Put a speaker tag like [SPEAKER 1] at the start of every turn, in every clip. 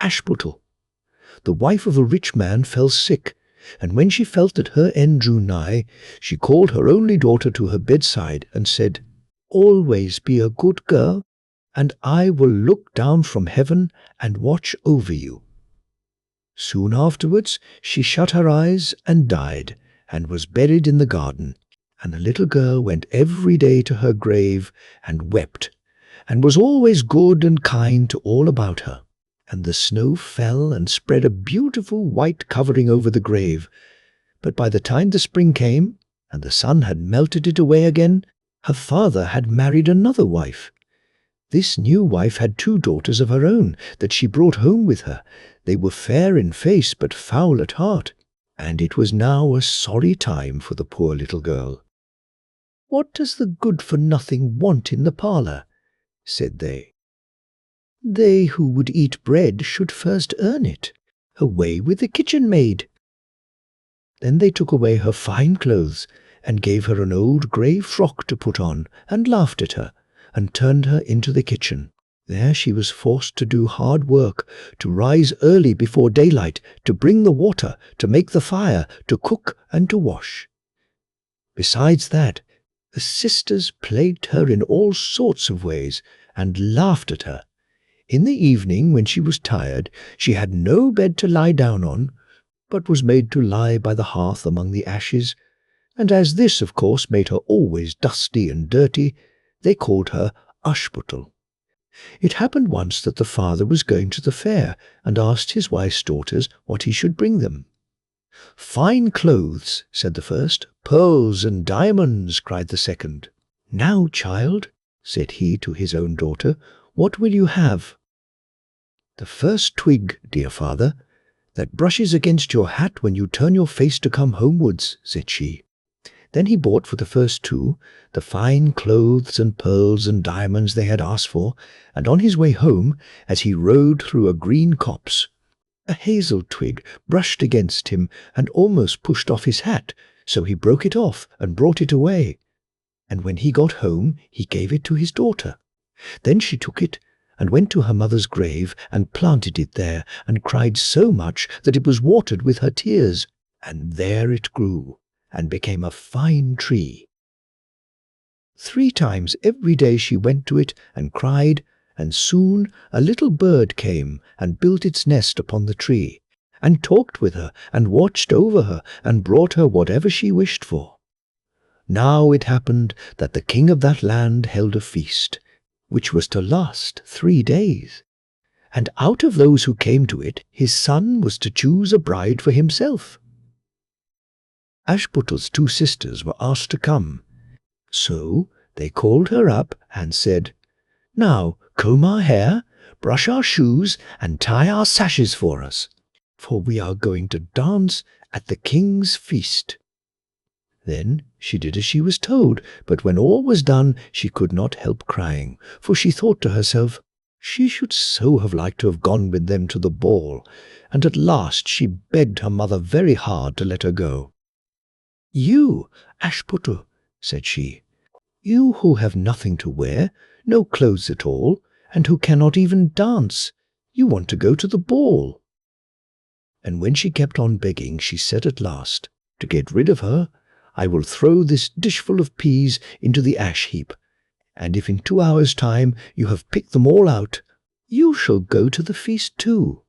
[SPEAKER 1] Ashputtel. The wife of a rich man fell sick, and when she felt that her end drew nigh, she called her only daughter to her bedside and said, "Always be a good girl, and I will look down from heaven and watch over you." Soon afterwards she shut her eyes and died, and was buried in the garden, and the little girl went every day to her grave and wept, and was always good and kind to all about her. And the snow fell and spread a beautiful white covering over the grave. But by the time the spring came, and the sun had melted it away again, her father had married another wife. This new wife had 2 daughters of her own that she brought home with her. They were fair in face but foul at heart, and it was now a sorry time for the poor little girl. "What does the good-for-nothing want in the parlour?" said they. "They who would eat bread should first earn it. Away with the kitchen maid." Then they took away her fine clothes, and gave her an old grey frock to put on, and laughed at her, and turned her into the kitchen. There she was forced to do hard work, to rise early before daylight, to bring the water, to make the fire, to cook and to wash. Besides that, the sisters plagued her in all sorts of ways, and laughed at her. In the evening, when she was tired, she had no bed to lie down on, but was made to lie by the hearth among the ashes, and as this, of course, made her always dusty and dirty, they called her Ashputtel. It happened once that the father was going to the fair, and asked his wife's daughters what he should bring them. "Fine clothes," said the first. "Pearls and diamonds," cried the second. "Now, child," said he to his own daughter, "what will you have?" "The first twig, dear father, that brushes against your hat when you turn your face to come homewards," said she. Then he bought for the first 2 the fine clothes and pearls and diamonds they had asked for, and on his way home, as he rode through a green copse, a hazel twig brushed against him and almost pushed off his hat, so he broke it off and brought it away. And when he got home, he gave it to his daughter. Then she took it and went to her mother's grave and planted it there, and cried so much that it was watered with her tears, and there it grew and became a fine tree. 3 times every day she went to it and cried, and soon a little bird came and built its nest upon the tree, and talked with her and watched over her and brought her whatever she wished for. Now it happened that the king of that land held a feast, which was to last 3 days, and out of those who came to it his son was to choose a bride for himself. Ashputtel's 2 sisters were asked to come, so they called her up and said, "Now comb our hair, brush our shoes, and tie our sashes for us, for we are going to dance at the king's feast." Then she did as she was told, but when all was done she could not help crying, for she thought to herself, she should so have liked to have gone with them to the ball, and at last she begged her mother very hard to let her go. "You, Ashputtel," said she, "you who have nothing to wear, no clothes at all, and who cannot even dance, you want to go to the ball." And when she kept on begging, she said at last, "To get rid of her, I will throw this dishful of peas into the ash heap, and if in 2 hours' time you have picked them all out, you shall go to the feast too."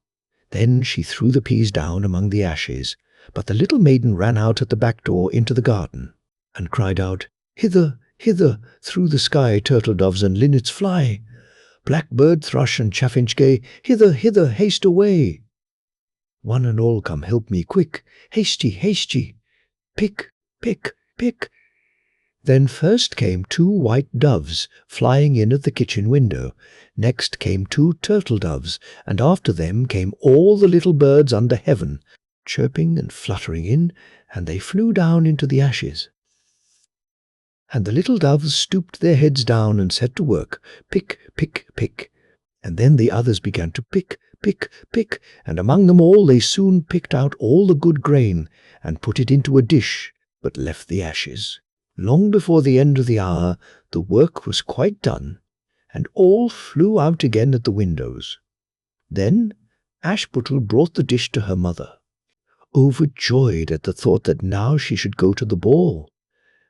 [SPEAKER 1] Then she threw the peas down among the ashes, but the little maiden ran out at the back door into the garden, and cried out, "Hither, hither, through the sky turtle-doves and linnets fly. Blackbird, thrush, and chaffinch gay, hither, hither, haste away. One and all come help me quick, hasty, hasty. Pick, pick, pick." Then first came 2 white doves flying in at the kitchen window. Next came 2 turtle-doves, and after them came all the little birds under heaven, chirping and fluttering in, and they flew down into the ashes. And the little doves stooped their heads down and set to work, pick, pick, pick. And then the others began to pick, pick, pick, and among them all they soon picked out all the good grain, and put it into a dish, but left the ashes. Long before the end of the hour, the work was quite done, and all flew out again at the windows. Then, Ashputtel brought the dish to her mother, overjoyed at the thought that now she should go to the ball.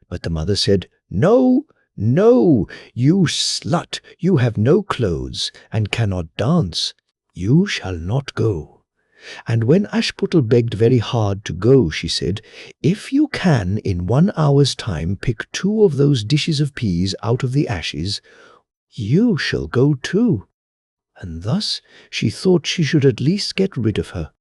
[SPEAKER 1] But the mother said, "No, no, you slut, you have no clothes and cannot dance. You shall not go." And when Ashputtel begged very hard to go, she said, "If you can in 1 hour's time pick 2 of those dishes of peas out of the ashes, you shall go too." And thus she thought she should at least get rid of her.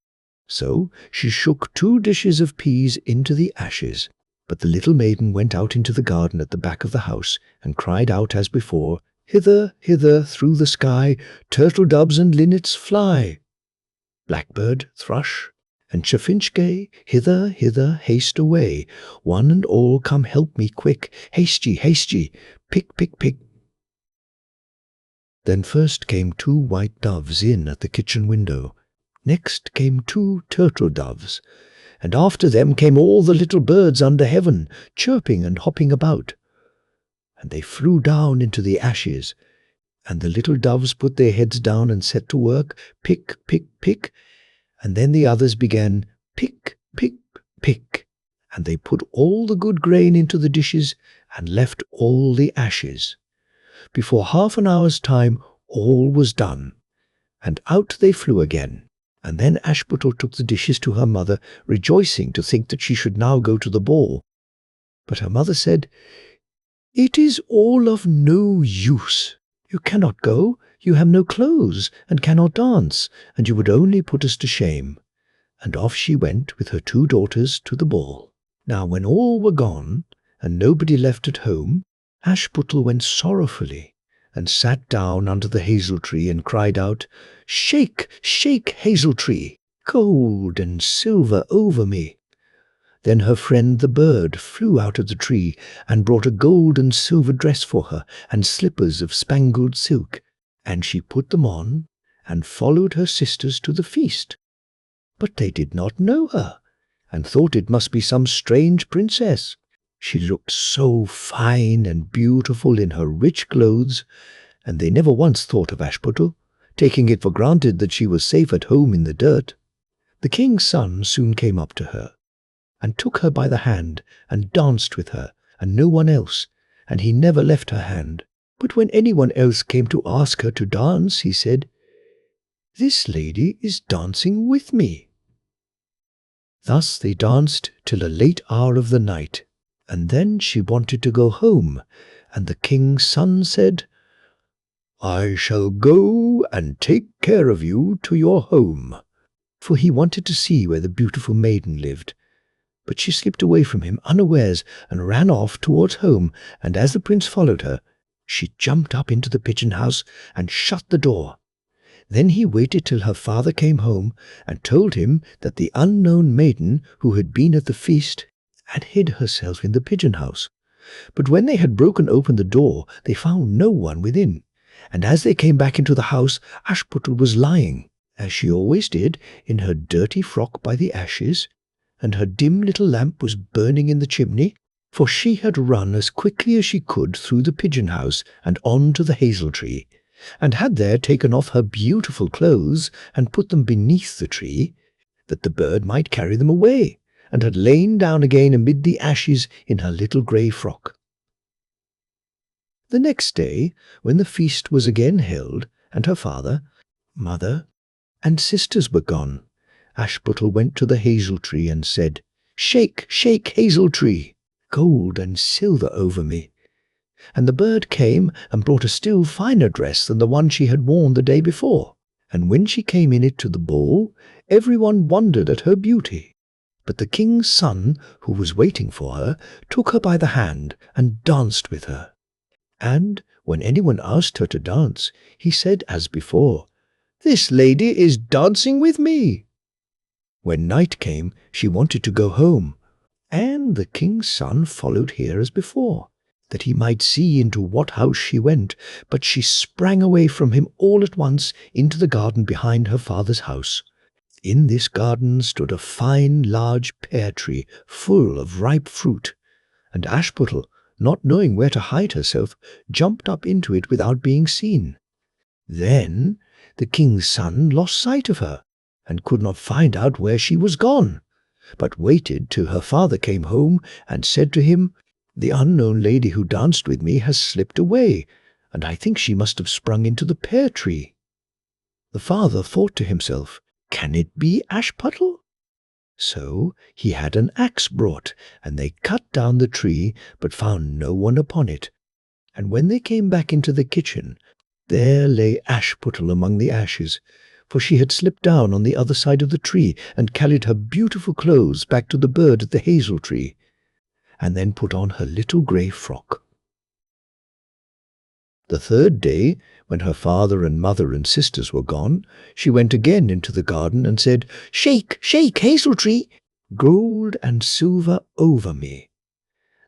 [SPEAKER 1] So she shook 2 dishes of peas into the ashes. But the little maiden went out into the garden at the back of the house and cried out as before, "Hither, hither, through the sky, turtle doves and linnets fly. Blackbird, thrush, and chaffinch hither, hither, haste away. One and all come help me quick. Haste ye, pick, pick, pick." Then first came 2 white doves in at the kitchen window. Next came 2 turtle doves, and after them came all the little birds under heaven, chirping and hopping about. And they flew down into the ashes, and the little doves put their heads down and set to work, pick, pick, pick, and then the others began, pick, pick, pick, and they put all the good grain into the dishes and left all the ashes. Before half an hour's time all was done, and out they flew again. And then Ashputtel took the dishes to her mother, rejoicing to think that she should now go to the ball. But her mother said, "It is all of no use. You cannot go, you have no clothes, and cannot dance, and you would only put us to shame." And off she went with her 2 daughters to the ball. Now when all were gone, and nobody left at home, Ashputtel went sorrowfully, and sat down under the hazel tree and cried out, "Shake, shake, hazel tree, gold and silver over me." Then her friend the bird flew out of the tree and brought a gold and silver dress for her and slippers of spangled silk, and she put them on and followed her sisters to the feast. But they did not know her, and thought it must be some strange princess. She looked so fine and beautiful in her rich clothes, and they never once thought of Ashputtel, taking it for granted that she was safe at home in the dirt. The king's son soon came up to her, and took her by the hand, and danced with her, and no one else, and he never left her hand. But when anyone else came to ask her to dance, he said, "This lady is dancing with me." Thus they danced till a late hour of the night, and then she wanted to go home, and the king's son said, "I shall go and take care of you to your home," for he wanted to see where the beautiful maiden lived. But she slipped away from him unawares and ran off towards home, and as the prince followed her, she jumped up into the pigeon house and shut the door. Then he waited till her father came home and told him that the unknown maiden who had been at the feast had hid herself in the pigeon house. But when they had broken open the door, they found no one within. And as they came back into the house, Ashputtel was lying, as she always did, in her dirty frock by the ashes, and her dim little lamp was burning in the chimney, for she had run as quickly as she could through the pigeon house and on to the hazel tree, and had there taken off her beautiful clothes and put them beneath the tree, that the bird might carry them away, and had lain down again amid the ashes in her little grey frock. The next day, when the feast was again held, and her father, mother, and sisters were gone, Ashputtel went to the hazel tree and said, "Shake, shake, hazel tree, gold and silver over me." And the bird came and brought a still finer dress than the one she had worn the day before, and when she came in it to the ball, everyone wondered at her beauty. But the king's son, who was waiting for her, took her by the hand and danced with her. And when anyone asked her to dance, he said as before, "This lady is dancing with me." When night came, she wanted to go home, and the king's son followed her as before, that he might see into what house she went, but she sprang away from him all at once into the garden behind her father's house. In this garden stood a fine large pear tree full of ripe fruit, and Ashputtel, not knowing where to hide herself, jumped up into it without being seen. Then the king's son lost sight of her, and could not find out where she was gone, but waited till her father came home and said to him, "The unknown lady who danced with me has slipped away, and I think she must have sprung into the pear tree." The father thought to himself, "Can it be Ashputtel?" So he had an axe brought, and they cut down the tree, but found no one upon it. And when they came back into the kitchen, there lay Ashputtel among the ashes, for she had slipped down on the other side of the tree and carried her beautiful clothes back to the bird at the hazel tree, and then put on her little grey frock. The third day, when her father and mother and sisters were gone, she went again into the garden and said, "Shake, shake, hazel tree, gold and silver over me."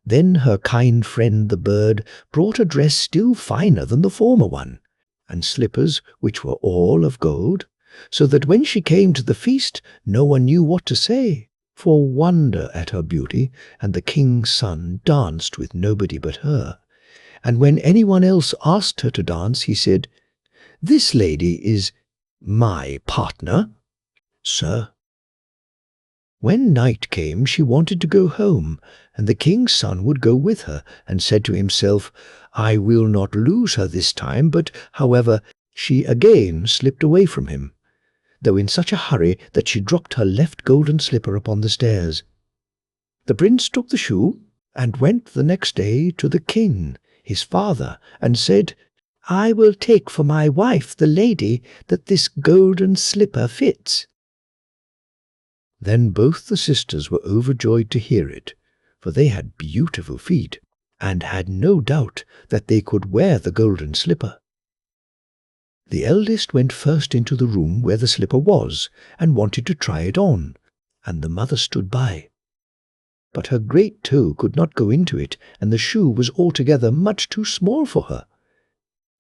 [SPEAKER 1] Then her kind friend the bird brought a dress still finer than the former one, and slippers which were all of gold, so that when she came to the feast no one knew what to say, for wonder at her beauty, and the king's son danced with nobody but her. And when anyone else asked her to dance, he said, "This lady is my partner, sir." When night came, she wanted to go home, and the king's son would go with her, and said to himself, "I will not lose her this time," but, however, she again slipped away from him, though in such a hurry that she dropped her left golden slipper upon the stairs. The prince took the shoe, and went the next day to the king, his father, and said, "I will take for my wife the lady that this golden slipper fits." Then both the sisters were overjoyed to hear it, for they had beautiful feet, and had no doubt that they could wear the golden slipper. The eldest went first into the room where the slipper was, and wanted to try it on, and the mother stood by. But her great toe could not go into it, and the shoe was altogether much too small for her.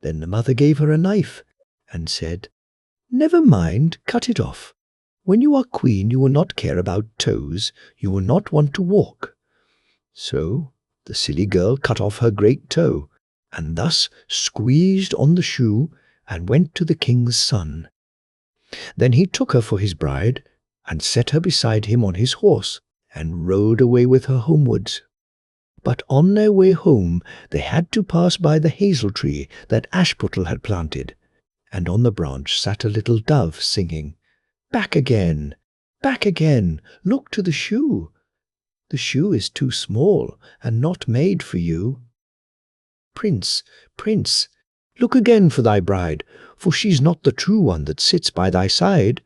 [SPEAKER 1] Then the mother gave her a knife, and said, "Never mind, cut it off. When you are queen you will not care about toes, you will not want to walk." So the silly girl cut off her great toe, and thus squeezed on the shoe, and went to the king's son. Then he took her for his bride, and set her beside him on his horse, and rode away with her homewards. But on their way home they had to pass by the hazel tree that Ashputtel had planted, and on the branch sat a little dove, singing, back again, look to the shoe. The shoe is too small, and not made for you. Prince, Prince, look again for thy bride, for she's not the true one that sits by thy side."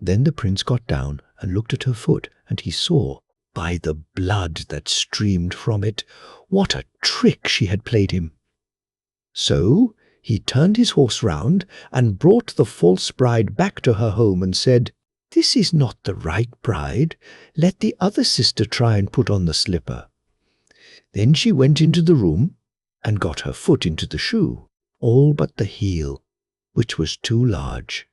[SPEAKER 1] Then the prince got down and looked at her foot, and he saw, by the blood that streamed from it, what a trick she had played him. So he turned his horse round, and brought the false bride back to her home, and said, "This is not the right bride. Let the other sister try and put on the slipper." Then she went into the room, and got her foot into the shoe, all but the heel, which was too large.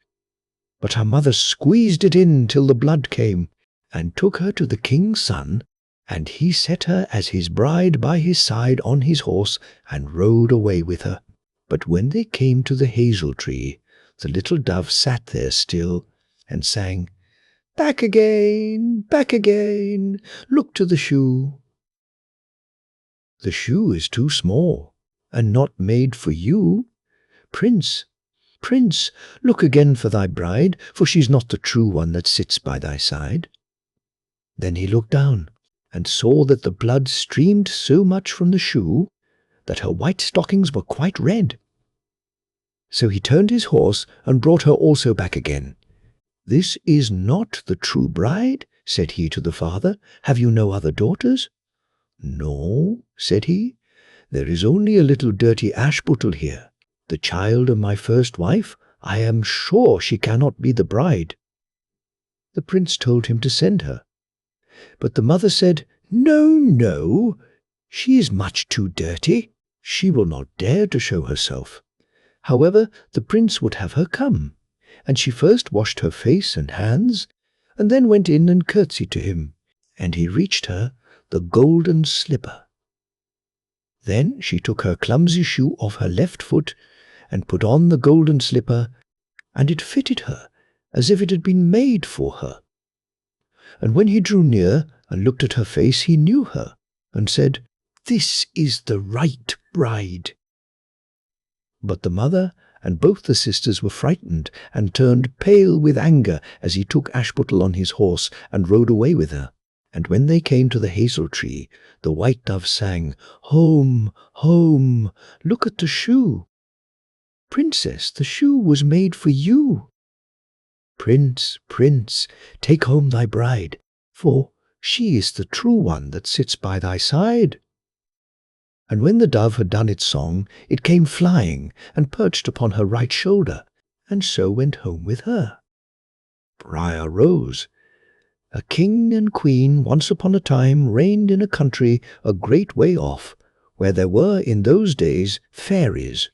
[SPEAKER 1] But her mother squeezed it in till the blood came, and took her to the king's son, and he set her as his bride by his side on his horse, and rode away with her. But when they came to the hazel tree, the little dove sat there still, and sang, back again, look to the shoe." "The shoe is too small, and not made for you. Prince, Prince, look again for thy bride, for she's not the true one that sits by thy side." Then he looked down, and saw that the blood streamed so much from the shoe that her white stockings were quite red. So he turned his horse and brought her also back again. "This is not the true bride," said he to the father. "Have you no other daughters?" "No," said he, "there is only a little dirty Ashputtel here, the child of my first wife. I am sure she cannot be the bride." The prince told him to send her. But the mother said, No, she is much too dirty. She will not dare to show herself." However, the prince would have her come, and she first washed her face and hands, and then went in and curtsied to him, and he reached her the golden slipper. Then she took her clumsy shoe off her left foot, and put on the golden slipper, and it fitted her, as if it had been made for her. And when he drew near and looked at her face, he knew her, and said, "This is the right bride." But the mother and both the sisters were frightened and turned pale with anger as he took Ashputtel on his horse and rode away with her. And when they came to the hazel tree, the white dove sang, "Home, home, look at the shoe. Princess, the shoe was made for you. Prince, prince, take home thy bride, for she is the true one that sits by thy side." And when the dove had done its song, it came flying and perched upon her right shoulder, and so went home with her. Briar Rose. A king and queen once upon a time reigned in a country a great way off, where there were in those days fairies.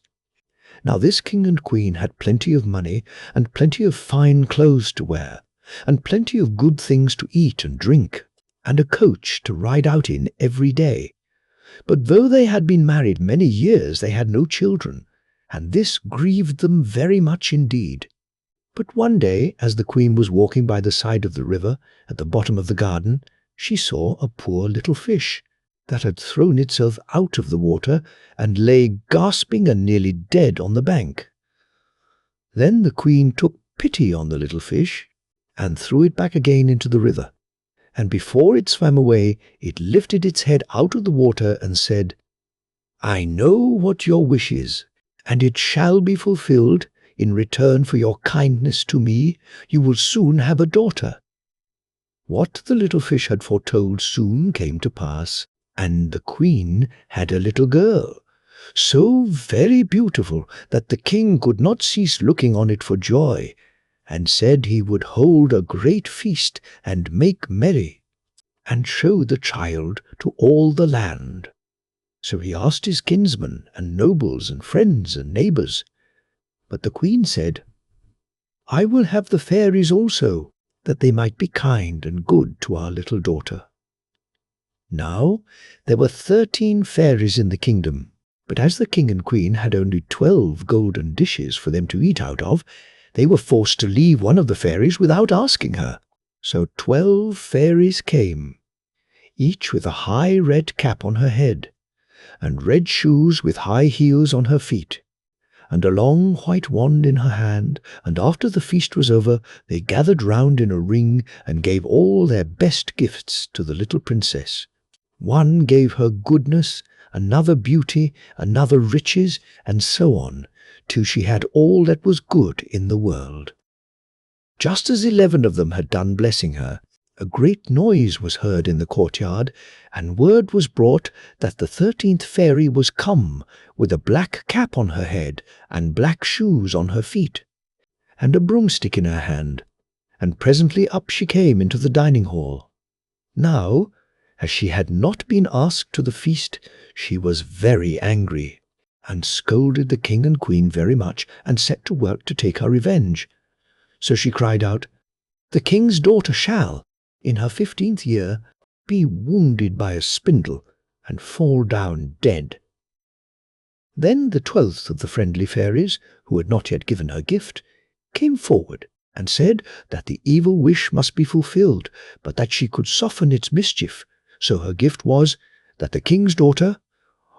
[SPEAKER 1] Now this king and queen had plenty of money, and plenty of fine clothes to wear, and plenty of good things to eat and drink, and a coach to ride out in every day. But though they had been married many years, they had no children, and this grieved them very much indeed. But one day, as the queen was walking by the side of the river at the bottom of the garden, she saw a poor little fish that had thrown itself out of the water and lay gasping and nearly dead on the bank. Then the queen took pity on the little fish and threw it back again into the river. And before it swam away, it lifted its head out of the water and said, "I know what your wish is, and it shall be fulfilled. In return for your kindness to me, you will soon have a daughter." What the little fish had foretold soon came to pass, and the queen had a little girl, so very beautiful that the king could not cease looking on it for joy, and said he would hold a great feast and make merry, and show the child to all the land. So he asked his kinsmen and nobles and friends and neighbours. But the queen said, "I will have the fairies also, that they might be kind and good to our little daughter." Now there were 13 fairies in the kingdom, but as the king and queen had only 12 golden dishes for them to eat out of, they were forced to leave one of the fairies without asking her. So 12 fairies came, each with a high red cap on her head, and red shoes with high heels on her feet, and a long white wand in her hand, and after the feast was over, they gathered round in a ring and gave all their best gifts to the little princess. One gave her goodness, another beauty, another riches, and so on, till she had all that was good in the world. Just as 11 of them had done blessing her, a great noise was heard in the courtyard, and word was brought that the 13th fairy was come, with a black cap on her head, and black shoes on her feet, and a broomstick in her hand, and presently up she came into the dining hall. Now, as she had not been asked to the feast, she was very angry, and scolded the king and queen very much, and set to work to take her revenge. So she cried out, "The king's daughter shall, in her 15th year, be wounded by a spindle, and fall down dead." Then the 12th of the friendly fairies, who had not yet given her gift, came forward, and said that the evil wish must be fulfilled, but that she could soften its mischief. So her gift was that the king's daughter,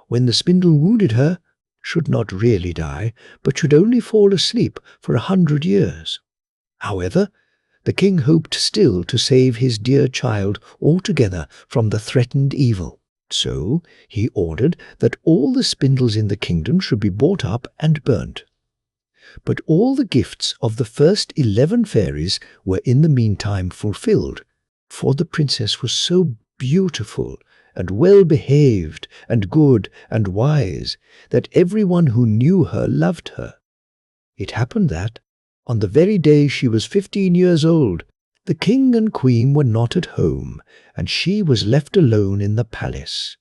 [SPEAKER 1] when the spindle wounded her, should not really die, but should only fall asleep for 100 years. However, the king hoped still to save his dear child altogether from the threatened evil. So he ordered that all the spindles in the kingdom should be bought up and burnt. But all the gifts of the first 11 fairies were in the meantime fulfilled, for the princess was so beautiful and well-behaved and good and wise that everyone who knew her loved her. It happened that, on the very day she was 15 years old, the king and queen were not at home, and she was left alone in the palace.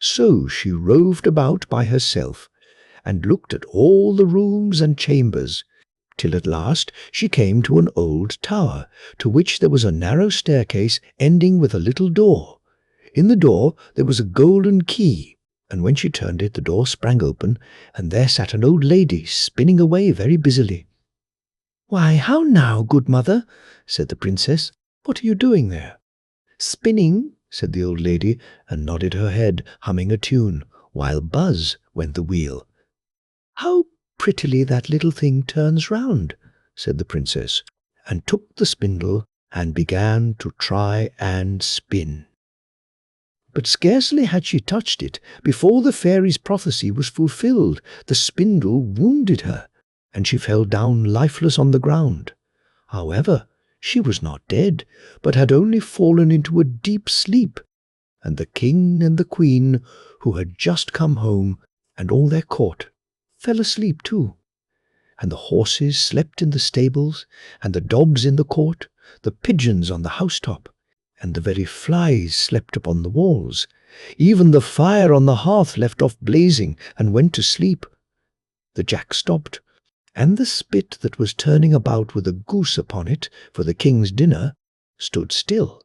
[SPEAKER 1] So she roved about by herself, and looked at all the rooms and chambers, till at last she came to an old tower, to which there was a narrow staircase ending with a little door. In the door there was a golden key, and when she turned it, the door sprang open, and there sat an old lady spinning away very busily. "Why, how now, good mother?" said the princess. "What are you doing there?" "Spinning," said the old lady, and nodded her head, humming a tune, while buzz went the wheel. "How prettily that little thing turns round," said the princess, and took the spindle and began to try and spin. But scarcely had she touched it before the fairy's prophecy was fulfilled. The spindle wounded her, and she fell down lifeless on the ground. However, she was not dead, but had only fallen into a deep sleep, and the king and the queen, who had just come home, and all their court, fell asleep too. And the horses slept in the stables, and the dogs in the court, the pigeons on the housetop, and the very flies slept upon the walls. Even the fire on the hearth left off blazing and went to sleep. The jack stopped, and the spit that was turning about with a goose upon it for the king's dinner stood still.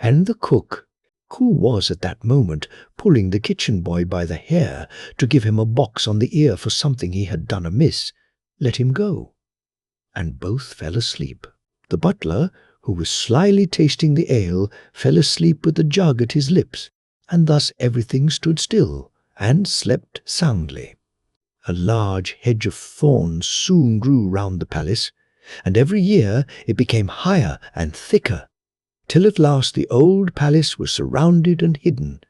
[SPEAKER 1] And the cook, who was at that moment pulling the kitchen boy by the hair to give him a box on the ear for something he had done amiss, let him go, and both fell asleep. The butler, who was slyly tasting the ale, fell asleep with the jug at his lips, and thus everything stood still and slept soundly. A large hedge of thorns soon grew round the palace, and every year it became higher and thicker, till at last the old palace was surrounded and hidden,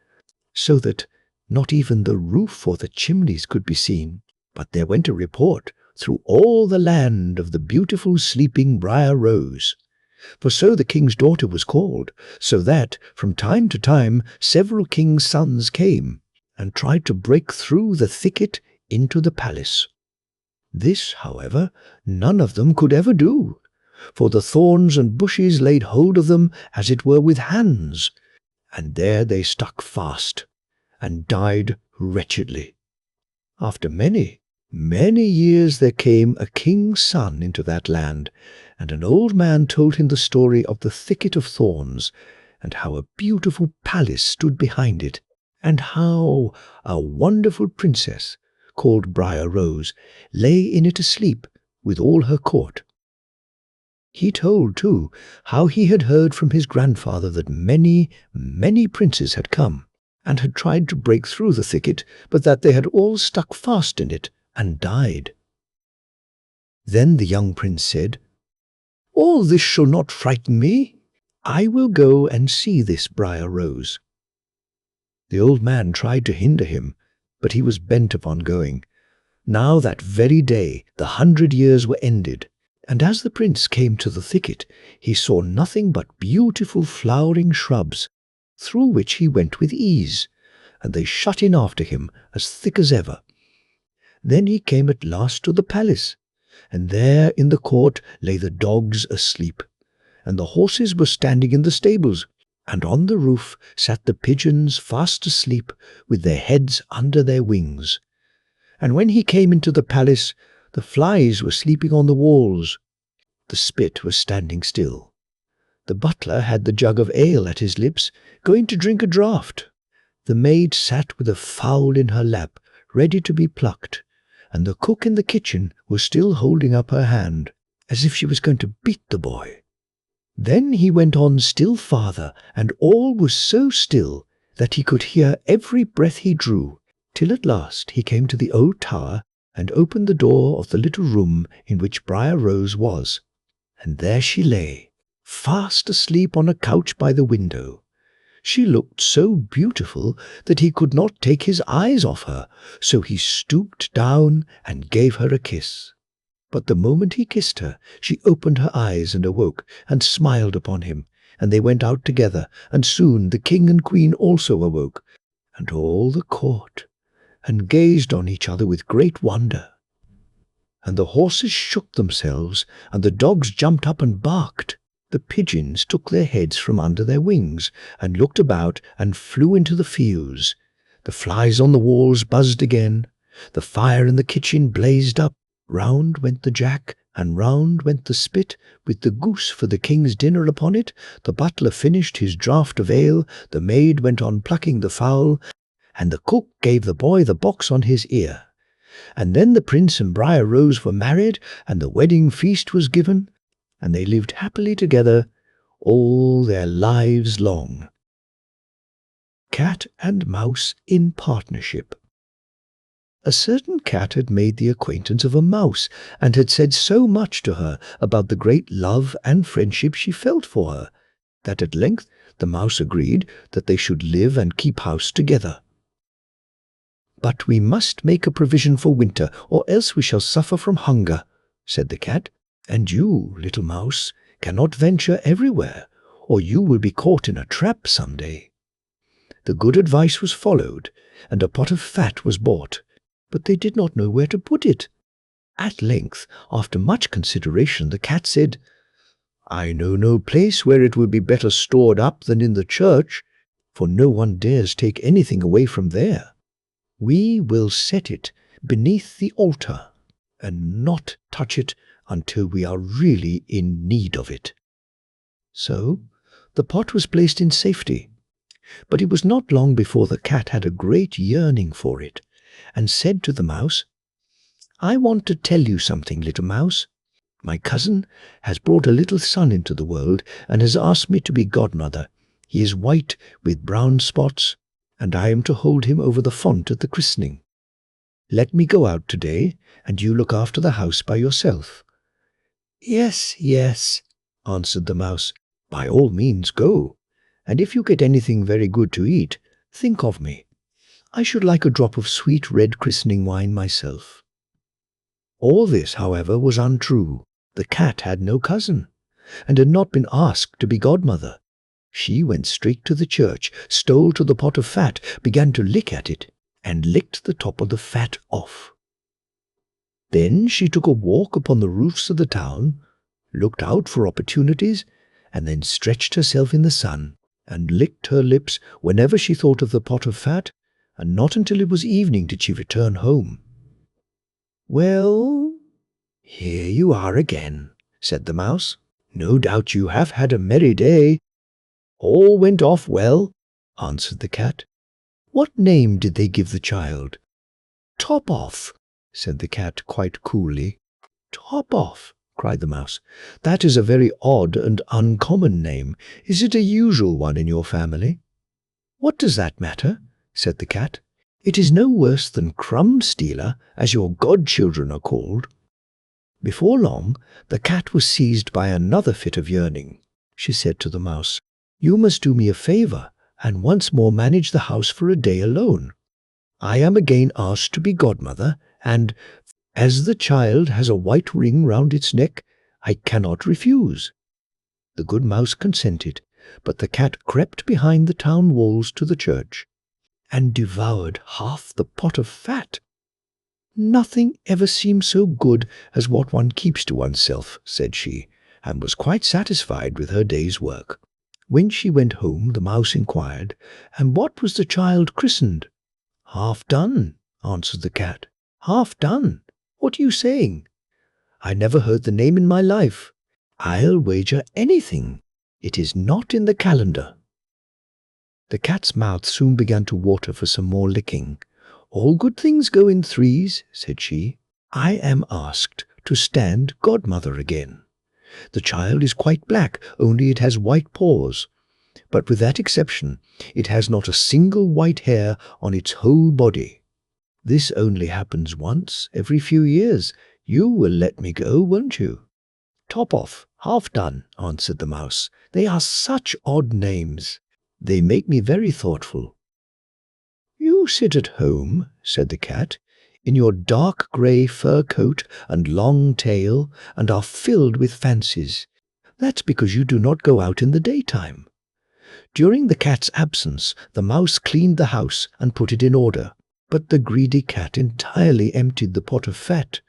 [SPEAKER 1] so that not even the roof or the chimneys could be seen. But there went a report through all the land of the beautiful sleeping Briar Rose. For so the king's daughter was called, so that from time to time several kings' sons came and tried to break through the thicket into the palace. This, however, none of them could ever do, for the thorns and bushes laid hold of them as it were with hands, and there they stuck fast and died wretchedly. After many years there came a king's son into that land, and an old man told him the story of the thicket of thorns, and how a beautiful palace stood behind it, and how a wonderful princess, called Briar Rose, lay in it asleep with all her court. He told, too, how he had heard from his grandfather that many princes had come, and had tried to break through the thicket, but that they had all stuck fast in it and died. Then the young prince said, "All this shall not frighten me. I will go and see this Briar Rose." The old man tried to hinder him, but he was bent upon going. Now that very day 100 years were ended, and as the prince came to the thicket, he saw nothing but beautiful flowering shrubs, through which he went with ease, and they shut in after him as thick as ever. Then he came at last to the palace, and there in the court lay the dogs asleep, and the horses were standing in the stables, and on the roof sat the pigeons fast asleep with their heads under their wings. And when he came into the palace, the flies were sleeping on the walls. The spit was standing still. The butler had the jug of ale at his lips, going to drink a draught. The maid sat with a fowl in her lap, ready to be plucked, and the cook in the kitchen was still holding up her hand, as if she was going to beat the boy. Then he went on still farther, and all was so still that he could hear every breath he drew, till at last he came to the old tower and opened the door of the little room in which Briar Rose was, and there she lay, fast asleep on a couch by the window. She looked so beautiful that he could not take his eyes off her, so he stooped down and gave her a kiss. But the moment he kissed her, she opened her eyes and awoke, and smiled upon him, and they went out together, and soon the king and queen also awoke, and all the court, and gazed on each other with great wonder. And the horses shook themselves, and the dogs jumped up and barked. The pigeons took their heads from under their wings, and looked about, and flew into the fields. The flies on the walls buzzed again. The fire in the kitchen blazed up. Round went the jack, and round went the spit, with the goose for the king's dinner upon it. The butler finished his draught of ale, the maid went on plucking the fowl, and the cook gave the boy the box on his ear. And then the prince and Briar Rose were married, and the wedding feast was given, and they lived happily together all their lives long. Cat and Mouse in Partnership. A certain cat had made the acquaintance of a mouse, and had said so much to her about the great love and friendship she felt for her, that at length the mouse agreed that they should live and keep house together. "But we must make a provision for winter, or else we shall suffer from hunger," said the cat, "and you, little mouse, cannot venture everywhere, or you will be caught in a trap some day." The good advice was followed, and a pot of fat was bought, but they did not know where to put it. At length, after much consideration, the cat said, "I know no place where it will be better stored up than in the church, for no one dares take anything away from there. We will set it beneath the altar, and not touch it until we are really in need of it." So the pot was placed in safety, but it was not long before the cat had a great yearning for it, and said to the mouse, "I want to tell you something, little mouse. My cousin has brought a little son into the world, and has asked me to be godmother. He is white with brown spots, and I am to hold him over the font at the christening. Let me go out today, and you look after the house by yourself." "Yes, yes," answered the mouse, "by all means go, and if you get anything very good to eat, think of me. I should like a drop of sweet red christening wine myself." All this, however, was untrue. The cat had no cousin, and had not been asked to be godmother. She went straight to the church, stole to the pot of fat, began to lick at it, and licked the top of the fat off. Then she took a walk upon the roofs of the town, looked out for opportunities, and then stretched herself in the sun, and licked her lips whenever she thought of the pot of fat, and not until it was evening did she return home. "Well, here you are again," said the mouse. "No doubt you have had a merry day." "All went off well," answered the cat. "What name did they give the child?" "Top off," said the cat quite coolly. "Top off," cried the mouse. "That is a very odd and uncommon name. Is it a usual one in your family?" "What does that matter?" said the cat. "It is no worse than Crumb Stealer, as your godchildren are called." Before long, the cat was seized by another fit of yearning. She said to the mouse, "You must do me a favor, and once more manage the house for a day alone. I am again asked to be godmother, and, as the child has a white ring round its neck, I cannot refuse." The good mouse consented, but the cat crept behind the town walls to the church, and devoured half the pot of fat. "Nothing ever seems so good as what one keeps to oneself," said she, and was quite satisfied with her day's work. When she went home, the mouse inquired, "And what was the child christened?" "Half done," answered the cat. "Half done? What are you saying? I never heard the name in my life. I'll wager anything it is not in the calendar." The cat's mouth soon began to water for some more licking. "All good things go in threes," said she. "I am asked to stand godmother again. The child is quite black, only it has white paws. But with that exception, it has not a single white hair on its whole body. This only happens once every few years. You will let me go, won't you?" "Top off, half done," answered the mouse. "They are such odd names. They make me very thoughtful." "You sit at home," said the cat, "in your dark grey fur coat and long tail, and are filled with fancies. That's because you do not go out in the daytime." During the cat's absence, the mouse cleaned the house and put it in order, but the greedy cat entirely emptied the pot of fat.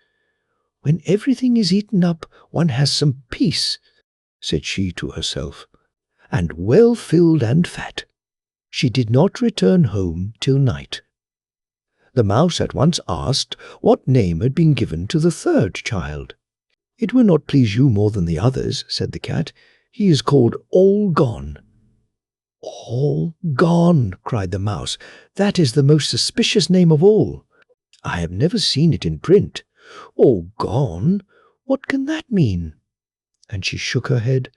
[SPEAKER 1] "When everything is eaten up, one has some peace," said she to herself, "and well filled and fat." She did not return home till night. The mouse at once asked what name had been given to the third child. "It will not please you more than the others," said the cat. "He is called All Gone." "All Gone," cried the mouse. "That is the most suspicious name of all. I have never seen it in print. All gone? What can that mean?" And she shook her head,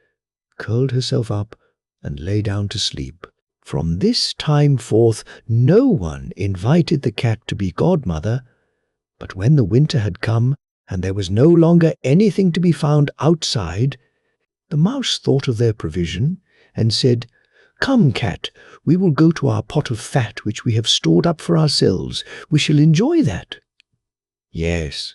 [SPEAKER 1] curled herself up, and lay down to sleep. From this time forth no one invited the cat to be godmother, but when the winter had come and there was no longer anything to be found outside, the mouse thought of their provision and said, "Come, cat, we will go to our pot of fat which we have stored up for ourselves. We shall enjoy that." "Yes,"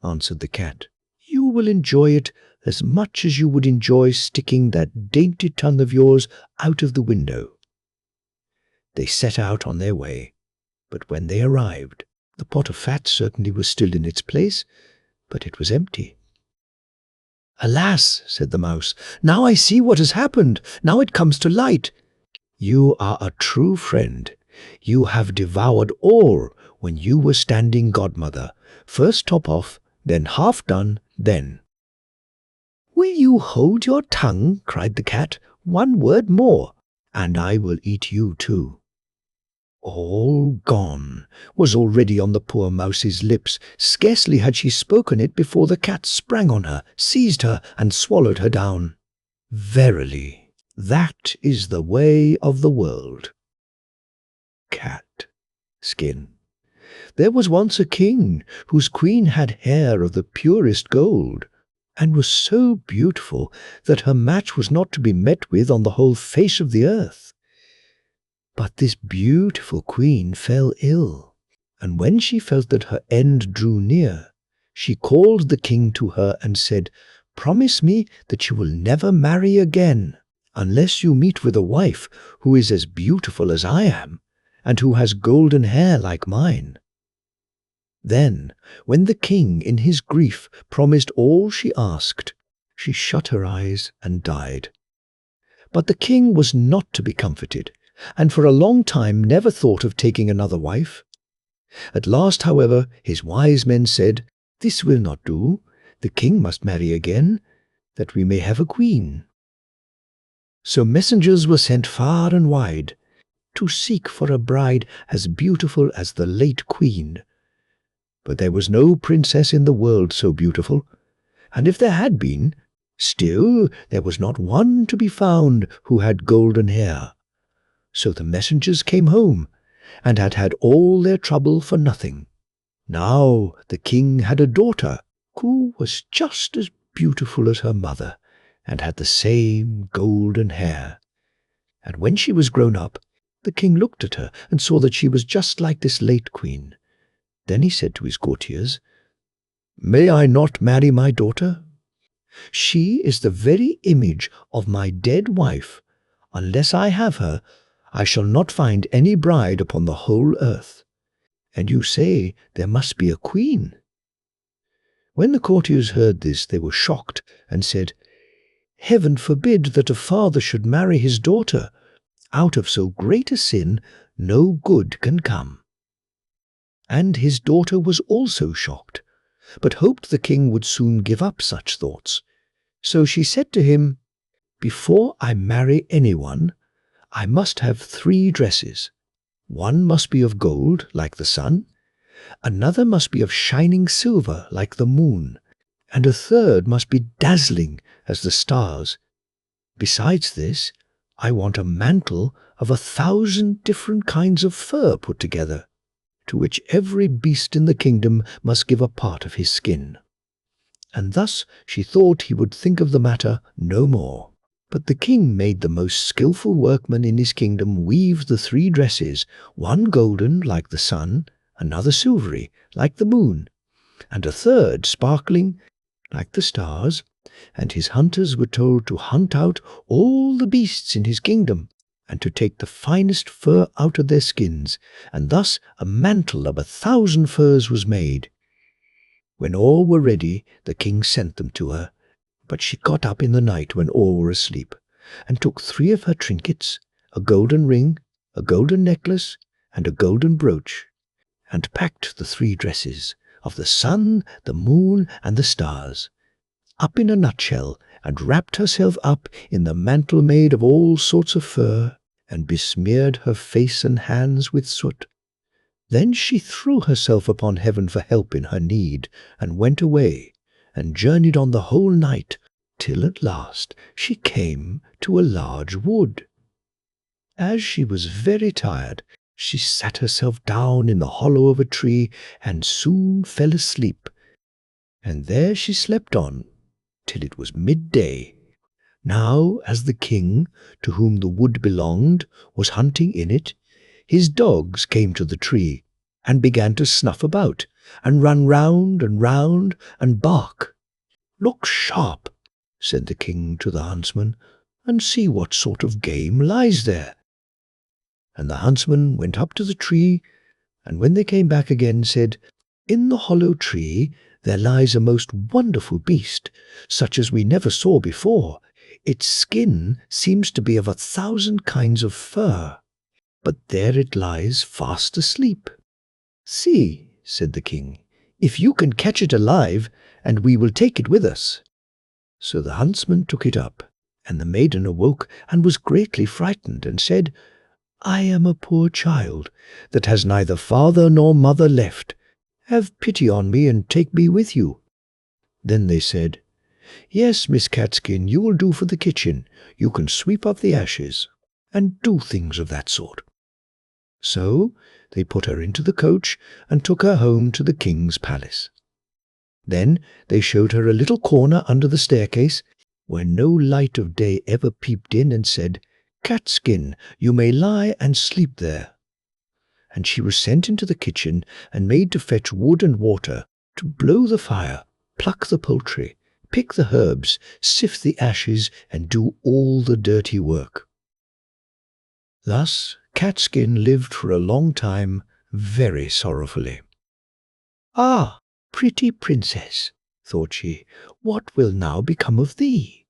[SPEAKER 1] answered the cat, "you will enjoy it as much as you would enjoy sticking that dainty tongue of yours out of the window." They set out on their way, but when they arrived, the pot of fat certainly was still in its place, but it was empty. "Alas," said the mouse, "now I see what has happened. Now it comes to light. You are a true friend. You have devoured all when you were standing godmother. First top off, then half done, then." "Will you hold your tongue?" cried the cat. "One word more, and I will eat you too." "All gone" was already on the poor mouse's lips. Scarcely had she spoken it before the cat sprang on her, seized her, and swallowed her down. Verily, that is the way of the world. Cat skin. There was once a king whose queen had hair of the purest gold, and was so beautiful that her match was not to be met with on the whole face of the earth. But this beautiful queen fell ill, and when she felt that her end drew near, she called the king to her and said, "Promise me that you will never marry again, unless you meet with a wife who is as beautiful as I am, and who has golden hair like mine." Then, when the king in his grief promised all she asked, she shut her eyes and died. But the king was not to be comforted, and for a long time never thought of taking another wife. At last, however, his wise men said, "This will not do. The king must marry again, that we may have a queen." So messengers were sent far and wide to seek for a bride as beautiful as the late queen. But there was no princess in the world so beautiful, and if there had been, still there was not one to be found who had golden hair. So the messengers came home, and had had all their trouble for nothing. Now the king had a daughter who was just as beautiful as her mother, and had the same golden hair. And when she was grown up, the king looked at her and saw that she was just like this late queen. Then he said to his courtiers, "May I not marry my daughter? She is the very image of my dead wife. Unless I have her, I shall not find any bride upon the whole earth. And you say there must be a queen." When the courtiers heard this, they were shocked and said, "Heaven forbid that a father should marry his daughter. Out of so great a sin no good can come." And his daughter was also shocked, but hoped the king would soon give up such thoughts. So she said to him, "Before I marry anyone, I must have 3 dresses. One must be of gold, like the sun, another must be of shining silver, like the moon, and a third must be dazzling as the stars. Besides this, I want a mantle of 1,000 different kinds of fur put together, to which every beast in the kingdom must give a part of his skin." And thus she thought he would think of the matter no more. But the king made the most skilful workman in his kingdom weave the 3 dresses, one golden like the sun, another silvery like the moon, and a third sparkling like the stars, and his hunters were told to hunt out all the beasts in his kingdom, and to take the finest fur out of their skins, and thus a mantle of 1,000 furs was made. When all were ready, the king sent them to her. But she got up in the night when all were asleep, and took 3 of her trinkets, a golden ring, a golden necklace, and a golden brooch, and packed the 3 dresses of the sun, the moon, and the stars up in a nutshell, and wrapped herself up in the mantle made of all sorts of fur, and besmeared her face and hands with soot. Then she threw herself upon heaven for help in her need, and went away, and journeyed on the whole night, till at last she came to a large wood. As she was very tired, she sat herself down in the hollow of a tree, and soon fell asleep. And there she slept on, till it was midday. Now, as the king, to whom the wood belonged, was hunting in it, his dogs came to the tree, and began to snuff about, and run round and bark. "Look sharp," said the king to the huntsman, "and see what sort of game lies there." And the huntsman went up to the tree, and when they came back again, said, "In the hollow tree there lies a most wonderful beast, such as we never saw before. Its skin seems to be of 1,000 kinds of fur, but there it lies fast asleep." "See," said the king, "if you can catch it alive, and we will take it with us." So the huntsman took it up, and the maiden awoke and was greatly frightened, and said, "I am a poor child that has neither father nor mother left. Have pity on me and take me with you." Then they said, "Yes, Miss Catskin, you will do for the kitchen. You can sweep up the ashes, and do things of that sort." So they put her into the coach, and took her home to the king's palace. Then they showed her a little corner under the staircase, where no light of day ever peeped in, and said, "Catskin, you may lie and sleep there." And she was sent into the kitchen, and made to fetch wood and water, to blow the fire, pluck the poultry, pick the herbs, sift the ashes, and do all the dirty work. Thus Catskin lived for a long time very sorrowfully. "Ah, pretty princess," thought she, "what will now become of thee?"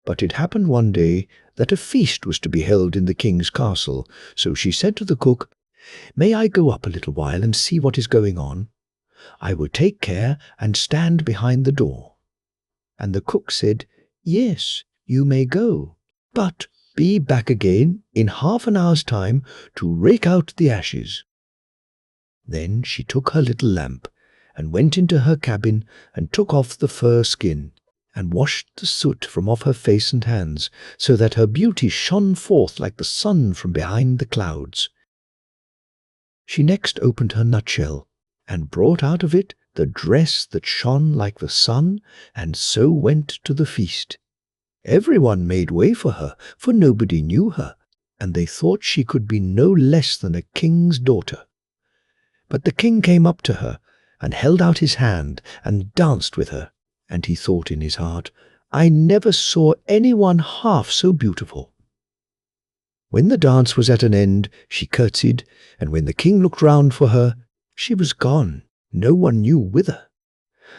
[SPEAKER 1] But it happened one day that a feast was to be held in the king's castle, so she said to the cook, "May I go up a little while and see what is going on? I will take care and stand behind the door." And the cook said, "Yes, you may go, but be back again in half an hour's time to rake out the ashes." Then she took her little lamp, and went into her cabin, and took off the fur skin, and washed the soot from off her face and hands, so that her beauty shone forth like the sun from behind the clouds. She next opened her nutshell, and brought out of it the dress that shone like the sun, and so went to the feast. Everyone made way for her, for nobody knew her, and they thought she could be no less than a king's daughter. But the king came up to her, and held out his hand, and danced with her, and he thought in his heart, "I never saw anyone half so beautiful." When the dance was at an end, she curtsied, and when the king looked round for her, she was gone, no one knew whither.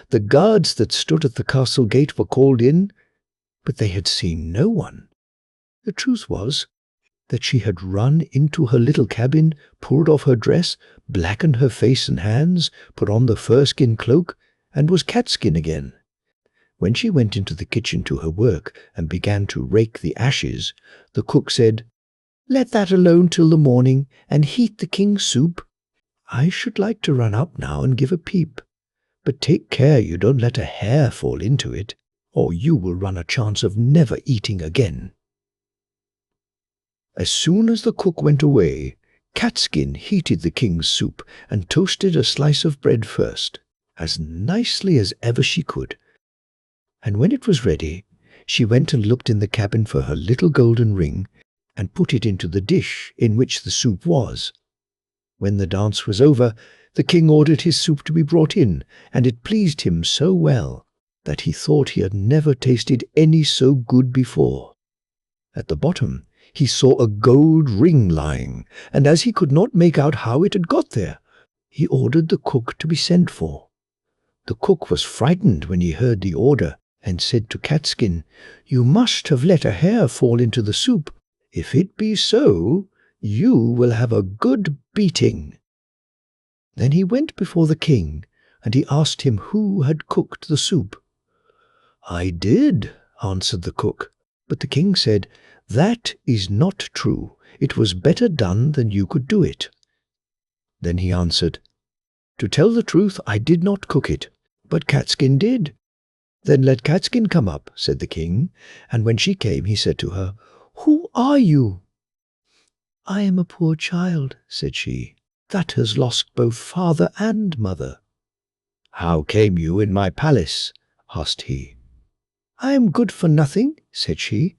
[SPEAKER 1] The guards that stood at the castle gate were called in, but they had seen no one. The truth was that she had run into her little cabin, pulled off her dress, blackened her face and hands, put on the fur-skin cloak, and was Catskin again. When she went into the kitchen to her work and began to rake the ashes, the cook said, "Let that alone till the morning, and heat the king's soup. I should like to run up now and give a peep, but take care you don't let a hair fall into it, or you will run a chance of never eating again." As soon as the cook went away, Catskin heated the king's soup and toasted a slice of bread first, as nicely as ever she could. And when it was ready, she went and looked in the cabin for her little golden ring, and put it into the dish in which the soup was. When the dance was over, the king ordered his soup to be brought in, and it pleased him so well that he thought he had never tasted any so good before. At the bottom he saw a gold ring lying, and as he could not make out how it had got there, he ordered the cook to be sent for. The cook was frightened when he heard the order, and said to Catskin, "You must have let a hair fall into the soup. If it be so, you will have a good beating." Then he went before the king, and he asked him who had cooked the soup. "I did," answered the cook. But the king said, "That is not true. It was better done than you could do it." Then he answered, "To tell the truth, I did not cook it, but Catskin did." "Then let Catskin come up," said the king, and when she came he said to her, "Who are you?" "I am a poor child," said she, "that has lost both father and mother." "How came you in my palace?" asked he. "I am good for nothing," said she,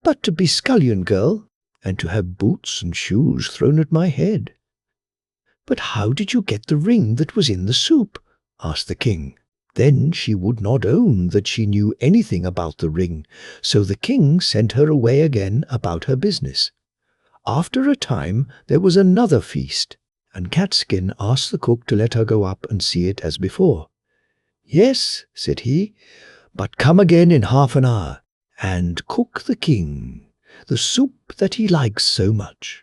[SPEAKER 1] "but to be scullion girl, and to have boots and shoes thrown at my head." "But how did you get the ring that was in the soup?" asked the king. Then she would not own that she knew anything about the ring, so the king sent her away again about her business. After a time there was another feast, and Catskin asked the cook to let her go up and see it as before. "Yes," said he, "but come again in half an hour, and cook the king the soup that he likes so much."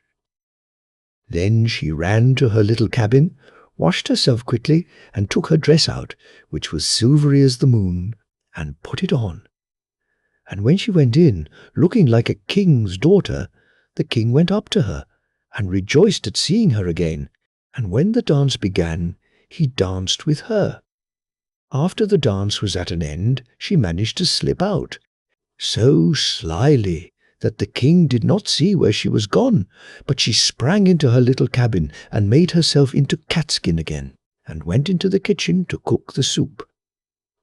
[SPEAKER 1] Then she ran to her little cabin, washed herself quickly, and took her dress out, which was silvery as the moon, and put it on. And when she went in, looking like a king's daughter, the king went up to her, and rejoiced at seeing her again, and when the dance began, he danced with her. After the dance was at an end, she managed to slip out, so slyly that the king did not see where she was gone, but she sprang into her little cabin and made herself into Catskin again, and went into the kitchen to cook the soup.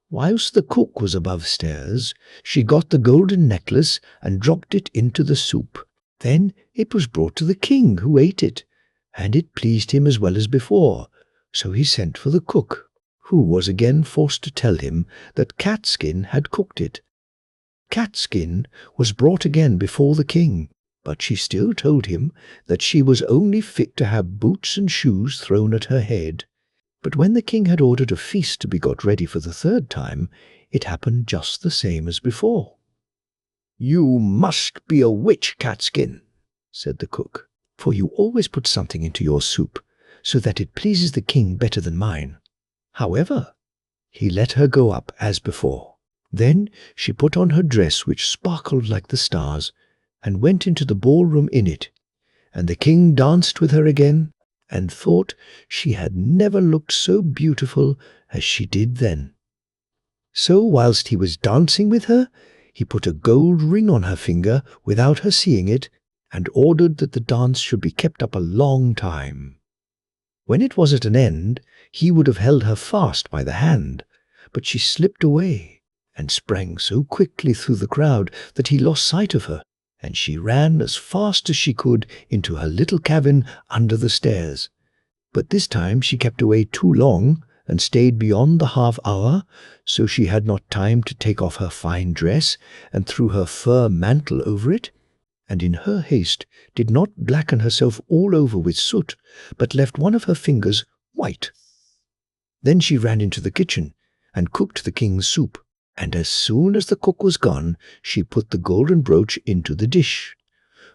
[SPEAKER 1] Whilst the cook was above stairs, she got the golden necklace and dropped it into the soup. Then it was brought to the king, who ate it, and it pleased him as well as before, so he sent for the cook, who was again forced to tell him that Catskin had cooked it. Catskin was brought again before the king, but she still told him that she was only fit to have boots and shoes thrown at her head. But when the king had ordered a feast to be got ready for the third time, it happened just the same as before. "You must be a witch, Catskin," said the cook, "for you always put something into your soup, so that it pleases the king better than mine." However, he let her go up as before. Then she put on her dress, which sparkled like the stars, and went into the ballroom in it, and the king danced with her again, and thought she had never looked so beautiful as she did then. So whilst he was dancing with her, he put a gold ring on her finger without her seeing it, and ordered that the dance should be kept up a long time. When it was at an end, he would have held her fast by the hand, but she slipped away, and sprang so quickly through the crowd that he lost sight of her, and she ran as fast as she could into her little cabin under the stairs. But this time she kept away too long, and stayed beyond the half-hour, so she had not time to take off her fine dress, and threw her fur mantle over it, and in her haste did not blacken herself all over with soot, but left one of her fingers white. Then she ran into the kitchen, and cooked the king's soup, and as soon as the cook was gone, she put the golden brooch into the dish.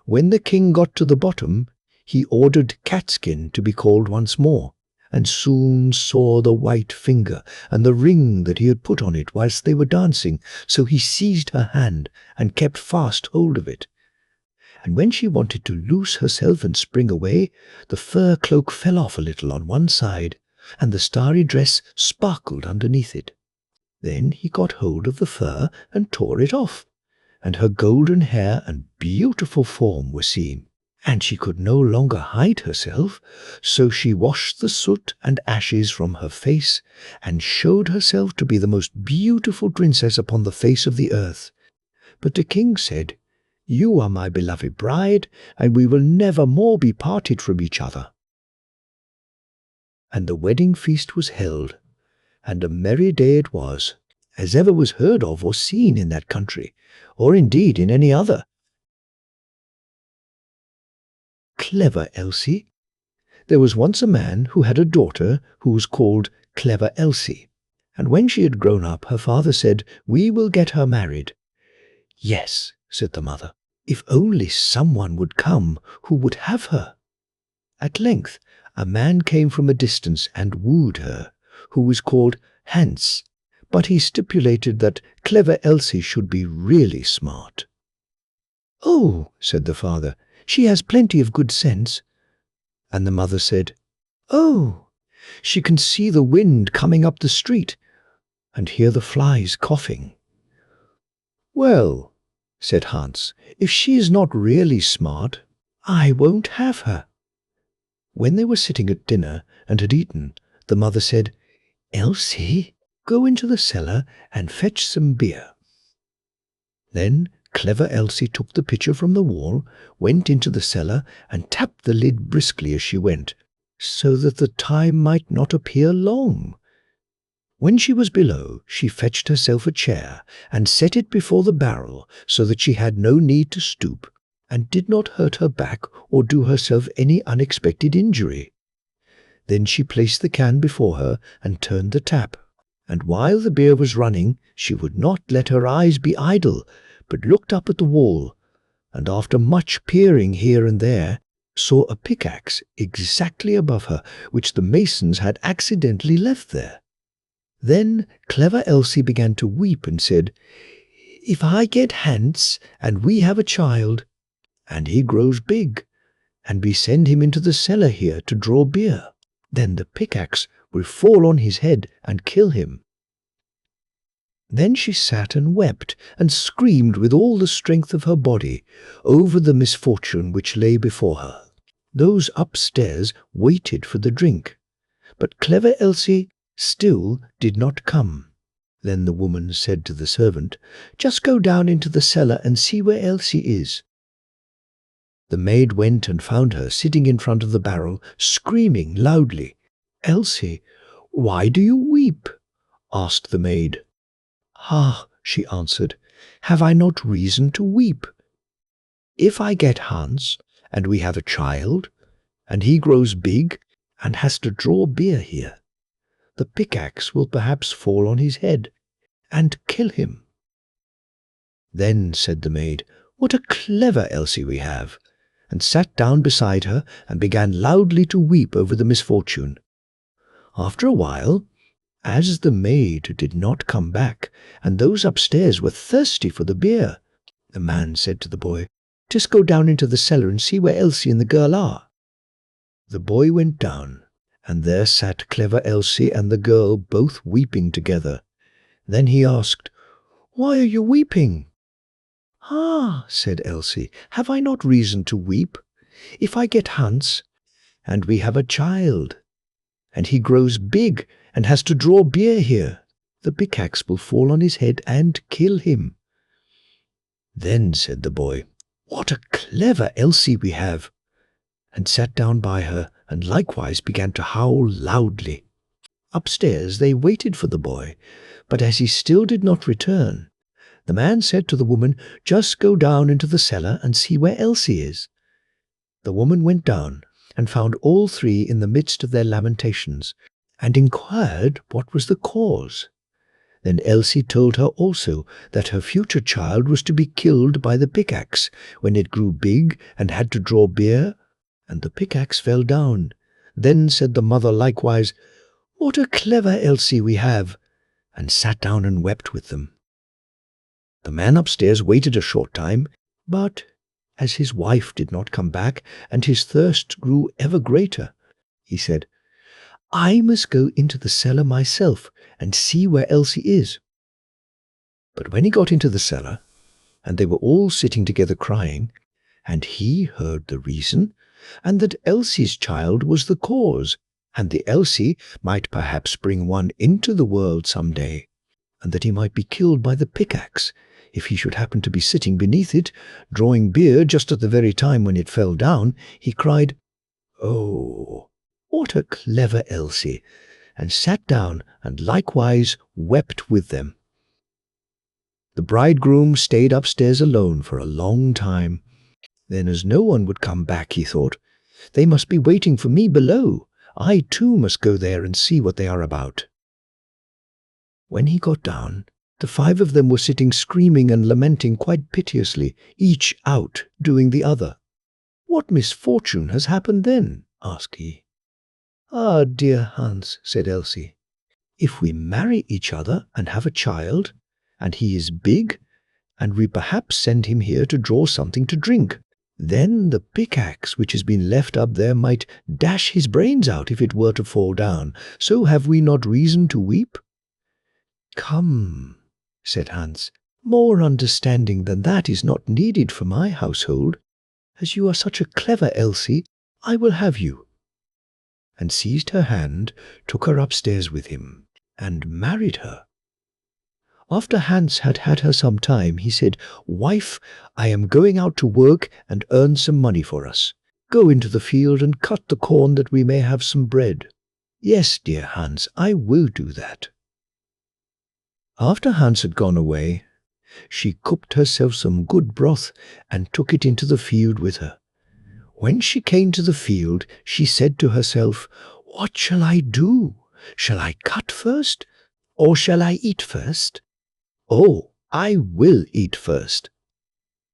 [SPEAKER 1] When the king got to the bottom, he ordered Catskin to be called once more, and soon saw the white finger and the ring that he had put on it whilst they were dancing, so he seized her hand and kept fast hold of it. And when she wanted to loose herself and spring away, the fur cloak fell off a little on one side, and the starry dress sparkled underneath it. Then he got hold of the fur and tore it off, and her golden hair and beautiful form were seen, and she could no longer hide herself, so she washed the soot and ashes from her face, and showed herself to be the most beautiful princess upon the face of the earth. But the king said, "You are my beloved bride, and we will never more be parted from each other." And the wedding feast was held, and a merry day it was, as ever was heard of or seen in that country, or indeed in any other. Clever Elsie. There was once a man who had a daughter who was called Clever Elsie, and when she had grown up, her father said, "We will get her married." "Yes," said the mother, "if only someone would come who would have her." At length a man came from a distance and wooed her, who was called Hans, but he stipulated that Clever Elsie should be really smart. "Oh," said the father, "she has plenty of good sense." And the mother said, Oh, she can see the wind coming up the street and hear the flies coughing. Well, said Hans, if she is not really smart, I won't have her. When they were sitting at dinner and had eaten, the mother said, Elsie, go into the cellar and fetch some beer. Then clever Elsie took the pitcher from the wall, went into the cellar, and tapped the lid briskly as she went, so that the time might not appear long. When she was below, she fetched herself a chair and set it before the barrel so that she had no need to stoop, and did not hurt her back or do herself any unexpected injury. Then she placed the can before her and turned the tap, and while the beer was running she would not let her eyes be idle, but looked up at the wall, and after much peering here and there, saw a pickaxe exactly above her, which the masons had accidentally left there. Then clever Elsie began to weep and said, If I get Hans, and we have a child, and he grows big, and we send him into the cellar here to draw beer, then the pickaxe will fall on his head and kill him. Then she sat and wept and screamed with all the strength of her body over the misfortune which lay before her. Those upstairs waited for the drink, but clever Elsie still did not come. Then the woman said to the servant, Just go down into the cellar and see where Elsie is. The maid went and found her sitting in front of the barrel, screaming loudly. Elsie, why do you weep? Asked the maid. Ah, she answered, have I not reason to weep? If I get Hans, and we have a child, and he grows big and has to draw beer here, the pickaxe will perhaps fall on his head and kill him. Then said the maid, What a clever Elsie we have, and sat down beside her and began loudly to weep over the misfortune. After a while, as the maid did not come back, and those upstairs were thirsty for the beer, the man said to the boy, Just go down into the cellar and see where Elsie and the girl are. The boy went down, and there sat clever Elsie and the girl both weeping together. Then he asked, Why are you weeping? Ah, said Elsie, have I not reason to weep? If I get Hans, and we have a child, and he grows big and has to draw beer here, the pickaxe will fall on his head and kill him. Then said the boy, What a clever Elsie we have, and sat down by her and likewise began to howl loudly. Upstairs they waited for the boy, but as he still did not return, the man said to the woman, Just go down into the cellar and see where Elsie is. The woman went down and found all three in the midst of their lamentations, and inquired what was the cause. Then Elsie told her also that her future child was to be killed by the pickaxe when it grew big and had to draw beer, and the pickaxe fell down. Then said the mother likewise, What a clever Elsie we have, and sat down and wept with them. The man upstairs waited a short time, but as his wife did not come back, and his thirst grew ever greater, he said, I must go into the cellar myself and see where Elsie is. But when he got into the cellar, and they were all sitting together crying, and he heard the reason, and that Elsie's child was the cause, and the Elsie might perhaps bring one into the world some day, and that he might be killed by the pickaxe, if he should happen to be sitting beneath it, drawing beer just at the very time when it fell down, he cried, Oh, what a clever Elsie, and sat down and likewise wept with them. The bridegroom stayed upstairs alone for a long time. Then, as no one would come back, he thought, They must be waiting for me below. I too must go there and see what they are about. When he got down, the five of them were sitting screaming and lamenting quite piteously, each out doing the other. What misfortune has happened then? Asked he. Ah, dear Hans, said Elsie, if we marry each other and have a child, and he is big, and we perhaps send him here to draw something to drink, Then the pickaxe which has been left up there might dash his brains out if it were to fall down. So have we not reason to weep?" "Come," said Hans, "more understanding than that is not needed for my household. As you are such a clever Elsie, I will have you," and seized her hand, took her upstairs with him, and married her. After Hans had had her some time, he said, "Wife, I am going out to work and earn some money for us. Go into the field and cut the corn that we may have some bread." "Yes, dear Hans, I will do that." After Hans had gone away, she cooked herself some good broth and took it into the field with her. When she came to the field, she said to herself, "What shall I do? Shall I cut first, or shall I eat first? Oh, I will eat first."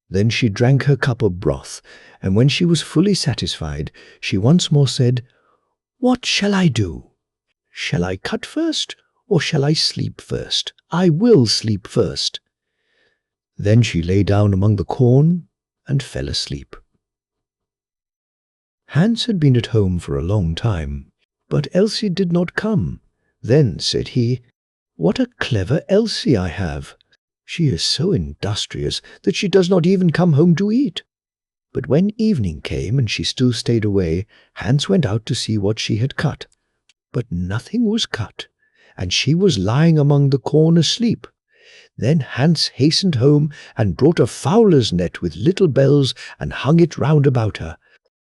[SPEAKER 1] Then she drank her cup of broth, and when she was fully satisfied, she once more said, "What shall I do? Shall I cut first, or shall I sleep first? I will sleep first." Then she lay down among the corn and fell asleep. Hans had been at home for a long time, but Elsie did not come. Then said he, "What a clever Elsie I have! She is so industrious that she does not even come home to eat." But when evening came and she still stayed away, Hans went out to see what she had cut. But nothing was cut, and she was lying among the corn asleep. Then Hans hastened home and brought a fowler's net with little bells and hung it round about her,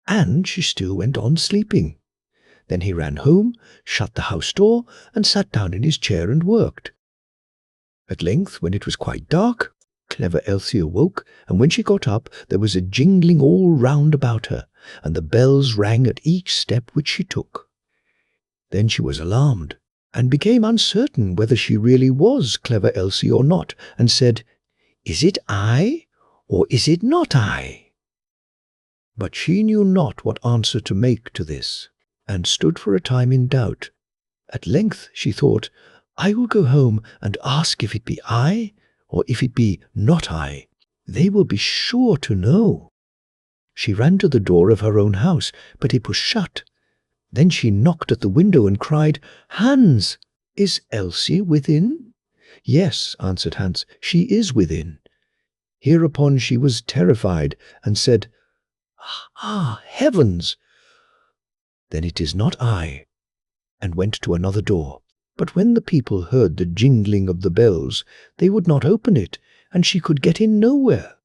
[SPEAKER 1] and she still went on sleeping. Then he ran home, shut the house door, and sat down in his chair and worked. At length, when it was quite dark, clever Elsie awoke, and when she got up there was a jingling all round about her, and the bells rang at each step which she took. Then she was alarmed, and became uncertain whether she really was clever Elsie or not, and said, "Is it I, or is it not I?" But she knew not what answer to make to this, and stood for a time in doubt. At length she thought, "I will go home and ask if it be I, or if it be not I. They will be sure to know." She ran to the door of her own house, but it was shut. Then she knocked at the window and cried, "Hans, is Elsie within?" "Yes," answered Hans, "she is within." Hereupon she was terrified, and said, "Ah, heavens! Then it is not I," and went to another door. But when the people heard the jingling of the bells, they would not open it, and she could get in nowhere.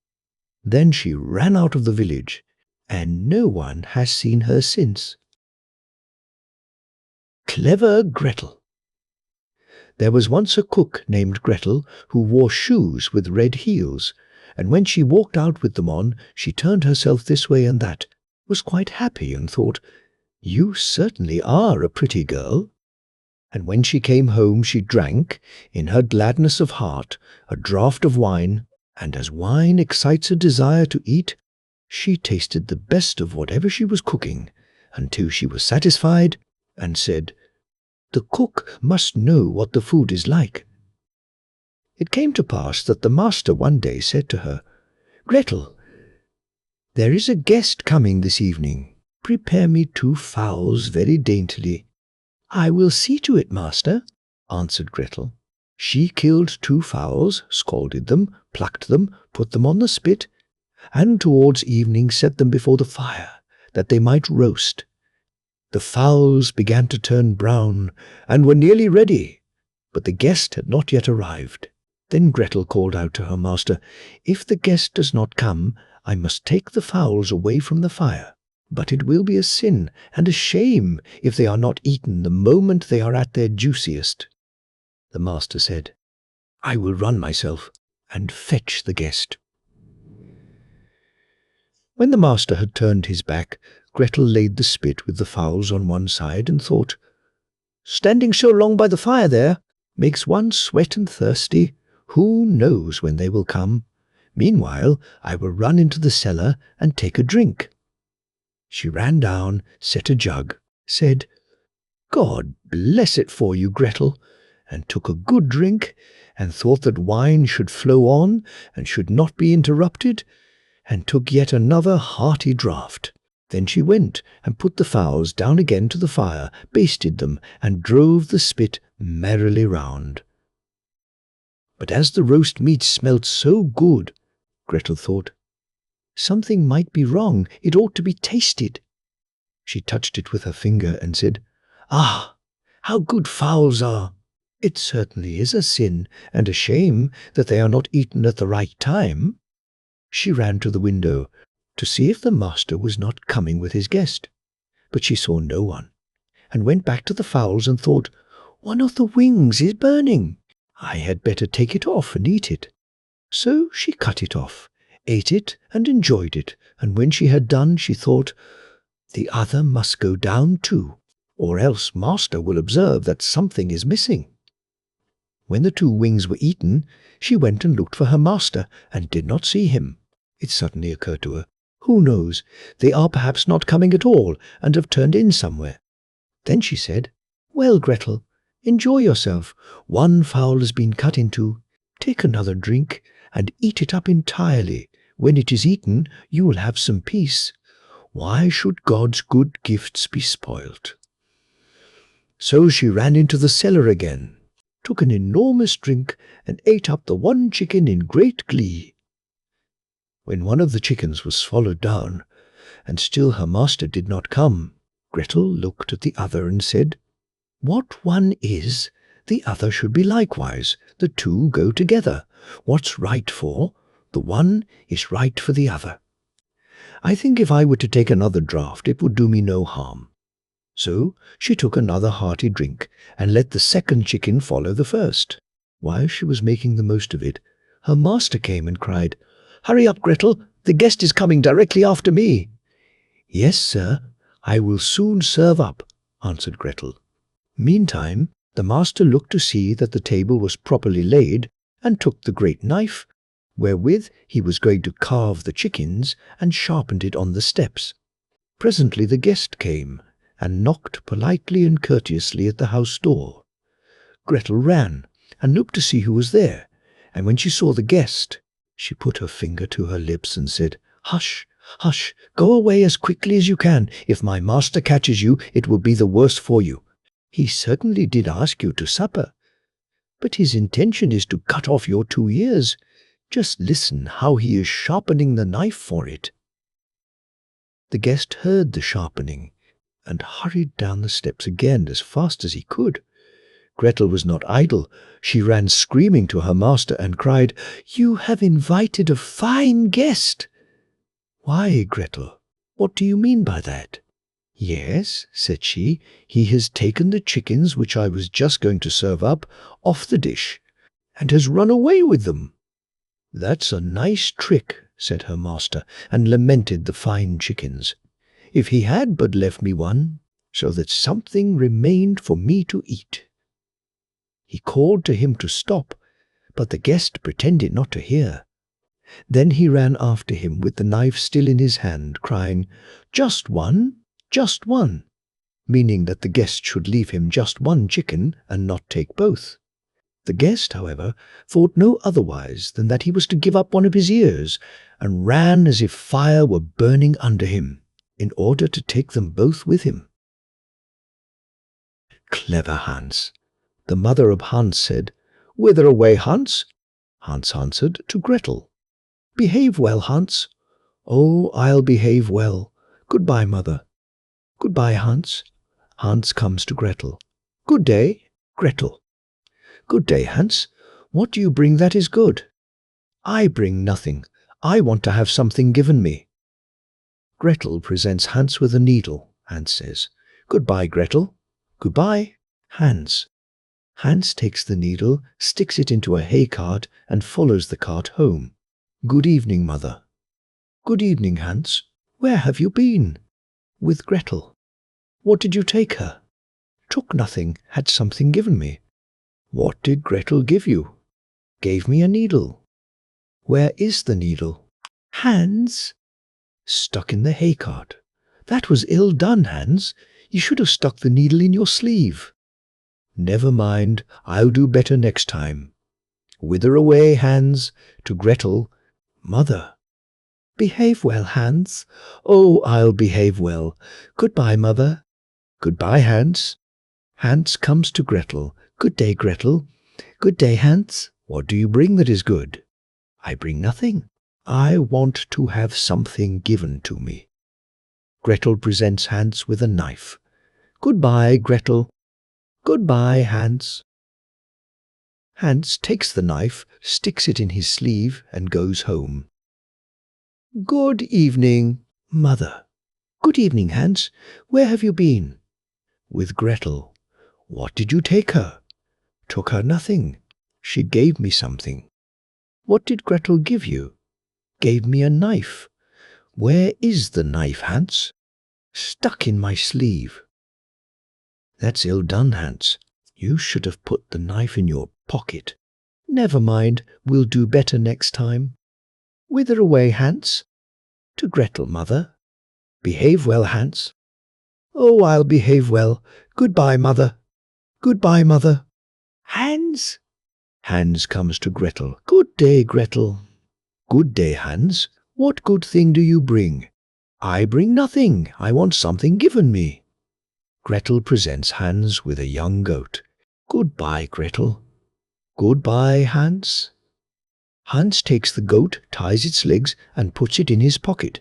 [SPEAKER 1] Then she ran out of the village, and no one has seen her since. Clever Gretel. There was once a cook named Gretel who wore shoes with red heels, and when she walked out with them on, she turned herself this way and that, was quite happy, and thought, "You certainly are a pretty girl." And when she came home she drank, in her gladness of heart, a draught of wine, and as wine excites a desire to eat, she tasted the best of whatever she was cooking, until she was satisfied, and said, "The cook must know what the food is like." It came to pass that the master one day said to her, "Gretel, there is a guest coming this evening. Prepare me 2 fowls very daintily." "I will see to it, master," answered Gretel. She killed 2 fowls, scalded them, plucked them, put them on the spit, and towards evening set them before the fire, that they might roast. The fowls began to turn brown, and were nearly ready, but the guest had not yet arrived. Then Gretel called out to her master, "If the guest does not come, I must take the fowls away from the fire. But it will be a sin and a shame if they are not eaten the moment they are at their juiciest." The master said, "I will run myself and fetch the guest." When the master had turned his back, Gretel laid the spit with the fowls on one side and thought, "Standing so long by the fire there makes one sweat and thirsty. Who knows when they will come? Meanwhile, I will run into the cellar and take a drink." She ran down, set a jug, said, "God bless it for you, Gretel," and took a good drink, and thought that wine should flow on and should not be interrupted, and took yet another hearty draught. Then she went and put the fowls down again to the fire, basted them, and drove the spit merrily round. But as the roast meat smelt so good, Gretel thought, something might be wrong, it ought to be tasted. She touched it with her finger and said, "Ah, how good fowls are! It certainly is a sin and a shame that they are not eaten at the right time." She ran to the window to see if the master was not coming with his guest, but she saw no one, and went back to the fowls and thought, "One of the wings is burning. I had better take it off and eat it." So she cut it off, ate it, and enjoyed it, and when she had done, she thought, "The other must go down too, or else master will observe that something is missing." When the 2 wings were eaten, she went and looked for her master, and did not see him. It suddenly occurred to her, "Who knows, they are perhaps not coming at all, and have turned in somewhere." Then she said, "Well, Gretel, enjoy yourself. 1 fowl has been cut into. Take another drink, and eat it up entirely. When it is eaten, you will have some peace. Why should God's good gifts be spoilt?" So she ran into the cellar again, took an enormous drink, and ate up the 1 chicken in great glee. When one of the chickens was swallowed down, and still her master did not come, Gretel looked at the other and said, "What one is, the other should be likewise. The 2 go together. What's right for the one is right for the other. I think if I were to take another draught, it would do me no harm." So she took another hearty drink, and let the 2nd chicken follow the first. While she was making the most of it, her master came and cried, "Hurry up, Gretel, the guest is coming directly after me." "Yes, sir, I will soon serve up," answered Gretel. Meantime, the master looked to see that the table was properly laid, and took the great knife, wherewith he was going to carve the chickens, and sharpened it on the steps. Presently the guest came, and knocked politely and courteously at the house door. Gretel ran, and looked to see who was there, and when she saw the guest, she put her finger to her lips and said, "Hush, hush, go away as quickly as you can. If my master catches you, it will be the worse for you. He certainly did ask you to supper, but his intention is to cut off your 2 ears. Just listen how he is sharpening the knife for it." The guest heard the sharpening, and hurried down the steps again as fast as he could. Gretel was not idle. She ran screaming to her master and cried, "You have invited a fine guest." "Why, Gretel, what do you mean by that?" "Yes," said she, "he has taken the chickens which I was just going to serve up off the dish, and has run away with them." "That's a nice trick," said her master, and lamented the fine chickens. "If he had but left me one, so that something remained for me to eat." He called to him to stop, but the guest pretended not to hear. Then he ran after him with the knife still in his hand, crying, just one, meaning that the guest should leave him just 1 chicken and not take both. The guest, however, thought no otherwise than that he was to give up one of his ears, and ran as if fire were burning under him, in order to take them both with him. Clever Hans. The mother of Hans said, "Whither away, Hans?" Hans answered, "To Gretel." "Behave well, Hans." "Oh, I'll behave well. Goodbye, mother." "Goodbye, Hans." Hans comes to Gretel. "Good day, Gretel." "Good day, Hans. What do you bring that is good?" "I bring nothing. I want to have something given me." Gretel presents Hans with a needle. Hans says, "Goodbye, Gretel." "Goodbye, Hans." Hans takes the needle, sticks it into a hay cart, and follows the cart home. "Good evening, mother." "Good evening, Hans. Where have you been?" "With Gretel." "What did you take her?" "Took nothing, had something given me." "What did Gretel give you?" "Gave me a needle." "Where is the needle?" "Hans." "Stuck in the hay cart." "That was ill done, Hans. You should have stuck the needle in your sleeve." "Never mind, I'll do better next time." "Whither away, Hans?" "To Gretel." "Mother." Behave well, Hans. Oh, I'll behave well. Goodbye, Mother. Goodbye, Hans. Hans comes to Gretel. Good day, Gretel. Good day, Hans. What do you bring that is good? I bring nothing. I want to have something given to me. Gretel presents Hans with a knife. Goodbye, Gretel. Goodbye, Hans. Hans takes the knife, sticks it in his sleeve, and goes home. Good evening, Mother. Good evening, Hans. Where have you been? With Gretel. What did you take her? Took her nothing. She gave me something. What did Gretel give you? Gave me a knife. Where is the knife, Hans? Stuck in my sleeve. That's ill done, Hans. You should have put the knife in your pocket. Never mind, we'll do better next time. Whither away, Hans? To Gretel, Mother. Behave well, Hans. Oh, I'll behave well. Goodbye, Mother. Goodbye, Mother. Hans! Hans comes to Gretel. Good day, Gretel. Good day, Hans. What good thing do you bring? I bring nothing. I want something given me. Gretel presents Hans with a young goat. Goodbye, Gretel. Goodbye, Hans. Hans takes the goat, ties its legs, and puts it in his pocket.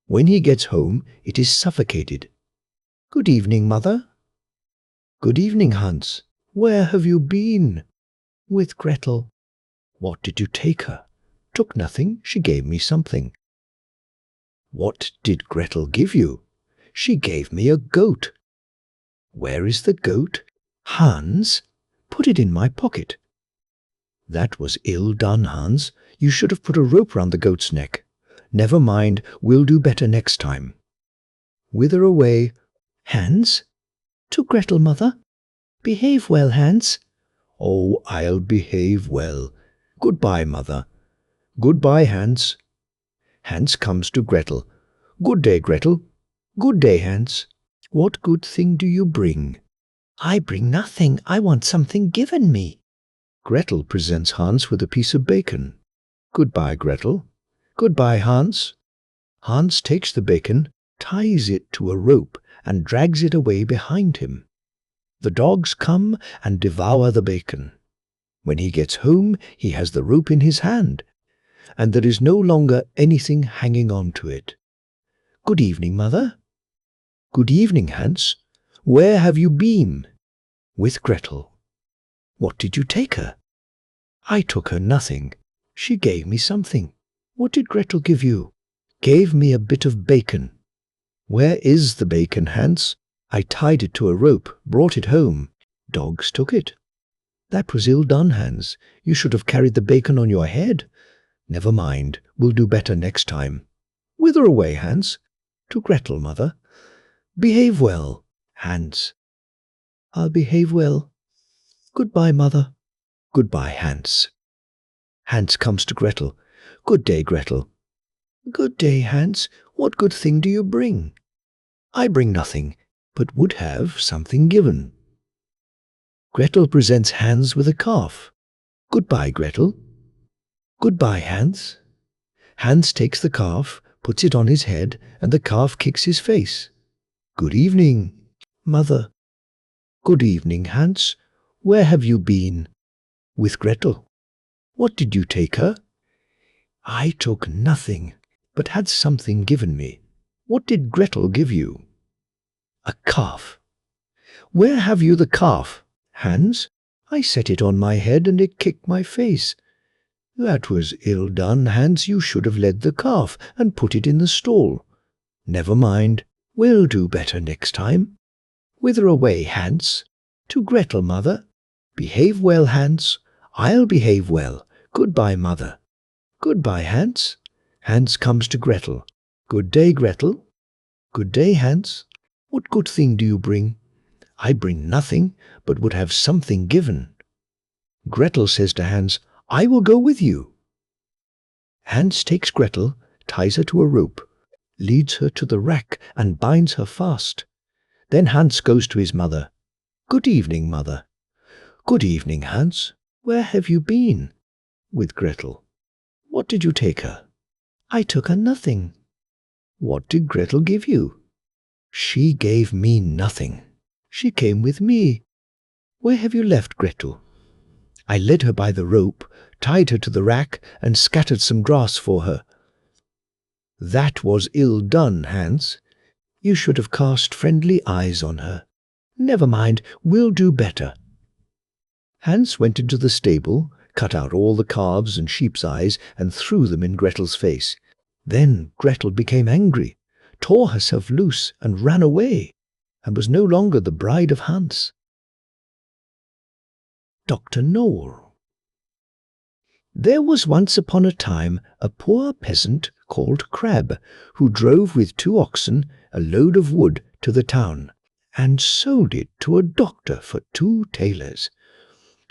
[SPEAKER 1] When he gets home, it is suffocated. Good evening, Mother. Good evening, Hans. Where have you been? With Gretel. What did you take her? Took nothing. She gave me something. What did Gretel give you? She gave me a goat. Where is the goat? Hans, put it in my pocket. That was ill done, Hans. You should have put a rope round the goat's neck. Never mind, we'll do better next time. Whither away? Hans? To Gretel, Mother. Behave well, Hans. Oh, I'll behave well. Goodbye, Mother. Goodbye, Hans. Hans comes to Gretel. Good day, Gretel. Good day, Hans. What good thing do you bring? I bring nothing. I want something given me. Gretel presents Hans with a piece of bacon. Goodbye, Gretel. Goodbye, Hans. Hans takes the bacon, ties it to a rope, and drags it away behind him. The dogs come and devour the bacon. When he gets home, he has the rope in his hand, and there is no longer anything hanging on to it. Good evening, Mother. Good evening, Hans. Where have you been? With Gretel. What did you take her? I took her nothing. She gave me something. What did Gretel give you? Gave me a bit of bacon. Where is the bacon, Hans? I tied it to a rope, brought it home. Dogs took it. That was ill done, Hans. You should have carried the bacon on your head. Never mind, we'll do better next time. Whither away, Hans? To Gretel, Mother. Behave well, Hans. I'll behave well. Goodbye, Mother. Goodbye, Hans. Hans comes to Gretel. Good day, Gretel. Good day, Hans. What good thing do you bring? I bring nothing, but would have something given. Gretel presents Hans with a calf. Goodbye, Gretel. Goodbye, Hans. Hans takes the calf, puts it on his head, and the calf kicks his face. Good evening, Mother. Good evening, Hans. Where have you been? With Gretel. What did you take her? I took nothing, but had something given me. What did Gretel give you? A calf. Where have you the calf, Hans? I set it on my head and it kicked my face. That was ill done, Hans. You should have led the calf and put it in the stall. Never mind. We'll do better next time. Whither away, Hans? To Gretel, Mother. Behave well, Hans. I'll behave well. Goodbye, Mother. Goodbye, Hans. Hans comes to Gretel. Good day, Gretel. Good day, Hans. What good thing do you bring? I bring nothing, but would have something given. Gretel says to Hans, I will go with you. Hans takes Gretel, ties her to a rope, leads her to the rack, and binds her fast. Then Hans goes to his mother. Good evening, Mother. Good evening, Hans. Where have you been? With Gretel. What did you take her? I took her nothing." "What did Gretel give you?" "She gave me nothing. She came with me." "Where have you left Gretel?" "I led her by the rope, tied her to the rack, and scattered some grass for her." "That was ill done, Hans. You should have cast friendly eyes on her. Never mind, we'll do better." Hans went into the stable, cut out all the calves and sheep's eyes, and threw them in Gretel's face. Then Gretel became angry, tore herself loose, and ran away, and was no longer the bride of Hans. Dr. Noel. There was once upon a time a poor peasant called Crab, who drove with 2 oxen a load of wood to the town, and sold it to a doctor for 2 thalers.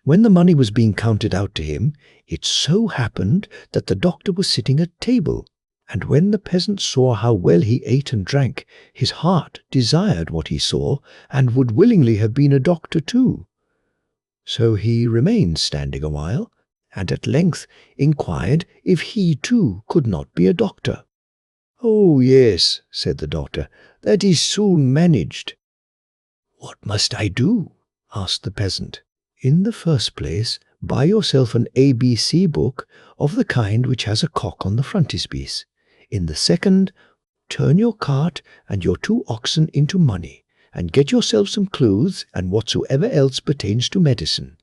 [SPEAKER 1] When the money was being counted out to him, it so happened that the doctor was sitting at table, and when the peasant saw how well he ate and drank, his heart desired what he saw, and would willingly have been a doctor too. So he remained standing a while, and at length inquired if he too could not be a doctor. "Oh, yes," said the doctor, "that is soon managed." "What must I do?" asked the peasant. "In the first place, buy yourself an ABC book of the kind which has a cock on the frontispiece. In the second, turn your cart and your 2 oxen into money, and get yourself some clothes and whatsoever else pertains to medicine.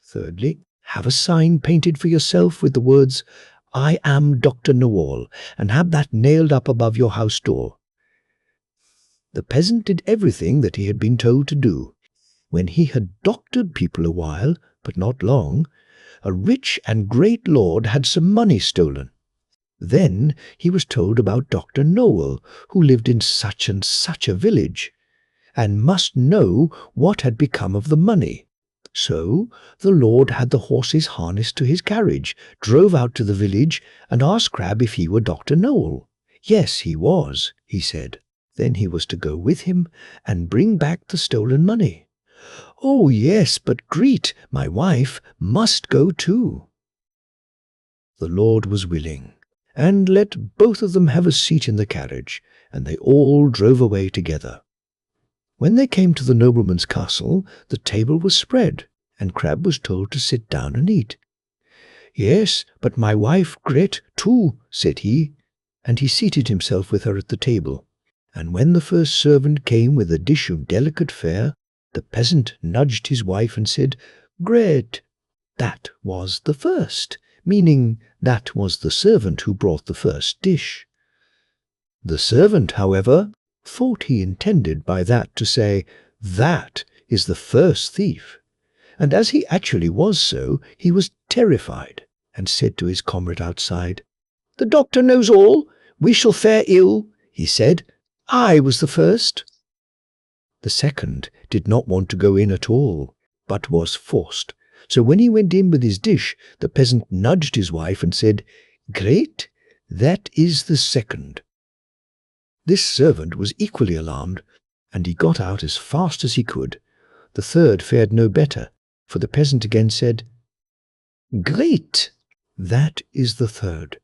[SPEAKER 1] Thirdly, have a sign painted for yourself with the words, 'I am Dr. Noel,' and have that nailed up above your house door." The peasant did everything that he had been told to do. When he had doctored people a while, but not long, a rich and great lord had some money stolen. Then he was told about Dr. Noel, who lived in such and such a village, and must know what had become of the money. So the lord had the horses harnessed to his carriage, drove out to the village, and asked Crab if he were Dr. Noel. Yes, he was, he said. Then he was to go with him and bring back the stolen money. "Oh, yes, but Greet, my wife, must go too." The lord was willing, and let both of them have a seat in the carriage, and they all drove away together. When they came to the nobleman's castle, the table was spread, and Crab was told to sit down and eat. "Yes, but my wife Gret too," said he, and he seated himself with her at the table. And when the first servant came with a dish of delicate fare, the peasant nudged his wife and said, "Gret." That was the first, meaning that was the servant who brought the first dish. The servant, however, thought he intended by that to say, "That is the first thief," and as he actually was so, he was terrified, and said to his comrade outside, "The doctor knows all. We shall fare ill," he said. "I was the first." The second did not want to go in at all, but was forced. So when he went in with his dish, the peasant nudged his wife and said, "Great, that is the second." This servant was equally alarmed, and he got out as fast as he could. The third fared no better, for the peasant again said, "Great, that is the third."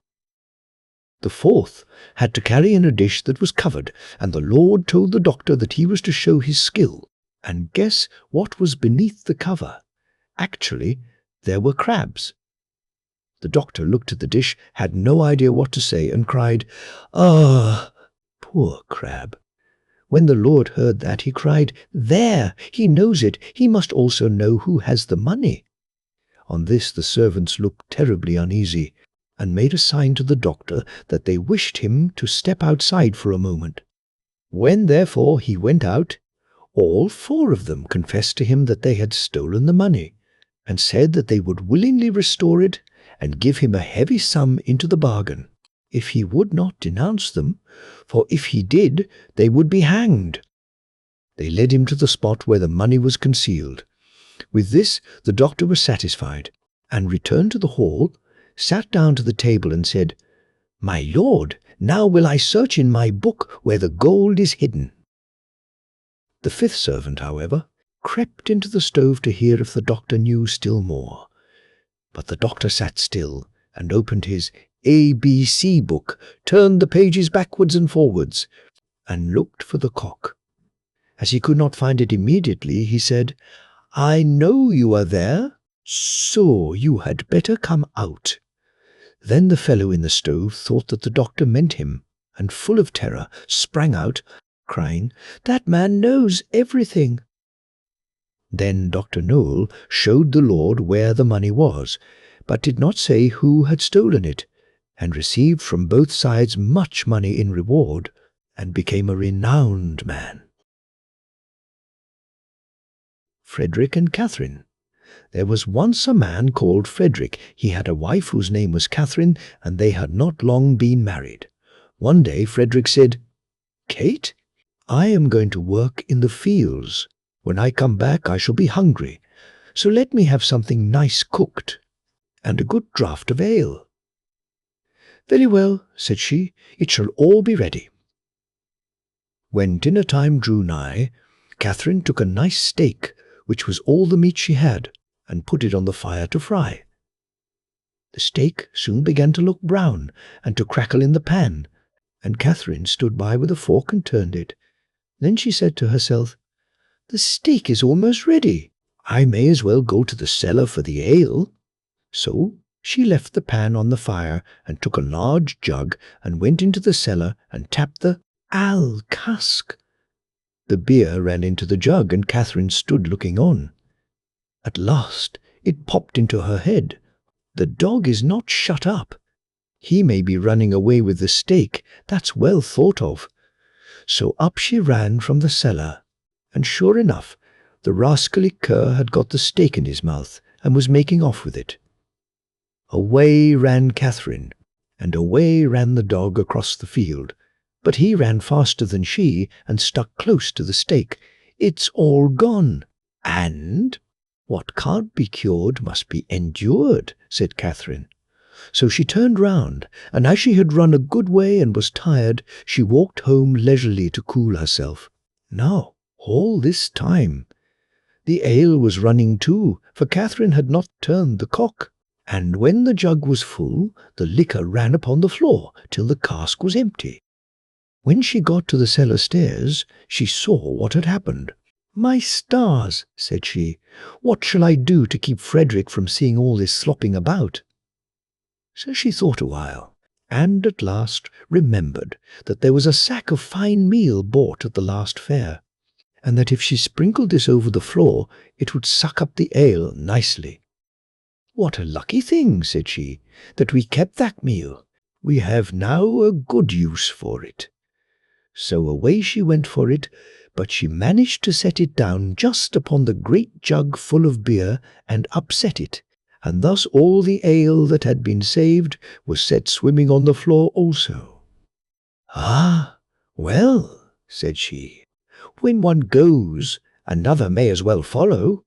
[SPEAKER 1] The fourth had to carry in a dish that was covered, and the lord told the doctor that he was to show his skill, and guess what was beneath the cover. Actually, there were crabs. The doctor looked at the dish, had no idea what to say, and cried, "Ah, poor crab." When the lord heard that, he cried, "There, he knows it. He must also know who has the money." On this the servants looked terribly uneasy, and made a sign to the doctor that they wished him to step outside for a moment. When, therefore, he went out, all 4 of them confessed to him that they had stolen the money, and said that they would willingly restore it and give him a heavy sum into the bargain, if he would not denounce them, for if he did, they would be hanged. They led him to the spot where the money was concealed. With this the doctor was satisfied, and returned to the hall, sat down to the table and said, "My lord, now will I search in my book where the gold is hidden." The 5th servant, however, crept into the stove to hear if the doctor knew still more. But the doctor sat still and opened his ABC book, turned the pages backwards and forwards, and looked for the cock. As he could not find it immediately, he said, "I know you are there, so you had better come out." Then the fellow in the stove thought that the doctor meant him, and full of terror sprang out, crying, "That man knows everything." Then Dr. Noel showed the Lord where the money was, but did not say who had stolen it, and received from both sides much money in reward, and became a renowned man. Frederick and Catherine. There was once a man called Frederick. He had a wife whose name was Catherine, and they had not long been married. One day Frederick said, "Kate, I am going to work in the fields. When I come back I shall be hungry, so let me have something nice cooked, and a good draught of ale." "Very well," said she, "it shall all be ready." When dinner time drew nigh, Catherine took a nice steak, which was all the meat she had, and put it on the fire to fry. The steak soon began to look brown and to crackle in the pan, and Catherine stood by with a fork and turned it. Then she said to herself, "The steak is almost ready. I may as well go to the cellar for the ale." So she left the pan on the fire and took a large jug and went into the cellar and tapped the cask. The beer ran into the jug, and Catherine stood looking on. At last it popped into her head. The dog is not shut up. He may be running away with the steak. That's well thought of. So up she ran from the cellar, and sure enough, the rascally cur had got the steak in his mouth and was making off with it. Away ran Catherine, and away ran the dog across the field, but he ran faster than she and stuck close to the steak. "It's all gone, and what can't be cured must be endured," said Catherine. So she turned round, and as she had run a good way and was tired, she walked home leisurely to cool herself. Now, all this time, the ale was running too, for Catherine had not turned the cock, and when the jug was full, the liquor ran upon the floor till the cask was empty. When she got to the cellar stairs, she saw what had happened. "My stars," said she, "what shall I do to keep Frederick from seeing all this slopping about?" So she thought a while, and at last remembered that there was a sack of fine meal bought at the last fair, and that if she sprinkled this over the floor, it would suck up the ale nicely. "What a lucky thing," said she, "that we kept that meal. We have now a good use for it." So away she went for it, but she managed to set it down just upon the great jug full of beer and upset it, and thus all the ale that had been saved was set swimming on the floor also. "Ah, well," said she, "when one goes, another may as well follow."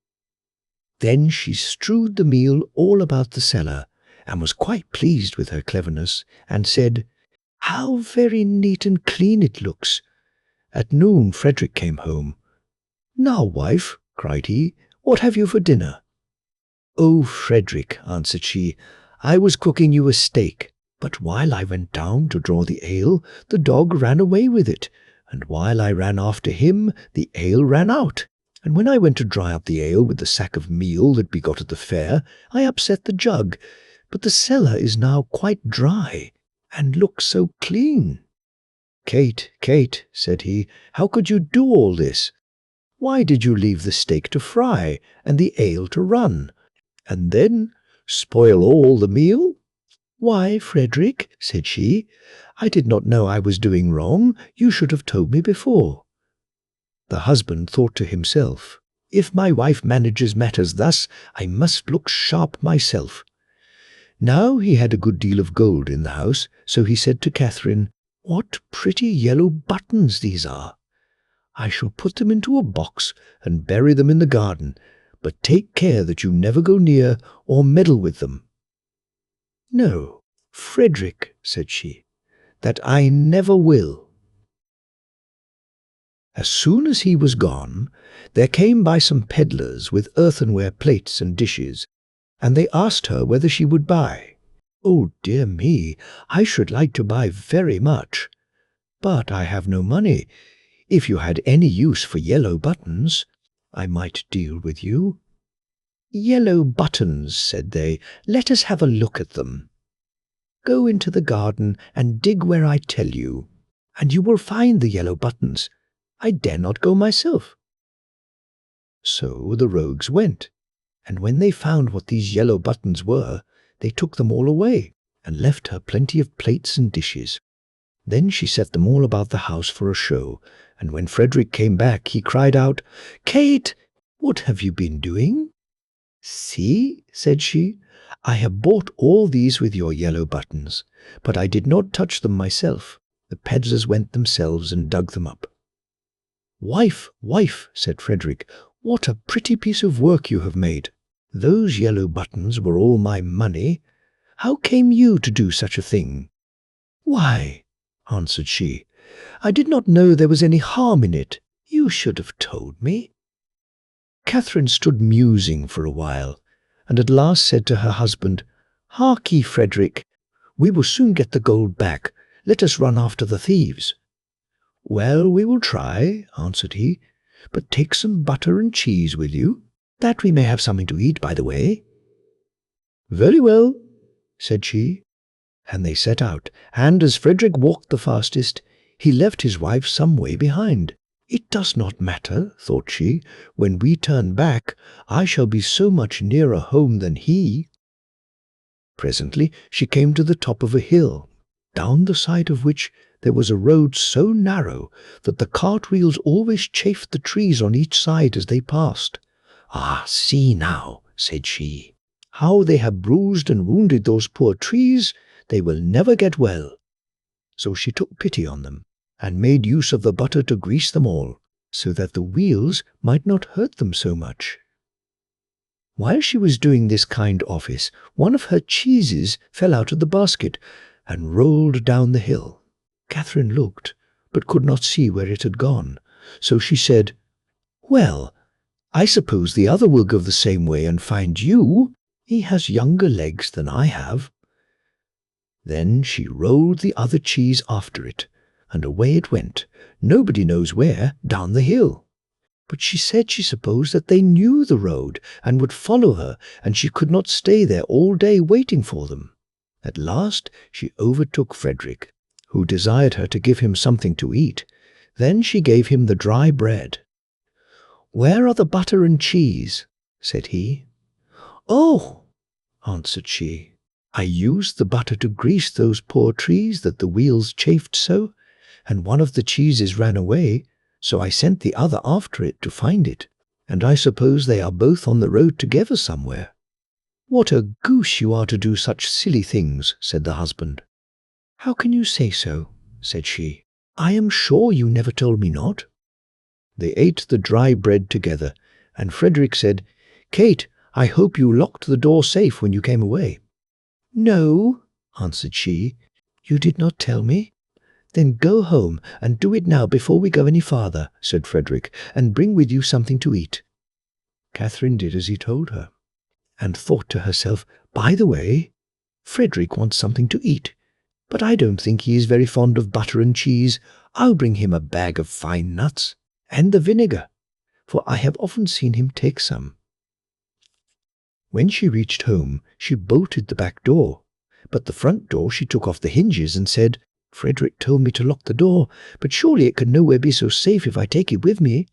[SPEAKER 1] Then she strewed the meal all about the cellar, and was quite pleased with her cleverness, and said, "How very neat and clean it looks." At noon Frederick came home. "Now, wife," cried he, "what have you for dinner?" "Oh, Frederick," answered she, "I was cooking you a steak, but while I went down to draw the ale, the dog ran away with it, and while I ran after him, the ale ran out. And when I went to dry up the ale with the sack of meal that we got at the fair, I upset the jug, but the cellar is now quite dry, and looks so clean." "Kate, Kate," said he, "how could you do all this? Why did you leave the steak to fry and the ale to run, and then spoil all the meal?" "Why, Frederick," said she, "I did not know I was doing wrong. You should have told me before." The husband thought to himself, "If my wife manages matters thus, I must look sharp myself." Now he had a good deal of gold in the house, so he said to Catherine, "What pretty yellow buttons these are! I shall put them into a box and bury them in the garden, but take care that you never go near or meddle with them." "No, Frederick," said she, "that I never will." As soon as he was gone, there came by some pedlars with earthenware plates and dishes, and they asked her whether she would buy. "Oh, dear me, I should like to buy very much, but I have no money. If you had any use for yellow buttons, I might deal with you." "Yellow buttons," said they. "Let us have a look at them. Go into the garden and dig where I tell you, and you will find the yellow buttons. I dare not go myself." So the rogues went, and when they found what these yellow buttons were, they took them all away, and left her plenty of plates and dishes. Then she set them all about the house for a show, and when Frederick came back, he cried out, "Kate, what have you been doing?" "See," said she, "I have bought all these with your yellow buttons, but I did not touch them myself. The pedlars went themselves and dug them up." "Wife, wife," said Frederick, "what a pretty piece of work you have made. Those yellow buttons were all my money. How came you to do such a thing?" "Why," answered she, "I did not know there was any harm in it. You should have told me." Catherine stood musing for a while, and at last said to her husband, "Hark ye, Frederick, we will soon get the gold back. Let us run after the thieves." "Well, we will try," answered he, "but take some butter and cheese with you, that we may have something to eat by the way." "Very well," said she, and they set out, and as Frederick walked the fastest, he left his wife some way behind. "It does not matter," thought she, "when we turn back, I shall be so much nearer home than he." Presently she came to the top of a hill, down the side of which there was a road so narrow that the cartwheels always chafed the trees on each side as they passed. "Ah, see now," said she, "how they have bruised and wounded those poor trees. They will never get well." So she took pity on them, and made use of the butter to grease them all, so that the wheels might not hurt them so much. While she was doing this kind office, one of her cheeses fell out of the basket, and rolled down the hill. Catherine looked, but could not see where it had gone, so she said, "Well, I suppose the other will go the same way and find you. He has younger legs than I have." Then she rolled the other cheese after it, and away it went, nobody knows where, down the hill. But she said she supposed that they knew the road and would follow her, and she could not stay there all day waiting for them. At last she overtook Frederick, who desired her to give him something to eat. Then she gave him the dry bread. "Where are the butter and cheese?" said he. "Oh," answered she, "I used the butter to grease those poor trees that the wheels chafed so, and one of the cheeses ran away, so I sent the other after it to find it, and I suppose they are both on the road together somewhere." "What a goose you are to do such silly things," said the husband. "How can you say so?" said she. "I am sure you never told me not." They ate the dry bread together, and Frederick said, "Kate, I hope you locked the door safe when you came away." "No," answered she, "you did not tell me." "Then go home and do it now before we go any farther," said Frederick, "and bring with you something to eat." Catherine did as he told her, and thought to herself, "By the way, Frederick wants something to eat, but I don't think he is very fond of butter and cheese. I'll bring him a bag of fine nuts, and the vinegar, for I have often seen him take some." When she reached home, she bolted the back door, but the front door she took off the hinges and said, "Frederick told me to lock the door, but surely it can nowhere be so safe if I take it with me."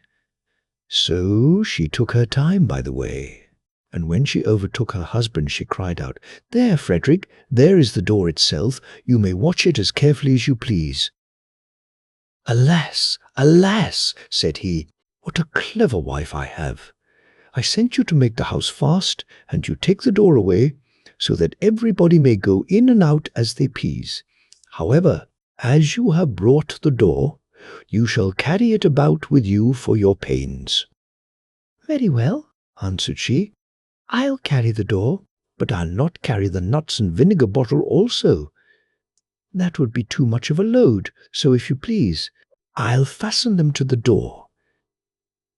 [SPEAKER 1] So she took her time by the way, and when she overtook her husband she cried out, "There, Frederick, there is the door itself. You may watch it as carefully as you please." "Alas, alas," said he, "what a clever wife I have. I sent you to make the house fast, and you take the door away, so that everybody may go in and out as they please. However, as you have brought the door, you shall carry it about with you for your pains." "Very well," answered she, "I'll carry the door, but I'll not carry the nuts and vinegar bottle also. That would be too much of a load, so if you please, I'll fasten them to the door."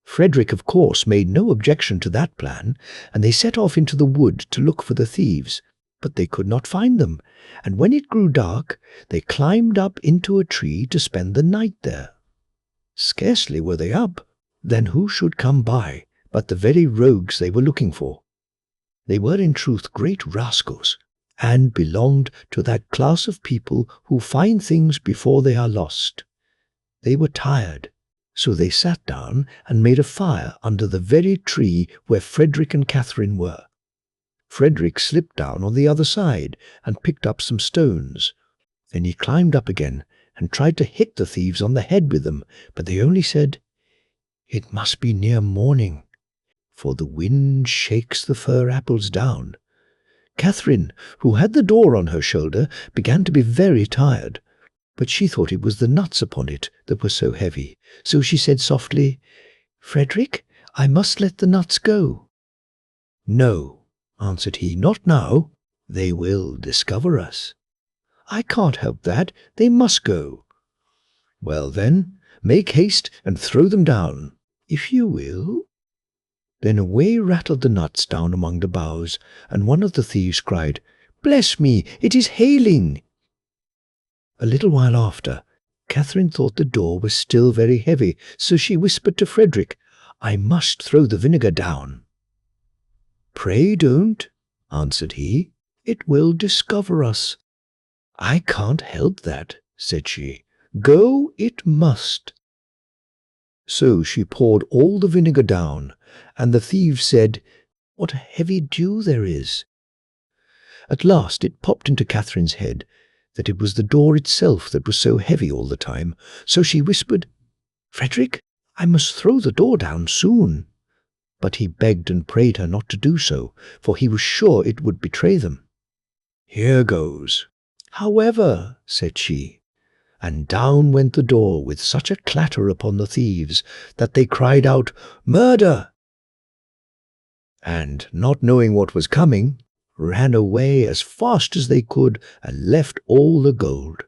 [SPEAKER 1] Frederick, of course, made no objection to that plan, and they set off into the wood to look for the thieves. but they could not find them, and when it grew dark, they climbed up into a tree to spend the night there. Scarcely were they up, then who should come by but the very rogues they were looking for? They were in truth great rascals, and belonged to that class of people who find things before they are lost. They were tired, so they sat down and made a fire under the very tree where Frederick and Catherine were. Frederick slipped down on the other side and picked up some stones. Then he climbed up again and tried to hit the thieves on the head with them, but they only said, "It must be near morning, for the wind shakes the fir apples down." Catherine, who had the door on her shoulder, began to be very tired, but she thought it was the nuts upon it that were so heavy, so she said softly, "Frederick, I must let the nuts go." "No," answered he, "not now. They will discover us." "I can't help that. They must go." "Well then, make haste and throw them down, if you will." Then away rattled the nuts down among the boughs, and one of the thieves cried, "Bless me, it is hailing." A little while after, Catherine thought the door was still very heavy, so she whispered to Frederick, "I must throw the vinegar down." "Pray don't," answered he. "It will discover us." "I can't help that," said she. "Go it must." So she poured all the vinegar down, and the thieves said, "What a heavy dew there is." At last it popped into Catherine's head that it was the door itself that was so heavy all the time, so she whispered, "Frederick, I must throw the door down soon." But he begged and prayed her not to do so, for he was sure it would betray them. "Here goes." "However," said she, and down went the door with such a clatter upon the thieves that they cried out, "Murder!" and, not knowing what was coming, ran away as fast as they could and left all the gold.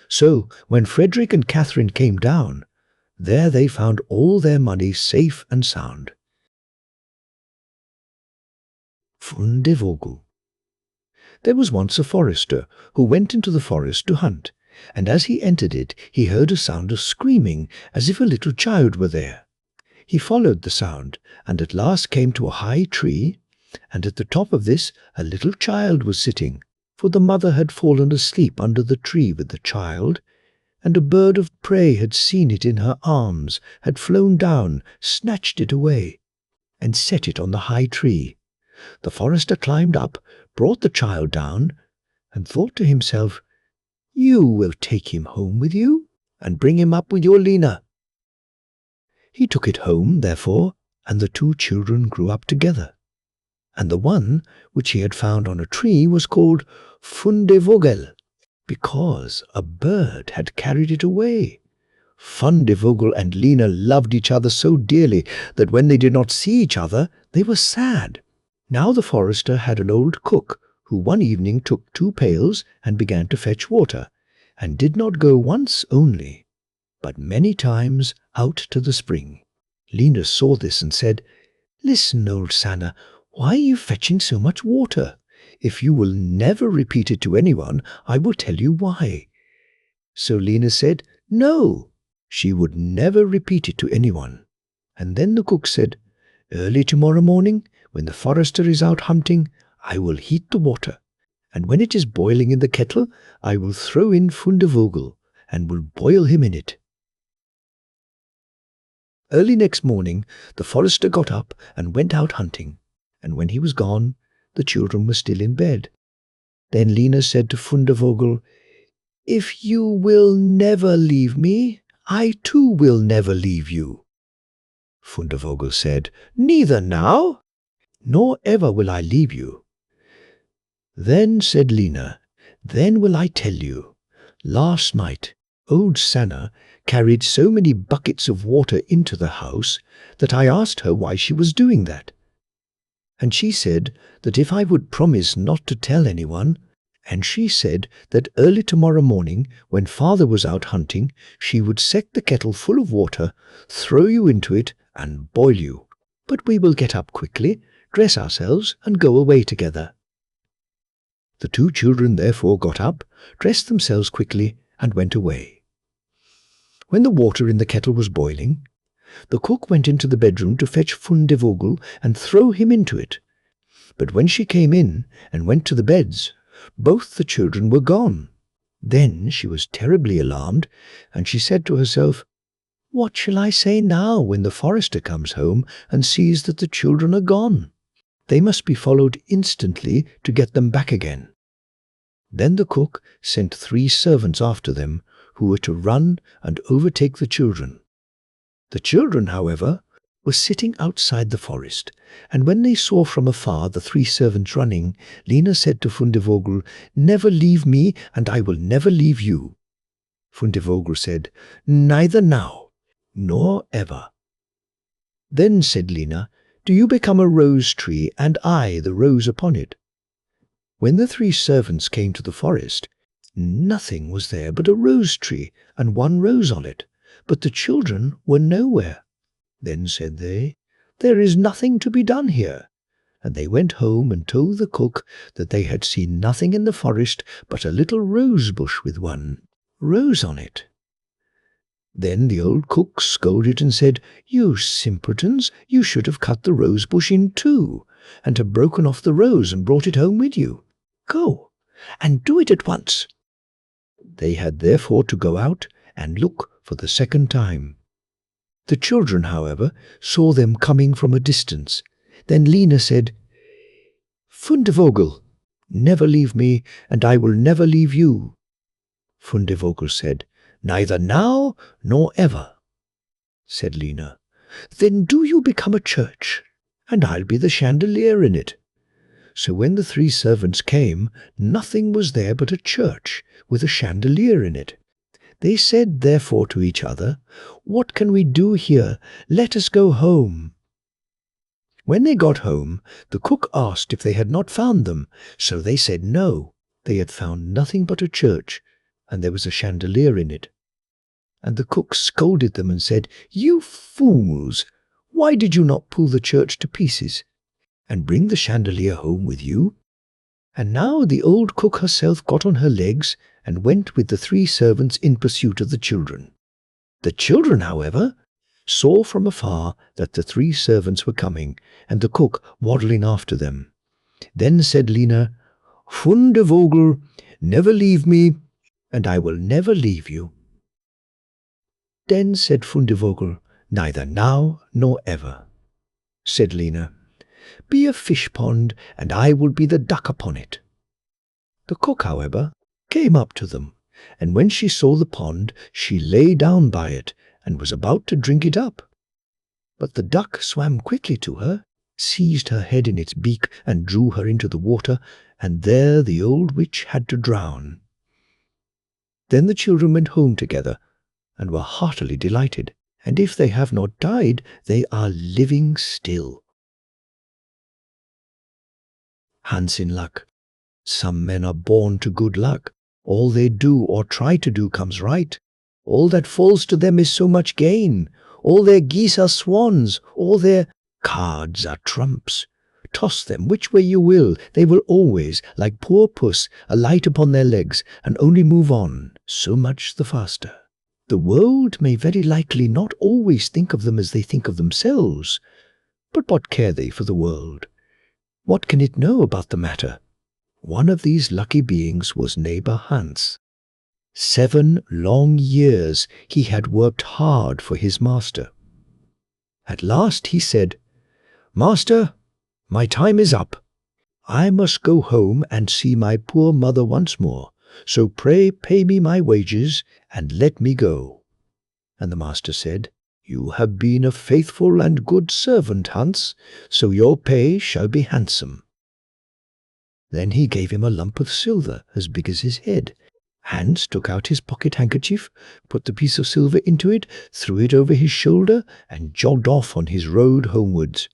[SPEAKER 1] So when Frederick and Catherine came down, there they found all their money safe and sound. Fundevogel. There was once a forester who went into the forest to hunt, and as he entered it he heard a sound of screaming as if a little child were there. He followed the sound, and at last came to a high tree, and at the top of this a little child was sitting, for the mother had fallen asleep under the tree with the child, and a bird of prey had seen it in her arms, had flown down, snatched it away, and set it on the high tree. The forester climbed up, brought the child down, and thought to himself, "You will take him home with you, and bring him up with your Lena." He took it home, therefore, and the two children grew up together. And the one which he had found on a tree was called Fundevogel, because a bird had carried it away. Fundevogel and Lena loved each other so dearly that when they did not see each other, they were sad. Now the forester had an old cook, who one evening took 2 pails and began to fetch water, and did not go once only, but many times out to the spring. Lena saw this and said, "Listen, old Sanna, why are you fetching so much water? If you will never repeat it to anyone, I will tell you why." So Lena said, no, she would never repeat it to anyone. And then the cook said, "Early tomorrow morning, when the forester is out hunting, I will heat the water, and when it is boiling in the kettle, I will throw in Fundevogel, and will boil him in it." Early next morning, the forester got up and went out hunting, and when he was gone, the children were still in bed. Then Lena said to Fundevogel, "If you will never leave me, I too will never leave you." Fundevogel said, "Neither now, nor ever will I leave you." Then said Lena, "Then will I tell you. Last night, old Sanna carried so many buckets of water into the house that I asked her why she was doing that. And she said that if I would promise not to tell anyone, and she said that early tomorrow morning, when father was out hunting, she would set the kettle full of water, throw you into it, and boil you. But we will get up quickly, dress ourselves, and go away together." The two children therefore got up, dressed themselves quickly, and went away. When the water in the kettle was boiling, the cook went into the bedroom to fetch Fundevogel and throw him into it. But when she came in and went to the beds, both the children were gone. Then she was terribly alarmed, and she said to herself, "What shall I say now when the forester comes home and sees that the children are gone? They must be followed instantly to get them back again." Then the cook sent 3 servants after them, who were to run and overtake the children. The children, however, were sitting outside the forest, and when they saw from afar the 3 servants running, Lena said to Fundevogel, "Never leave me, and I will never leave you." Fundevogel said, "Neither now, nor ever." Then said Lena, "Do you become a rose tree, and I the rose upon it." When the 3 servants came to the forest, nothing was there but a rose tree and 1 rose on it, but the children were nowhere. Then said they, "There is nothing to be done here." And they went home and told the cook that they had seen nothing in the forest but a little rose bush with 1 rose on it. Then the old cook scolded and said, "You simpletons, you should have cut the rose bush in 2, and have broken off the rose and brought it home with you. Go, and do it at once." They had therefore to go out and look for the 2nd time. The children, however, saw them coming from a distance. Then Lena said, "Fundevogel, never leave me, and I will never leave you." Fundevogel said, "Neither now nor ever." Said Lena, "Then do you become a church, and I'll be the chandelier in it." So when the 3 servants came, nothing was there but a church with a chandelier in it. They said therefore to each other, "What can we do here? Let us go home." When they got home, the cook asked if they had not found them, so they said no, they had found nothing but a church, and there was a chandelier in it. And the cook scolded them and said, "You fools! Why did you not pull the church to pieces, and bring the chandelier home with you?" And now the old cook herself got on her legs and went with the 3 servants in pursuit of the children. The children, however, saw from afar that the 3 servants were coming, and the cook waddling after them. Then said Lena, "Fundevogel, never leave me, and I will never leave you." Then said Fundevogel, "Neither now nor ever." Said Lena, "Be a fish pond, and I will be the duck upon it." The cook, however, came up to them, and when she saw the pond, she lay down by it, and was about to drink it up. But the duck swam quickly to her, seized her head in its beak, and drew her into the water, and there the old witch had to drown. Then the children went home together, and were heartily delighted, and if they have not died, they are living still. Hans in luck. Some men are born to good luck. All they do or try to do comes right. All that falls to them is so much gain. All their geese are swans. All their cards are trumps. Toss them which way you will, they will always, like poor puss, alight upon their legs, and only move on, so much the faster. The world may very likely not always think of them as they think of themselves, but what care they for the world? What can it know about the matter? One of these lucky beings was neighbor Hans. 7 long years he had worked hard for his master. At last he said, "Master, my time is up. I must go home and see my poor mother once more, so pray pay me my wages and let me go." And the master said, "You have been a faithful and good servant, Hans, so your pay shall be handsome." Then he gave him a lump of silver as big as his head. Hans took out his pocket handkerchief, put the piece of silver into it, threw it over his shoulder, and jogged off on his road homewards.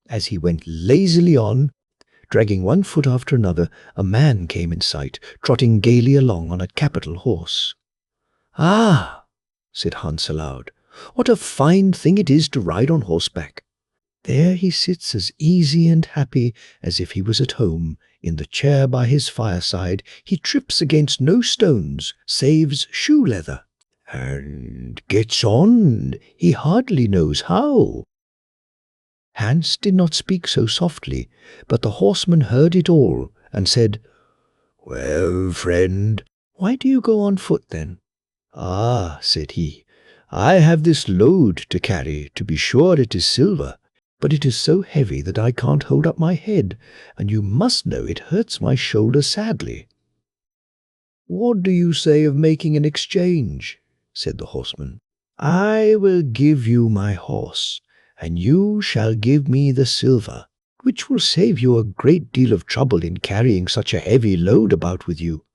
[SPEAKER 1] As he went lazily on, dragging one foot after another, a man came in sight, trotting gaily along on a capital horse. "Ah," said Hans aloud, "what a fine thing it is to ride on horseback." There he sits as easy and happy as if he was at home. In the chair by his fireside he trips against no stones, saves shoe leather, and gets on he hardly knows how." Hans did not speak so softly, but the horseman heard it all, and said, "Well, friend, why do you go on foot then?" "Ah," said he, "I have this load to carry. To be sure it is silver, but it is so heavy that I can't hold up my head, and you must know it hurts my shoulder sadly." "What do you say of making an exchange?" said the horseman. "I will give you my horse, and you shall give me the silver, which will save you a great deal of trouble in carrying such a heavy load about with you."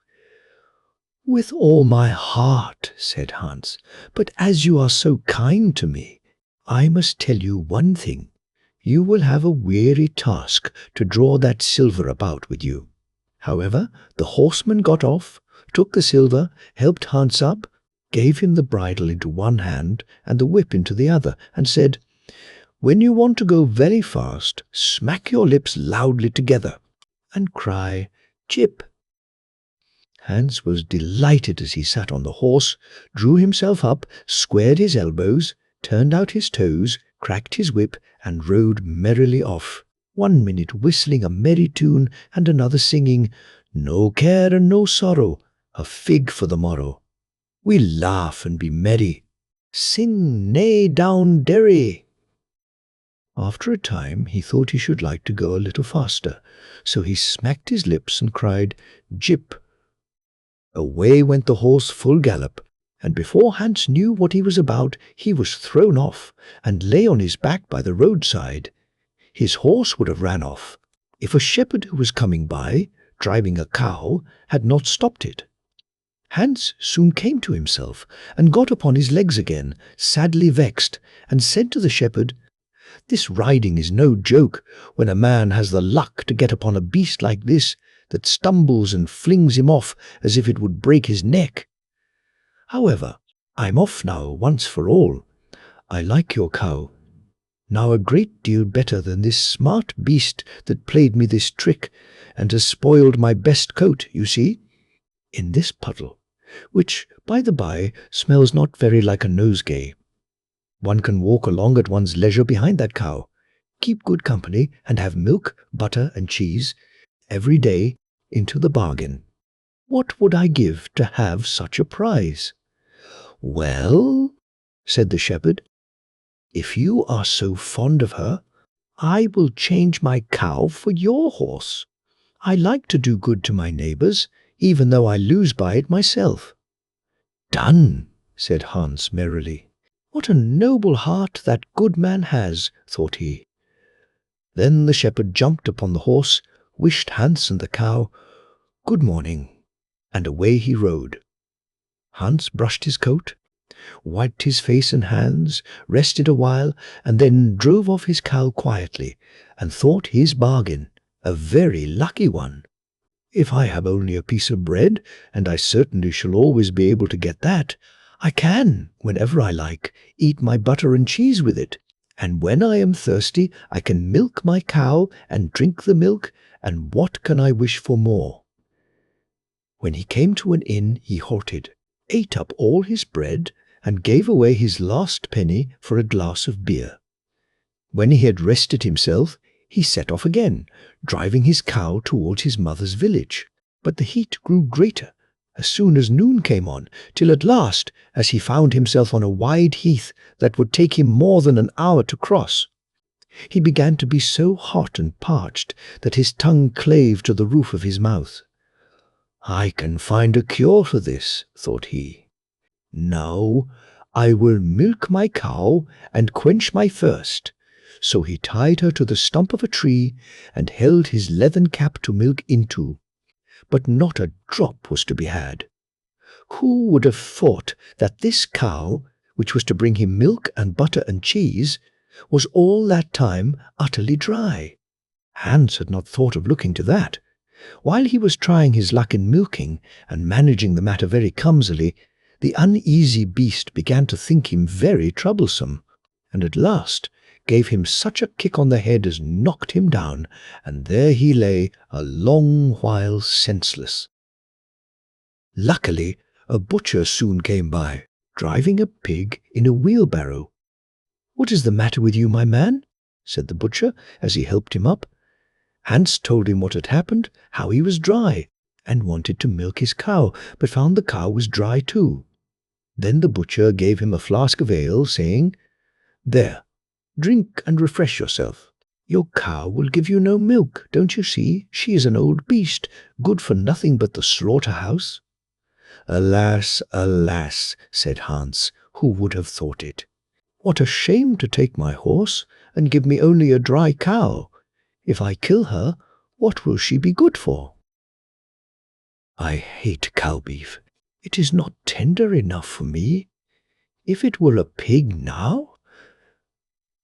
[SPEAKER 1] "With all my heart," said Hans, "but as you are so kind to me, I must tell you one thing. You will have a weary task to draw that silver about with you." However, the horseman got off, took the silver, helped Hans up, gave him the bridle into one hand and the whip into the other, and said, "When you want to go very fast, smack your lips loudly together and cry, 'Jip.'" Hans was delighted as he sat on the horse, drew himself up, squared his elbows, turned out his toes, cracked his whip, and rode merrily off, 1 minute whistling a merry tune, and another singing, "No care and no sorrow, a fig for the morrow. We laugh and be merry. Sing neigh down derry." After a time he thought he should like to go a little faster, so he smacked his lips and cried, "Jip." Away went the horse full gallop, and before Hans knew what he was about, he was thrown off, and lay on his back by the roadside. His horse would have ran off, if a shepherd who was coming by, driving a cow, had not stopped it. Hans soon came to himself, and got upon his legs again, sadly vexed, and said to the shepherd, "This riding is no joke, when a man has the luck to get upon a beast like this, that stumbles and flings him off as if it would break his neck. However, I'm off now once for all. I like your cow now a great deal better than this smart beast that played me this trick, and has spoiled my best coat, you see, in this puddle, which, by the by, smells not very like a nosegay. One can walk along at one's leisure behind that cow, keep good company, and have milk, butter, and cheese every day into the bargain. What would I give to have such a prize?" "Well," said the shepherd, "if you are so fond of her, I will change my cow for your horse. I like to do good to my neighbours, even though I lose by it myself." "Done," said Hans merrily. "What a noble heart that good man has," thought he. Then the shepherd jumped upon the horse, wished Hans and the cow good morning, and away he rode. Hans brushed his coat, wiped his face and hands, rested a while, and then drove off his cow quietly, and thought his bargain a very lucky one. "If I have only a piece of bread, and I certainly shall always be able to get that, I can, whenever I like, eat my butter and cheese with it, and when I am thirsty I can milk my cow and drink the milk, and what can I wish for more?" When he came to an inn he halted, ate up all his bread, and gave away his last penny for a glass of beer. When he had rested himself, he set off again, driving his cow towards his mother's village. But the heat grew greater as soon as noon came on, till at last, as he found himself on a wide heath that would take him more than an hour to cross, he began to be so hot and parched that his tongue clave to the roof of his mouth. "I can find a cure for this," thought he. "Now I will milk my cow and quench my thirst." So he tied her to the stump of a tree and held his leathern cap to milk into. But not a drop was to be had. Who would have thought that this cow, which was to bring him milk and butter and cheese, was all that time utterly dry? Hans had not thought of looking to that. While he was trying his luck in milking, and managing the matter very clumsily, the uneasy beast began to think him very troublesome, and at last gave him such a kick on the head as knocked him down, and there he lay a long while senseless. Luckily, a butcher soon came by, driving a pig in a wheelbarrow. "What is the matter with you, my man?" said the butcher as he helped him up. Hans told him what had happened, how he was dry, and wanted to milk his cow, but found the cow was dry too. Then the butcher gave him a flask of ale, saying, "There, drink and refresh yourself. Your cow will give you no milk, don't you see? She is an old beast, good for nothing but the slaughter-house." "Alas, alas," said Hans, who would have thought it. "What a shame to take my horse and give me only a dry cow. If I kill her, what will she be good for?" "I hate cow beef. It is not tender enough for me. If it were a pig now,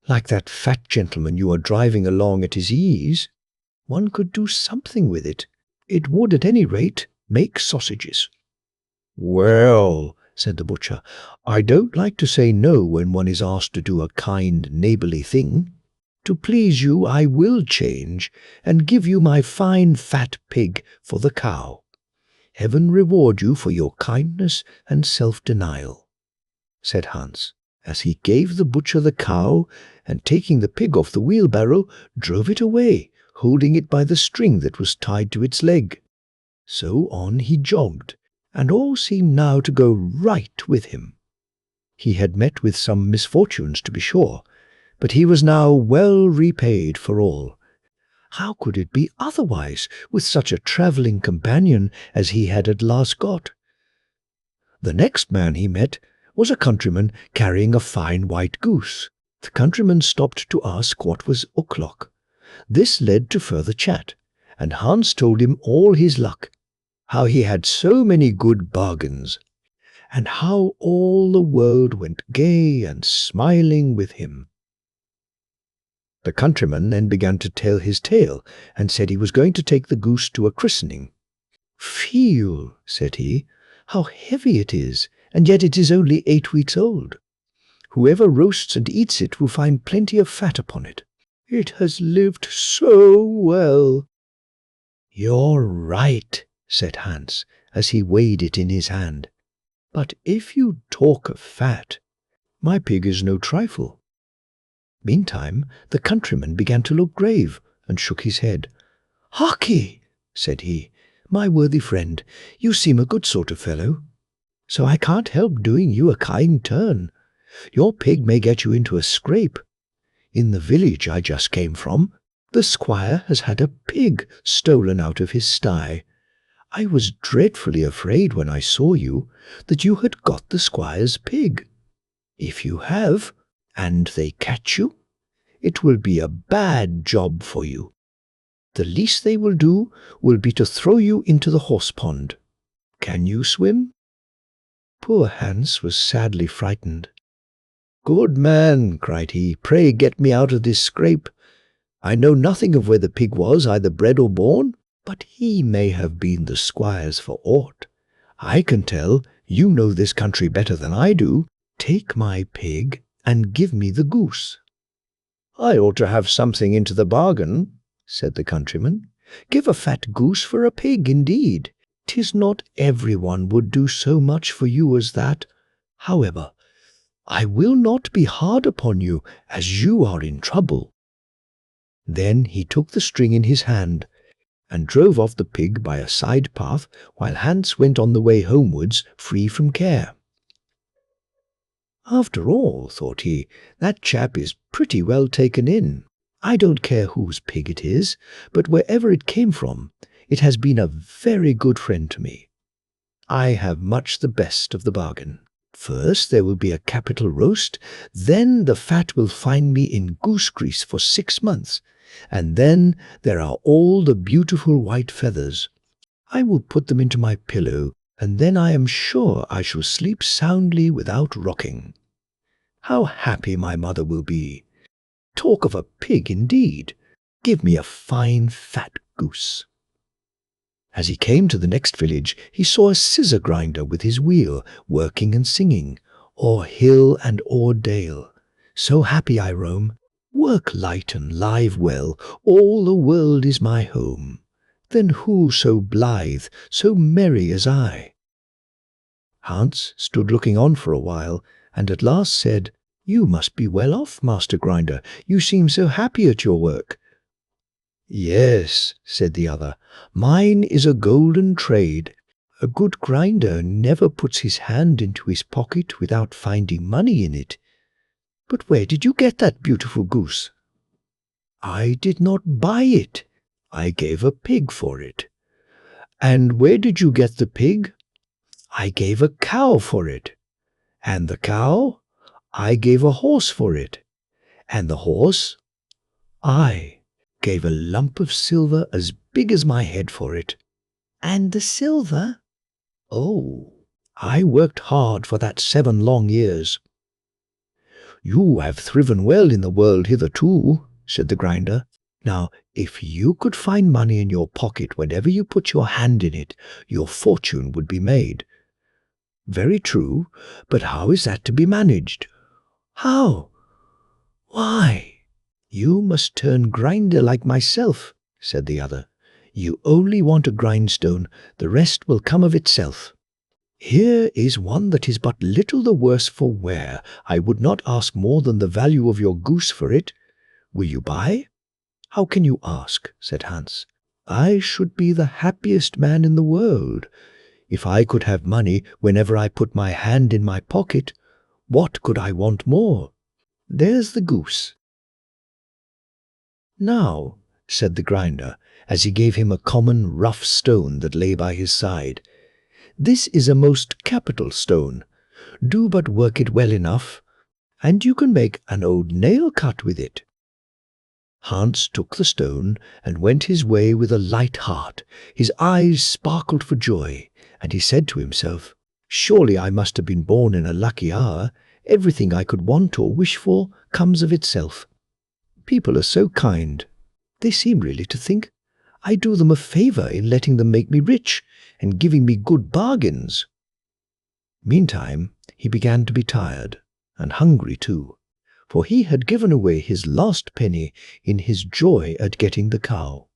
[SPEAKER 1] like that fat gentleman you are driving along at his ease, one could do something with it. It would at any rate make sausages." "Well," said the butcher, "I don't like to say no when one is asked to do a kind neighbourly thing. To please you I will change, and give you my fine fat pig for the cow. Heaven reward you for your kindness and self-denial," said Hans, as he gave the butcher the cow, and taking the pig off the wheelbarrow, drove it away, holding it by the string that was tied to its leg. So on he jogged, and all seemed now to go right with him. He had met with some misfortunes, to be sure, but he was now well repaid for all. How could it be otherwise with such a travelling companion as he had at last got? The next man he met was a countryman carrying a fine white goose. The countryman stopped to ask what was o'clock. This led to further chat, and Hans told him all his luck, how he had so many good bargains, and how all the world went gay and smiling with him. The countryman then began to tell his tale, and said he was going to take the goose to a christening. "Feel," said he, "how heavy it is, and yet it is only 8 weeks old. Whoever roasts and eats it will find plenty of fat upon it. It has lived so well." "You're right," said Hans, as he weighed it in his hand. "But if you talk of fat, my pig is no trifle." Meantime the countryman began to look grave, and shook his head. "Harkee," said he, "my worthy friend, you seem a good sort of fellow, so I can't help doing you a kind turn. Your pig may get you into a scrape. In the village I just came from, the squire has had a pig stolen out of his sty. I was dreadfully afraid when I saw you that you had got the squire's pig. If you have, and they catch you, it will be a bad job for you. The least they will do will be to throw you into the horse pond. Can you swim?" Poor Hans was sadly frightened. "Good man," cried he, "pray get me out of this scrape. I know nothing of where the pig was, either bred or born, but he may have been the squire's for aught. I can tell, you know this country better than I do. Take my pig and give me the goose." "I ought to have something into the bargain," said the countryman. "Give a fat goose for a pig, indeed. 'Tis not every one would do so much for you as that. However, I will not be hard upon you, as you are in trouble." Then he took the string in his hand, and drove off the pig by a side path, while Hans went on the way homewards free from care. "After all," thought he, "that chap is pretty well taken in. I don't care whose pig it is, but wherever it came from, it has been a very good friend to me. I have much the best of the bargain. First there will be a capital roast, then the fat will find me in goose grease for 6 months, and then there are all the beautiful white feathers. I will put them into my pillow, and then I am sure I shall sleep soundly without rocking. How happy my mother will be! Talk of a pig, indeed! Give me a fine fat goose." As he came to the next village, he saw a scissor grinder with his wheel, working and singing, "O'er hill and o'er dale, so happy I roam, Work light and live well, all the world is my home. Then who so blithe, so merry as I?" Hans stood looking on for a while, and at last said, "You must be well off, Master Grinder. You seem so happy at your work." "Yes," said the other, "mine is a golden trade. A good grinder never puts his hand into his pocket without finding money in it. But where did you get that beautiful goose?" "I did not buy it. I gave a pig for it." "And where did you get the pig?" "I gave a cow for it." "And the cow?" "I gave a horse for it." "And the horse?" "I gave a lump of silver as big as my head for it." "And the silver?" "Oh, I worked hard for that 7 long years." "You have thriven well in the world hitherto," said the grinder. "Now, if you could find money in your pocket whenever you put your hand in it, your fortune would be made." "Very true, but how is that to be managed?" "How?" "Why, you must turn grinder like myself," said the other. "You only want a grindstone, the rest will come of itself. Here is one that is but little the worse for wear. I would not ask more than the value of your goose for it. Will you buy?" "How can you ask?" said Hans. "I should be the happiest man in the world. If I could have money whenever I put my hand in my pocket, what could I want more? There's the goose." "Now," said the grinder, as he gave him a common rough stone that lay by his side, "this is a most capital stone. Do but work it well enough, and you can make an old nail cut with it." Hans took the stone and went his way with a light heart. His eyes sparkled for joy, and he said to himself, "Surely I must have been born in a lucky hour. Everything I could want or wish for comes of itself. People are so kind. They seem really to think I do them a favor in letting them make me rich and giving me good bargains." Meantime, he began to be tired, and hungry too, for he had given away his last penny in his joy at getting the cow.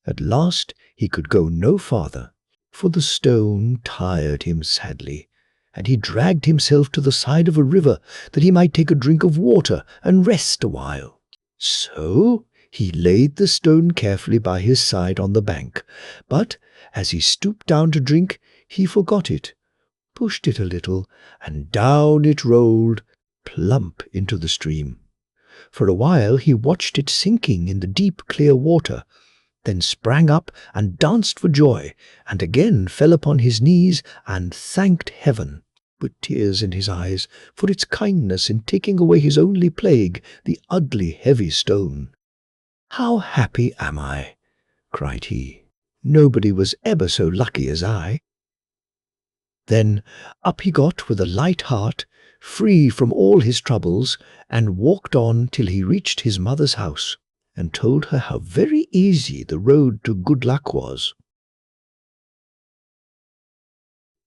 [SPEAKER 1] At last he could go no farther, for the stone tired him sadly, and he dragged himself to the side of a river that he might take a drink of water and rest a while. So he laid the stone carefully by his side on the bank, but as he stooped down to drink, he forgot it, pushed it a little, and down it rolled, plump into the stream. For a while he watched it sinking in the deep, clear water, then sprang up and danced for joy, and again fell upon his knees and thanked heaven, with tears in his eyes, for its kindness in taking away his only plague, the ugly, heavy stone. "How happy am I!" cried he. "Nobody was ever so lucky as I." Then up he got with a light heart, free from all his troubles, and walked on till he reached his mother's house, and told her how very easy the road to good luck was.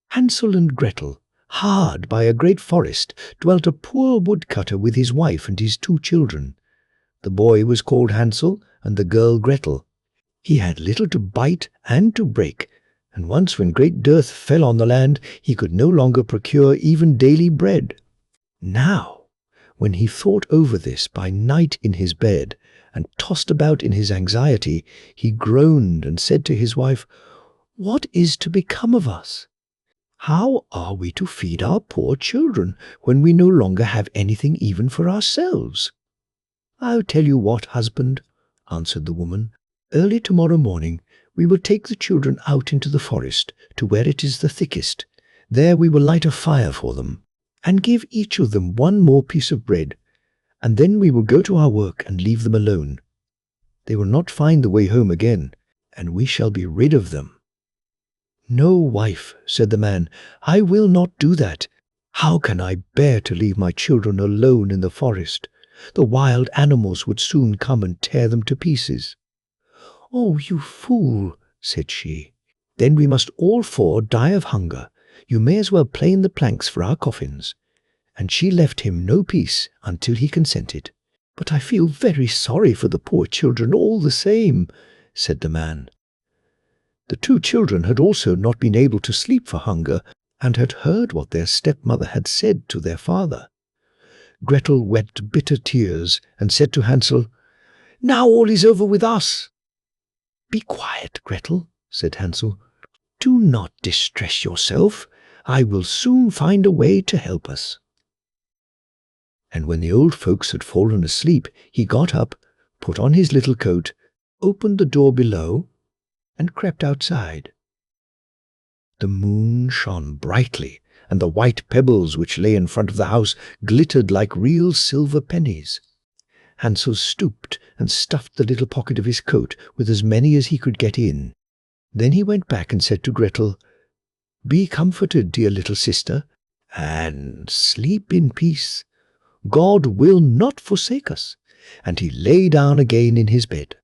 [SPEAKER 1] Hansel and Gretel. Hard by a great forest dwelt a poor woodcutter with his wife and his 2 children. The boy was called Hansel, and the girl Gretel. He had little to bite and to break, and once when great dearth fell on the land, he could no longer procure even daily bread. Now, when he thought over this by night in his bed, and tossed about in his anxiety, he groaned and said to his wife, "What is to become of us? How are we to feed our poor children when we no longer have anything even for ourselves?" "I'll tell you what, husband," answered the woman. "Early tomorrow morning we will take the children out into the forest to where it is the thickest. There we will light a fire for them, and give each of them 1 more piece of bread, and then we will go to our work and leave them alone. They will not find the way home again, and we shall be rid of them." "No, wife," said the man, "I will not do that. How can I bear to leave my children alone in the forest? The wild animals would soon come and tear them to pieces." "Oh, you fool," said she. "Then we must all 4 die of hunger. You may as well plane the planks for our coffins." And she left him no peace until he consented. "But I feel very sorry for the poor children all the same," said the man. The two children had also not been able to sleep for hunger, and had heard what their stepmother had said to their father. Gretel wept bitter tears and said to Hansel, "Now all is over with us." "Be quiet, Gretel," said Hansel. "Do not distress yourself. I will soon find a way to help us." And when the old folks had fallen asleep, he got up, put on his little coat, opened the door below, and crept outside. The moon shone brightly, and the white pebbles which lay in front of the house glittered like real silver pennies. Hansel stooped and stuffed the little pocket of his coat with as many as he could get in. Then he went back and said to Gretel, "Be comforted, dear little sister, and sleep in peace. God will not forsake us." And he lay down again in his bed.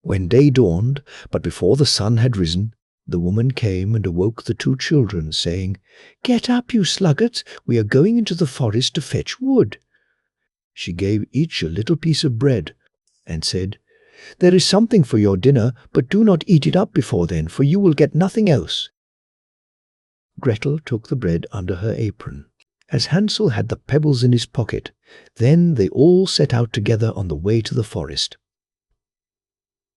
[SPEAKER 1] When day dawned, but before the sun had risen, the woman came and awoke the two children, saying, "Get up, you sluggards, we are going into the forest to fetch wood." She gave each a little piece of bread, and said, "There is something for your dinner, but do not eat it up before then, for you will get nothing else." Gretel took the bread under her apron, as Hansel had the pebbles in his pocket. Then they all set out together on the way to the forest.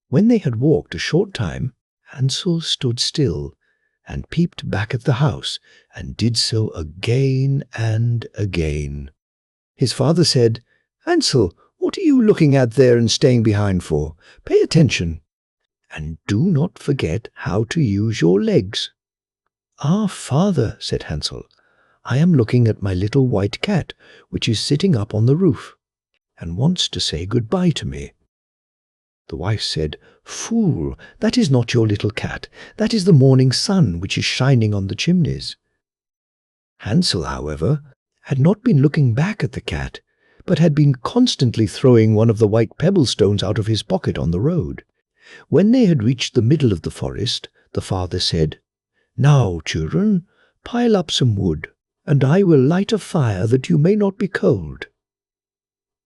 [SPEAKER 1] When they had walked a short time, Hansel stood still and peeped back at the house, and did so again and again. His father said, "Hansel, what are you looking at there and staying behind for? Pay attention, and do not forget how to use your legs." "Ah, father," said Hansel, "I am looking at my little white cat, which is sitting up on the roof, and wants to say good-bye to me." The wife said, "Fool, that is not your little cat. That is the morning sun which is shining on the chimneys." Hansel, however, had not been looking back at the cat, but had been constantly throwing one of the white pebble-stones out of his pocket on the road. When they had reached the middle of the forest, the father said, "Now, children, pile up some wood, and I will light a fire that you may not be cold."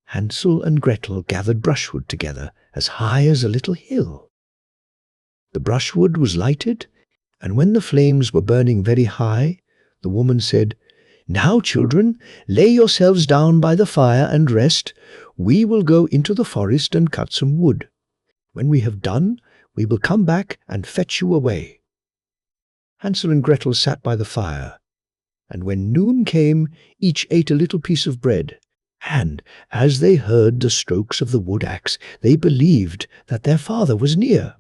[SPEAKER 1] Hansel and Gretel gathered brushwood together as high as a little hill. The brushwood was lighted, and when the flames were burning very high, the woman said, "Now, children, lay yourselves down by the fire and rest. We will go into the forest and cut some wood. When we have done, we will come back and fetch you away." Hansel and Gretel sat by the fire, and when noon came, each ate a little piece of bread, and as they heard the strokes of the wood-axe, they believed that their father was near.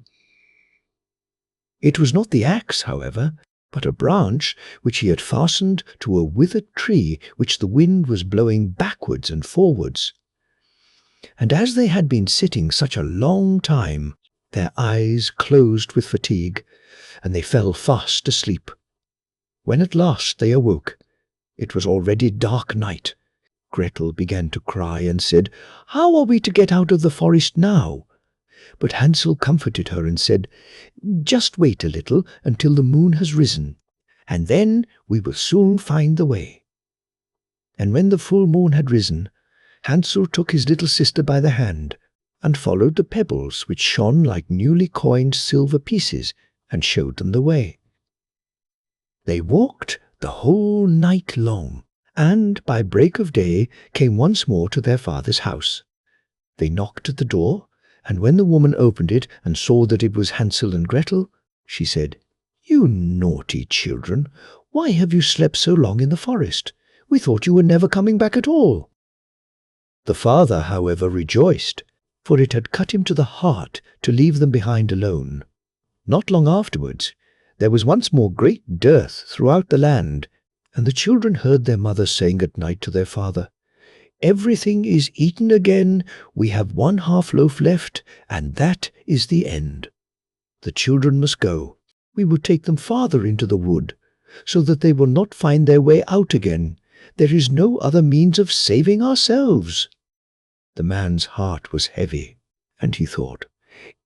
[SPEAKER 1] It was not the axe, however, but a branch which he had fastened to a withered tree which the wind was blowing backwards and forwards. And as they had been sitting such a long time, their eyes closed with fatigue, and they fell fast asleep. When at last they awoke, it was already dark night. Gretel began to cry and said, "How are we to get out of the forest now?" But Hansel comforted her and said, "Just wait a little until the moon has risen, and then we will soon find the way." And when the full moon had risen, Hansel took his little sister by the hand, and followed the pebbles which shone like newly coined silver pieces, and showed them the way. They walked the whole night long, and by break of day came once more to their father's house. They knocked at the door, and when the woman opened it and saw that it was Hansel and Gretel, she said, "You naughty children, why have you slept so long in the forest? We thought you were never coming back at all." The father, however, rejoiced, for it had cut him to the heart to leave them behind alone. Not long afterwards, there was once more great dearth throughout the land, and the children heard their mother saying at night to their father, "Everything is eaten again, we have 1/2 loaf left, and that is the end. The children must go. We will take them farther into the wood, so that they will not find their way out again. There is no other means of saving ourselves." The man's heart was heavy, and he thought,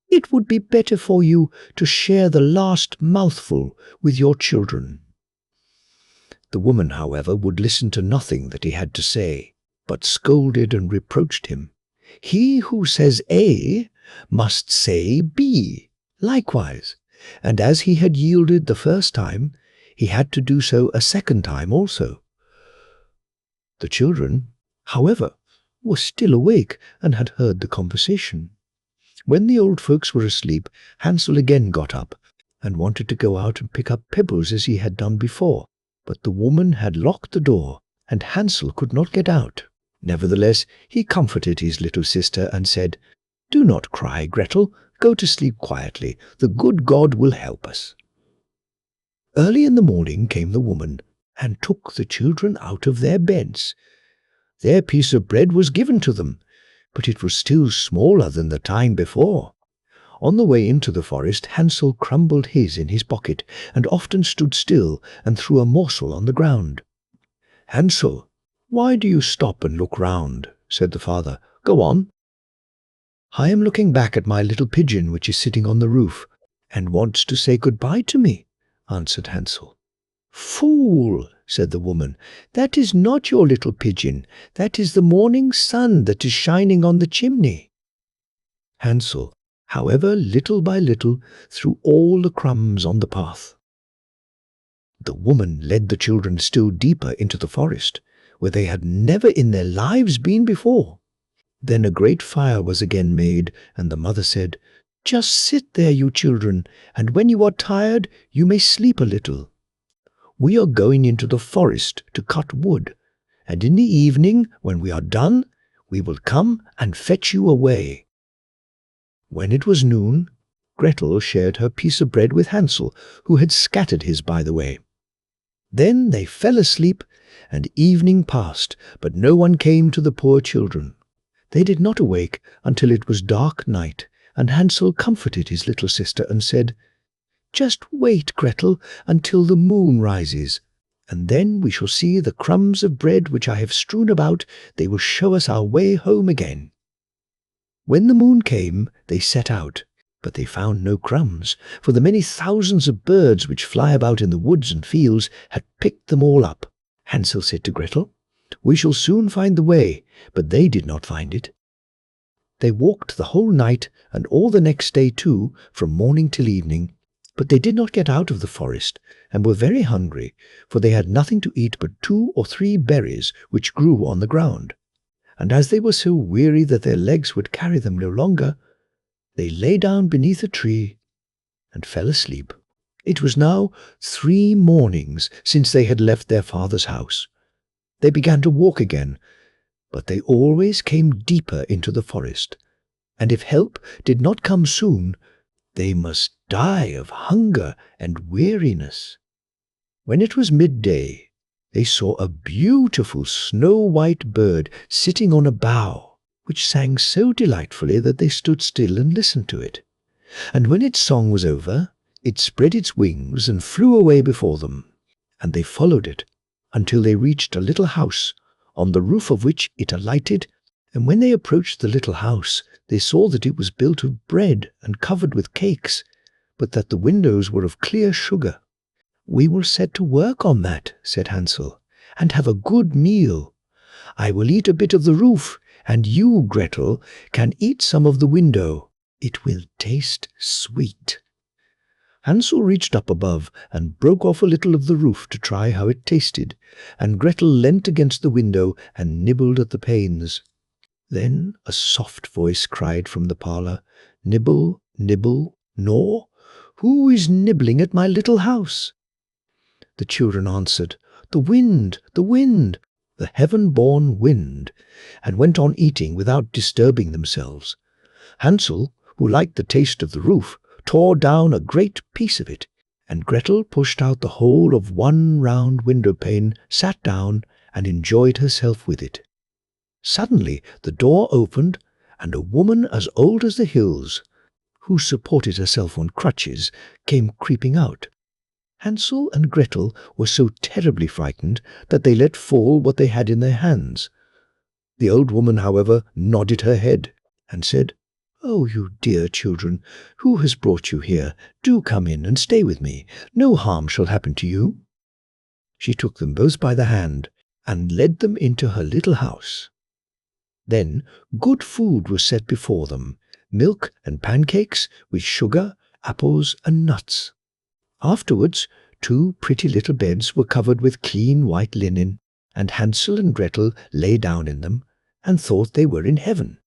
[SPEAKER 1] "It would be better for you to share the last mouthful with your children." The woman, however, would listen to nothing that he had to say. but scolded and reproached him. He who says A must say B likewise, and as he had yielded the first time, he had to do so a second time also. The children, however, were still awake and had heard the conversation. When the old folks were asleep, Hansel again got up and wanted to go out and pick up pebbles as he had done before, but the woman had locked the door, and Hansel could not get out. Nevertheless, he comforted his little sister and said, "Do not cry, Gretel. Go to sleep quietly. The good God will help us." Early in the morning came the woman and took the children out of their beds. Their piece of bread was given to them, but it was still smaller than the time before. On the way into the forest, Hansel crumbled his in his pocket, and often stood still and threw a morsel on the ground. "Hansel, why do you stop and look round?" said the father. "Go on." "I am looking back at my little pigeon which is sitting on the roof, and wants to say good-bye to me," answered Hansel. "Fool," said the woman, "that is not your little pigeon. That is the morning sun that is shining on the chimney." Hansel, however, little by little, threw all the crumbs on the path. The woman led the children still deeper into the forest, where they had never in their lives been before. Then a great fire was again made, and the mother said, "Just sit there, you children, and when you are tired, you may sleep a little. We are going into the forest to cut wood, and in the evening, when we are done, we will come and fetch you away." When it was noon, Gretel shared her piece of bread with Hansel, who had scattered his by the way. Then they fell asleep, and evening passed, but no one came to the poor children. They did not awake until it was dark night, and Hansel comforted his little sister and said, "Just wait, Gretel, until the moon rises, and then we shall see the crumbs of bread which I have strewn about. They will show us our way home again." When the moon came, they set out, but they found no crumbs, for the many thousands of birds which fly about in the woods and fields had picked them all up. Hansel said to Gretel, "We shall soon find the way," but they did not find it. They walked the whole night and all the next day too, from morning till evening, but they did not get out of the forest, and were very hungry, for they had nothing to eat but 2 or 3 berries which grew on the ground. And as they were so weary that their legs would carry them no longer, they lay down beneath a tree and fell asleep. It was now 3 mornings since they had left their father's house. They began to walk again, but they always came deeper into the forest, and if help did not come soon, they must die of hunger and weariness. When it was midday, they saw a beautiful snow-white bird sitting on a bough, which sang so delightfully that they stood still and listened to it. And when its song was over, it spread its wings and flew away before them, and they followed it until they reached a little house, on the roof of which it alighted. And when they approached the little house, they saw that it was built of bread and covered with cakes, but that the windows were of clear sugar. "We will set to work on that," said Hansel, "and have a good meal. I will eat a bit of the roof, and you, Gretel, can eat some of the window. It will taste sweet." Hansel reached up above and broke off a little of the roof to try how it tasted, and Gretel leant against the window and nibbled at the panes. Then a soft voice cried from the parlour, "Nibble, nibble, gnaw? Who is nibbling at my little house?" The children answered, "The wind, the wind, the heaven-born wind," and went on eating without disturbing themselves. Hansel, who liked the taste of the roof, tore down a great piece of it, and Gretel pushed out the whole of one round window-pane, sat down, and enjoyed herself with it. Suddenly the door opened, and a woman as old as the hills, who supported herself on crutches, came creeping out. Hansel and Gretel were so terribly frightened that they let fall what they had in their hands. The old woman, however, nodded her head and said, "Oh, you dear children, who has brought you here? Do come in and stay with me. No harm shall happen to you." She took them both by the hand and led them into her little house. Then good food was set before them, milk and pancakes with sugar, apples and nuts. Afterwards, 2 pretty little beds were covered with clean white linen, and Hansel and Gretel lay down in them and thought they were in heaven.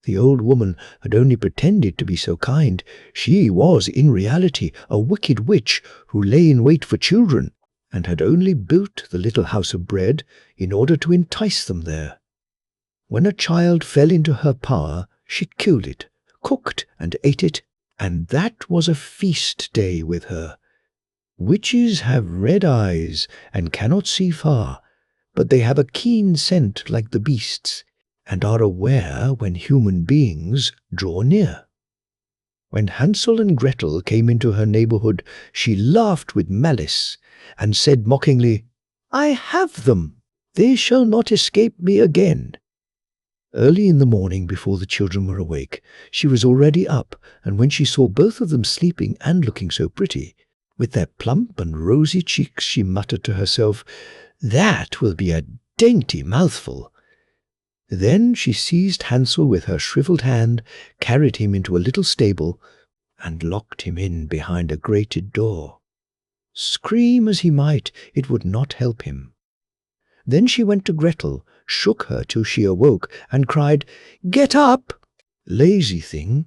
[SPEAKER 1] The old woman had only pretended to be so kind. She was in reality a wicked witch who lay in wait for children, and had only built the little house of bread in order to entice them there. When a child fell into her power, she killed it, cooked and ate it, and that was a feast day with her. Witches have red eyes and cannot see far, but they have a keen scent like the beasts, and are aware when human beings draw near. When Hansel and Gretel came into her neighborhood, she laughed with malice, and said mockingly, "I have them! They shall not escape me again." Early in the morning, before the children were awake, she was already up, and when she saw both of them sleeping and looking so pretty, with their plump and rosy cheeks, she muttered to herself, "That will be a dainty mouthful." Then she seized Hansel with her shriveled hand, carried him into a little stable, and locked him in behind a grated door. Scream as he might, it would not help him. Then she went to Gretel, shook her till she awoke, and cried, "Get up! Lazy thing!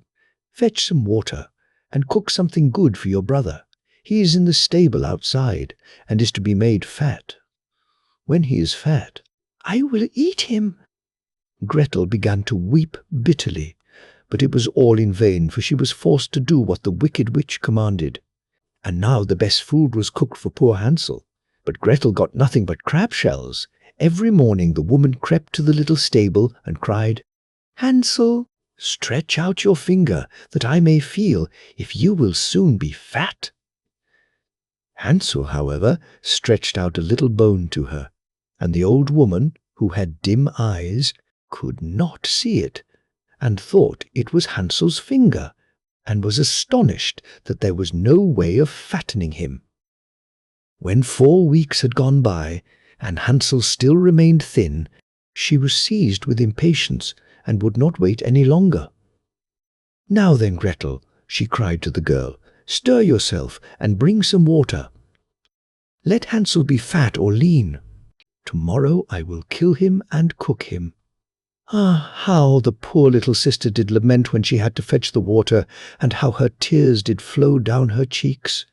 [SPEAKER 1] Fetch some water, and cook something good for your brother. He is in the stable outside, and is to be made fat. When he is fat, I will eat him." Gretel began to weep bitterly, but it was all in vain, for she was forced to do what the wicked witch commanded. And now the best food was cooked for poor Hansel, but Gretel got nothing but crab shells. Every morning the woman crept to the little stable and cried, "Hansel, stretch out your finger, that I may feel if you will soon be fat." Hansel, however, stretched out a little bone to her, and the old woman, who had dim eyes, could not see it, and thought it was Hansel's finger, and was astonished that there was no way of fattening him. When 4 weeks had gone by, and Hansel still remained thin, she was seized with impatience, and would not wait any longer. "Now then, Gretel," she cried to the girl, "stir yourself, and bring some water. Let Hansel be fat or lean. Tomorrow I will kill him and cook him." Ah, how the poor little sister did lament when she had to fetch the water, and how her tears did flow down her cheeks.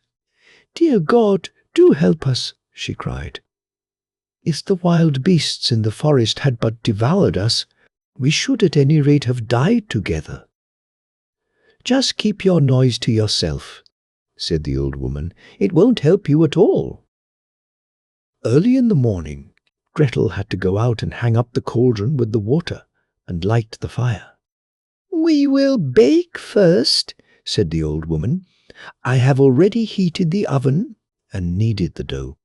[SPEAKER 1] "Dear God, do help us," she cried. "If the wild beasts in the forest had but devoured us, we should at any rate have died together." "Just keep your noise to yourself," said the old woman. "It won't help you at all." Early in the morning, Gretel had to go out and hang up the cauldron with the water, and light the fire. "We will bake first," said the old woman. "I have already heated the oven," and kneaded the dough.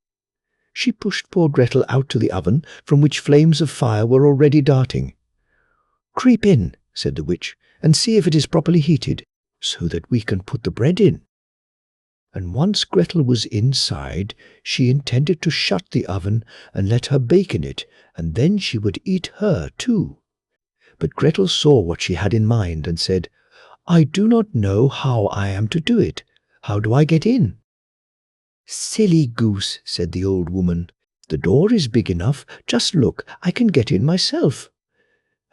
[SPEAKER 1] She pushed poor Gretel out to the oven, from which flames of fire were already darting. "Creep in," said the witch, "and see if it is properly heated, so that we can put the bread in." And once Gretel was inside, she intended to shut the oven and let her bake in it, and then she would eat her too. But Gretel saw what she had in mind, and said, "I do not know how I am to do it. How do I get in?" "Silly goose," said the old woman. "The door is big enough. Just look, I can get in myself."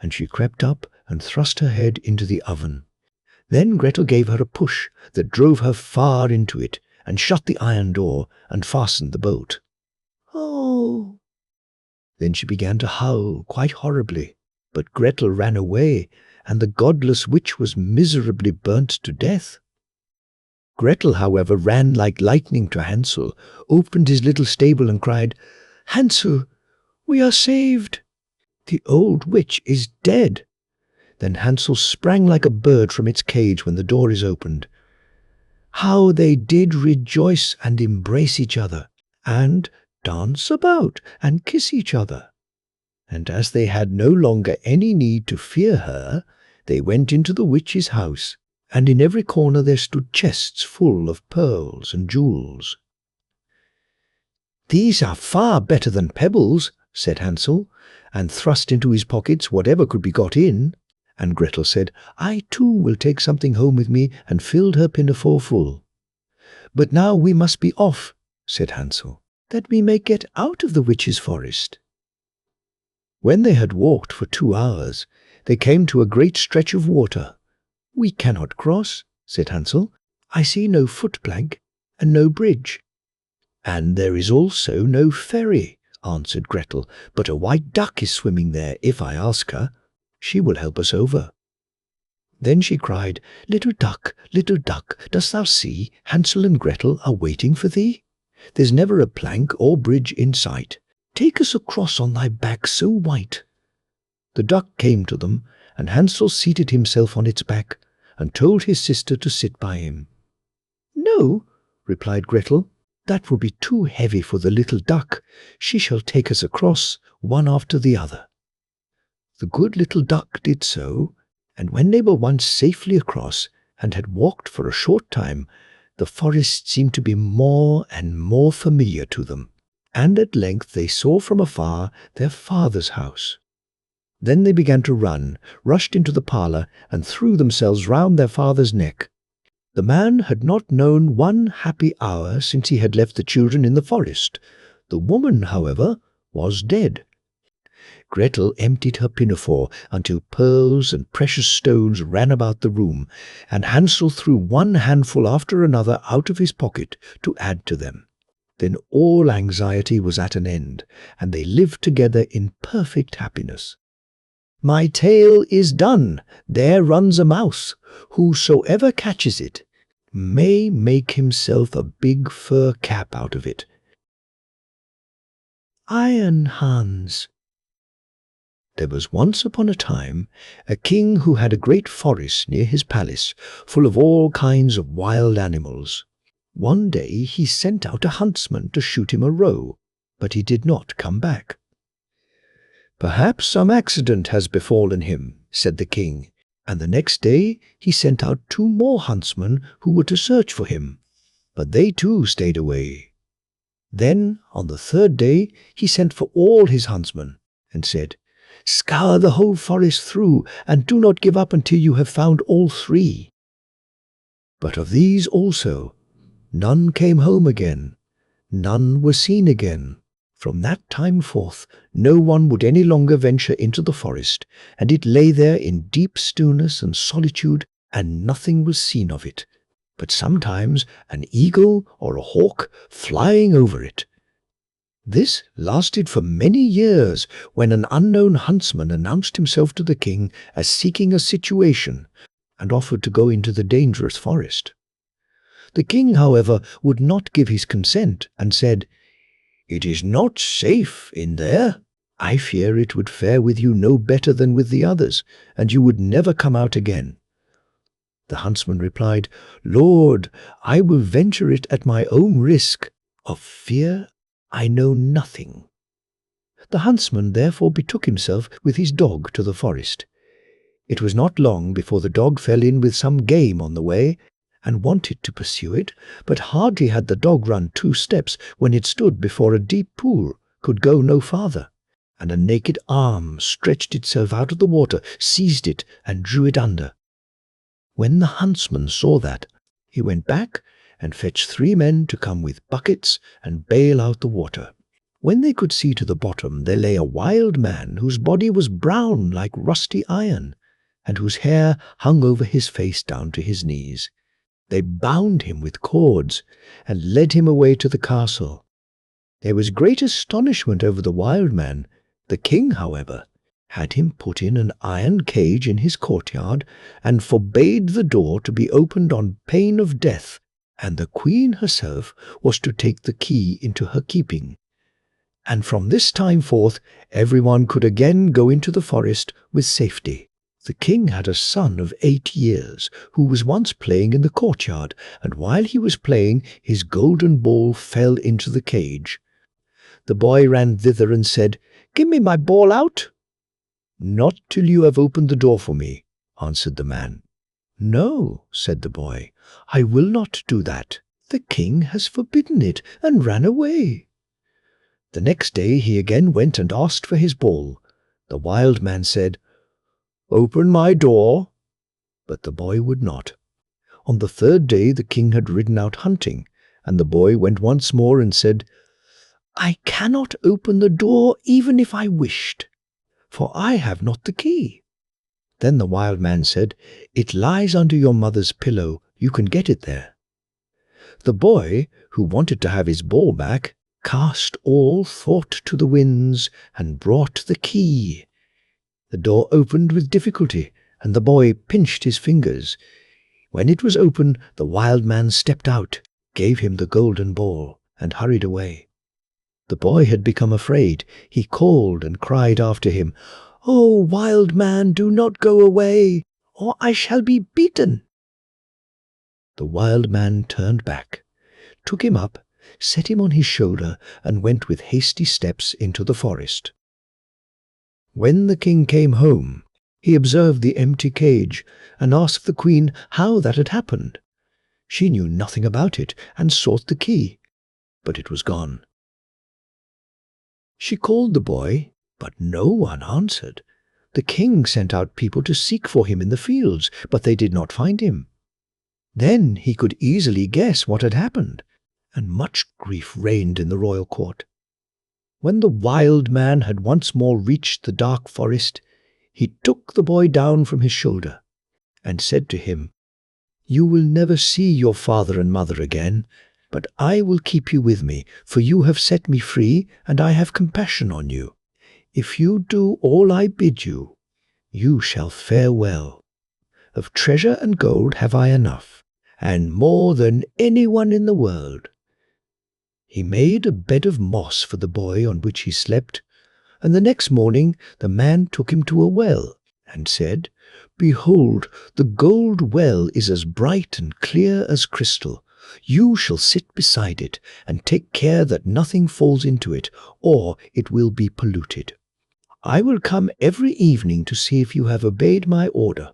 [SPEAKER 1] And she crept up and thrust her head into the oven. Then Gretel gave her a push that drove her far into it, and shut the iron door, and fastened the bolt. "Oh!" Then she began to howl quite horribly, but Gretel ran away, and the godless witch was miserably burnt to death. Gretel, however, ran like lightning to Hansel, opened his little stable, and cried, "Hansel, we are saved! The old witch is dead." Then Hansel sprang like a bird from its cage when the door is opened. How they did rejoice and embrace each other, and dance about and kiss each other. And as they had no longer any need to fear her, they went into the witch's house, and in every corner there stood chests full of pearls and jewels. "These are far better than pebbles," said Hansel, and thrust into his pockets whatever could be got in. And Gretel said, I too will take something home with me, and filled her pinafore full. But now we must be off, said Hansel, that we may get out of the witch's forest. When they had walked for 2 hours, they came to a great stretch of water. We cannot cross, said Hansel. I see no footplank and no bridge. And there is also no ferry, answered Gretel, but a white duck is swimming there if I ask her. She will help us over. Then she cried, little duck, dost thou see Hansel and Gretel are waiting for thee? There's never a plank or bridge in sight. Take us across on thy back so white. The duck came to them, and Hansel seated himself on its back, and told his sister to sit by him. No, replied Gretel, that will be too heavy for the little duck. She shall take us across, one after the other. The good little duck did so, and when they were once safely across, and had walked for a short time, the forest seemed to be more and more familiar to them, and at length they saw from afar their father's house. Then they began to run, rushed into the parlour, and threw themselves round their father's neck. The man had not known one happy hour since he had left the children in the forest. The woman, however, was dead. Gretel emptied her pinafore until pearls and precious stones ran about the room, and Hansel threw one handful after another out of his pocket to add to them. Then all anxiety was at an end, and they lived together in perfect happiness. My tale is done. There runs a mouse. Whosoever catches it may make himself a big fur cap out of it. Iron Hans. There was once upon a time a king who had a great forest near his palace, full of all kinds of wild animals. One day he sent out a huntsman to shoot him a roe, but he did not come back. Perhaps some accident has befallen him, said the king, and the next day he sent out 2 more huntsmen who were to search for him, but they too stayed away. Then, on the 3rd day, he sent for all his huntsmen, and said, Scour the whole forest through, and do not give up until you have found all 3. But of these also, none came home again, none were seen again. From that time forth, no one would any longer venture into the forest, and it lay there in deep stillness and solitude, and nothing was seen of it, but sometimes an eagle or a hawk flying over it. This lasted for many years, when an unknown huntsman announced himself to the king as seeking a situation, and offered to go into the dangerous forest. The king, however, would not give his consent, and said, It is not safe in there. I fear it would fare with you no better than with the others, and you would never come out again. The huntsman replied, Lord, I will venture it at my own risk. Of fear I know nothing. The huntsman therefore betook himself with his dog to the forest. It was not long before the dog fell in with some game on the way, and wanted to pursue it, but hardly had the dog run 2 steps when it stood before a deep pool, could go no farther, and a naked arm stretched itself out of the water, seized it, and drew it under. When the huntsman saw that, he went back and fetched 3 men to come with buckets and bail out the water. When they could see to the bottom, there lay a wild man whose body was brown like rusty iron, and whose hair hung over his face down to his knees. They bound him with cords and led him away to the castle. There was great astonishment over the wild man. The king, however, had him put in an iron cage in his courtyard, and forbade the door to be opened on pain of death, and the queen herself was to take the key into her keeping. And from this time forth everyone could again go into the forest with safety. The king had a son of 8 years, who was once playing in the courtyard, and while he was playing, his golden ball fell into the cage. The boy ran thither and said, "Give me my ball out." "Not till you have opened the door for me," answered the man. "No," said the boy, "I will not do that. The king has forbidden it," and ran away. The next day he again went and asked for his ball. The wild man said, "Open my door." But the boy would not. On the third day the king had ridden out hunting, and the boy went once more and said, "I cannot open the door even if I wished, for I have not the key." Then the wild man said, "It lies under your mother's pillow. You can get it there." The boy, who wanted to have his ball back, cast all thought to the winds and brought the key. The door opened with difficulty, and the boy pinched his fingers. When it was open, the wild man stepped out, gave him the golden ball, and hurried away. The boy had become afraid. He called and cried after him, "Oh, wild man, do not go away, or I shall be beaten." The wild man turned back, took him up, set him on his shoulder, and went with hasty steps into the forest. When the king came home, he observed the empty cage, and asked the queen how that had happened. She knew nothing about it, and sought the key, but it was gone. She called the boy, but no one answered. The king sent out people to seek for him in the fields, but they did not find him. Then he could easily guess what had happened, and much grief reigned in the royal court. When the wild man had once more reached the dark forest, he took the boy down from his shoulder, and said to him, "You will never see your father and mother again, but I will keep you with me, for you have set me free, and I have compassion on you. If you do all I bid you, you shall fare well. Of treasure and gold have I enough, and more than anyone in the world." He made a bed of moss for the boy on which he slept, and the next morning the man took him to a well, and said, "Behold, the gold well is as bright and clear as crystal. You shall sit beside it, and take care that nothing falls into it, or it will be polluted. I will come every evening to see if you have obeyed my order."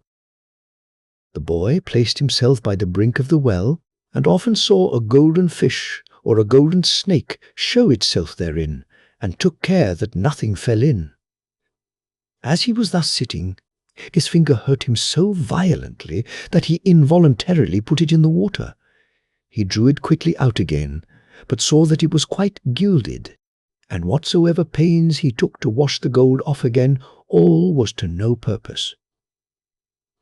[SPEAKER 1] The boy placed himself by the brink of the well, and often saw a golden fish or a golden snake show itself therein, and took care that nothing fell in. As he was thus sitting, his finger hurt him so violently that he involuntarily put it in the water. He drew it quickly out again, but saw that it was quite gilded, and whatsoever pains he took to wash the gold off again, all was to no purpose.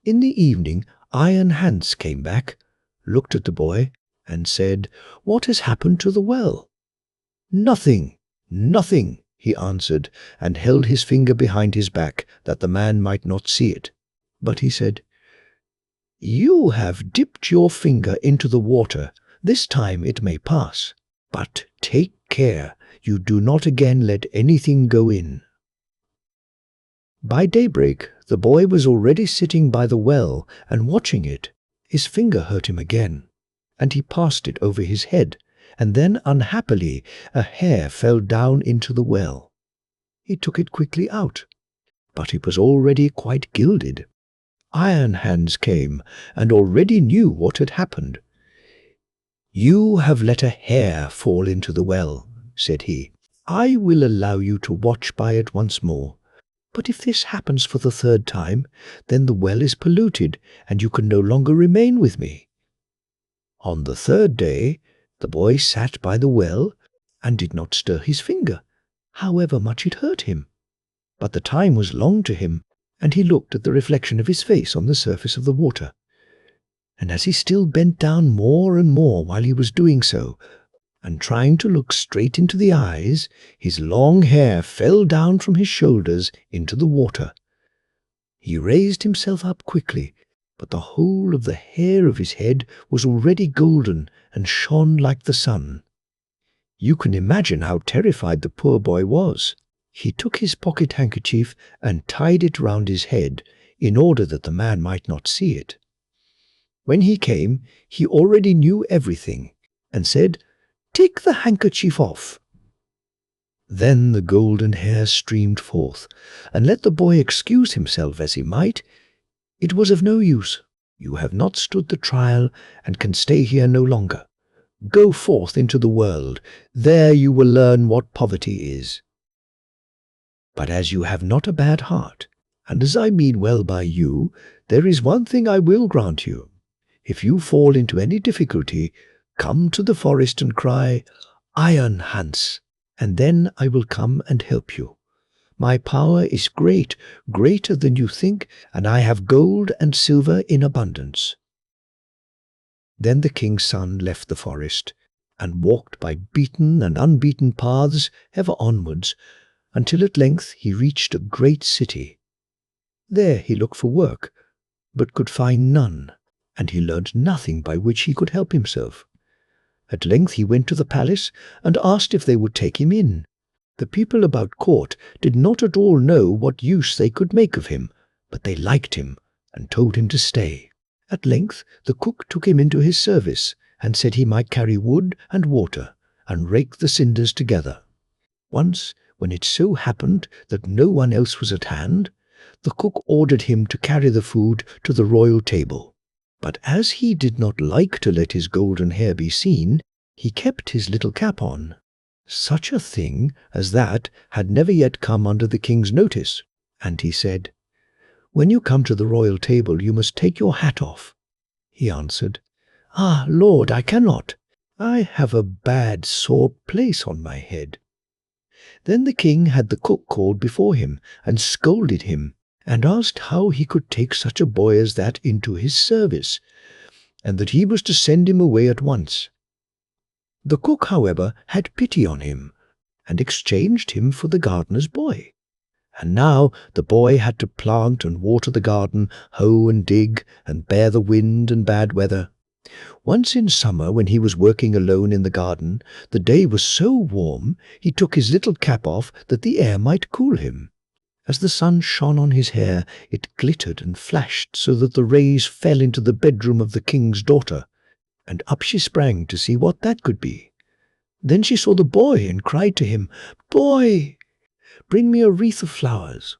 [SPEAKER 1] In the evening Iron Hans came back, looked at the boy, and said, "What has happened to the well?" "Nothing, nothing," he answered, and held his finger behind his back, that the man might not see it. But he said, "You have dipped your finger into the water. This time it may pass. But take care you do not again let anything go in." By daybreak the boy was already sitting by the well and watching it. His finger hurt him again, and he passed it over his head, and then unhappily a hair fell down into the well. He took it quickly out, but it was already quite gilded. Iron Hans came, and already knew what had happened. "You have let a hair fall into the well," said he. "I will allow you to watch by it once more. But if this happens for the third time, then the well is polluted, and you can no longer remain with me." On the third day, the boy sat by the well, and did not stir his finger, however much it hurt him. But the time was long to him, and he looked at the reflection of his face on the surface of the water. And as he still bent down more and more while he was doing so, and trying to look straight into the eyes, his long hair fell down from his shoulders into the water. He raised himself up quickly, but the whole of the hair of his head was already golden and shone like the sun. You can imagine how terrified the poor boy was. He took his pocket handkerchief and tied it round his head, in order that the man might not see it. When he came, he already knew everything, and said, "Take the handkerchief off." Then the golden hair streamed forth, and let the boy excuse himself as he might, it was of no use. You have not stood the trial, and can stay here no longer. Go forth into the world. There you will learn what poverty is. But as you have not a bad heart, and as I mean well by you, there is one thing I will grant you. If you fall into any difficulty, come to the forest and cry, 'Iron Hans,' and then I will come and help you. My power is great, greater than you think, and I have gold and silver in abundance." Then the king's son left the forest, and walked by beaten and unbeaten paths ever onwards, until at length he reached a great city. There he looked for work, but could find none, and he learned nothing by which he could help himself. At length he went to the palace and asked if they would take him in. The people about court did not at all know what use they could make of him, but they liked him and told him to stay. At length the cook took him into his service, and said he might carry wood and water, and rake the cinders together. Once, when it so happened that no one else was at hand, the cook ordered him to carry the food to the royal table. But as he did not like to let his golden hair be seen, he kept his little cap on. Such a thing as that had never yet come under the king's notice, and he said, "When you come to the royal table, you must take your hat off." He answered, "Ah, Lord, I cannot. I have a bad sore place on my head." Then the king had the cook called before him, and scolded him, and asked how he could take such a boy as that into his service, and that he was to send him away at once. The cook, however, had pity on him, and exchanged him for the gardener's boy. And now the boy had to plant and water the garden, hoe and dig, and bear the wind and bad weather. Once in summer, when he was working alone in the garden, the day was so warm he took his little cap off that the air might cool him. As the sun shone on his hair, it glittered and flashed so that the rays fell into the bedroom of the king's daughter, and up she sprang to see what that could be. Then she saw the boy and cried to him, "Boy, bring me a wreath of flowers."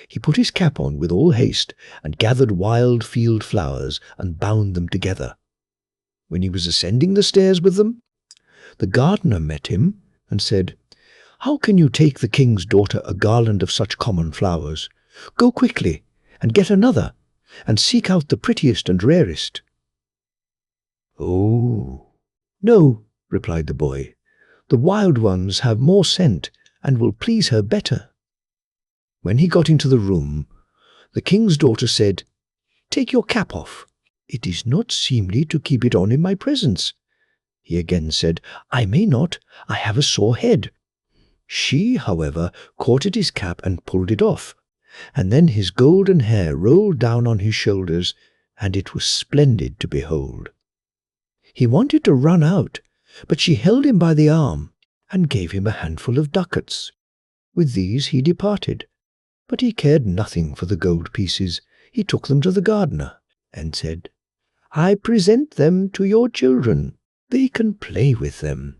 [SPEAKER 1] He put his cap on with all haste, and gathered wild field flowers and bound them together. When he was ascending the stairs with them, the gardener met him and said, "How can you take the king's daughter a garland of such common flowers? Go quickly and get another, and seek out the prettiest and rarest." "Oh, no," replied the boy. "The wild ones have more scent and will please her better." When he got into the room, the king's daughter said, "Take your cap off. It is not seemly to keep it on in my presence." He again said, "I may not. I have a sore head." She, however, caught at his cap and pulled it off, and then his golden hair rolled down on his shoulders, and it was splendid to behold. He wanted to run out, but she held him by the arm and gave him a handful of ducats. With these he departed, but he cared nothing for the gold pieces. He took them to the gardener and said, "I present them to your children. They can play with them."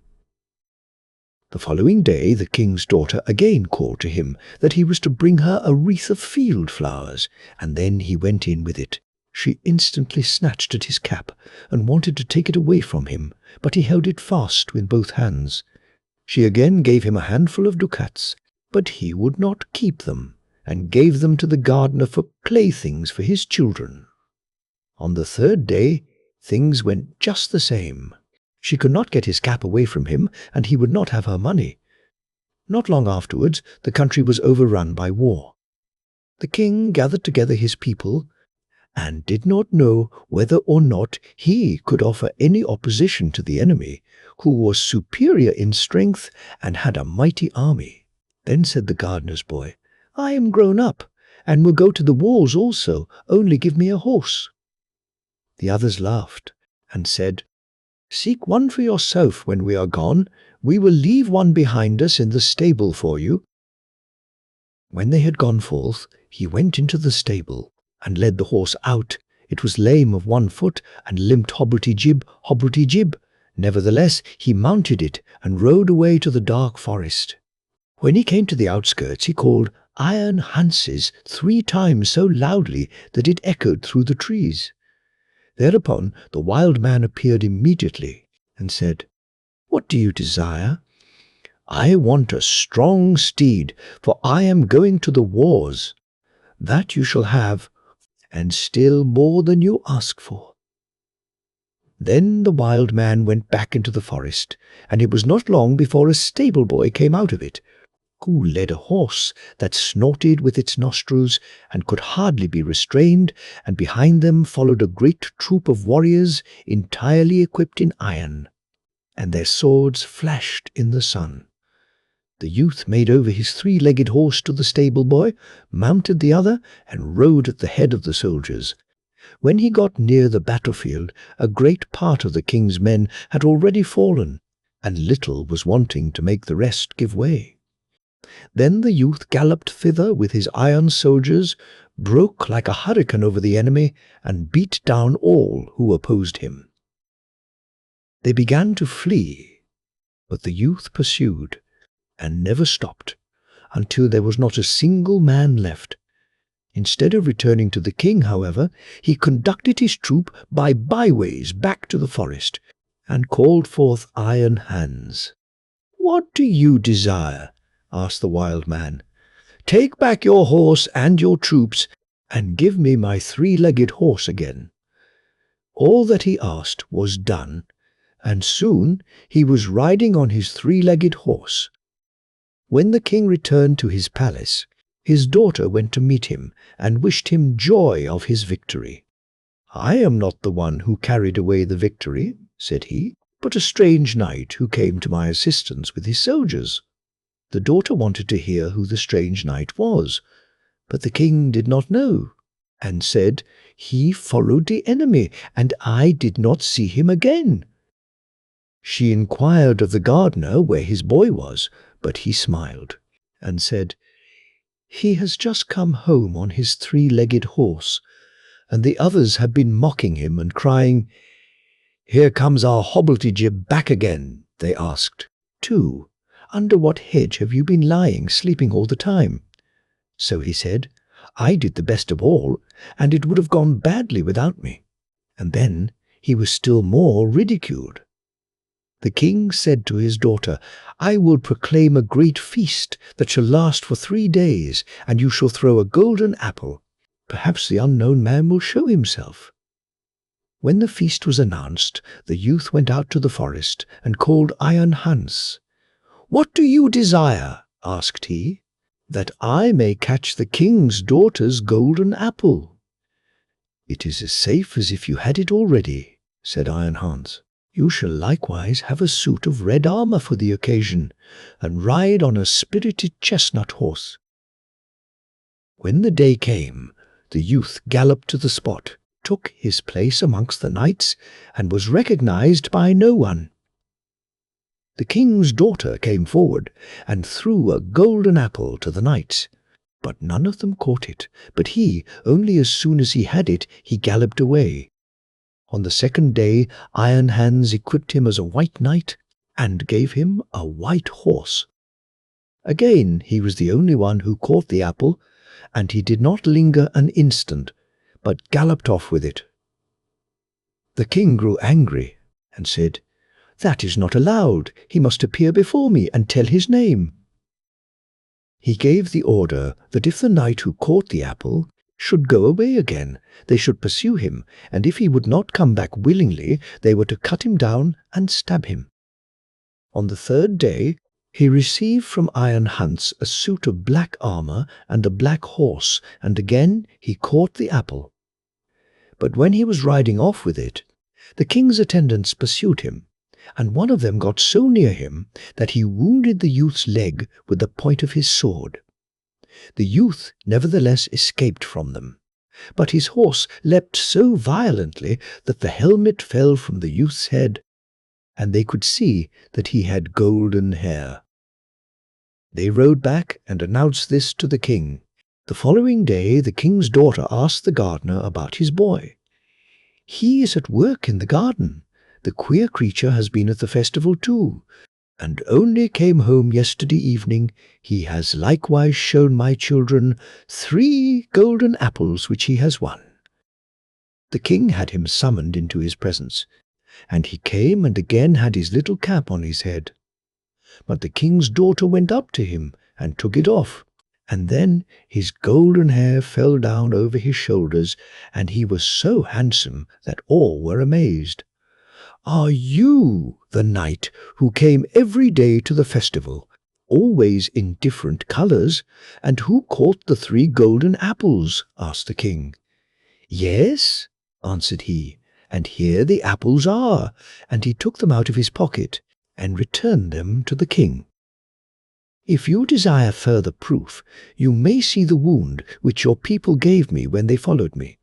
[SPEAKER 1] The following day the king's daughter again called to him that he was to bring her a wreath of field flowers, and then he went in with it. She instantly snatched at his cap and wanted to take it away from him, but he held it fast with both hands. She again gave him a handful of ducats, but he would not keep them, and gave them to the gardener for playthings for his children. On the third day things went just the same. She could not get his cap away from him, and he would not have her money. Not long afterwards the country was overrun by war. The king gathered together his people, and did not know whether or not he could offer any opposition to the enemy, who was superior in strength and had a mighty army. Then said the gardener's boy, "I am grown up, and will go to the wars also, only give me a horse." The others laughed, and said, "Seek one for yourself when we are gone. We will leave one behind us in the stable for you." When they had gone forth, he went into the stable, and led the horse out. It was lame of one foot, and limped hobblety-jib, hobblety-jib. Nevertheless he mounted it, and rode away to the dark forest. When he came to the outskirts, he called "Iron Hanses" 3 times so loudly that it echoed through the trees. Thereupon the wild man appeared immediately, and said, "What do you desire?" "I want a strong steed, for I am going to the wars." "That you shall have, and still more than you ask for." Then the wild man went back into the forest, and it was not long before a stable boy came out of it, who led a horse that snorted with its nostrils and could hardly be restrained, and behind them followed a great troop of warriors entirely equipped in iron, and their swords flashed in the sun. The youth made over his three-legged horse to the stable boy, mounted the other, and rode at the head of the soldiers. When he got near the battlefield, a great part of the king's men had already fallen, and little was wanting to make the rest give way. Then the youth galloped thither with his iron soldiers, broke like a hurricane over the enemy, and beat down all who opposed him. They began to flee, but the youth pursued, and never stopped, until there was not a single man left. Instead of returning to the king, however, he conducted his troop by byways back to the forest, and called forth Iron Hans. "What do you desire?" asked the wild man. "Take back your horse and your troops, and give me my three-legged horse again." All that he asked was done, and soon he was riding on his three-legged horse. When the king returned to his palace, his daughter went to meet him and wished him joy of his victory. "I am not the one who carried away the victory," said he, "but a strange knight who came to my assistance with his soldiers." The daughter wanted to hear who the strange knight was, but the king did not know, and said, "He followed the enemy, and I did not see him again." She inquired of the gardener where his boy was, but he smiled, and said, "He has just come home on his three-legged horse, and the others have been mocking him and crying, 'Here comes our hobblety-jib back again.'" They asked, too, "Under what hedge have you been lying, sleeping all the time?" So he said, "I did the best of all, and it would have gone badly without me." And then he was still more ridiculed. The king said to his daughter, "I will proclaim a great feast that shall last for 3 days, and you shall throw a golden apple. Perhaps the unknown man will show himself." When the feast was announced, the youth went out to the forest and called Iron Hans. "What do you desire?" asked he. "That I may catch the king's daughter's golden apple." "It is as safe as if you had it already," said Iron Hans. "You shall likewise have a suit of red armor for the occasion, and ride on a spirited chestnut horse." When the day came, the youth galloped to the spot, took his place amongst the knights, and was recognized by no one. The king's daughter came forward and threw a golden apple to the knights, but none of them caught it, but he, only as soon as he had it, he galloped away. On the second day, Iron Hans equipped him as a white knight, and gave him a white horse. Again he was the only one who caught the apple, and he did not linger an instant, but galloped off with it. The king grew angry, and said, "That is not allowed. He must appear before me and tell his name." He gave the order that if the knight who caught the apple should go away again, they should pursue him, and if he would not come back willingly, they were to cut him down and stab him. On the third day, he received from Iron Hans a suit of black armor and a black horse, and again he caught the apple. But when he was riding off with it, the king's attendants pursued him, and one of them got so near him that he wounded the youth's leg with the point of his sword. The youth nevertheless escaped from them, but his horse leapt so violently that the helmet fell from the youth's head, and they could see that he had golden hair. They rode back and announced this to the king. The following day the king's daughter asked the gardener about his boy. "He is at work in the garden. The queer creature has been at the festival too, and only came home yesterday evening. He has likewise shown my children 3 golden apples which he has won." The king had him summoned into his presence, and he came and again had his little cap on his head. But the king's daughter went up to him and took it off, and then his golden hair fell down over his shoulders, and he was so handsome that all were amazed. "Are you the knight who came every day to the festival, always in different colours, and who caught the 3 golden apples?" asked the king. "Yes," answered he, "and here the apples are," and he took them out of his pocket and returned them to the king. "If you desire further proof, you may see the wound which your people gave me when they followed me.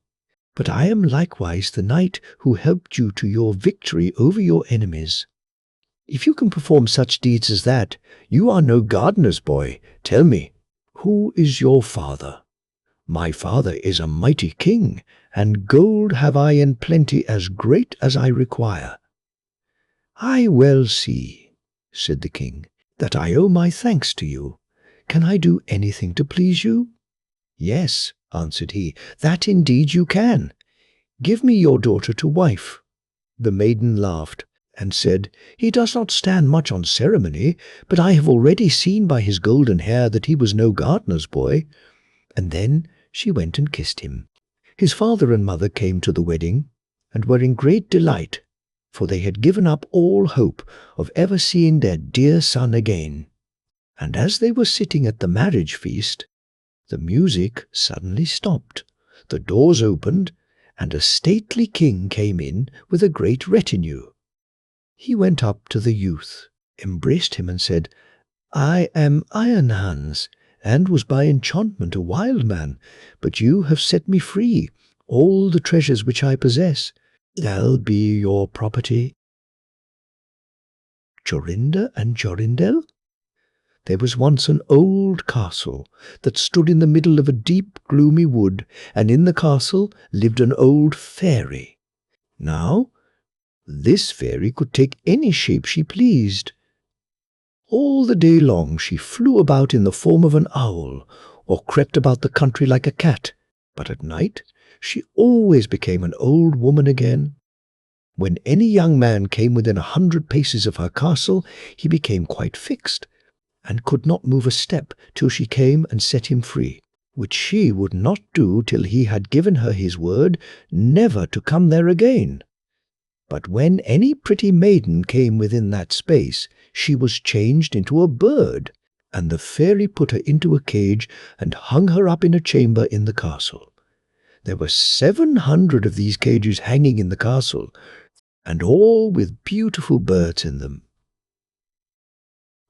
[SPEAKER 1] But I am likewise the knight who helped you to your victory over your enemies. If you can perform such deeds as that, you are no gardener's boy. Tell me, who is your father?" "My father is a mighty king, and gold have I in plenty as great as I require." "I well see," said the king, "that I owe my thanks to you. Can I do anything to please you?" "Yes," answered he, "that indeed you can. Give me your daughter to wife." The maiden laughed and said, "He does not stand much on ceremony, but I have already seen by his golden hair that he was no gardener's boy." And then she went and kissed him. His father and mother came to the wedding, and were in great delight, for they had given up all hope of ever seeing their dear son again. And as they were sitting at the marriage feast, the music suddenly stopped, the doors opened, and a stately king came in with a great retinue. He went up to the youth, embraced him, and said, "I am Iron Hans, and was by enchantment a wild man, but you have set me free. All the treasures which I possess shall be your property." Chorinda and Chorindel? There was once an old castle that stood in the middle of a deep, gloomy wood, and in the castle lived an old fairy. Now, this fairy could take any shape she pleased. All the day long she flew about in the form of an owl, or crept about the country like a cat, but at night she always became an old woman again. When any young man came within 100 paces of her castle, he became quite fixed, and could not move a step till she came and set him free, which she would not do till he had given her his word never to come there again. But when any pretty maiden came within that space, she was changed into a bird, and the fairy put her into a cage and hung her up in a chamber in the castle. There were 700 of these cages hanging in the castle, and all with beautiful birds in them.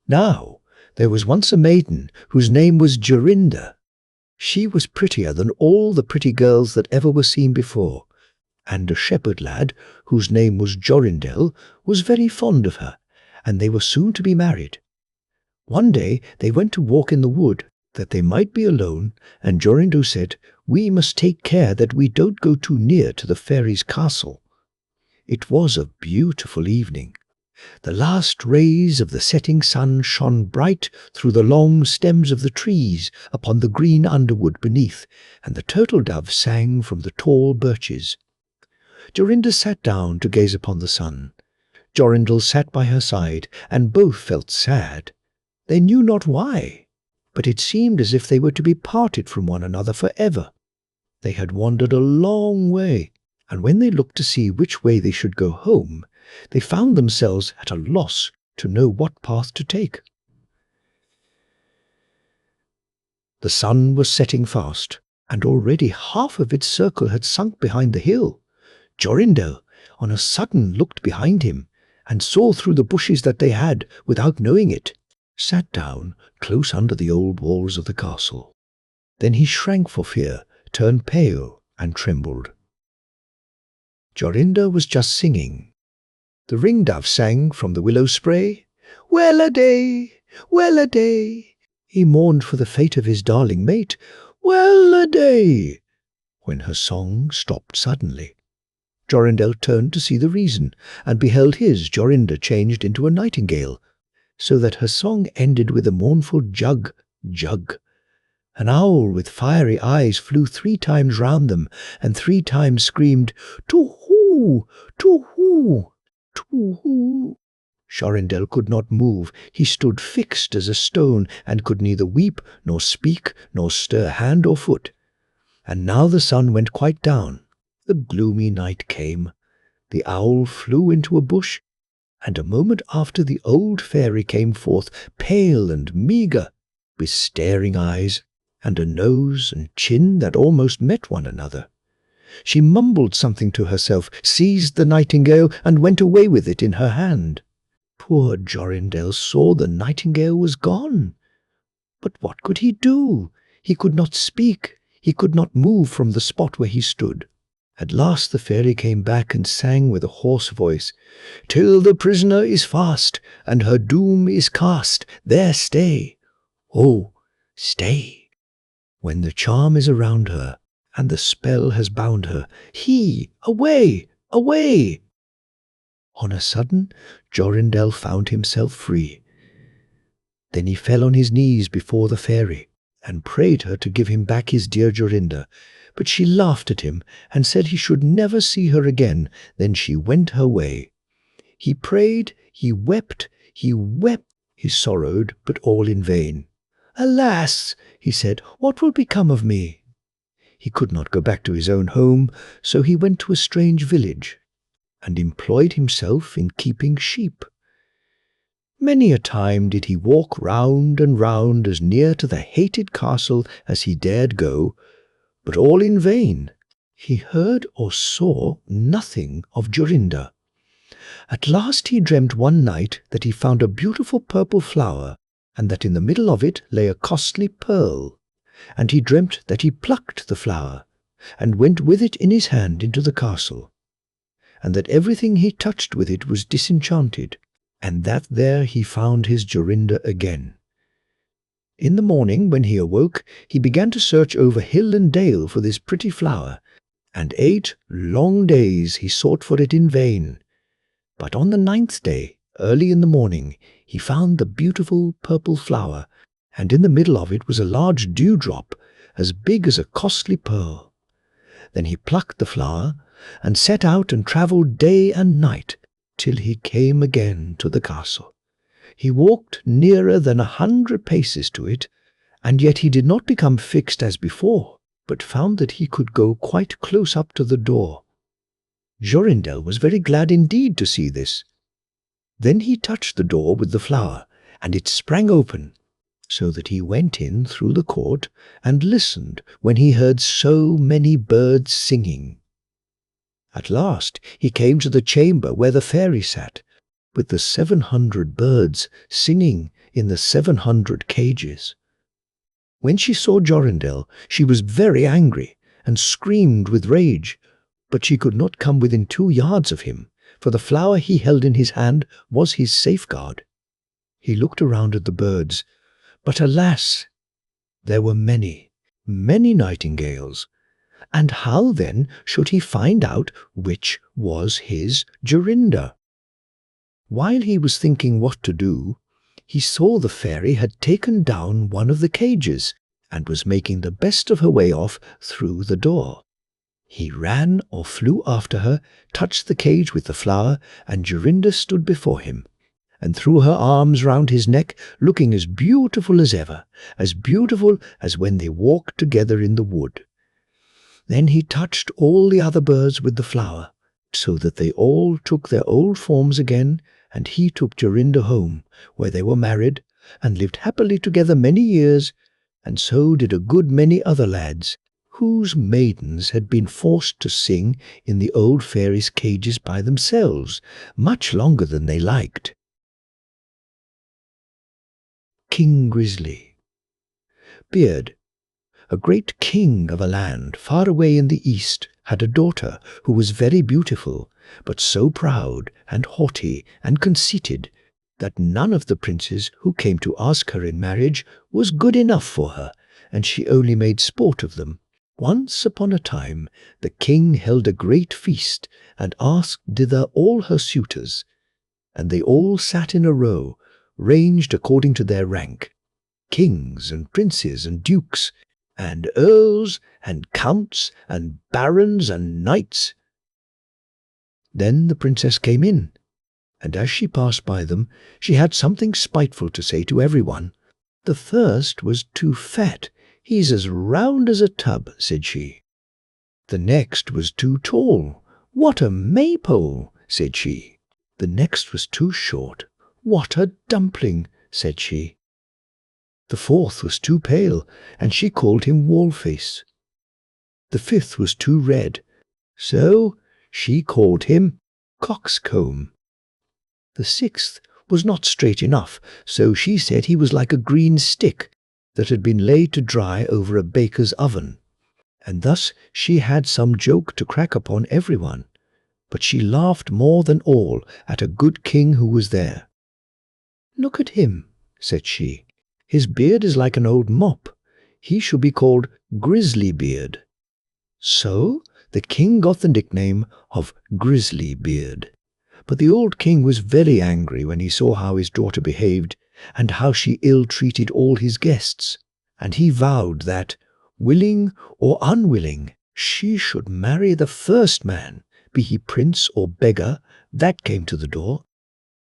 [SPEAKER 1] Now, there was once a maiden whose name was Chorinda. She was prettier than all the pretty girls that ever were seen before, and a shepherd lad, whose name was Chorindel, was very fond of her, and they were soon to be married. One day they went to walk in the wood, that they might be alone, and Chorindel said, "We must take care that we don't go too near to the fairy's castle." It was a beautiful evening. The last rays of the setting sun shone bright through the long stems of the trees upon the green underwood beneath, and the turtle-dove sang from the tall birches. Chorinda sat down to gaze upon the sun. Chorindel sat by her side, and both felt sad. They knew not why, but it seemed as if they were to be parted from one another for ever. They had wandered a long way, and when they looked to see which way they should go home, they found themselves at a loss to know what path to take. The sun was setting fast, and already half of its circle had sunk behind the hill. Chorindel, on a sudden, looked behind him, and saw through the bushes that they had, without knowing it, sat down close under the old walls of the castle. Then he shrank for fear, turned pale, and trembled. Chorinda was just singing. The ringdove sang from the willow spray, "Well-a-day, well-a-day." He mourned for the fate of his darling mate, "Well-a-day," when her song stopped suddenly. Chorindel turned to see the reason, and beheld his Chorinda changed into a nightingale, so that her song ended with a mournful jug, jug. An owl with fiery eyes flew 3 times round them, and 3 times screamed, "To-hoo, to-hoo." Too-hoo! Chorindel could not move. He stood fixed as a stone, and could neither weep, nor speak, nor stir hand or foot. And now the sun went quite down. The gloomy night came. The owl flew into a bush, and a moment after the old fairy came forth, pale and meagre, with staring eyes, and a nose and chin that almost met one another. She mumbled something to herself, seized the nightingale, and went away with it in her hand. Poor Jorindel saw the nightingale was gone. But what could he do? He could not speak. He could not move from the spot where he stood. At last the fairy came back and sang with a hoarse voice, "Till the prisoner is fast, and her doom is cast, there stay. Oh, stay. When the charm is around her, and the spell has bound her, away, away!" On a sudden, Jorindel found himself free. Then he fell on his knees before the fairy, and prayed her to give him back his dear Jorinda. But she laughed at him, and said he should never see her again. Then she went her way. He prayed, he wept, he sorrowed, but all in vain. "Alas," he said, "what will become of me?" He could not go back to his own home, so he went to a strange village, and employed himself in keeping sheep. Many a time did he walk round and round as near to the hated castle as he dared go, but all in vain. He heard or saw nothing of Jorinda. At last he dreamt one night that he found a beautiful purple flower, and that in the middle of it lay a costly pearl. And he dreamt that he plucked the flower, and went with it in his hand into the castle, and that everything he touched with it was disenchanted, and that there he found his Jorinda again. In the morning, when he awoke, he began to search over hill and dale for this pretty flower, and 8 long days he sought for it in vain. But on the 9th day, early in the morning, he found the beautiful purple flower, and in the middle of it was a large dewdrop, as big as a costly pearl. Then he plucked the flower, and set out and travelled day and night, till he came again to the castle. He walked nearer than 100 paces to it, and yet he did not become fixed as before, but found that he could go quite close up to the door. Jorindel was very glad indeed to see this. Then he touched the door with the flower, and it sprang open, so that he went in through the court and listened when he heard so many birds singing. At last he came to the chamber where the fairy sat, with the 700 birds singing in the 700 cages. When she saw Jorindel, she was very angry and screamed with rage, but she could not come within 2 yards of him, for the flower he held in his hand was his safeguard. He looked around at the birds, but alas, there were many, many nightingales. And how then should he find out which was his Jorinda? While he was thinking what to do, he saw the fairy had taken down one of the cages, and was making the best of her way off through the door. He ran or flew after her, touched the cage with the flower, and Jorinda stood before him, and threw her arms round his neck, looking as beautiful as ever, as beautiful as when they walked together in the wood. Then he touched all the other birds with the flower, so that they all took their old forms again, and he took Jorinda home, where they were married, and lived happily together many years, and so did a good many other lads, whose maidens had been forced to sing in the old fairies' cages by themselves, much longer than they liked. King Grizzly. Beard, a great king of a land far away in the east, had a daughter who was very beautiful, but so proud and haughty and conceited that none of the princes who came to ask her in marriage was good enough for her, and she only made sport of them. Once upon a time the king held a great feast, and asked thither all her suitors, and they all sat in a row, ranged according to their rank, kings and princes and dukes, and earls and counts and barons and knights. Then the princess came in, and as she passed by them, she had something spiteful to say to everyone. "The first was too fat. He's as round as a tub," said she. "The next was too tall. What a maypole," said she. "The next was too short. What a dumpling," said she. The fourth was too pale, and she called him Wallface. The fifth was too red, so she called him Coxcomb. The sixth was not straight enough, so she said he was like a green stick that had been laid to dry over a baker's oven. And thus she had some joke to crack upon everyone, but she laughed more than all at a good king who was there. "Look at him," said she. "His beard is like an old mop. He should be called Grizzly Beard." So the king got the nickname of Grizzly Beard. But the old king was very angry when he saw how his daughter behaved, and how she ill-treated all his guests, and he vowed that, willing or unwilling, she should marry the first man, be he prince or beggar, that came to the door.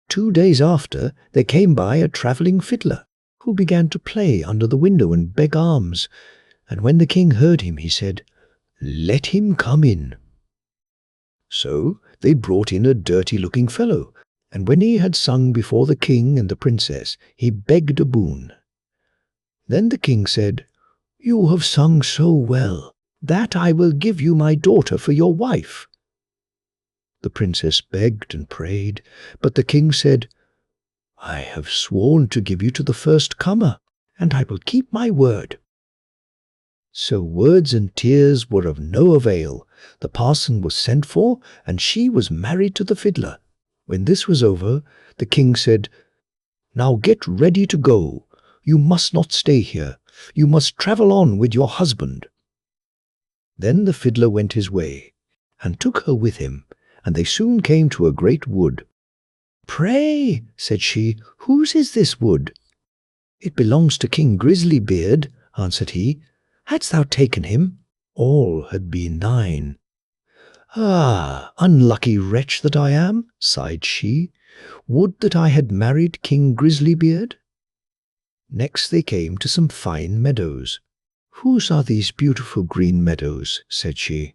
[SPEAKER 1] 2 days after, there came by a travelling fiddler, who began to play under the window and beg alms, and when the king heard him, he said, "Let him come in." So they brought in a dirty-looking fellow, and when he had sung before the king and the princess, he begged a boon. Then the king said, "You have sung so well that I will give you my daughter for your wife." The princess begged and prayed, but the king said, "I have sworn to give you to the first comer, and I will keep my word." So words and tears were of no avail. The parson was sent for, and she was married to the fiddler. When this was over, the king said, "Now get ready to go. You must not stay here. You must travel on with your husband." Then the fiddler went his way, and took her with him, and they soon came to a great wood. "Pray," said she, "whose is this wood?" "It belongs to King Grizzly Beard," answered he. "Hadst thou taken him, all had been thine." "Ah, unlucky wretch that I am," sighed she. "Would that I had married King Grizzly Beard." Next they came to some fine meadows. "Whose are these beautiful green meadows?" said she.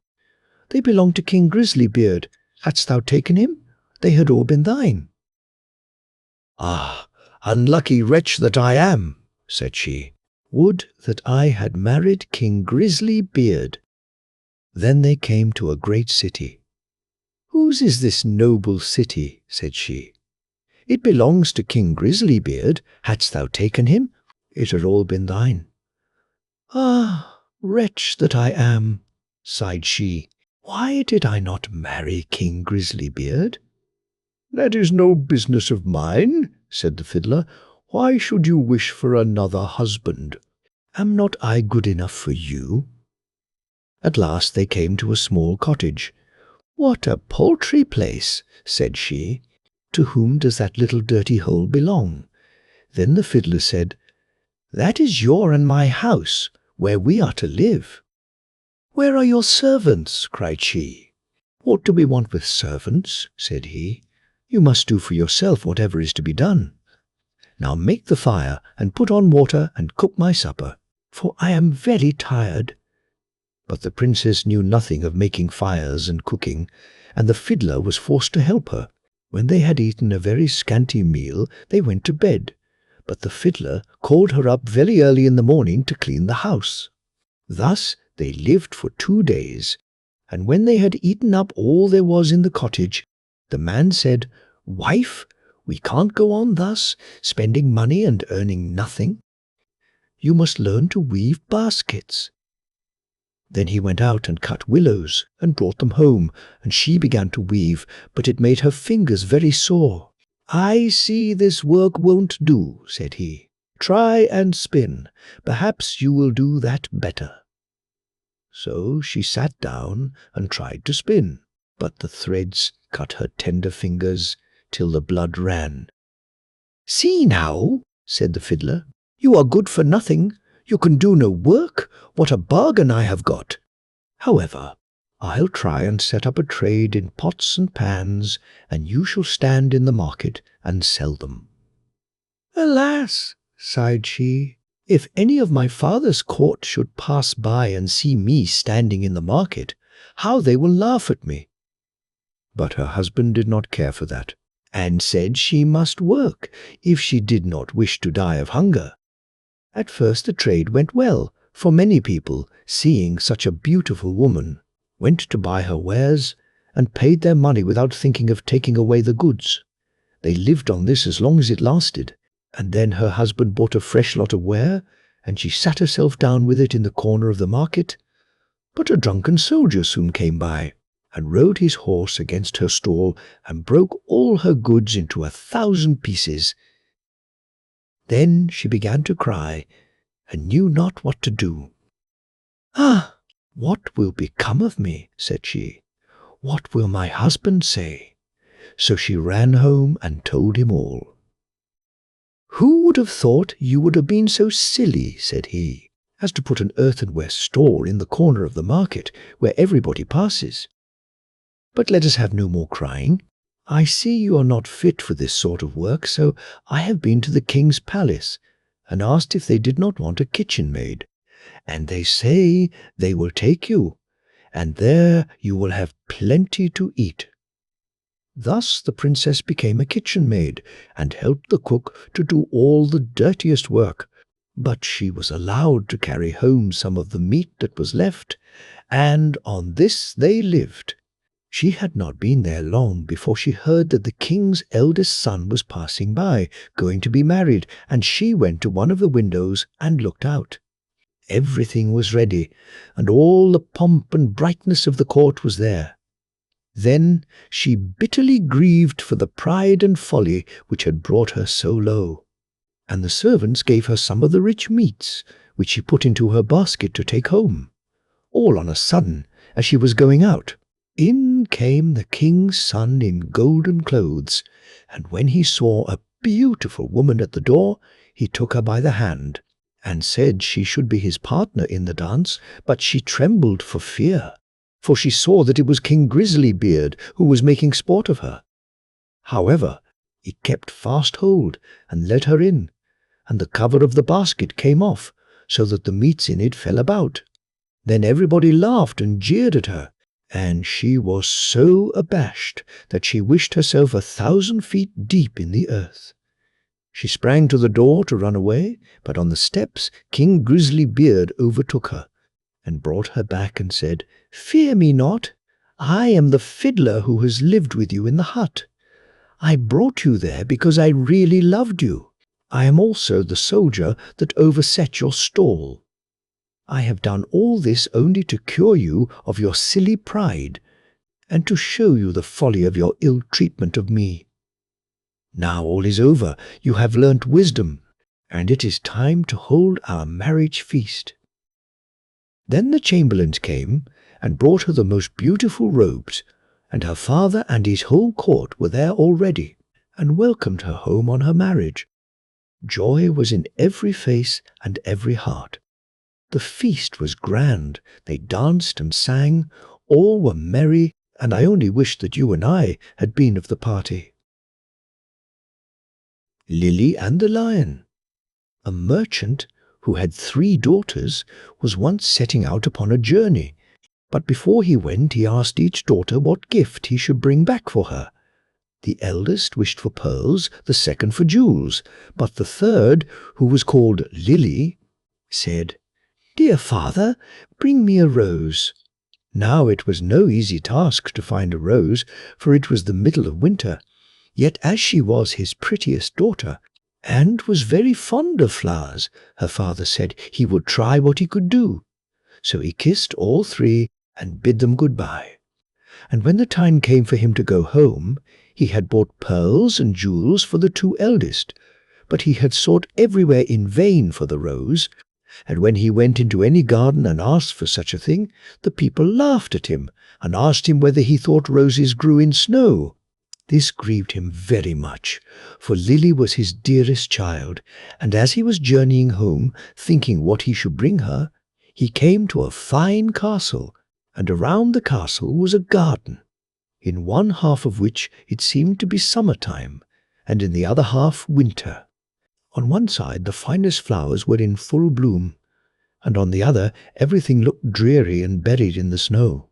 [SPEAKER 1] "They belong to King Grizzly Beard. Hadst thou taken him, they had all been thine." "Ah, unlucky wretch that I am," said she. "Would that I had married King Grizzly Beard." Then they came to a great city. "Whose is this noble city?" said she. "It belongs to King Grizzly Beard. Hadst thou taken him, it had all been thine." "Ah, wretch that I am," sighed she. "Why did I not marry King Grizzly Beard?" "That is no business of mine," said the fiddler. "Why should you wish for another husband? Am not I good enough for you?" At last they came to a small cottage. "What a paltry place," said she. "To whom does that little dirty hole belong?" Then the fiddler said, "That is your and my house, where we are to live." "Where are your servants?" cried she. "What do we want with servants?" said he. "You must do for yourself whatever is to be done. Now make the fire, and put on water, and cook my supper, for I am very tired." But the princess knew nothing of making fires and cooking, and the fiddler was forced to help her. When they had eaten a very scanty meal, they went to bed, but the fiddler called her up very early in the morning to clean the house. Thus they lived for 2 days, and when they had eaten up all there was in the cottage, the man said, "Wife, we can't go on thus, spending money and earning nothing. You must learn to weave baskets." Then he went out and cut willows and brought them home, and she began to weave, but it made her fingers very sore. "I see this work won't do," said he. "Try and spin. Perhaps you will do that better." So she sat down and tried to spin, but the threads cut her tender fingers till the blood ran. "See now," said the fiddler, "you are good for nothing. You can do no work. What a bargain I have got! However, I'll try and set up a trade in pots and pans, and you shall stand in the market and sell them." "Alas," sighed she, "if any of my father's court should pass by and see me standing in the market, how they will laugh at me." But her husband did not care for that, and said she must work if she did not wish to die of hunger. At first the trade went well, for many people, seeing such a beautiful woman, went to buy her wares and paid their money without thinking of taking away the goods. They lived on this as long as it lasted, and then her husband bought a fresh lot of ware, and she sat herself down with it in the corner of the market. But a drunken soldier soon came by, and rode his horse against her stall, and broke all her goods into 1,000 pieces. Then she began to cry, and knew not what to do. "Ah, what will become of me?" said she. "What will my husband say?" So she ran home and told him all. "Who would have thought you would have been so silly," said he, "as to put an earthenware store in the corner of the market, where everybody passes? But let us have no more crying. I see you are not fit for this sort of work, so I have been to the king's palace, and asked if they did not want a kitchen maid, and they say they will take you, and there you will have plenty to eat." Thus the princess became a kitchen maid, and helped the cook to do all the dirtiest work, but she was allowed to carry home some of the meat that was left, and on this they lived. She had not been there long before she heard that the king's eldest son was passing by, going to be married, and she went to one of the windows and looked out. Everything was ready, and all the pomp and brightness of the court was there. Then she bitterly grieved for the pride and folly which had brought her so low, and the servants gave her some of the rich meats, which she put into her basket to take home. All on a sudden, as she was going out, in came the king's son in golden clothes, and when he saw a beautiful woman at the door, he took her by the hand, and said she should be his partner in the dance, but she trembled for fear, for she saw that it was King Grizzly Beard who was making sport of her. However, he kept fast hold and let her in, and the cover of the basket came off, so that the meats in it fell about. Then everybody laughed and jeered at her, and she was so abashed that she wished herself 1,000 feet deep in the earth. She sprang to the door to run away, but on the steps King Grizzly Beard overtook her, and brought her back and said, "Fear me not. I am the fiddler who has lived with you in the hut. I brought you there because I really loved you. I am also the soldier that overset your stall. I have done all this only to cure you of your silly pride, and to show you the folly of your ill treatment of me. Now all is over, you have learnt wisdom, and it is time to hold our marriage feast." Then the chamberlains came and brought her the most beautiful robes, and her father and his whole court were there already, and welcomed her home on her marriage. Joy was in every face and every heart. The feast was grand, they danced and sang, all were merry, and I only wished that you and I had been of the party. Lily and the Lion. A merchant who had 3 daughters was once setting out upon a journey, but before he went he asked each daughter what gift he should bring back for her. The eldest wished for pearls, the second for jewels, but the third, who was called Lily, said, "Dear father, bring me a rose." Now it was no easy task to find a rose, for it was the middle of winter, yet as she was his prettiest daughter, and was very fond of flowers, her father said he would try what he could do. So he kissed all 3 and bid them good-bye. And when the time came for him to go home, he had bought pearls and jewels for the 2 eldest, but he had sought everywhere in vain for the rose, and when he went into any garden and asked for such a thing, the people laughed at him, and asked him whether he thought roses grew in snow. This grieved him very much, for Lily was his dearest child, and as he was journeying home, thinking what he should bring her, he came to a fine castle, and around the castle was a garden, in one half of which it seemed to be summer-time, and in the other half winter. On one side the finest flowers were in full bloom, and on the other everything looked dreary and buried in the snow.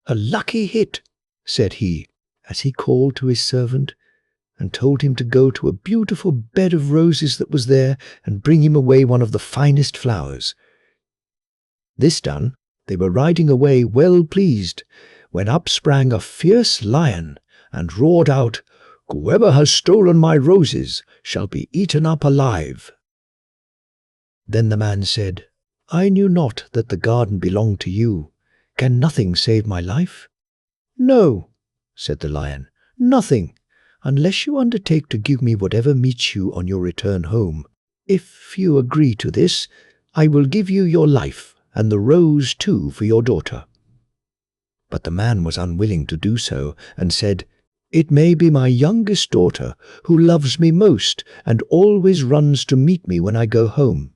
[SPEAKER 1] "A lucky hit," said he, as he called to his servant, and told him to go to a beautiful bed of roses that was there and bring him away one of the finest flowers. This done, they were riding away well pleased, when up sprang a fierce lion, and roared out, "Whoever has stolen my roses shall be eaten up alive." Then the man said, "I knew not that the garden belonged to you. Can nothing save my life?" "No," said the lion, "nothing, unless you undertake to give me whatever meets you on your return home. If you agree to this, I will give you your life, and the rose too for your daughter." But the man was unwilling to do so, and said, "It may be my youngest daughter, who loves me most, and always runs to meet me when I go home."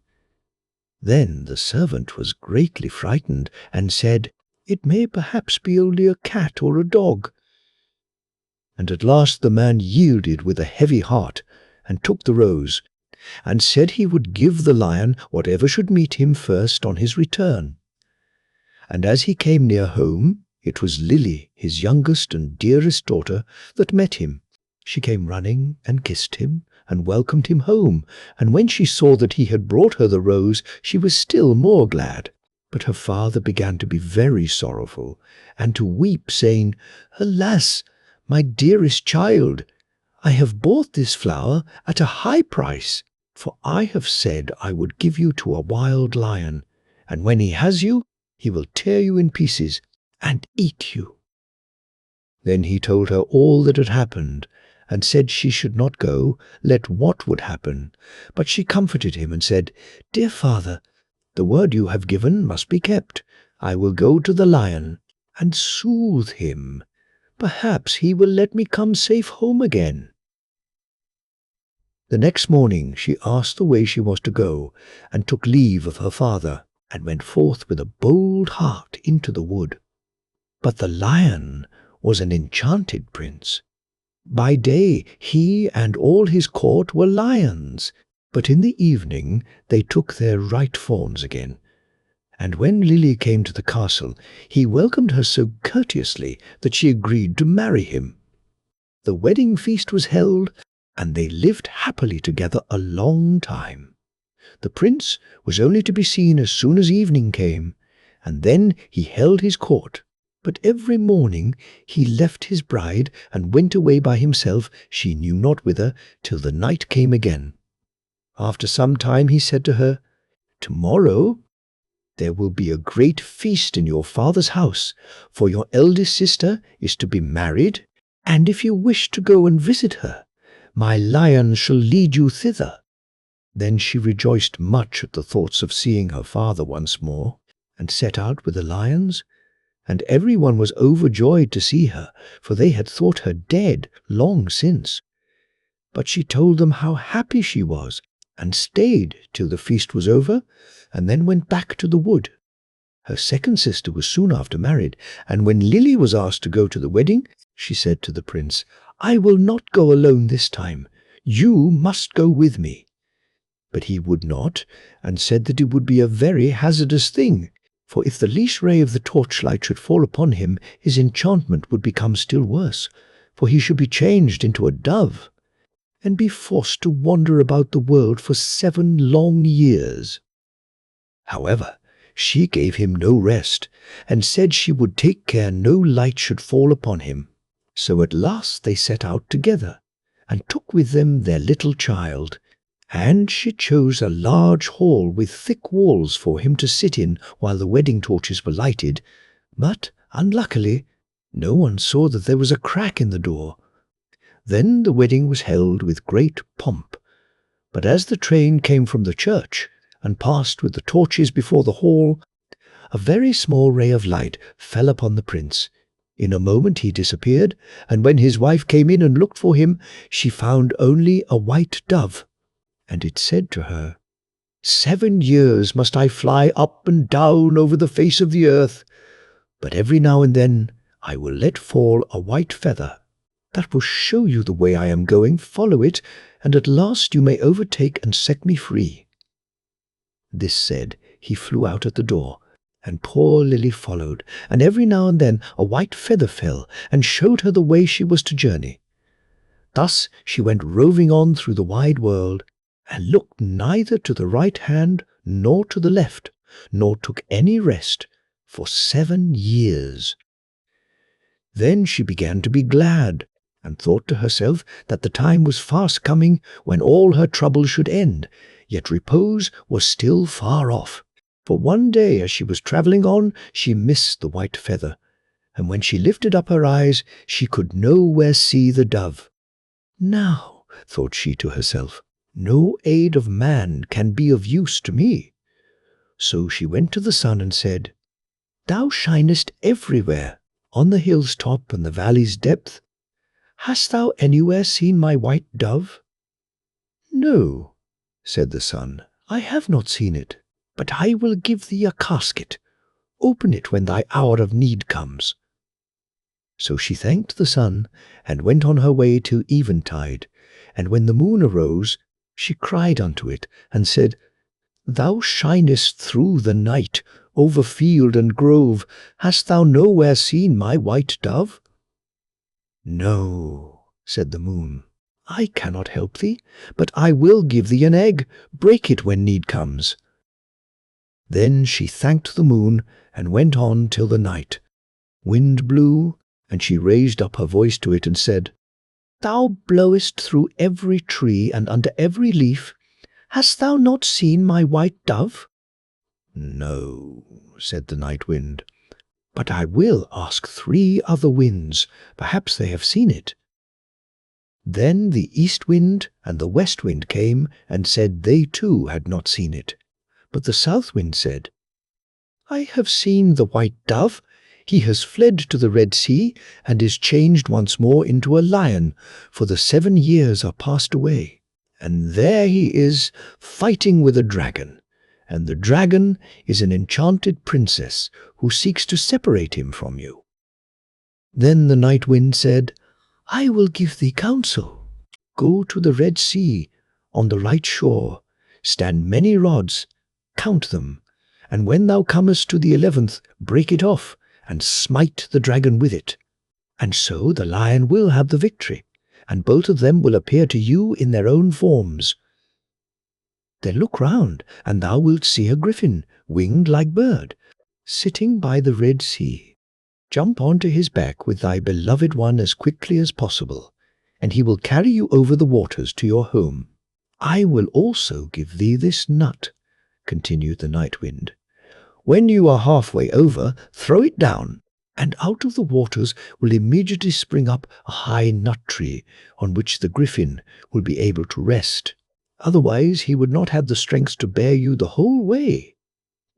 [SPEAKER 1] Then the servant was greatly frightened, and said, "It may perhaps be only a cat or a dog." And at last the man yielded with a heavy heart, and took the rose, and said he would give the lion whatever should meet him first on his return. And as he came near home, it was Lily, his youngest and dearest daughter, that met him. She came running and kissed him, and welcomed him home, and when she saw that he had brought her the rose, she was still more glad. But her father began to be very sorrowful, and to weep, saying, "Alas, my dearest child, I have bought this flower at a high price, for I have said I would give you to a wild lion, and when he has you, he will tear you in pieces and eat you." Then he told her all that had happened, and said she should not go, let what would happen. But she comforted him and said, "Dear father, the word you have given must be kept. I will go to the lion and soothe him. Perhaps he will let me come safe home again." The next morning she asked the way she was to go, and took leave of her father, and went forth with a bold heart into the wood. But the lion was an enchanted prince. By day he and all his court were lions, but in the evening they took their right forms again. And when Lily came to the castle, he welcomed her so courteously that she agreed to marry him. The wedding feast was held, and they lived happily together a long time. The prince was only to be seen as soon as evening came, and then he held his court. But every morning he left his bride and went away by himself, she knew not whither, till the night came again. After some time he said to her, "Tomorrow there will be a great feast in your father's house, for your eldest sister is to be married, and if you wish to go and visit her, my lion shall lead you thither." Then she rejoiced much at the thoughts of seeing her father once more, and set out with the lions, and everyone was overjoyed to see her, for they had thought her dead long since. But she told them how happy she was, and stayed till the feast was over, and then went back to the wood. Her second sister was soon after married, and when Lily was asked to go to the wedding, she said to the prince, "I will not go alone this time. You must go with me." But he would not, and said that it would be a very hazardous thing, for if the least ray of the torchlight should fall upon him, his enchantment would become still worse, for he should be changed into a dove, and be forced to wander about the world for 7 long years. However, she gave him no rest, and said she would take care no light should fall upon him. So at last they set out together, and took with them their little child, and she chose a large hall with thick walls for him to sit in while the wedding torches were lighted, but, unluckily, no one saw that there was a crack in the door. Then the wedding was held with great pomp, but as the train came from the church, and passed with the torches before the hall, a very small ray of light fell upon the prince. In a moment he disappeared, and when his wife came in and looked for him, she found only a white dove, and it said to her, 7 years must I fly up and down over the face of the earth, but every now and then I will let fall a white feather. That will show you the way I am going. Follow it, and at last you may overtake and set me free." This said, he flew out at the door, and poor Lily followed, and every now and then a white feather fell and showed her the way she was to journey. Thus she went roving on through the wide world, and looked neither to the right hand nor to the left, nor took any rest for 7 years. Then she began to be glad, and thought to herself that the time was fast coming when all her troubles should end, yet repose was still far off. For one day as she was travelling on, she missed the white feather, and when she lifted up her eyes, she could nowhere see the dove. "Now," thought she to herself, "no aid of man can be of use to me." So she went to the sun and said, "Thou shinest everywhere, on the hill's top and the valley's depth. Hast thou anywhere seen my white dove?" "No," said the sun, "I have not seen it, but I will give thee a casket. Open it when thy hour of need comes." So she thanked the sun, and went on her way till eventide, and when the moon arose, she cried unto it, and said, "Thou shinest through the night, over field and grove. Hast thou nowhere seen my white dove?" "No," said the moon, "I cannot help thee, but I will give thee an egg. Break it when need comes." Then she thanked the moon, and went on till the night. Wind blew, and she raised up her voice to it and said, "Thou blowest through every tree and under every leaf. Hast thou not seen my white dove?" "No," said the night wind, "but I will ask 3 other winds. Perhaps they have seen it." Then the east wind and the west wind came and said they too had not seen it. But the south wind said, "I have seen the white dove. He has fled to the Red Sea and is changed once more into a lion, for the 7 years are passed away. And there he is, fighting with a dragon. And the dragon is an enchanted princess who seeks to separate him from you." Then the night wind said, "I will give thee counsel. Go to the Red Sea, on the right shore, stand many rods, count them, and when thou comest to the 11th, break it off, and smite the dragon with it. And so the lion will have the victory, and both of them will appear to you in their own forms. Then look round, and thou wilt see a griffin, winged like bird, sitting by the Red Sea. Jump onto his back with thy beloved one as quickly as possible, and he will carry you over the waters to your home. I will also give thee this nut," continued the night wind. "When you are halfway over, throw it down, and out of the waters will immediately spring up a high nut tree, on which the griffin will be able to rest. Otherwise he would not have the strength to bear you the whole way.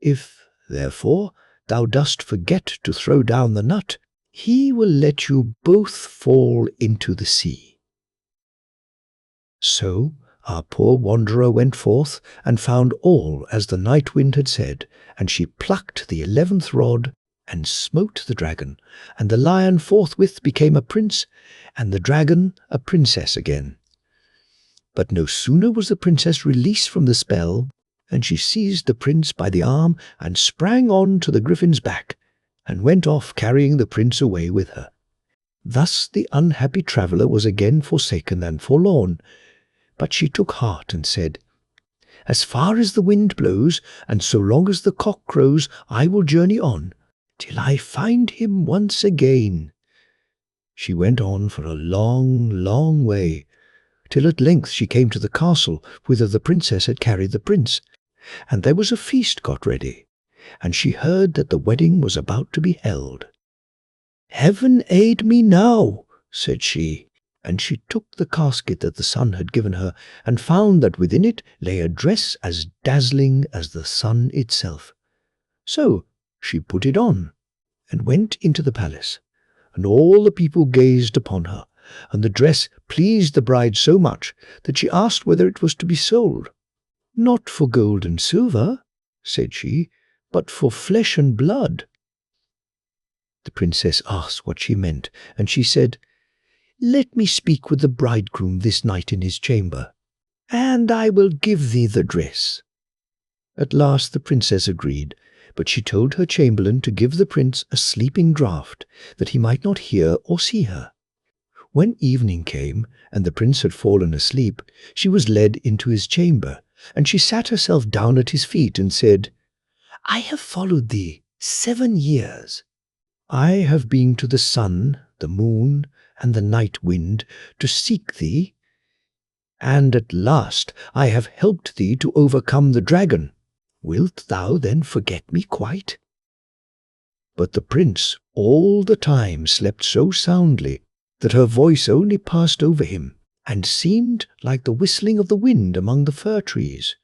[SPEAKER 1] If, therefore, thou dost forget to throw down the nut, he will let you both fall into the sea." So our poor wanderer went forth, and found all as the night wind had said, and she plucked the 11th rod, and smote the dragon, and the lion forthwith became a prince, and the dragon a princess again. But no sooner was the princess released from the spell, and she seized the prince by the arm, and sprang on to the griffin's back, and went off carrying the prince away with her. Thus the unhappy traveller was again forsaken and forlorn, but she took heart and said, "As far as the wind blows, and so long as the cock crows, I will journey on, till I find him once again." She went on for a long, long way, till at length she came to the castle whither the princess had carried the prince, and there was a feast got ready, and she heard that the wedding was about to be held. "Heaven aid me now," said she, and she took the casket that the sun had given her, and found that within it lay a dress as dazzling as the sun itself. So she put it on, and went into the palace, and all the people gazed upon her, and the dress pleased the bride so much that she asked whether it was to be sold. "Not for gold and silver," said she, "but for flesh and blood." The princess asked what she meant, and she said, "Let me speak with the bridegroom this night in his chamber, and I will give thee the dress." At last the princess agreed, but she told her chamberlain to give the prince a sleeping draught, that he might not hear or see her. When evening came, and the prince had fallen asleep, she was led into his chamber, and she sat herself down at his feet and said, "I have followed thee 7 years. I have been to the sun, the moon, and the night wind to seek thee, and at last I have helped thee to overcome the dragon. Wilt thou then forget me quite?" But the prince all the time slept so soundly that her voice only passed over him, and seemed like the whistling of the wind among the fir trees.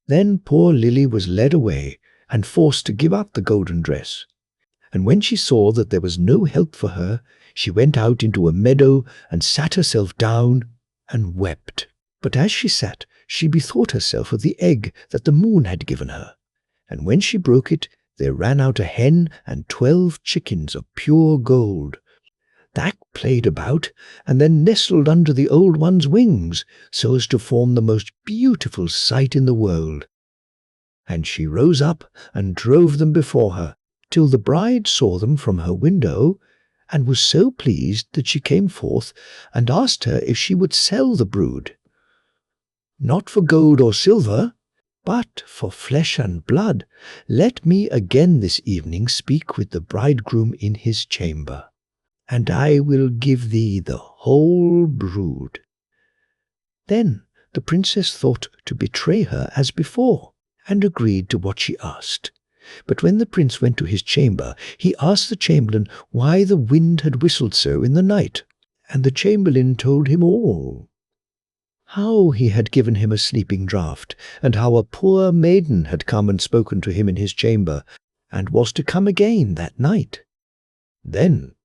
[SPEAKER 1] Then poor Lily was led away, and forced to give up the golden dress. And when she saw that there was no help for her, she went out into a meadow and sat herself down and wept. But as she sat, she bethought herself of the egg that the moon had given her, and when she broke it, there ran out a hen and 12 chickens of pure gold. That played about, and then nestled under the old one's wings, so as to form the most beautiful sight in the world. And she rose up and drove them before her, till the bride saw them from her window, and was so pleased that she came forth and asked her if she would sell the brood. "Not for gold or silver, but for flesh and blood, let me again this evening speak with the bridegroom in his chamber, and I will give thee the whole brood." Then the princess thought to betray her as before, and agreed to what she asked. But when the prince went to his chamber, he asked the chamberlain why the wind had whistled so in the night, and the chamberlain told him all. How he had given him a sleeping draught, and how a poor maiden had come and spoken to him in his chamber, and was to come again that night. Then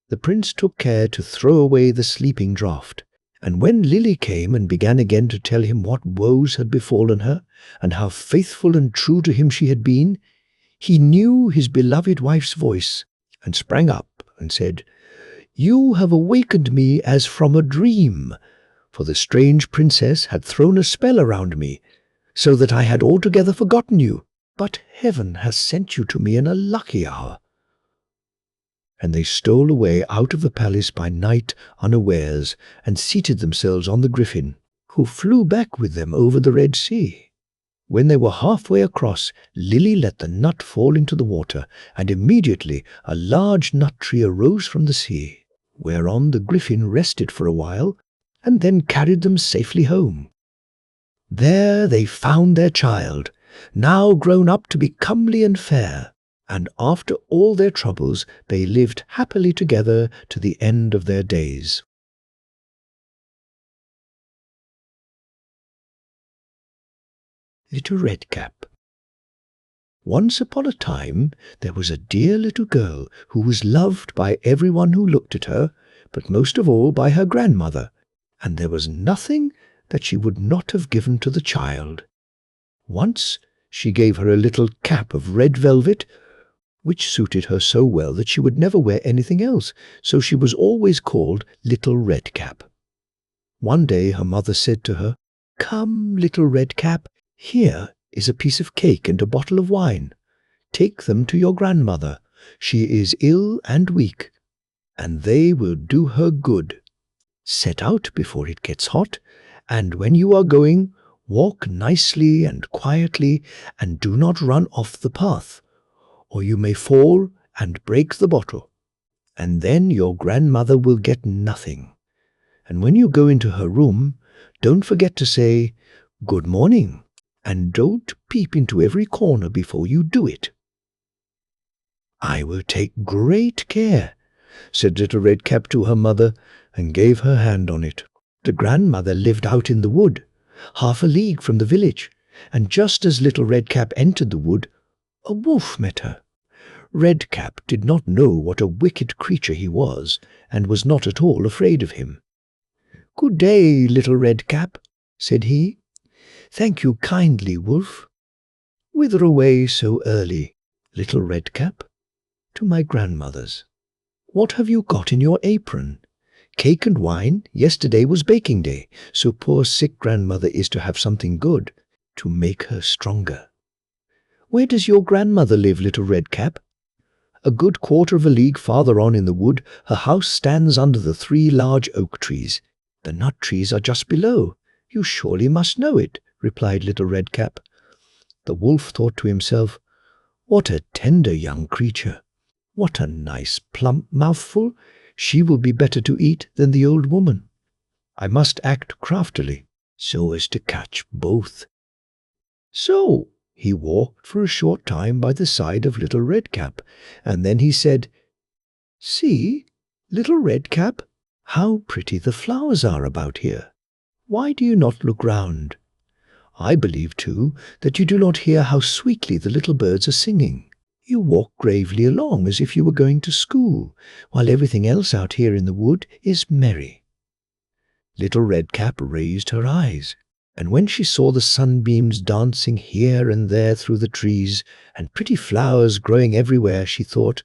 [SPEAKER 1] the prince took care to throw away the sleeping draught, and when Lily came and began again to tell him what woes had befallen her, and how faithful and true to him she had been, he knew his beloved wife's voice, and sprang up and said, "You have awakened me as from a dream, for the strange princess had thrown a spell around me, so that I had altogether forgotten you, but heaven has sent you to me in a lucky hour." And they stole away out of the palace by night unawares, and seated themselves on the griffin, who flew back with them over the Red Sea. When they were halfway across, Lily let the nut fall into the water, and immediately a large nut tree arose from the sea, whereon the griffin rested for a while, and then carried them safely home. There they found their child, now grown up to be comely and fair, and after all their troubles they lived happily together to the end of their days. Little Redcap. Once upon a time there was a dear little girl who was loved by everyone who looked at her, but most of all by her grandmother, and there was nothing that she would not have given to the child. Once she gave her a little cap of red velvet, which suited her so well that she would never wear anything else, so she was always called Little Redcap. One day her mother said to her, "Come, Little Redcap, here is a piece of cake and a bottle of wine. Take them to your grandmother. She is ill and weak, and they will do her good. Set out before it gets hot, and when you are going, walk nicely and quietly, and do not run off the path, or you may fall and break the bottle, and then your grandmother will get nothing. And when you go into her room, don't forget to say, 'Good morning,' and don't peep into every corner before you do it." "I will take great care," said Little Redcap to her mother, and gave her hand on it. The grandmother lived out in the wood, half a league from the village, and just as Little Redcap entered the wood, a wolf met her. Redcap did not know what a wicked creature he was, and was not at all afraid of him. "Good day, Little Redcap," said he. "Thank you kindly, Wolf." "Whither away so early, Little Red Cap?" "To my grandmother's." "What have you got in your apron?" "Cake and wine. Yesterday was baking day, so poor sick grandmother is to have something good, to make her stronger." "Where does your grandmother live, Little Red Cap?" "A good quarter of a league farther on in the wood. Her house stands under the 3 large oak trees. The nut trees are just below. You surely must know it," replied Little Red Cap. The wolf thought to himself, "What a tender young creature! What a nice plump mouthful! She will be better to eat than the old woman. I must act craftily, so as to catch both." So he walked for a short time by the side of Little Red Cap, and then he said, "See, Little Red Cap, how pretty the flowers are about here. Why do you not look round? I believe, too, that you do not hear how sweetly the little birds are singing. You walk gravely along as if you were going to school, while everything else out here in the wood is merry." Little Red Cap raised her eyes, and when she saw the sunbeams dancing here and there through the trees, and pretty flowers growing everywhere, she thought,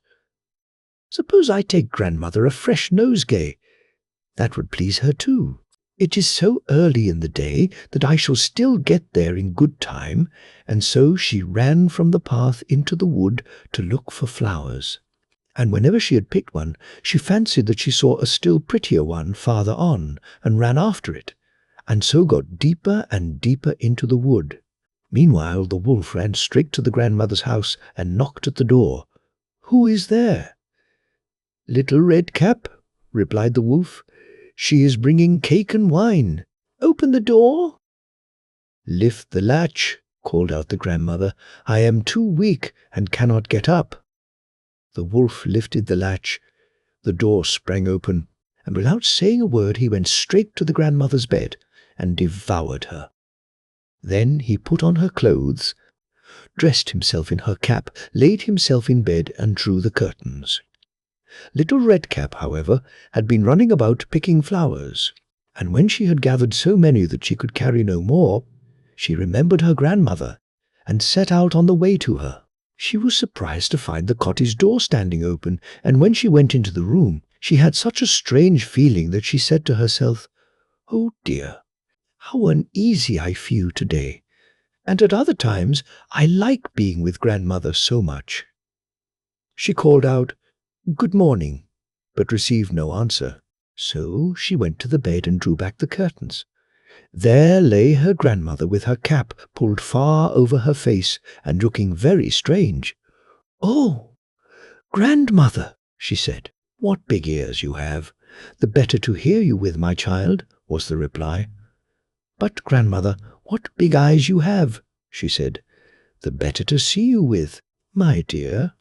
[SPEAKER 1] "Suppose I take grandmother a fresh nosegay? That would please her too. It is so early in the day that I shall still get there in good time," and so she ran from the path into the wood to look for flowers. And whenever she had picked one, she fancied that she saw a still prettier one farther on, and ran after it, and so got deeper and deeper into the wood. Meanwhile the wolf ran straight to the grandmother's house and knocked at the door. "Who is there?" "Little Red Cap," replied the wolf. "She is bringing cake and wine. Open the door." "Lift the latch," called out the grandmother. "I am too weak and cannot get up." The wolf lifted the latch. The door sprang open, and without saying a word he went straight to the grandmother's bed and devoured her. Then he put on her clothes, dressed himself in her cap, laid himself in bed, and drew the curtains. Little Red Cap, however, had been running about picking flowers, and when she had gathered so many that she could carry no more, she remembered her grandmother, and set out on the way to her. She was surprised to find the cottage door standing open, and when she went into the room, she had such a strange feeling that she said to herself, "Oh dear, how uneasy I feel today, and at other times I like being with grandmother so much." She called out, "Good morning," but received no answer. So she went to the bed and drew back the curtains. There lay her grandmother with her cap pulled far over her face and looking very strange. "Oh, grandmother," she said, "what big ears you have! The better to hear you with, my child," was the reply. "But, grandmother, what big eyes you have," she said. "The better to see you with, my dear."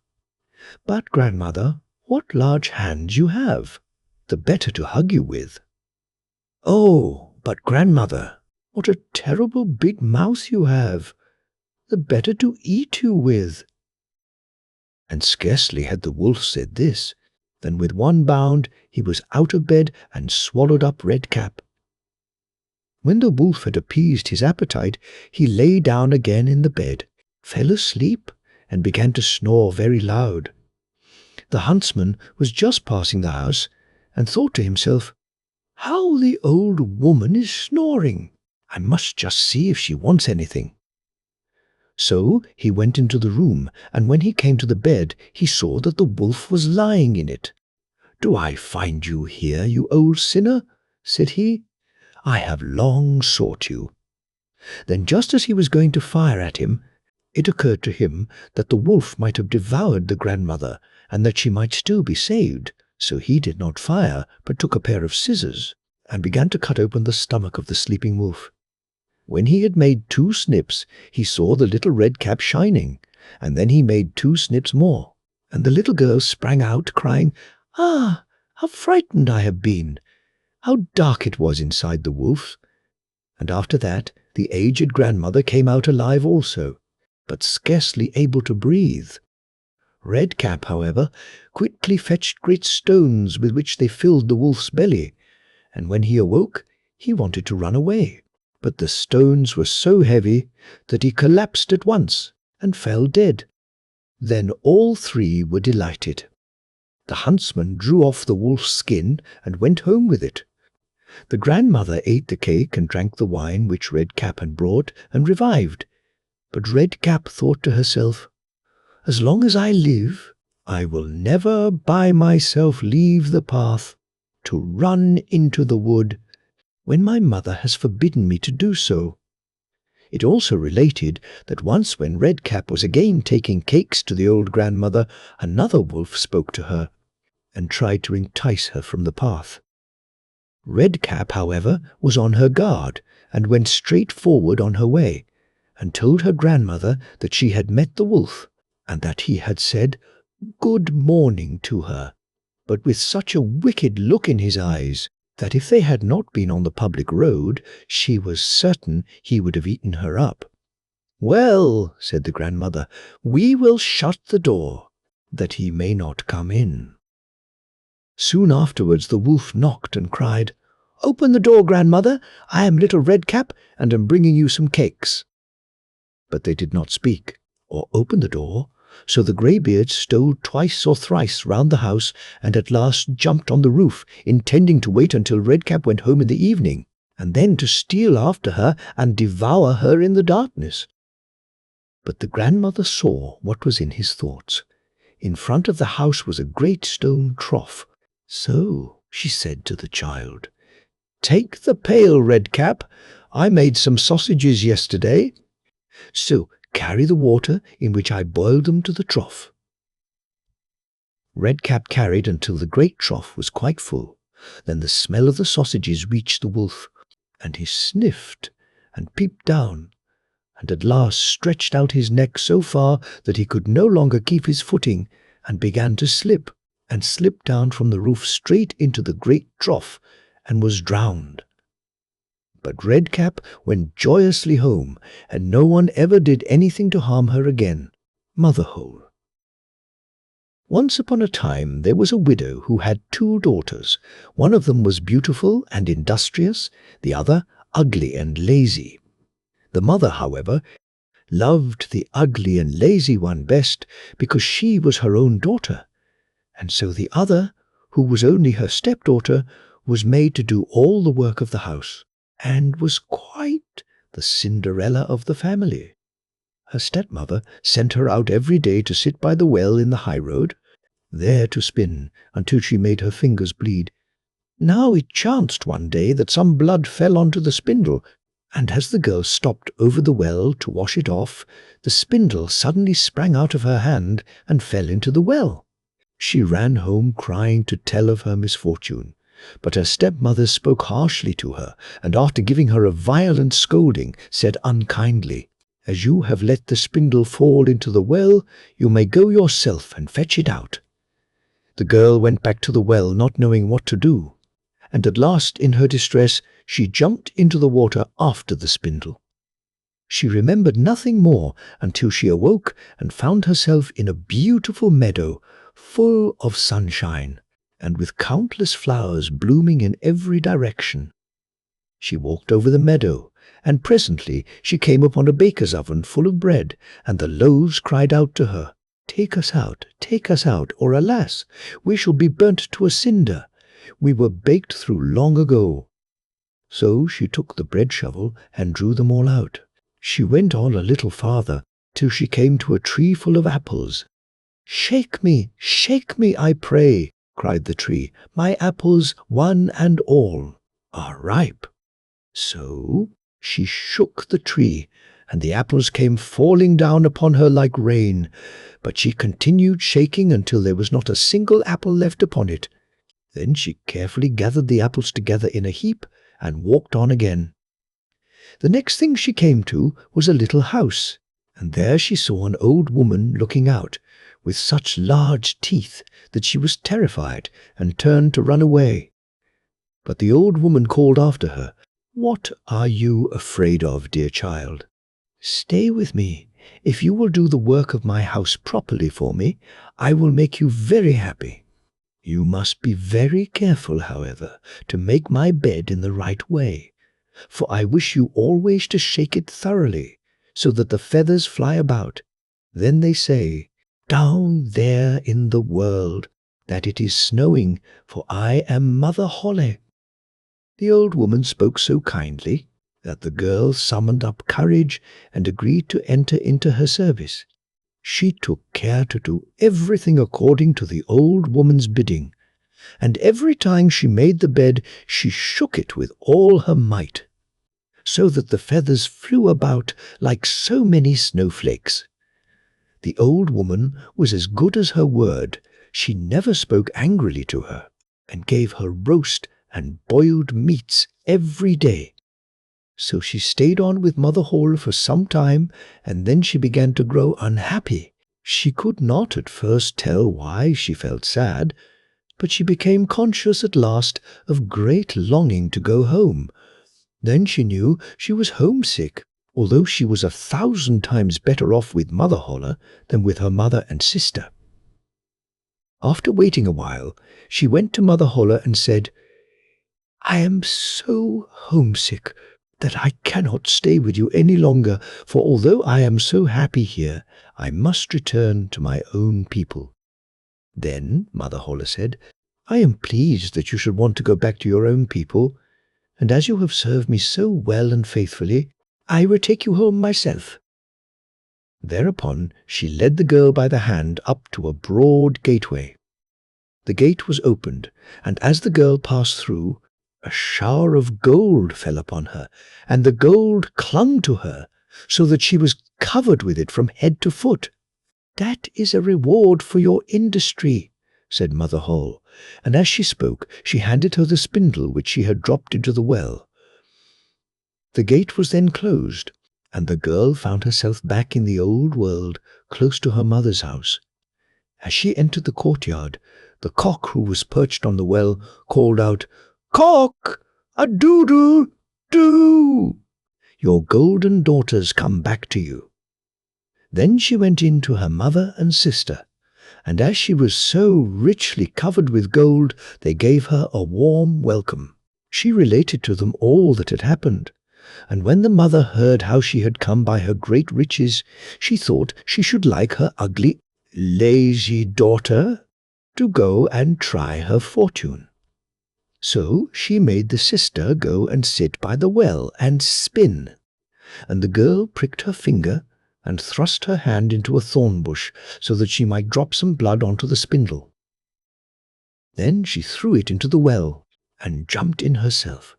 [SPEAKER 1] "But, grandmother, what large hands you have, the better to hug you with." "Oh, but grandmother, what a terrible big mouth you have, the better to eat you with." And scarcely had the wolf said this, than with one bound he was out of bed and swallowed up Red Cap. When the wolf had appeased his appetite, he lay down again in the bed, fell asleep, and began to snore very loud. The huntsman was just passing the house, and thought to himself, "How the old woman is snoring! I must just see if she wants anything." So he went into the room, and when he came to the bed, he saw that the wolf was lying in it. "Do I find you here, you old sinner?" said he. "I have long sought you." Then just as he was going to fire at him, it occurred to him that the wolf might have devoured the grandmother, and that she might still be saved, so he did not fire, but took a pair of scissors, and began to cut open the stomach of the sleeping wolf. When he had made 2 snips, he saw the little Red Cap shining, and then he made 2 snips more, and the little girl sprang out, crying, "Ah, how frightened I have been! How dark it was inside the wolf!" And after that, the aged grandmother came out alive also, but scarcely able to breathe. Red Cap, however, quickly fetched great stones with which they filled the wolf's belly, and when he awoke, he wanted to run away. But the stones were so heavy that he collapsed at once and fell dead. Then all three were delighted. The huntsman drew off the wolf's skin and went home with it. The grandmother ate the cake and drank the wine which Red Cap had brought and revived. But Red Cap thought to herself, "As long as I live, I will never by myself leave the path to run into the wood when my mother has forbidden me to do so." It also related that once when Red Cap was again taking cakes to the old grandmother, another wolf spoke to her and tried to entice her from the path. Red Cap, however, was on her guard and went straight forward on her way, and told her grandmother that she had met the wolf, and that he had said "good morning" to her, but with such a wicked look in his eyes that if they had not been on the public road, she was certain he would have eaten her up. "Well," said the grandmother, "we will shut the door, that he may not come in." Soon afterwards the wolf knocked and cried, "Open the door, grandmother. I am Little Red Cap, and am bringing you some cakes." But they did not speak or open the door, so the greybeard stole twice or thrice round the house, and at last jumped on the roof, intending to wait until Red Cap went home in the evening, and then to steal after her and devour her in the darkness. But the grandmother saw what was in his thoughts. In front of the house was a great stone trough. So she said to the child, "Take the pail, Red Cap. I made some sausages yesterday. So carry the water in which I boiled them to the trough." Red Cap carried until the great trough was quite full. Then the smell of the sausages reached the wolf, and he sniffed and peeped down, and at last stretched out his neck so far that he could no longer keep his footing, and began to slip, and slipped down from the roof straight into the great trough, and was drowned. But Red Cap went joyously home, and no one ever did anything to harm her again. Motherhole. Once upon a time there was a widow who had 2 daughters. One of them was beautiful and industrious, the other ugly and lazy. The mother, however, loved the ugly and lazy one best because she was her own daughter, and so the other, who was only her stepdaughter, was made to do all the work of the house, and was quite the Cinderella of the family. Her stepmother sent her out every day to sit by the well in the high road, there to spin until she made her fingers bleed. Now it chanced one day that some blood fell onto the spindle, and as the girl stopped over the well to wash it off, the spindle suddenly sprang out of her hand and fell into the well. She ran home crying to tell of her misfortune, but her stepmother spoke harshly to her, and after giving her a violent scolding, said unkindly, "As you have let the spindle fall into the well, you may go yourself and fetch it out." The girl went back to the well, not knowing what to do, and at last, in her distress, she jumped into the water after the spindle. She remembered nothing more until she awoke and found herself in a beautiful meadow, full of sunshine, and with countless flowers blooming in every direction. She walked over the meadow, and presently she came upon a baker's oven full of bread, and the loaves cried out to her, take us out, or alas, we shall be burnt to a cinder. We were baked through long ago." So she took the bread shovel and drew them all out. She went on a little farther, till she came to a tree full of apples. Shake me, I pray," cried the tree. "My apples, one and all, are ripe." So she shook the tree, and the apples came falling down upon her like rain, but she continued shaking until there was not a single apple left upon it. Then she carefully gathered the apples together in a heap and walked on again. The next thing she came to was a little house, and there she saw an old woman looking out, with such large teeth that she was terrified and turned to run away. But the old woman called after her, "What are you afraid of, dear child? Stay with me. If you will do the work of my house properly for me, I will make you very happy. You must be very careful, however, to make my bed in the right way, for I wish you always to shake it thoroughly, so that the feathers fly about. Then they say, down there in the world, that it is snowing, for I am Mother Holle." The old woman spoke so kindly that the girl summoned up courage and agreed to enter into her service. She took care to do everything according to the old woman's bidding, and every time she made the bed she shook it with all her might, so that the feathers flew about like so many snowflakes. The old woman was as good as her word. She never spoke angrily to her, and gave her roast and boiled meats every day. So she stayed on with Mother Holle for some time, and then she began to grow unhappy. She could not at first tell why she felt sad, but she became conscious at last of great longing to go home. Then she knew she was homesick, although she was 1,000 times better off with Mother Holle than with her mother and sister. After waiting a while, she went to Mother Holle and said, "I am so homesick that I cannot stay with you any longer, for although I am so happy here, I must return to my own people." Then Mother Holle said, "I am pleased that you should want to go back to your own people, and as you have served me so well and faithfully, I will take you home myself." Thereupon she led the girl by the hand up to a broad gateway. The gate was opened, and as the girl passed through, a shower of gold fell upon her, and the gold clung to her, so that she was covered with it from head to foot. "That is a reward for your industry," said Mother Holle, and as she spoke she handed her the spindle which she had dropped into the well. The gate was then closed, and the girl found herself back in the old world, close to her mother's house. As she entered the courtyard, the cock who was perched on the well called out, "Cock, a doodle, do! Your golden daughters come back to you." Then she went in to her mother and sister, and as she was so richly covered with gold, they gave her a warm welcome. She related to them all that had happened, and when the mother heard how she had come by her great riches, she thought she should like her ugly, lazy daughter to go and try her fortune. So she made the sister go and sit by the well and spin, and the girl pricked her finger and thrust her hand into a thorn bush so that she might drop some blood onto the spindle. Then she threw it into the well and jumped in herself.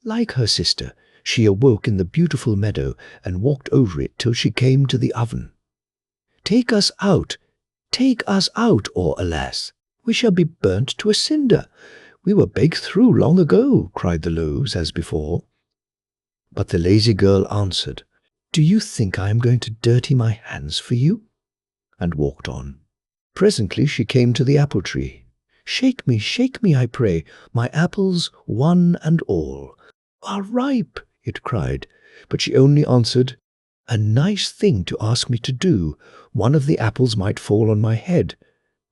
[SPEAKER 1] Like her sister, she awoke in the beautiful meadow and walked over it till she came to the oven. Take us out, or alas, we shall be burnt to a cinder. We were baked through long ago," cried the loaves as before. But the lazy girl answered, "Do you think I am going to dirty my hands for you?" and walked on. Presently she came to the apple tree. Shake me, I pray, my apples, one and all." "Are ripe," it cried, but she only answered, "A nice thing to ask me to do. One of the apples might fall on my head,"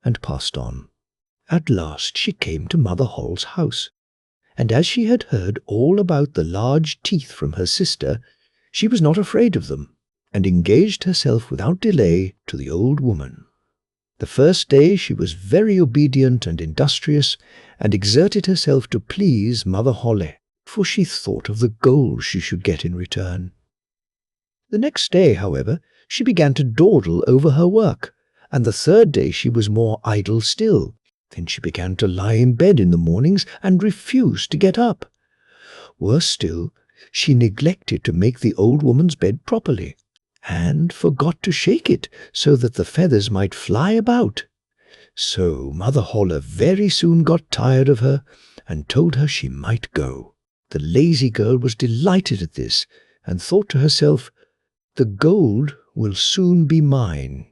[SPEAKER 1] and passed on. At last she came to Mother Holle's house, and as she had heard all about the large teeth from her sister, she was not afraid of them, and engaged herself without delay to the old woman. The first day she was very obedient and industrious, and exerted herself to please Mother Holle, for she thought of the gold she should get in return. The next day, however, she began to dawdle over her work, and the third day she was more idle still. Then she began to lie in bed in the mornings and refused to get up. Worse still, she neglected to make the old woman's bed properly, and forgot to shake it so that the feathers might fly about. So Mother Holle very soon got tired of her and told her she might go. The lazy girl was delighted at this, and thought to herself, "The gold will soon be mine."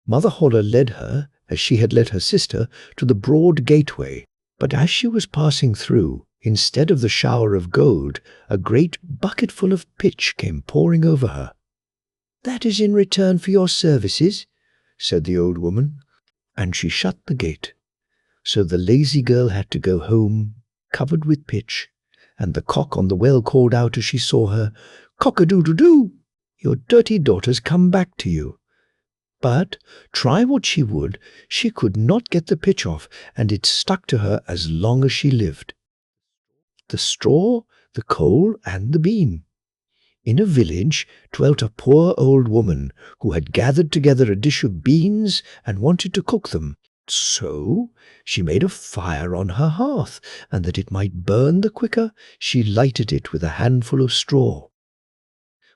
[SPEAKER 1] Mother Holle led her, as she had led her sister, to the broad gateway, but as she was passing through, instead of the shower of gold, a great bucketful of pitch came pouring over her. "That is in return for your services," said the old woman, and she shut the gate. So the lazy girl had to go home, covered with pitch, and the cock on the well called out as she saw her, "Cock-a-doodle-doo! Your dirty daughter's come back to you." But, try what she would, she could not get the pitch off, and it stuck to her as long as she lived. The straw, the coal, and the bean. In a village dwelt a poor old woman who had gathered together a dish of beans and wanted to cook them. So she made a fire on her hearth, and that it might burn the quicker, she lighted it with a handful of straw.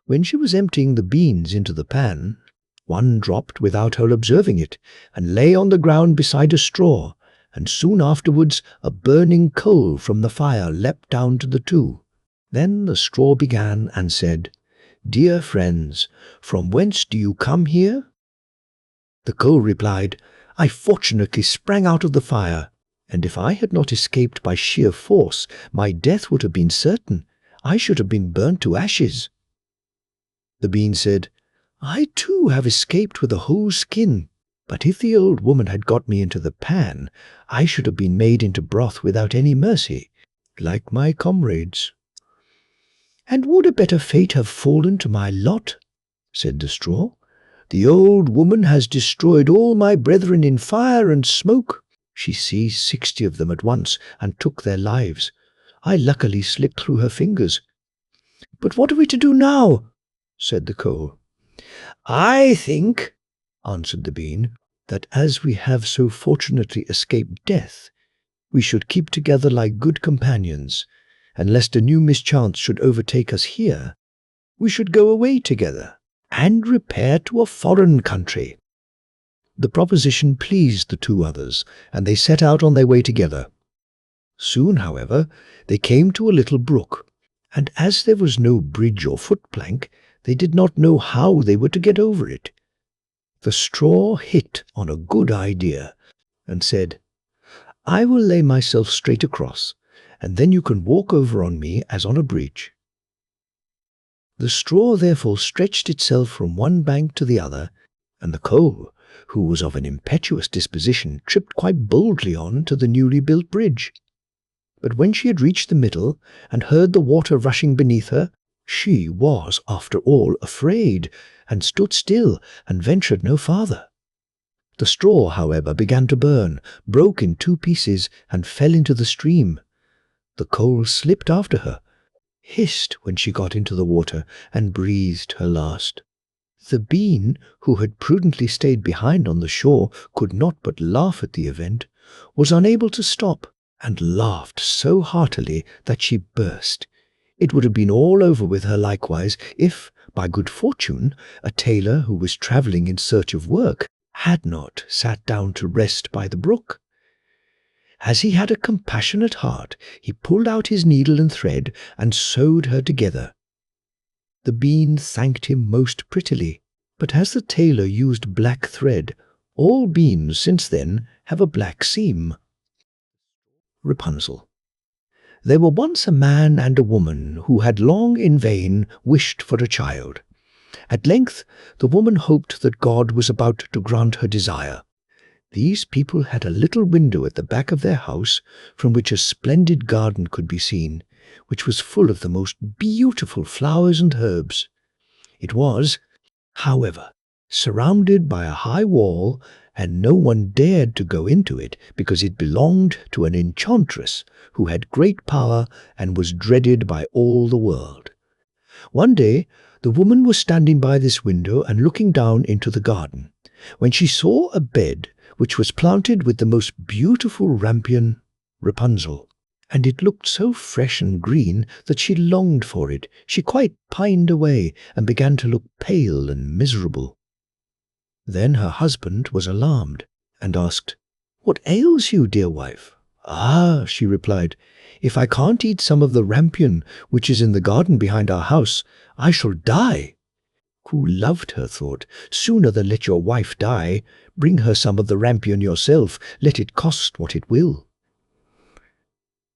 [SPEAKER 1] When she was emptying the beans into the pan, one dropped without her observing it, and lay on the ground beside a straw, and soon afterwards a burning coal from the fire leapt down to the two. Then the straw began and said, "Dear friends, from whence do you come here?" The coal replied, "I fortunately sprang out of the fire, and if I had not escaped by sheer force, my death would have been certain. I should have been burnt to ashes." The bean said, "I too have escaped with a whole skin, but if the old woman had got me into the pan, I should have been made into broth without any mercy, like my comrades." "And would a better fate have fallen to my lot?" said the straw. "The old woman has destroyed all my brethren in fire and smoke. She seized 60 of them at once and took their lives. I luckily slipped through her fingers." "But what are we to do now?" said the coal. "I think," answered the bean, "that as we have so fortunately escaped death, we should keep together like good companions, and lest a new mischance should overtake us here, we should go away together, and repair to a foreign country." The proposition pleased the two others, and they set out on their way together. Soon, however, they came to a little brook, and as there was no bridge or footplank, they did not know how they were to get over it. The straw hit on a good idea, and said, "I will lay myself straight across, and then you can walk over on me as on a bridge." The straw therefore stretched itself from one bank to the other, and the coal, who was of an impetuous disposition, tripped quite boldly on to the newly built bridge. But when she had reached the middle, and heard the water rushing beneath her, she was, after all, afraid, and stood still, and ventured no farther. The straw, however, began to burn, broke in 2 pieces, and fell into the stream. The coal slipped after her, hissed when she got into the water, and breathed her last. The bean, who had prudently stayed behind on the shore, could not but laugh at the event, was unable to stop, and laughed so heartily that she burst. It would have been all over with her likewise, if, by good fortune, a tailor who was travelling in search of work had not sat down to rest by the brook. As he had a compassionate heart, he pulled out his needle and thread and sewed her together. The bean thanked him most prettily, but as the tailor used black thread, all beans since then have a black seam. Rapunzel. There were once a man and a woman who had long in vain wished for a child. At length the woman hoped that God was about to grant her desire. These people had a little window at the back of their house from which a splendid garden could be seen, which was full of the most beautiful flowers and herbs. It was, however, surrounded by a high wall, and no one dared to go into it because it belonged to an enchantress who had great power and was dreaded by all the world. One day the woman was standing by this window and looking down into the garden, when she saw a bed which was planted with the most beautiful rampion, Rapunzel, and it looked so fresh and green that she longed for it. She quite pined away and began to look pale and miserable. Then her husband was alarmed, and asked, "What ails you, dear wife?" "Ah," she replied, "if I can't eat some of the rampion which is in the garden behind our house, I shall die." Who loved her thought, "Sooner than let your wife die, bring her some of the rampion yourself, let it cost what it will."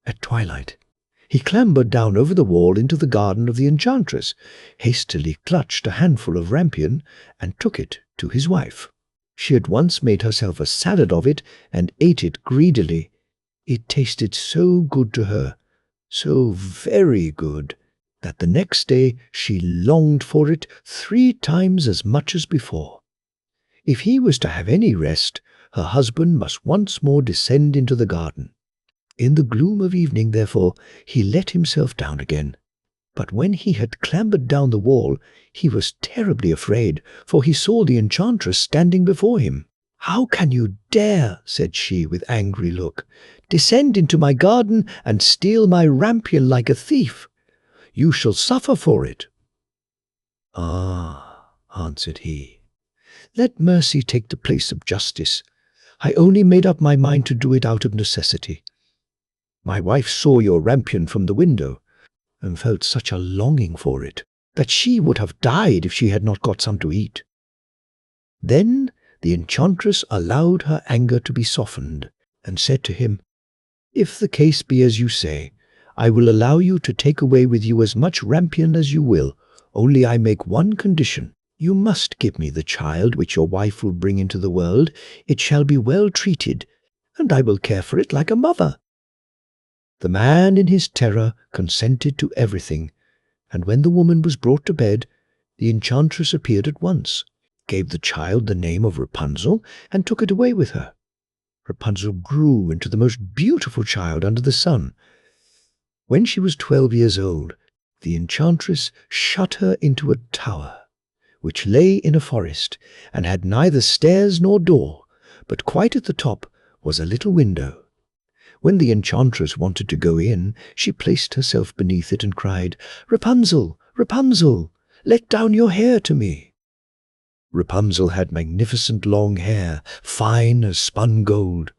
[SPEAKER 1] At twilight, he clambered down over the wall into the garden of the enchantress, hastily clutched a handful of rampion, and took it to his wife. She at once made herself a salad of it and ate it greedily. It tasted so good to her, so very good, that the next day she longed for it 3 times as much as before. If he was to have any rest, her husband must once more descend into the garden. In the gloom of evening, therefore, he let himself down again. But when he had clambered down the wall, he was terribly afraid, for he saw the enchantress standing before him. "How can you dare," said she with angry look, "descend into my garden and steal my rampion like a thief? You shall suffer for it." "Ah," answered he, "let mercy take the place of justice. I only made up my mind to do it out of necessity. My wife saw your rampion from the window, and felt such a longing for it, that she would have died if she had not got some to eat." Then the enchantress allowed her anger to be softened, and said to him, "If the case be as you say, I will allow you to take away with you as much rampion as you will, only I make one condition. You must give me the child which your wife will bring into the world. It shall be well treated, and I will care for it like a mother." The man in his terror consented to everything, and when the woman was brought to bed, the enchantress appeared at once, gave the child the name of Rapunzel, and took it away with her. Rapunzel grew into the most beautiful child under the sun. When she was 12 years old, the enchantress shut her into a tower, which lay in a forest, and had neither stairs nor door, but quite at the top was a little window. When the enchantress wanted to go in, she placed herself beneath it and cried, "Rapunzel, Rapunzel, let down your hair to me." Rapunzel had magnificent long hair, fine as spun gold,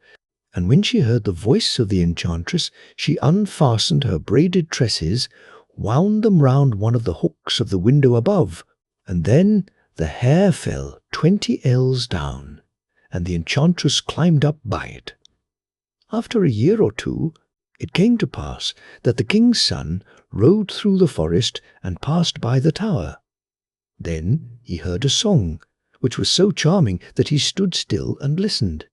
[SPEAKER 1] and when she heard the voice of the enchantress, she unfastened her braided tresses, wound them round one of the hooks of the window above, and then the hair fell 20 ells down, and the enchantress climbed up by it. After a year or 2, it came to pass that the king's son rode through the forest and passed by the tower. Then he heard a song, which was so charming that he stood still and listened.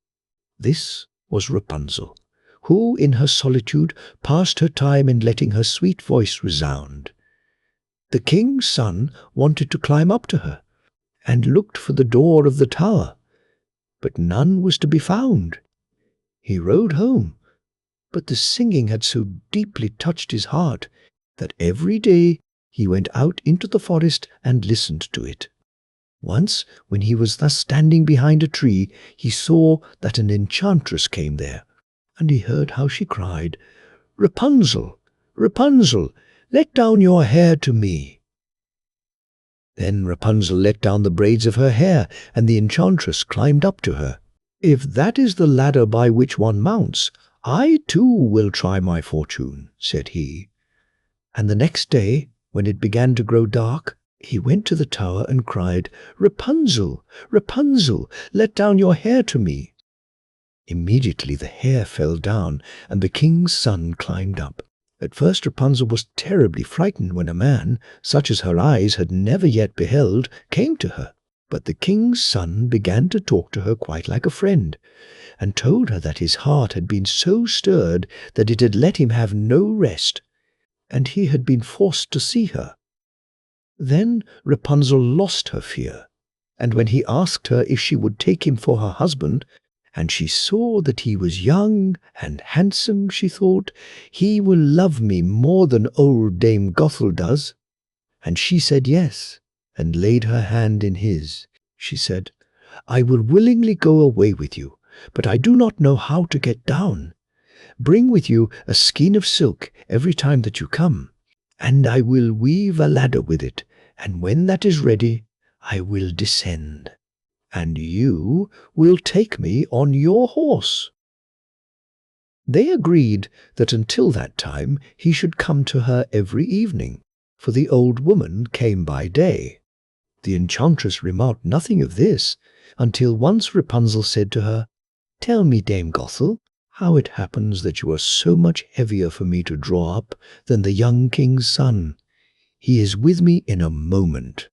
[SPEAKER 1] This was Rapunzel, who in her solitude passed her time in letting her sweet voice resound. The king's son wanted to climb up to her, and looked for the door of the tower, but none was to be found. He rode home, but the singing had so deeply touched his heart that every day he went out into the forest and listened to it. Once, when he was thus standing behind a tree, he saw that an enchantress came there, and he heard how she cried, "Rapunzel, Rapunzel, let down your hair to me." Then Rapunzel let down the braids of her hair, and the enchantress climbed up to her. "If that is the ladder by which one mounts, I too will try my fortune," said he. And the next day, when it began to grow dark, he went to the tower and cried, "Rapunzel, Rapunzel, let down your hair to me." Immediately the hair fell down, and the king's son climbed up. At first Rapunzel was terribly frightened when a man, such as her eyes had never yet beheld, came to her. But the king's son began to talk to her quite like a friend, and told her that his heart had been so stirred that it had let him have no rest, and he had been forced to see her. Then Rapunzel lost her fear, and when he asked her if she would take him for her husband, and she saw that he was young and handsome, she thought, "He will love me more than old Dame Gothel does." And she said yes, and laid her hand in his. She said, "I will willingly go away with you, but I do not know how to get down. Bring with you a skein of silk every time that you come, and I will weave a ladder with it, and when that is ready, I will descend, and you will take me on your horse." They agreed that until that time he should come to her every evening, for the old woman came by day. The enchantress remarked nothing of this, until once Rapunzel said to her, "Tell me, Dame Gothel, how it happens that you are so much heavier for me to draw up than the young king's son. He is with me in a moment."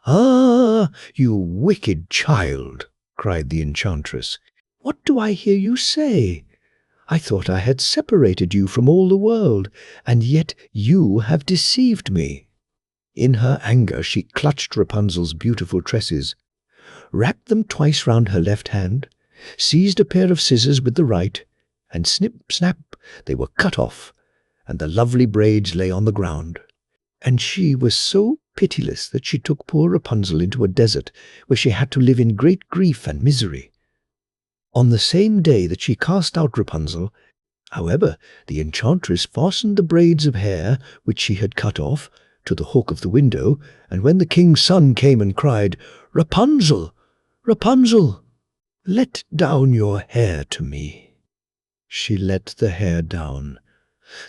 [SPEAKER 1] "Ah, you wicked child," cried the enchantress, "what do I hear you say? I thought I had separated you from all the world, and yet you have deceived me." In her anger she clutched Rapunzel's beautiful tresses, wrapped them twice round her left hand, seized a pair of scissors with the right, and snip, snap, they were cut off, and the lovely braids lay on the ground. And she was so pitiless that she took poor Rapunzel into a desert, where she had to live in great grief and misery. On the same day that she cast out Rapunzel, however, the enchantress fastened the braids of hair which she had cut off to the hook of the window, and when the king's son came and cried, "Rapunzel, Rapunzel, let down your hair to me," she let the hair down.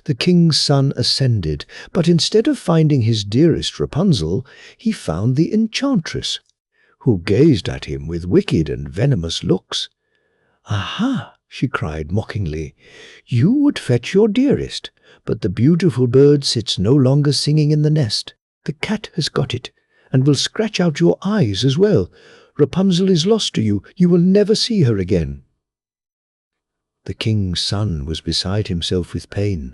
[SPEAKER 1] The king's son ascended, but instead of finding his dearest Rapunzel, he found the enchantress, who gazed at him with wicked and venomous looks. "Aha!" she cried mockingly, "you would fetch your dearest, but the beautiful bird sits no longer singing in the nest. The cat has got it, and will scratch out your eyes as well. Rapunzel is lost to you. You will never see her again." The king's son was beside himself with pain,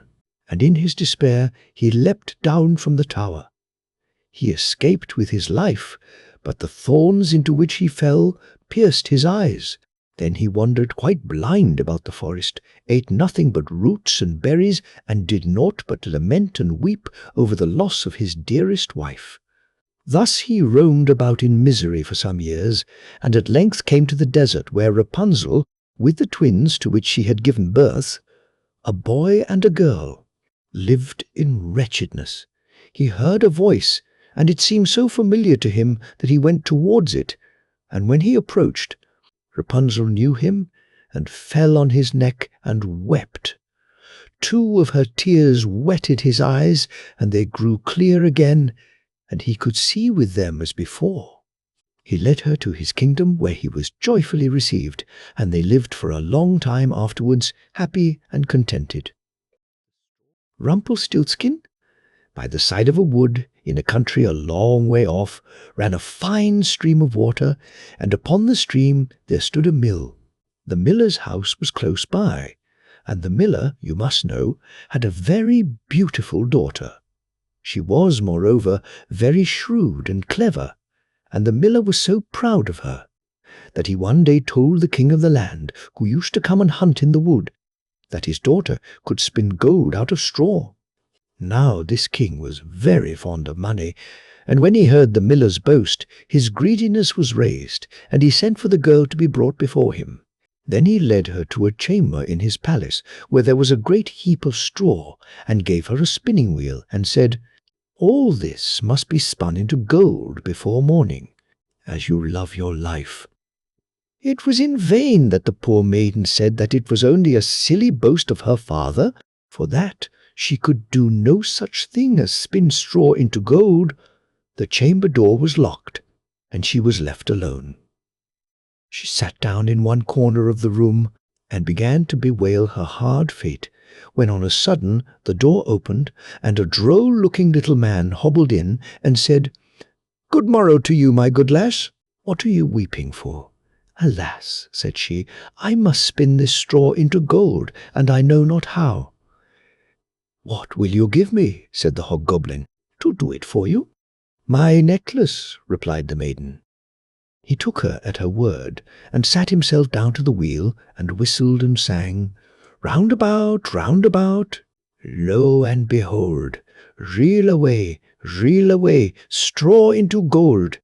[SPEAKER 1] and in his despair he leapt down from the tower. He escaped with his life, but the thorns into which he fell pierced his eyes. Then he wandered quite blind about the forest, ate nothing but roots and berries, and did naught but lament and weep over the loss of his dearest wife. Thus he roamed about in misery for some years, and at length came to the desert where Rapunzel, with the twins to which she had given birth, a boy and a girl, lived in wretchedness. He heard a voice, and it seemed so familiar to him that he went towards it, and when he approached, Rapunzel knew him, and fell on his neck and wept. 2 of her tears wetted his eyes, and they grew clear again, and he could see with them as before. He led her to his kingdom, where he was joyfully received, and they lived for a long time afterwards, happy and contented. Rumpelstiltskin? By the side of a wood, in a country a long way off, ran a fine stream of water, and upon the stream there stood a mill. The miller's house was close by, and the miller, you must know, had a very beautiful daughter. She was, moreover, very shrewd and clever, and the miller was so proud of her that he one day told the king of the land, who used to come and hunt in the wood, that his daughter could spin gold out of straw. Now this king was very fond of money, and when he heard the miller's boast, his greediness was raised, and he sent for the girl to be brought before him. Then he led her to a chamber in his palace, where there was a great heap of straw, and gave her a spinning wheel, and said, "All this must be spun into gold before morning, as you love your life." It was in vain that the poor maiden said that it was only a silly boast of her father, for that she could do no such thing as spin straw into gold. The chamber door was locked, and she was left alone. She sat down in one corner of the room, and began to bewail her hard fate, when on a sudden the door opened, and a droll-looking little man hobbled in, and said, "Good morrow to you, my good lass. What are you weeping for?" "Alas," said she, "I must spin this straw into gold, and I know not how." "What will you give me," said the hobgoblin, "to do it for you?" "My necklace," replied the maiden. He took her at her word, and sat himself down to the wheel, and whistled and sang, "Round about, lo and behold, reel away, straw into gold."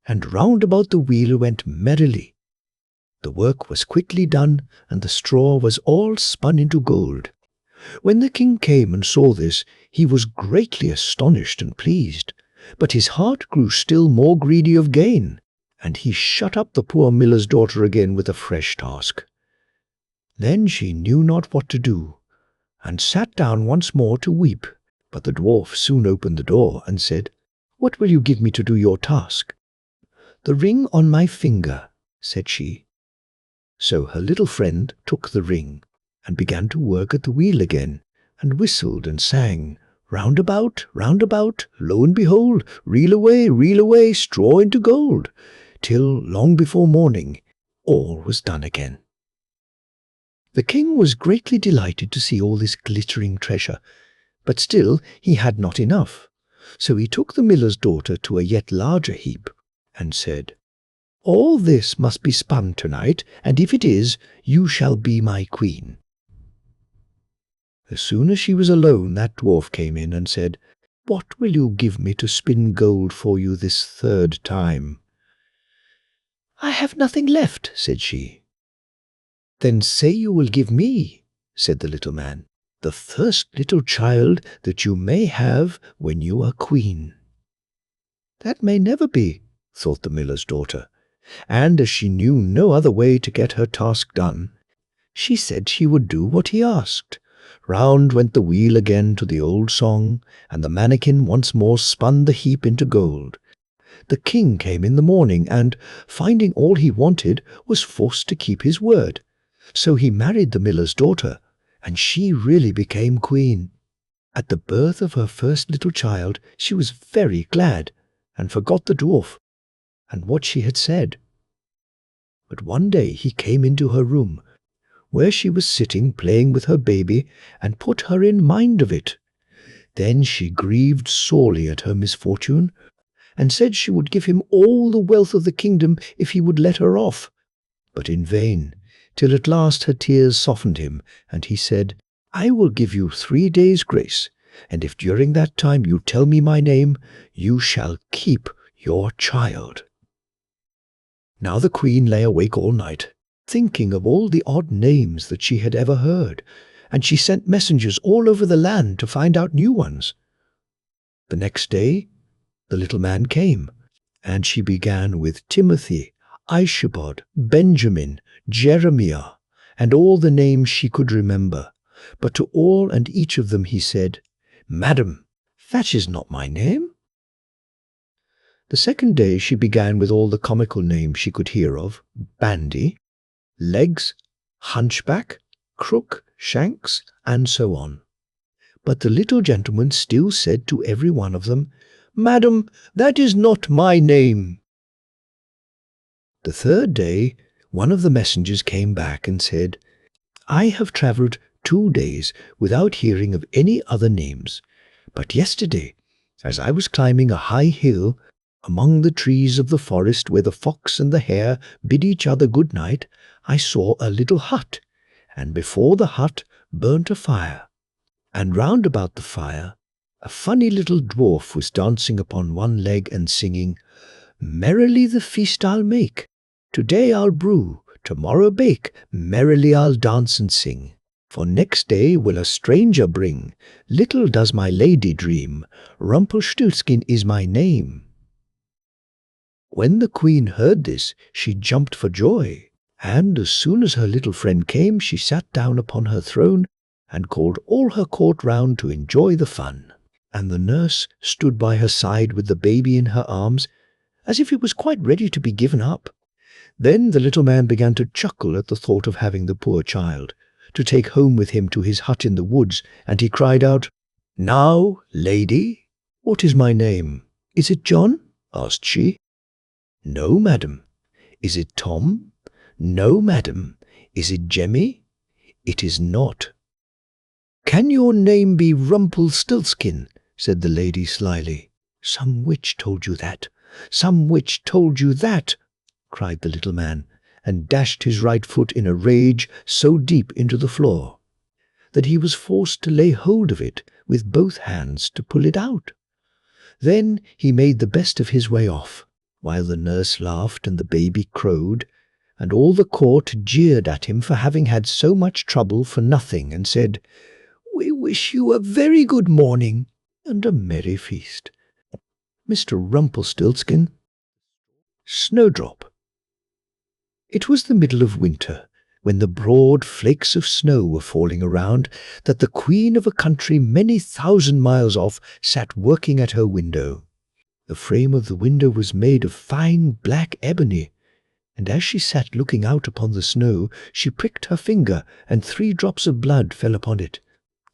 [SPEAKER 1] And round about the wheel went merrily. The work was quickly done, and the straw was all spun into gold. When the king came and saw this, he was greatly astonished and pleased, but his heart grew still more greedy of gain, and he shut up the poor miller's daughter again with a fresh task. Then she knew not what to do, and sat down once more to weep, but the dwarf soon opened the door and said, "What will you give me to do your task?" "The ring on my finger," said she. So her little friend took the ring, and began to work at the wheel again, and whistled and sang, round about, lo and behold, reel away, straw into gold," till long before morning all was done again. The king was greatly delighted to see all this glittering treasure, but still he had not enough. So he took the miller's daughter to a yet larger heap, and said, "All this must be spun tonight, and if it is, you shall be my queen." As soon as she was alone, that dwarf came in and said, "What will you give me to spin gold for you this third time?" "I have nothing left," said she. "Then say you will give me," said the little man, "the first little child that you may have when you are queen." "That may never be," thought the miller's daughter, and as she knew no other way to get her task done, she said she would do what he asked. Round went the wheel again to the old song, and the mannikin once more spun the heap into gold. The king came in the morning, and, finding all he wanted, was forced to keep his word. So he married the miller's daughter, and she really became queen. At the birth of her first little child, she was very glad, and forgot the dwarf, and what she had said. But one day he came into her room, where she was sitting playing with her baby, and put her in mind of it. Then she grieved sorely at her misfortune, and said she would give him all the wealth of the kingdom if he would let her off. But in vain, till at last her tears softened him, and he said, "I will give you 3 days' grace, and if during that time you tell me my name, you shall keep your child." Now the queen lay awake all night, thinking of all the odd names that she had ever heard, and she sent messengers all over the land to find out new ones. The next day the little man came, and she began with Timothy, Ishbod, Benjamin, Jeremiah, and all the names she could remember. But to all and each of them he said, "Madam, that is not my name." The second day she began with all the comical names she could hear of: Bandy, Legs, Hunchback, Crook, Shanks, and so on. But the little gentleman still said to every one of them, "Madam, that is not my name." The third day one of the messengers came back and said, "I have travelled 2 days without hearing of any other names, but yesterday, as I was climbing a high hill, among the trees of the forest where the fox and the hare bid each other good night, I saw a little hut, and before the hut burnt a fire, and round about the fire a funny little dwarf was dancing upon one leg and singing, 'Merrily the feast I'll make, today I'll brew, tomorrow bake, merrily I'll dance and sing. For next day will a stranger bring, little does my lady dream, Rumpelstiltskin is my name.'" When the queen heard this, she jumped for joy, and as soon as her little friend came, she sat down upon her throne and called all her court round to enjoy the fun. And the nurse stood by her side with the baby in her arms, as if it was quite ready to be given up. Then the little man began to chuckle at the thought of having the poor child to take home with him to his hut in the woods, and he cried out, "Now, lady, what is my name?" "Is it John?" asked she. "No, madam." "Is it Tom?" "No, madam." "Is it Jemmy?" "It is not." "Can your name be Rumpelstiltskin?" said the lady slyly. "Some witch told you that. Some witch told you that," cried the little man, and dashed his right foot in a rage so deep into the floor that he was forced to lay hold of it with both hands to pull it out. Then he made the best of his way off, while the nurse laughed and the baby crowed, and all the court jeered at him for having had so much trouble for nothing, and said, "We wish you a very good morning and a merry feast. Mr. Rumpelstiltskin." Snowdrop. It was the middle of winter, when the broad flakes of snow were falling around, that the queen of a country many thousand miles off sat working at her window. The frame of the window was made of fine black ebony, and as she sat looking out upon the snow, she pricked her finger, and 3 drops of blood fell upon it.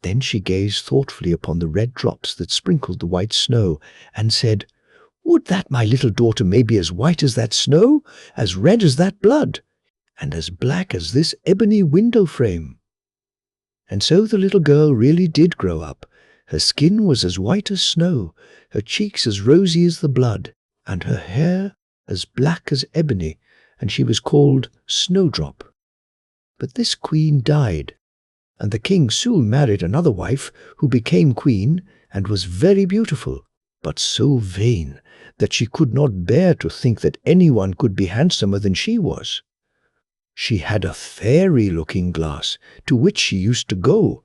[SPEAKER 1] Then she gazed thoughtfully upon the red drops that sprinkled the white snow, and said, "Would that my little daughter may be as white as that snow, as red as that blood. and as black as this ebony window frame." And so the little girl really did grow up. Her skin was as white as snow, her cheeks as rosy as the blood, and her hair as black as ebony, and she was called Snowdrop. But this queen died, and the king soon married another wife who became queen and was very beautiful, but so vain that she could not bear to think that anyone could be handsomer than she was. She had a fairy-looking glass to which she used to go,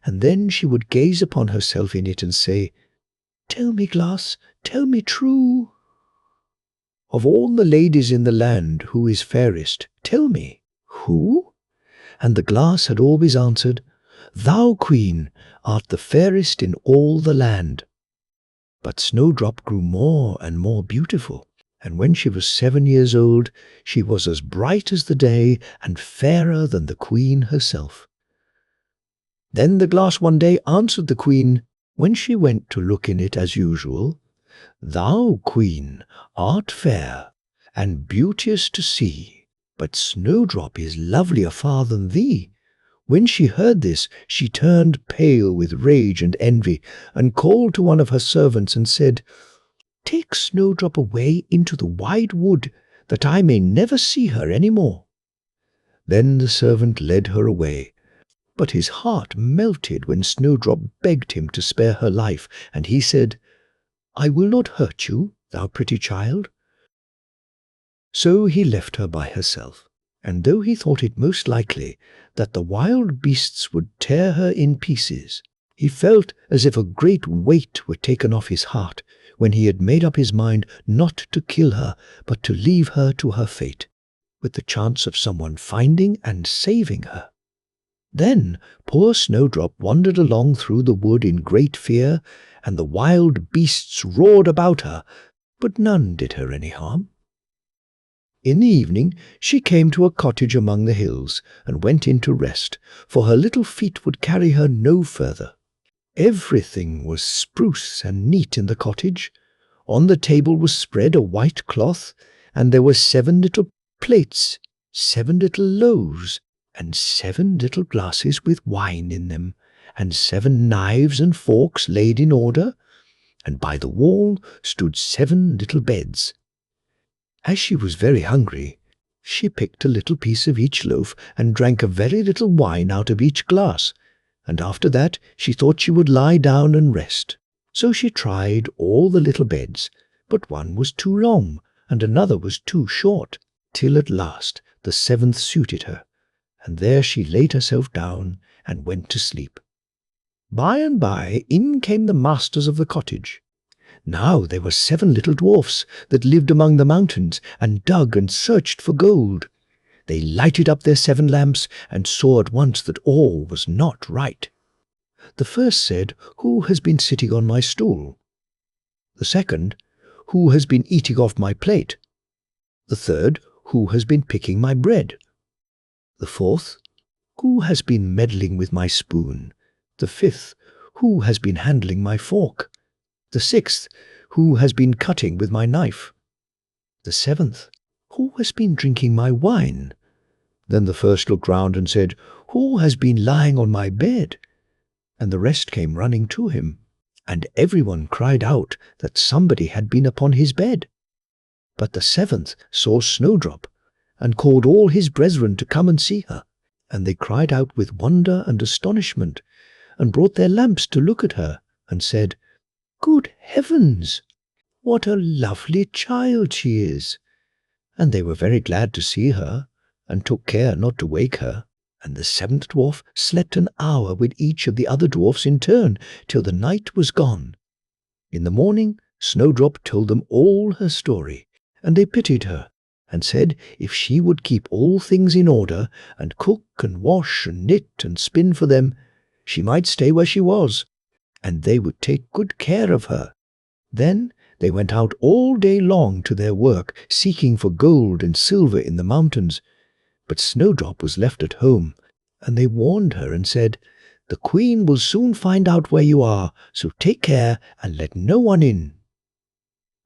[SPEAKER 1] and then she would gaze upon herself in it and say, "Tell me, glass, tell me true. Of all the ladies in the land, who is fairest? Tell me, who?" And the glass had always answered, "Thou, queen, art the fairest in all the land." But Snowdrop grew more and more beautiful, and when she was 7 years old, she was as bright as the day and fairer than the queen herself. Then the glass one day answered the queen, when she went to look in it as usual, "Thou, queen, art fair, and beauteous to see, but Snowdrop is lovelier far than thee." When she heard this, she turned pale with rage and envy, and called to one of her servants and said, "Take Snowdrop away into the wide wood, that I may never see her any more." Then the servant led her away, but his heart melted when Snowdrop begged him to spare her life, and he said, "I will not hurt you, thou pretty child." So he left her by herself, and though he thought it most likely that the wild beasts would tear her in pieces, he felt as if a great weight were taken off his heart when he had made up his mind not to kill her, but to leave her to her fate, with the chance of someone finding and saving her. Then poor Snowdrop wandered along through the wood in great fear, and the wild beasts roared about her, but none did her any harm. In the evening she came to a cottage among the hills, and went in to rest, for her little feet would carry her no further. Everything was spruce and neat in the cottage. On the table was spread a white cloth, and there were 7 little plates, 7 little loaves, and 7 little glasses with wine in them, and 7 knives and forks laid in order, and by the wall stood 7 little beds. As she was very hungry, she picked a little piece of each loaf and drank a very little wine out of each glass, and after that she thought she would lie down and rest. So she tried all the little beds, but one was too long, and another was too short, till at last the 7th suited her, and there she laid herself down and went to sleep. By and by in came the masters of the cottage. Now there were 7 little dwarfs that lived among the mountains, and dug and searched for gold. They lighted up their 7 lamps, and saw at once that all was not right. The first said, "Who has been sitting on my stool?" The second, "Who has been eating off my plate?" The third, "Who has been picking my bread?" The fourth, "Who has been meddling with my spoon?" The fifth, "Who has been handling my fork?" The 6th, "Who has been cutting with my knife?" The 7th, "Who has been drinking my wine?" Then the first looked round and said, "Who has been lying on my bed?" And the rest came running to him, and everyone cried out that somebody had been upon his bed. But the 7th saw Snowdrop, and called all his brethren to come and see her, and they cried out with wonder and astonishment, and brought their lamps to look at her, and said, "Good heavens! What a lovely child she is!" And they were very glad to see her, and took care not to wake her, and the 7th dwarf slept an hour with each of the other dwarfs in turn, till the night was gone. In the morning Snowdrop told them all her story, and they pitied her, and said if she would keep all things in order, and cook and wash and knit and spin for them, she might stay where she was, and they would take good care of her. Then they went out all day long to their work, seeking for gold and silver in the mountains. But Snowdrop was left at home, and they warned her and said, "The queen will soon find out where you are, so take care and let no one in."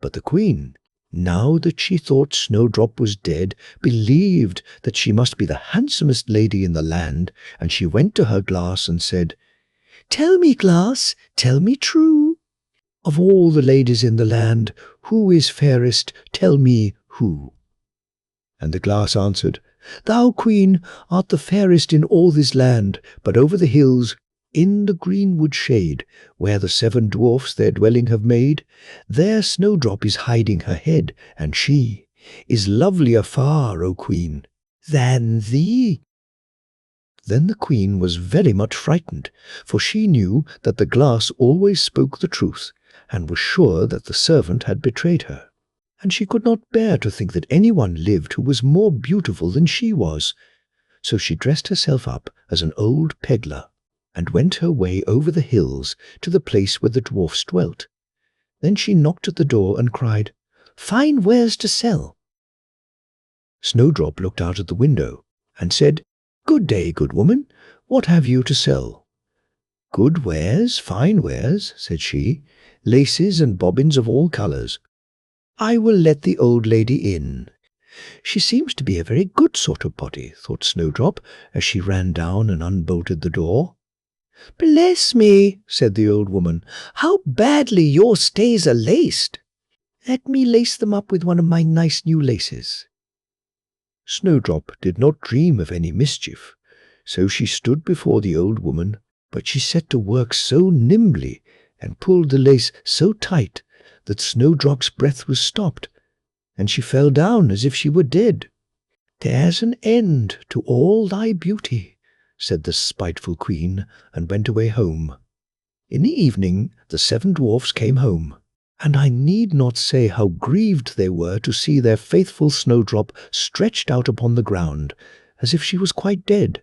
[SPEAKER 1] But the queen now that she thought Snowdrop was dead, believed that she must be the handsomest lady in the land, and she went to her glass and said, "Tell me, glass, tell me true. Of all the ladies in the land, who is fairest? Tell me who." And the glass answered, "Thou, Queen, art the fairest in all this land, but over the hills, in the greenwood shade, where the 7 dwarfs their dwelling have made, there Snowdrop is hiding her head, and she is lovelier far, O Queen, than thee." Then the Queen was very much frightened, for she knew that the glass always spoke the truth, and was sure that the servant had betrayed her. And she could not bear to think that anyone lived who was more beautiful than she was. So she dressed herself up as an old peddler, and went her way over the hills to the place where the dwarfs dwelt. Then she knocked at the door and cried, "Fine wares to sell." Snowdrop looked out at the window and said, "Good day, good woman, what have you to sell?" "Good wares, fine wares," said she, "laces and bobbins of all colours. I will let the old lady in." "She seems to be a very good sort of body," thought Snowdrop, as she ran down and unbolted the door. "Bless me," said the old woman, "how badly your stays are laced. Let me lace them up with one of my nice new laces." Snowdrop did not dream of any mischief, so she stood before the old woman, but she set to work so nimbly and pulled the lace so tight that Snowdrop's breath was stopped, and she fell down as if she were dead. "There's an end to all thy beauty," said the spiteful Queen, and went away home. In the evening the 7 dwarfs came home, and I need not say how grieved they were to see their faithful Snowdrop stretched out upon the ground, as if she was quite dead.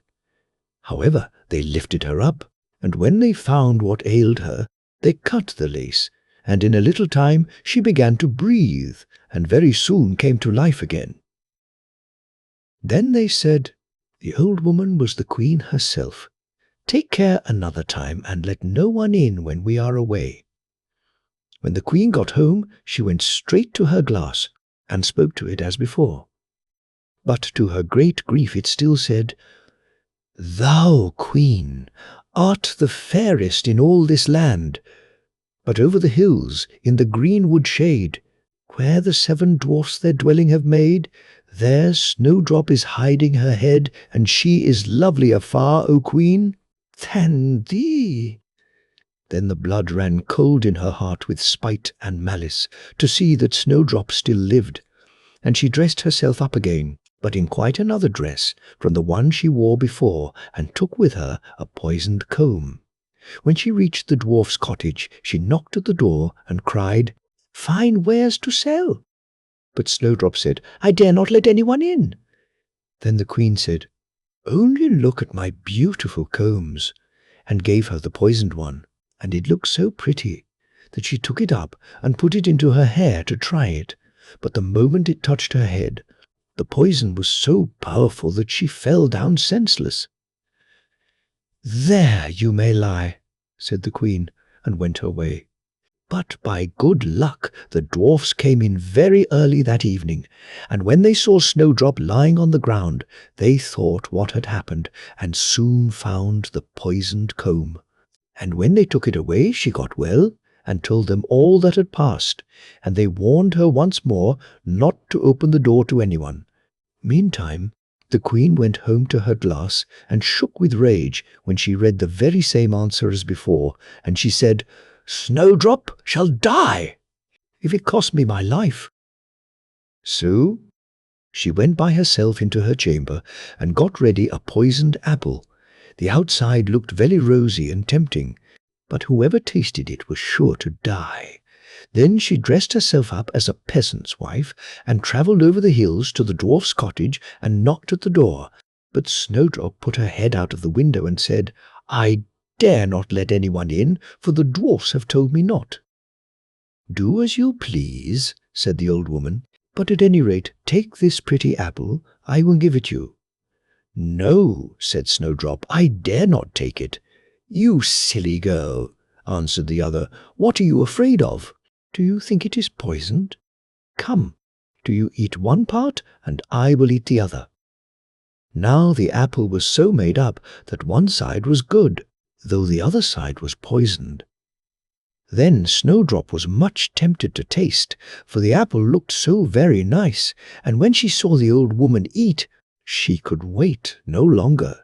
[SPEAKER 1] However, they lifted her up, and when they found what ailed her, they cut the lace, and in a little time she began to breathe, and very soon came to life again. Then they said, "The old woman was the Queen herself. Take care another time, and let no one in when we are away." When the Queen got home, she went straight to her glass, and spoke to it as before. But to her great grief it still said, "Thou, Queen, art the fairest in all this land, but over the hills, in the greenwood shade, where the 7 dwarfs their dwelling have made, there Snowdrop is hiding her head, and she is lovelier far, O Queen, than thee." Then the blood ran cold in her heart with spite and malice, to see that Snowdrop still lived, and she dressed herself up again, but in quite another dress from the one she wore before, and took with her a poisoned comb. When she reached the dwarf's cottage, she knocked at the door and cried, "Fine wares to sell." But Snowdrop said, "I dare not let anyone in." Then the Queen said, "Only look at my beautiful combs," and gave her the poisoned one, and it looked so pretty that she took it up and put it into her hair to try it, but the moment it touched her head, the poison was so powerful that she fell down senseless. "There you may lie," said the Queen, and went her way. But by good luck the dwarfs came in very early that evening, and when they saw Snowdrop lying on the ground, they thought what had happened, and soon found the poisoned comb. And when they took it away, she got well, and told them all that had passed, and they warned her once more not to open the door to anyone. Meantime, the Queen went home to her glass, and shook with rage when she read the very same answer as before, and she said, "Snowdrop shall die, if it cost me my life." So she went by herself into her chamber, and got ready a poisoned apple. The outside looked very rosy and tempting, but whoever tasted it was sure to die. Then she dressed herself up as a peasant's wife, and travelled over the hills to the dwarf's cottage, and knocked at the door. But Snowdrop put her head out of the window and said, "I dare not let anyone in, for the dwarfs have told me not." "Do as you please," said the old woman, "but at any rate take this pretty apple, I will give it you." "No," said Snowdrop, "I dare not take it." "You silly girl," answered the other, "what are you afraid of? Do you think it is poisoned? Come, Do you eat one part, and I will eat the other." Now the apple was so made up that one side was good, though the other side was poisoned. Then Snowdrop was much tempted to taste, for the apple looked so very nice, and when she saw the old woman eat, she could wait no longer.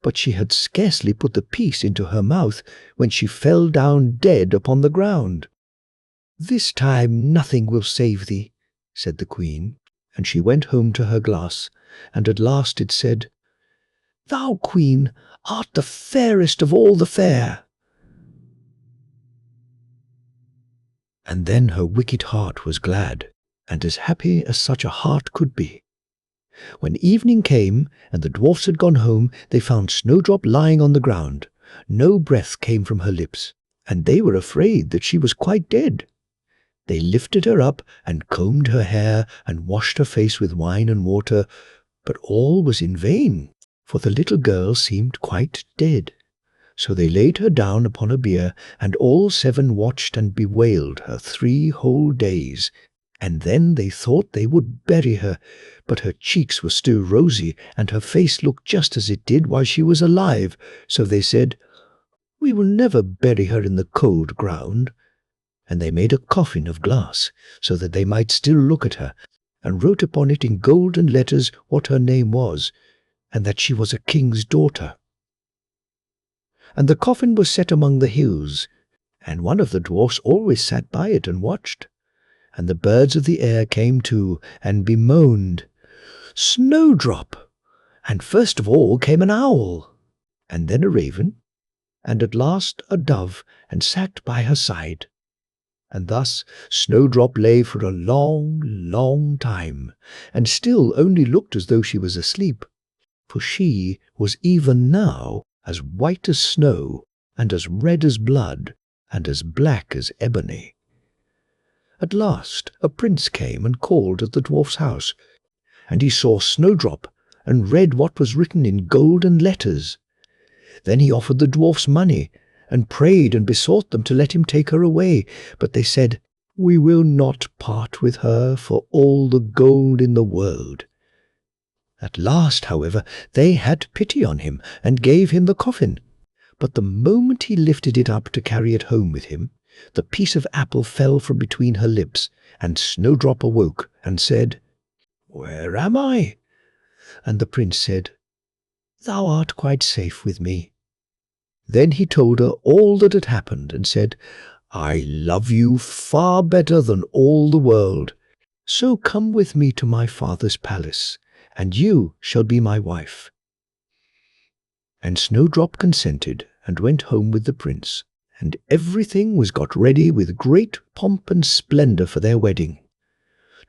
[SPEAKER 1] But she had scarcely put the piece into her mouth when she fell down dead upon the ground. "This time nothing will save thee," said the queen, and she went home to her glass, and at last it said, "Thou, queen, art the fairest of all the fair." And then her wicked heart was glad, and as happy as such a heart could be. When evening came, and the dwarfs had gone home, they found Snowdrop lying on the ground. No breath came from her lips, and they were afraid that she was quite dead. They lifted her up, and combed her hair, and washed her face with wine and water, but all was in vain, for the little girl seemed quite dead. So they laid her down upon a bier, and all 7 watched and bewailed her 3 whole days. And then they thought they would bury her, but her cheeks were still rosy, and her face looked just as it did while she was alive. So they said, "We will never bury her in the cold ground." And they made a coffin of glass, so that they might still look at her, and wrote upon it in golden letters what her name was, and that she was a king's daughter. And the coffin was set among the hills, and one of the dwarfs always sat by it and watched. And the birds of the air came too, and bemoaned, "Snowdrop!" And first of all came an owl, and then a raven, and at last a dove, and sat by her side. And thus Snowdrop lay for a long, long time, and still only looked as though she was asleep, for she was even now as white as snow, and as red as blood, and as black as ebony. At last a prince came and called at the dwarf's house, and he saw Snowdrop, and read what was written in golden letters. Then he offered the dwarfs money, and prayed and besought them to let him take her away, but they said, "We will not part with her for all the gold in the world." At last, however, they had pity on him, and gave him the coffin. But the moment he lifted it up to carry it home with him, the piece of apple fell from between her lips, and Snowdrop awoke, and said, "Where am I?" And the prince said, "Thou art quite safe with me." Then he told her all that had happened, and said, "I love you far better than all the world, so come with me to my father's palace, and you shall be my wife." And Snowdrop consented, and went home with the prince, and everything was got ready with great pomp and splendour for their wedding.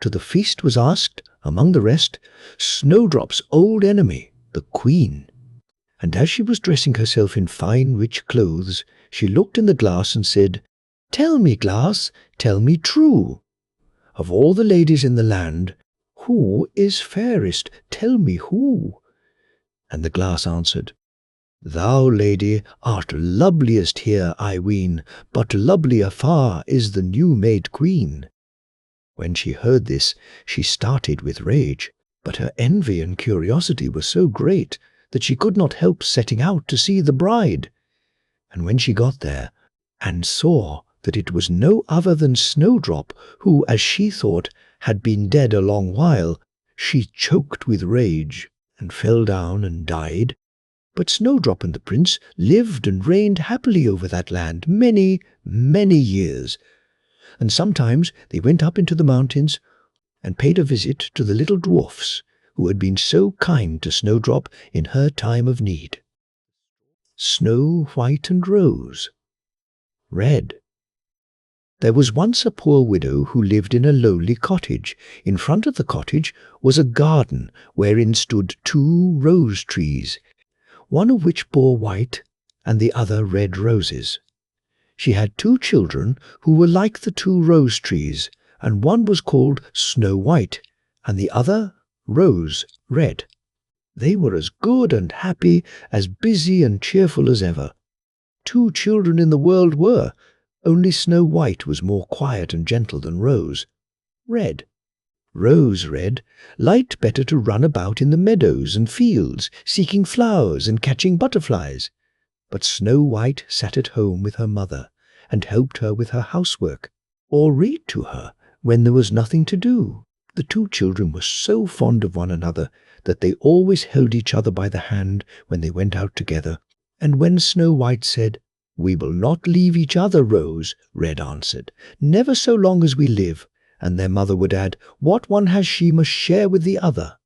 [SPEAKER 1] To the feast was asked, among the rest, Snowdrop's old enemy, the queen. And as she was dressing herself in fine rich clothes, she looked in the glass and said, "Tell me, glass, tell me true. Of all the ladies in the land, who is fairest? Tell me who." And the glass answered, "Thou, lady, art loveliest here, I ween, but lovelier far is the new-made queen." When she heard this, she started with rage, but her envy and curiosity were so great that she could not help setting out to see the bride. And when she got there, and saw that it was no other than Snowdrop, who, as she thought, had been dead a long while, she choked with rage, and fell down and died. But Snowdrop and the prince lived and reigned happily over that land many, many years, and sometimes they went up into the mountains and paid a visit to the little dwarfs who had been so kind to Snowdrop in her time of need. Snow White and Rose. Red. There was once a poor widow who lived in a lowly cottage. In front of the cottage was a garden wherein stood 2 rose trees, one of which bore white and the other red roses. She had 2 children who were like the 2 rose trees, and one was called Snow White, and the other Rose Red. They were as good and happy, as busy and cheerful as ever. 2 children in the world were, only Snow White was more quiet and gentle than Rose Red. Rose Red liked better to run about in the meadows and fields, seeking flowers and catching butterflies. But Snow White sat at home with her mother and helped her with her housework, or read to her when there was nothing to do. The two children were so fond of one another that they always held each other by the hand when they went out together. And when Snow White said, "We will not leave each other, Rose," Red answered, "never so long as we live." And their mother would add, "What one has she must share with the other."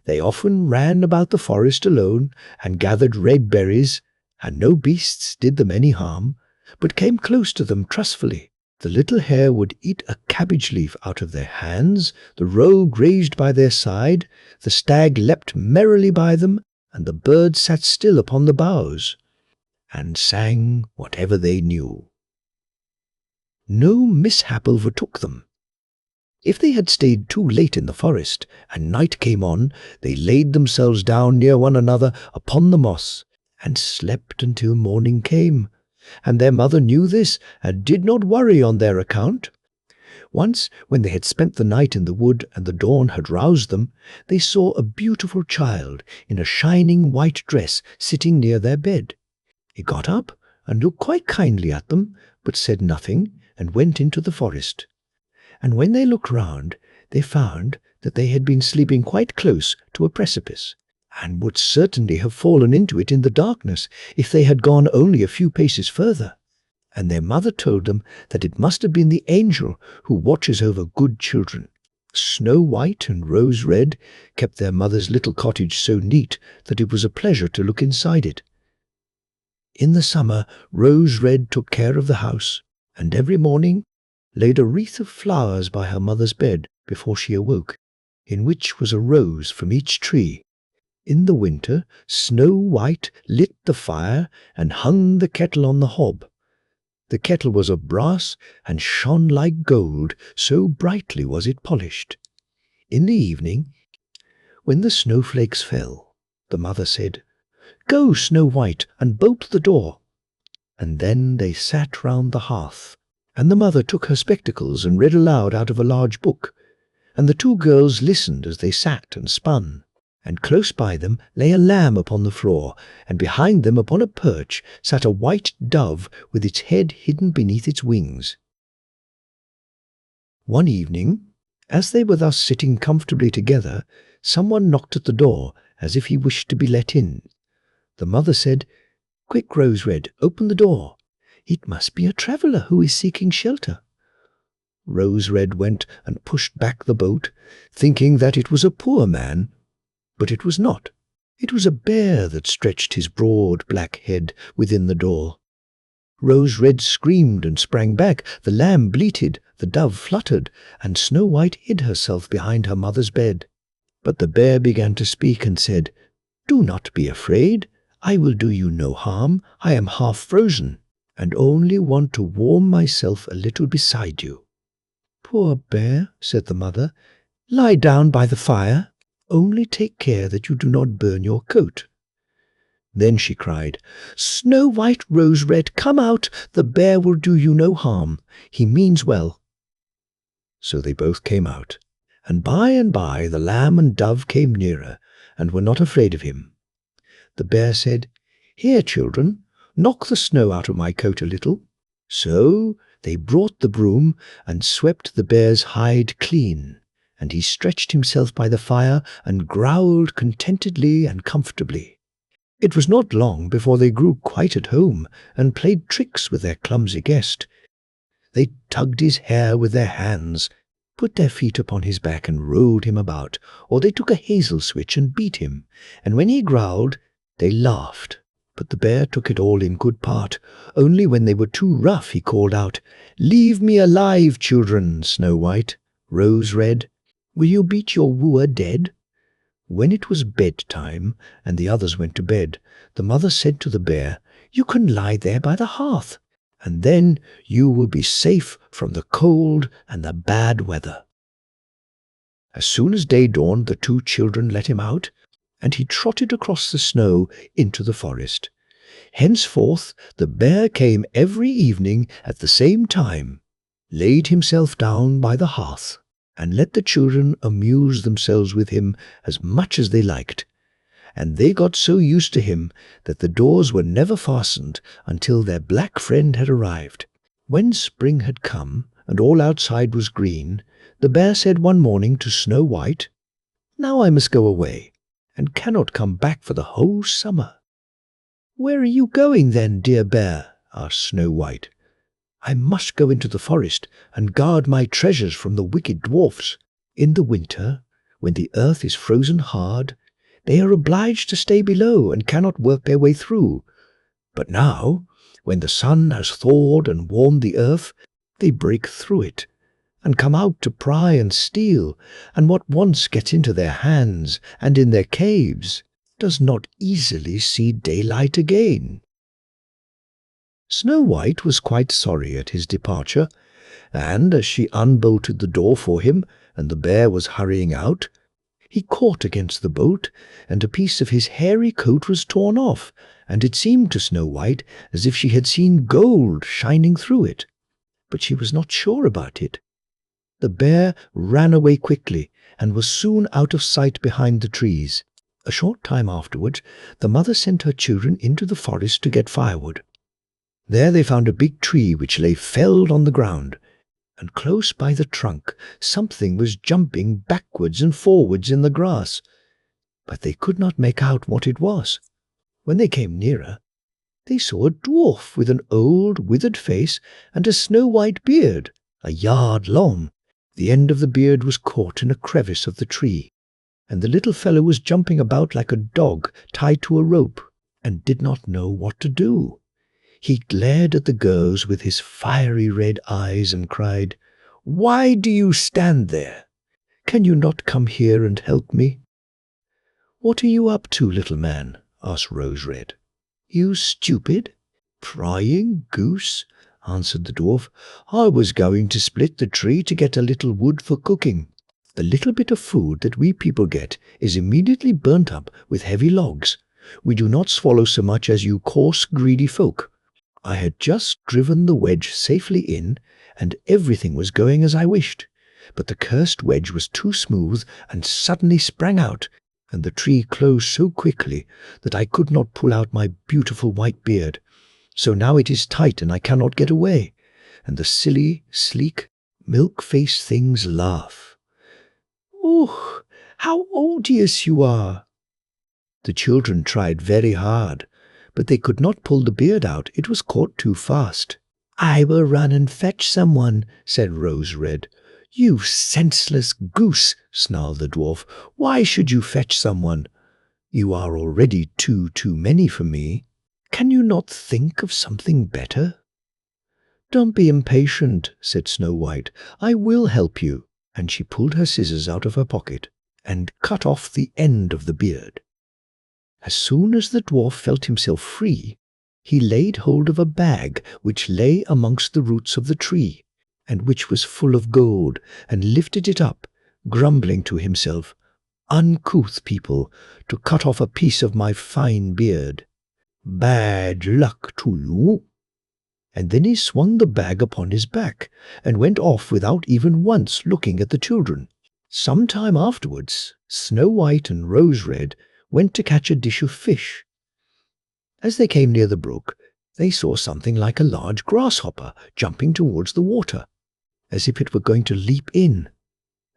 [SPEAKER 1] They often ran about the forest alone and gathered red berries, and no beasts did them any harm, but came close to them trustfully. The little hare would eat a cabbage leaf out of their hands, the roe grazed by their side, the stag leapt merrily by them, and the birds sat still upon the boughs, and sang whatever they knew. No mishap overtook them. If they had stayed too late in the forest, and night came on, they laid themselves down near one another upon the moss, and slept until morning came. And their mother knew this, and did not worry on their account. Once, when they had spent the night in the wood and the dawn had roused them, they saw a beautiful child in a shining white dress sitting near their bed. He got up and looked quite kindly at them, but said nothing, and went into the forest. And when they looked round, they found that they had been sleeping quite close to a precipice, and would certainly have fallen into it in the darkness if they had gone only a few paces further. And their mother told them that it must have been the angel who watches over good children. Snow White and Rose Red kept their mother's little cottage so neat that it was a pleasure to look inside it. In the summer, Rose Red took care of the house, and every morning laid a wreath of flowers by her mother's bed before she awoke, in which was a rose from each tree. In the winter, Snow White lit the fire and hung the kettle on the hob. The kettle was of brass and shone like gold, so brightly was it polished. In the evening, when the snowflakes fell, the mother said, "Go, Snow White, and bolt the door." And then they sat round the hearth, and the mother took her spectacles and read aloud out of a large book, and the two girls listened as they sat and spun. And close by them lay a lamb upon the floor, and behind them upon a perch sat a white dove with its head hidden beneath its wings. One evening, as they were thus sitting comfortably together, someone knocked at the door as if he wished to be let in. The mother said, "Quick, Rose Red, open the door. It must be a traveller who is seeking shelter." Rose Red went and pushed back the bolt, thinking that it was a poor man. But it was not. It was a bear that stretched his broad black head within the door. Rose Red screamed and sprang back, the lamb bleated, the dove fluttered, and Snow White hid herself behind her mother's bed. But the bear began to speak and said, "Do not be afraid. I will do you no harm. I am half frozen, and only want to warm myself a little beside you." "Poor bear," said the mother, "lie down by the fire. Only take care that you do not burn your coat." Then she cried, "Snow White, Rose Red, come out. The bear will do you no harm. He means well." So they both came out, and by the lamb and dove came nearer, and were not afraid of him. The bear said, "Here, children, knock the snow out of my coat a little." So they brought the broom and swept the bear's hide clean, and he stretched himself by the fire and growled contentedly and comfortably. It was not long before they grew quite at home and played tricks with their clumsy guest. They tugged his hair with their hands, put their feet upon his back and rolled him about, or they took a hazel switch and beat him, and when he growled, they laughed. But the bear took it all in good part. Only when they were too rough he called out, "Leave me alive, children, Snow White, Rose Red. Will you beat your wooer dead?" When it was bedtime, and the others went to bed, the mother said to the bear, "You can lie there by the hearth, and then you will be safe from the cold and the bad weather." As soon as day dawned, the two children let him out, and he trotted across the snow into the forest. Henceforth the bear came every evening at the same time, laid himself down by the hearth, and let the children amuse themselves with him as much as they liked. And they got so used to him that the doors were never fastened until their black friend had arrived. When spring had come and all outside was green, the bear said one morning to Snow White, "Now I must go away, and cannot come back for the whole summer." "Where are you going then, dear bear?" asked Snow White. "I must go into the forest and guard my treasures from the wicked dwarfs. In the winter, when the earth is frozen hard, they are obliged to stay below and cannot work their way through. But now, when the sun has thawed and warmed the earth, they break through it and come out to pry and steal, and what once gets into their hands and in their caves does not easily see daylight again." Snow White was quite sorry at his departure, and as she unbolted the door for him and the bear was hurrying out, he caught against the bolt, and a piece of his hairy coat was torn off, and it seemed to Snow White as if she had seen gold shining through it. But she was not sure about it. The bear ran away quickly and was soon out of sight behind the trees. A short time afterwards, the mother sent her children into the forest to get firewood. There they found a big tree which lay felled on the ground, and close by the trunk something was jumping backwards and forwards in the grass, but they could not make out what it was. When they came nearer, they saw a dwarf with an old withered face and a snow-white beard, a yard long. The end of the beard was caught in a crevice of the tree, and the little fellow was jumping about like a dog tied to a rope, and did not know what to do. He glared at the girls with his fiery red eyes and cried, "Why do you stand there? Can you not come here and help me?" "What are you up to, little man?" asked Rose Red. "You stupid, prying goose," answered the dwarf. "I was going to split the tree to get a little wood for cooking. The little bit of food that we people get is immediately burnt up with heavy logs. We do not swallow so much as you coarse, greedy folk. I had just driven the wedge safely in, and everything was going as I wished. But the cursed wedge was too smooth and suddenly sprang out, and the tree closed so quickly that I could not pull out my beautiful white beard. So now it is tight and I cannot get away, and the silly, sleek, milk-faced things laugh." "Oh, how odious you are!" The children tried very hard, but they could not pull the beard out. It was caught too fast. "I will run and fetch someone," said Rose Red. "You senseless goose," snarled the dwarf. "Why should you fetch someone? You are already too many for me. Can you not think of something better?" "Don't be impatient," said Snow White. "I will help you." And she pulled her scissors out of her pocket and cut off the end of the beard. As soon as the dwarf felt himself free, he laid hold of a bag which lay amongst the roots of the tree, and which was full of gold, and lifted it up, grumbling to himself, "Uncouth people, to cut off a piece of my fine beard. Bad luck to you." And then he swung the bag upon his back, and went off without even once looking at the children. Some time afterwards, Snow White and Rose Red went to catch a dish of fish. As they came near the brook, they saw something like a large grasshopper jumping towards the water, as if it were going to leap in.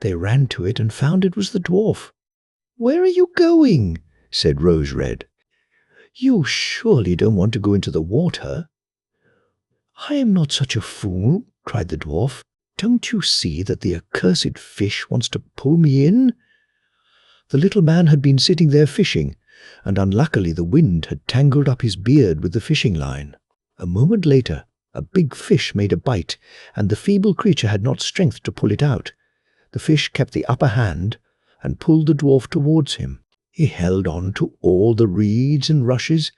[SPEAKER 1] They ran to it and found it was the dwarf. "Where are you going?" said Rose Red. "You surely don't want to go into the water?" "I am not such a fool," cried the dwarf. "Don't you see that the accursed fish wants to pull me in?" The little man had been sitting there fishing, and unluckily the wind had tangled up his beard with the fishing line. A moment later, a big fish made a bite, and the feeble creature had not strength to pull it out. The fish kept the upper hand and pulled the dwarf towards him. He held on to all the reeds and rushes,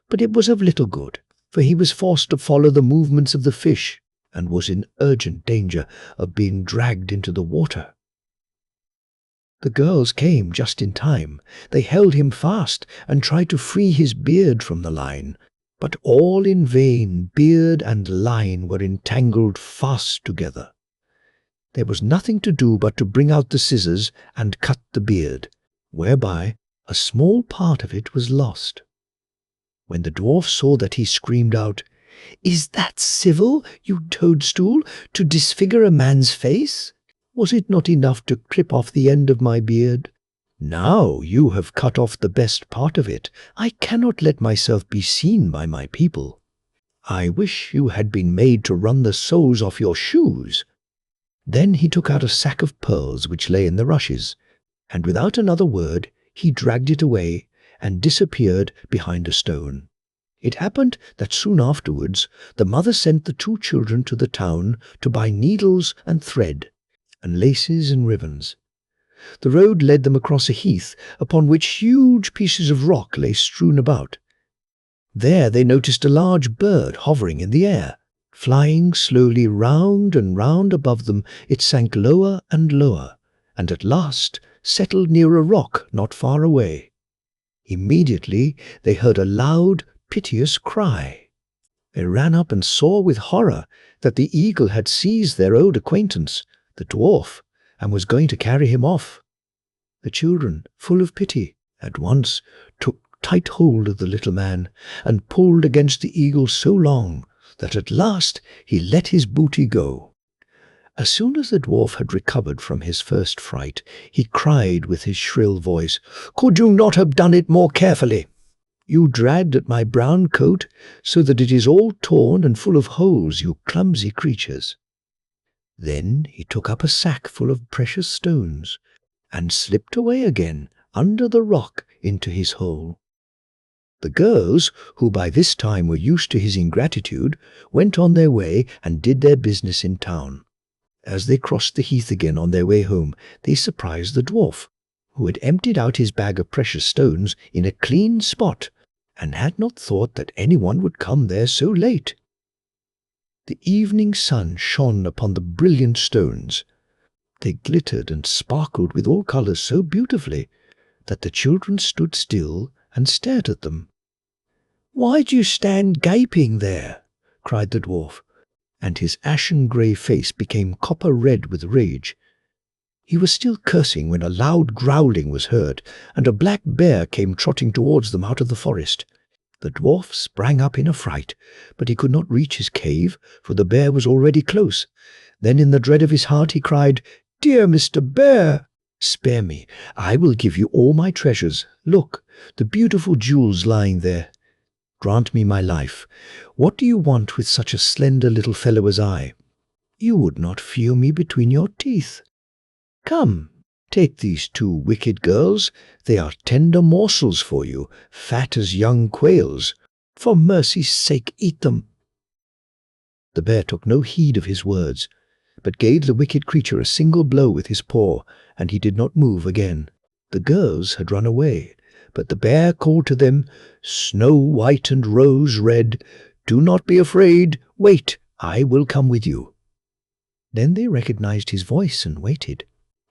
[SPEAKER 1] but it was of little good, for he was forced to follow the movements of the fish, and was in urgent danger of being dragged into the water. The girls came just in time. They held him fast and tried to free his beard from the line, but all in vain. Beard and line were entangled fast together. There was nothing to do but to bring out the scissors and cut the beard, whereby a small part of it was lost. When the dwarf saw that, he screamed out, "Is that civil, you toadstool, to disfigure a man's face? Was it not enough to clip off the end of my beard? Now you have cut off the best part of it. I cannot let myself be seen by my people. I wish you had been made to run the soles off your shoes." Then he took out a sack of pearls which lay in the rushes, and without another word he dragged it away and disappeared behind a stone. It happened that soon afterwards the mother sent the two children to the town to buy needles and thread, and laces and ribbons. The road led them across a heath upon which huge pieces of rock lay strewn about. There they noticed a large bird hovering in the air. Flying slowly round and round above them, it sank lower and lower, and at last settled near a rock not far away. Immediately they heard a loud, piteous cry. They ran up and saw with horror that the eagle had seized their old acquaintance, the dwarf, and was going to carry him off. The children, full of pity, at once took tight hold of the little man and pulled against the eagle so long that at last he let his booty go. As soon as the dwarf had recovered from his first fright, he cried with his shrill voice, "Could you not have done it more carefully? You dragged at my brown coat so that it is all torn and full of holes, you clumsy creatures." Then he took up a sack full of precious stones and slipped away again under the rock into his hole. The girls, who by this time were used to his ingratitude, went on their way and did their business in town. As they crossed the heath again on their way home, they surprised the dwarf, who had emptied out his bag of precious stones in a clean spot, and had not thought that anyone would come there so late. The evening sun shone upon the brilliant stones. They glittered and sparkled with all colours so beautifully that the children stood still and stared at them. "Why do you stand gaping there?" cried the dwarf, and his ashen-grey face became copper-red with rage. He was still cursing when a loud growling was heard, and a black bear came trotting towards them out of the forest. The dwarf sprang up in a fright, but he could not reach his cave, for the bear was already close. Then in the dread of his heart he cried, "Dear Mr. Bear, spare me. I will give you all my treasures. Look, the beautiful jewels lying there. Grant me my life. What do you want with such a slender little fellow as I? You would not feel me between your teeth. Come, take these two wicked girls. They are tender morsels for you, fat as young quails. For mercy's sake, eat them." The bear took no heed of his words, but gave the wicked creature a single blow with his paw, and he did not move again. The girls had run away, but the bear called to them, "Snow White and Rose Red, do not be afraid. Wait, I will come with you." Then they recognized his voice and waited,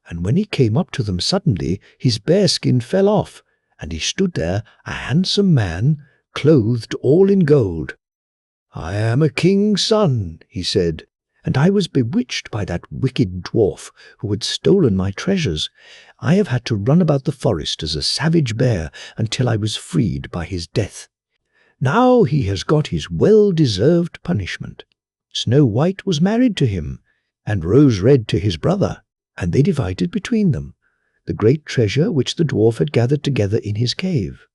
[SPEAKER 1] and when he came up to them suddenly, his bearskin fell off, and he stood there, a handsome man, clothed all in gold. "I am a king's son," he said, "and I was bewitched by that wicked dwarf who had stolen my treasures. I have had to run about the forest as a savage bear until I was freed by his death. Now he has got his well-deserved punishment. Snow White was married to him, and Rose Red to his brother, and they divided between them the great treasure which the dwarf had gathered together in his cave.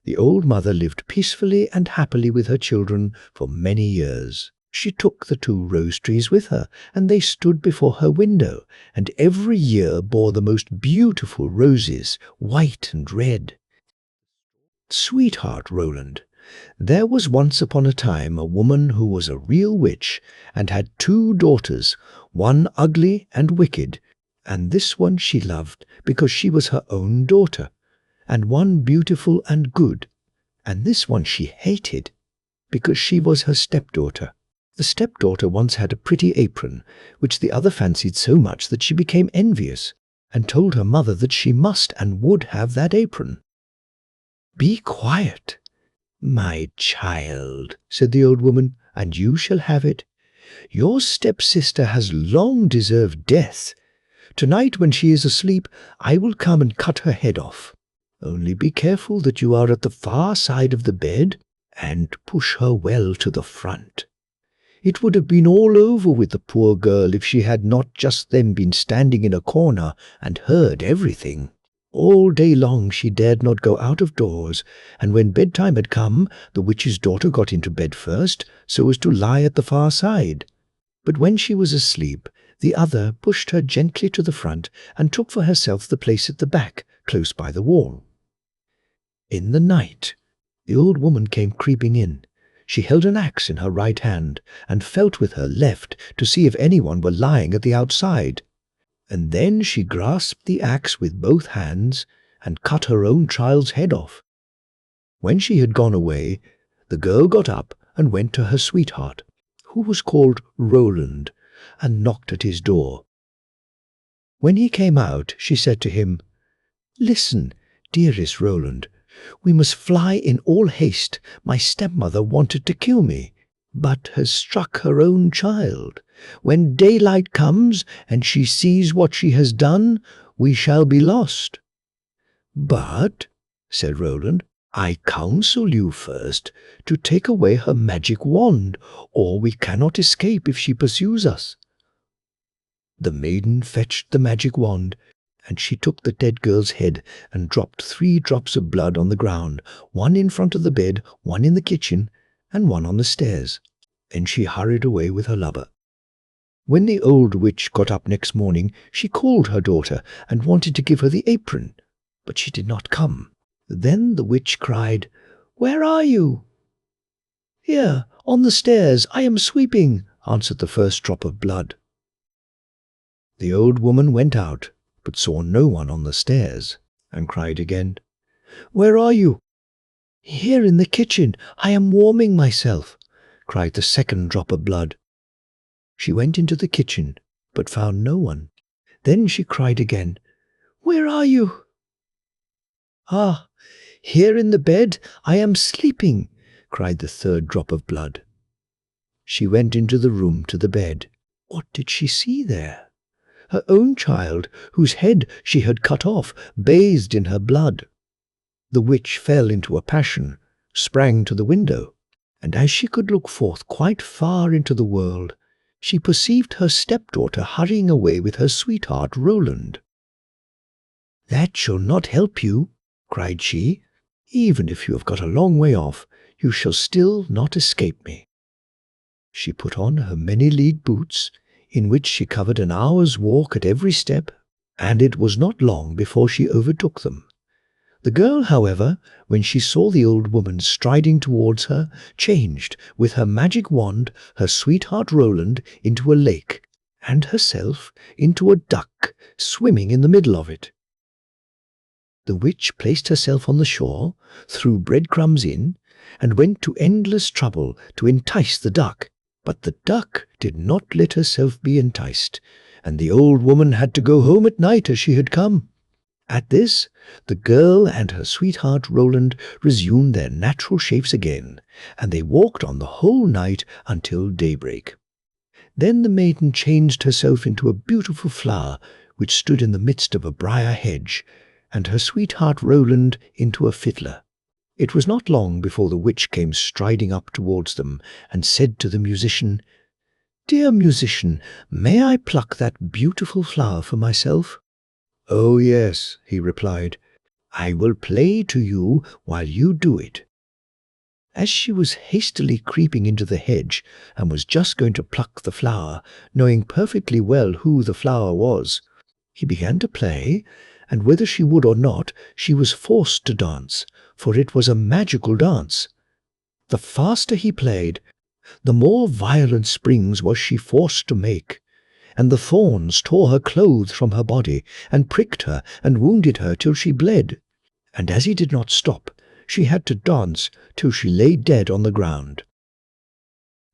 [SPEAKER 1] The old mother lived peacefully and happily with her children for many years. She took the two rose trees with her, and they stood before her window, and every year bore the most beautiful roses, white and red. Sweetheart Roland, there was once upon a time a woman who was a real witch, and had two daughters, one ugly and wicked, and this one she loved because she was her own daughter, and one beautiful and good, and this one she hated because she was her stepdaughter. The stepdaughter once had a pretty apron, which the other fancied so much that she became envious, and told her mother that she must and would have that apron. "Be quiet, my child," said the old woman, "and you shall have it. Your stepsister has long deserved death. Tonight, when she is asleep, I will come and cut her head off. Only be careful that you are at the far side of the bed, and push her well to the front. It would have been all over with the poor girl if she had not just then been standing in a corner and heard everything. All day long she dared not go out of doors, and when bedtime had come, the witch's daughter got into bed first, so as to lie at the far side. But when she was asleep, the other pushed her gently to the front and took for herself the place at the back, close by the wall. In the night, the old woman came creeping in. She held an axe in her right hand and felt with her left to see if anyone were lying at the outside. And then she grasped the axe with both hands and cut her own child's head off. When she had gone away, the girl got up and went to her sweetheart, who was called Roland, and knocked at his door. When he came out, she said to him, "Listen, dearest Roland, we must fly in all haste. My stepmother wanted to kill me, but has struck her own child. When daylight comes and she sees what she has done, we shall be lost." "But," said Roland, "I counsel you first to take away her magic wand, or we cannot escape if she pursues us." The maiden fetched the magic wand, and she took the dead girl's head and dropped 3 drops of blood on the ground, 1 in front of the bed, 1 in the kitchen, and 1 on the stairs. Then she hurried away with her lover. When the old witch got up next morning, she called her daughter and wanted to give her the apron, but she did not come. Then the witch cried, "Where are you?" "Here, on the stairs, I am sweeping," answered the first drop of blood. The old woman went out, but saw no one on the stairs, and cried again, "Where are you?" "Here in the kitchen, I am warming myself," cried the second drop of blood. She went into the kitchen, but found no one. Then she cried again, "Where are you?" "Ah, here in the bed, I am sleeping," cried the third drop of blood. She went into the room to the bed. What did she see there? Her own child, whose head she had cut off, bathed in her blood. The witch fell into a passion, sprang to the window, and as she could look forth quite far into the world, she perceived her stepdaughter hurrying away with her sweetheart Roland. "That shall not help you," cried she. "Even if you have got a long way off, you shall still not escape me." She put on her many-leagued boots, in which she covered an hour's walk at every step, and it was not long before she overtook them. The girl, however, when she saw the old woman striding towards her, changed, with her magic wand, her sweetheart Roland into a lake, and herself into a duck swimming in the middle of it. The witch placed herself on the shore, threw breadcrumbs in, and went to endless trouble to entice the duck. But the duck did not let herself be enticed, and the old woman had to go home at night as she had come. At this, the girl and her sweetheart Roland resumed their natural shapes again, and they walked on the whole night until daybreak. Then the maiden changed herself into a beautiful flower which stood in the midst of a briar hedge, and her sweetheart Roland into a fiddler. It was not long before the witch came striding up towards them and said to the musician, "Dear musician, may I pluck that beautiful flower for myself?" "Oh, yes," he replied. "I will play to you while you do it." As she was hastily creeping into the hedge and was just going to pluck the flower, knowing perfectly well who the flower was, he began to play, and whether she would or not, she was forced to dance, for it was a magical dance. The faster he played, the more violent springs was she forced to make, and the thorns tore her clothes from her body, and pricked her and wounded her till she bled. And as he did not stop, she had to dance till she lay dead on the ground.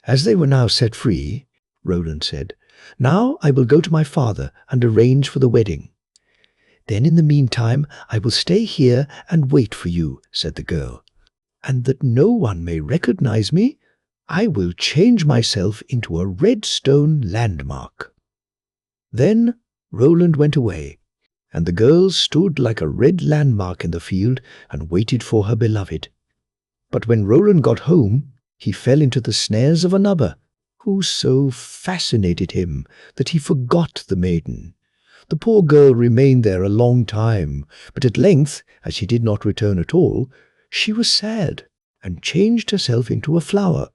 [SPEAKER 1] As they were now set free, Roland said, "Now I will go to my father and arrange for the wedding." "Then in the meantime I will stay here and wait for you," said the girl. "And that no one may recognize me, I will change myself into a red stone landmark." Then Roland went away, and the girl stood like a red landmark in the field and waited for her beloved. But when Roland got home, he fell into the snares of another, who so fascinated him that he forgot the maiden. The poor girl remained there a long time, but at length, as she did not return at all, she was sad, and changed herself into a flower,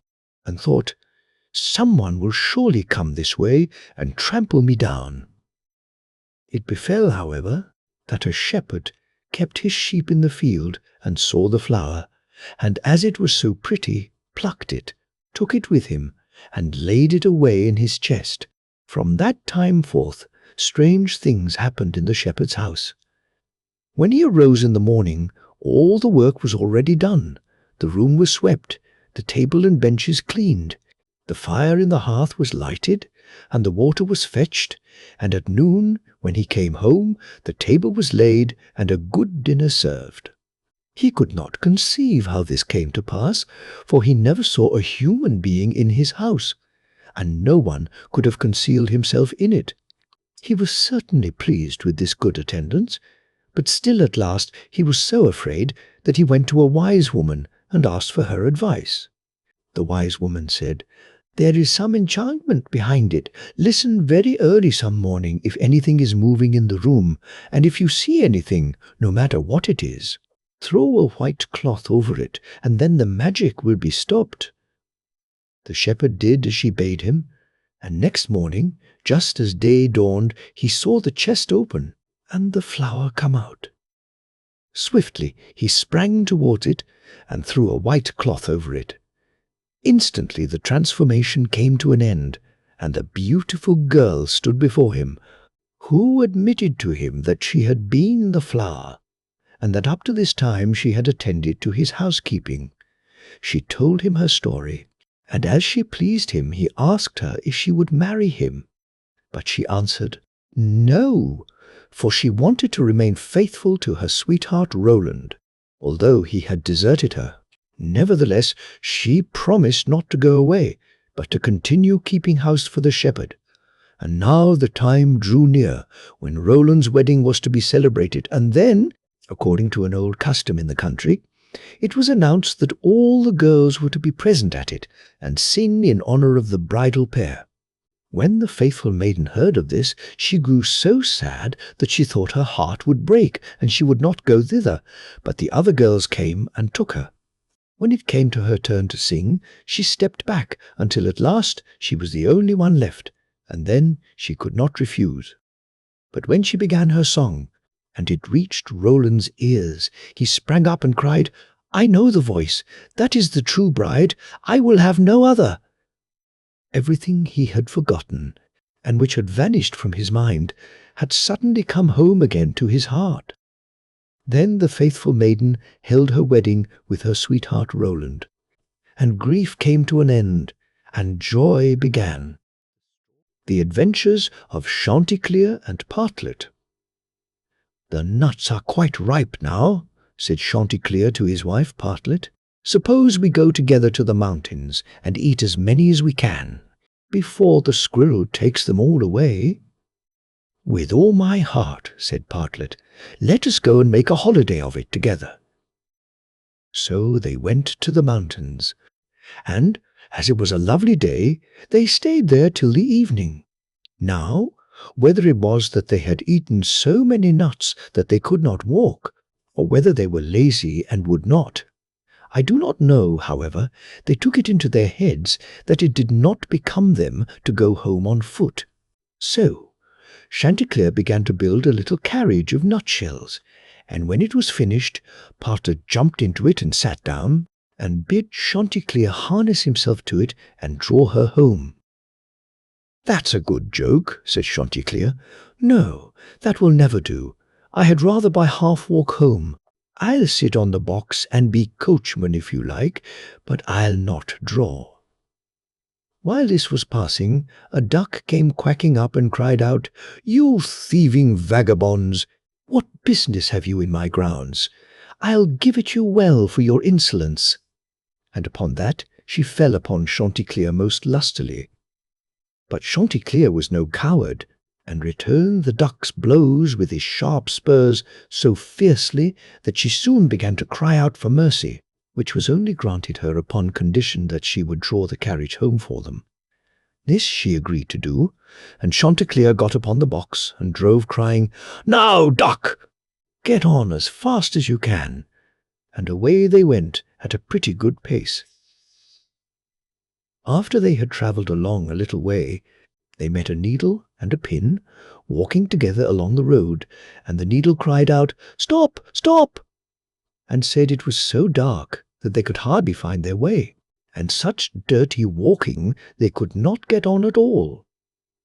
[SPEAKER 1] and thought, "Someone will surely come this way and trample me down." It befell, however, that a shepherd kept his sheep in the field and saw the flower, and as it was so pretty, plucked it, took it with him, and laid it away in his chest. From that time forth, strange things happened in the shepherd's house. When he arose in the morning, all the work was already done. The room was swept, the table and benches cleaned, the fire in the hearth was lighted, and the water was fetched, and at noon, when he came home, the table was laid, and a good dinner served. He could not conceive how this came to pass, for he never saw a human being in his house, and no one could have concealed himself in it. He was certainly pleased with this good attendance, but still at last he was so afraid that he went to a wise woman and asked for her advice. The wise woman said, "There is some enchantment behind it. Listen very early some morning if anything is moving in the room, and if you see anything, no matter what it is, throw a white cloth over it, and then the magic will be stopped." The shepherd did as she bade him, and next morning, just as day dawned, he saw the chest open and the flower come out. Swiftly he sprang towards it and threw a white cloth over it. Instantly the transformation came to an end, and the beautiful girl stood before him, who admitted to him that she had been the flower, and that up to this time she had attended to his housekeeping. She told him her story, and as she pleased him, he asked her if she would marry him. But she answered, "No," for she wanted to remain faithful to her sweetheart Roland, although he had deserted her. Nevertheless, she promised not to go away, but to continue keeping house for the shepherd. And now the time drew near when Roland's wedding was to be celebrated, and then, according to an old custom in the country, it was announced that all the girls were to be present at it and sing in honor of the bridal pair. When the faithful maiden heard of this, she grew so sad that she thought her heart would break and she would not go thither, but the other girls came and took her. When it came to her turn to sing, she stepped back until at last she was the only one left, and then she could not refuse. But when she began her song, and it reached Roland's ears, he sprang up and cried, "I know the voice. That is the true bride. I will have no other." Everything he had forgotten, and which had vanished from his mind, had suddenly come home again to his heart. Then the faithful maiden held her wedding with her sweetheart Roland, and grief came to an end, and joy began. The Adventures of Chanticleer and Partlet. "The nuts are quite ripe now," said Chanticleer to his wife Partlet. "Suppose we go together to the mountains and eat as many as we can, before the squirrel takes them all away." "With all my heart," said Partlet. "Let us go and make a holiday of it together." So they went to the mountains, and, as it was a lovely day, they stayed there till the evening. Now, whether it was that they had eaten so many nuts that they could not walk, or whether they were lazy and would not, I do not know. However, they took it into their heads that it did not become them to go home on foot. So Chanticleer began to build a little carriage of nutshells, and when it was finished, Partlet jumped into it and sat down, and bid Chanticleer harness himself to it and draw her home. "That's a good joke," said Chanticleer. "No, that will never do. I had rather by half walk home. I'll sit on the box and be coachman if you like, but I'll not draw." While this was passing, a duck came quacking up and cried out, "You thieving vagabonds! What business have you in my grounds? I'll give it you well for your insolence." And upon that she fell upon Chanticleer most lustily. But Chanticleer was no coward, and returned the duck's blows with his sharp spurs so fiercely that she soon began to cry out for mercy, which was only granted her upon condition that she would draw the carriage home for them. This she agreed to do, and Chanticleer got upon the box and drove, crying, "Now, duck, get on as fast as you can," and away they went at a pretty good pace. After they had travelled along a little way, they met a needle and a pin walking together along the road, and the needle cried out, "Stop, stop!" and said it was so dark that they could hardly find their way, and such dirty walking they could not get on at all.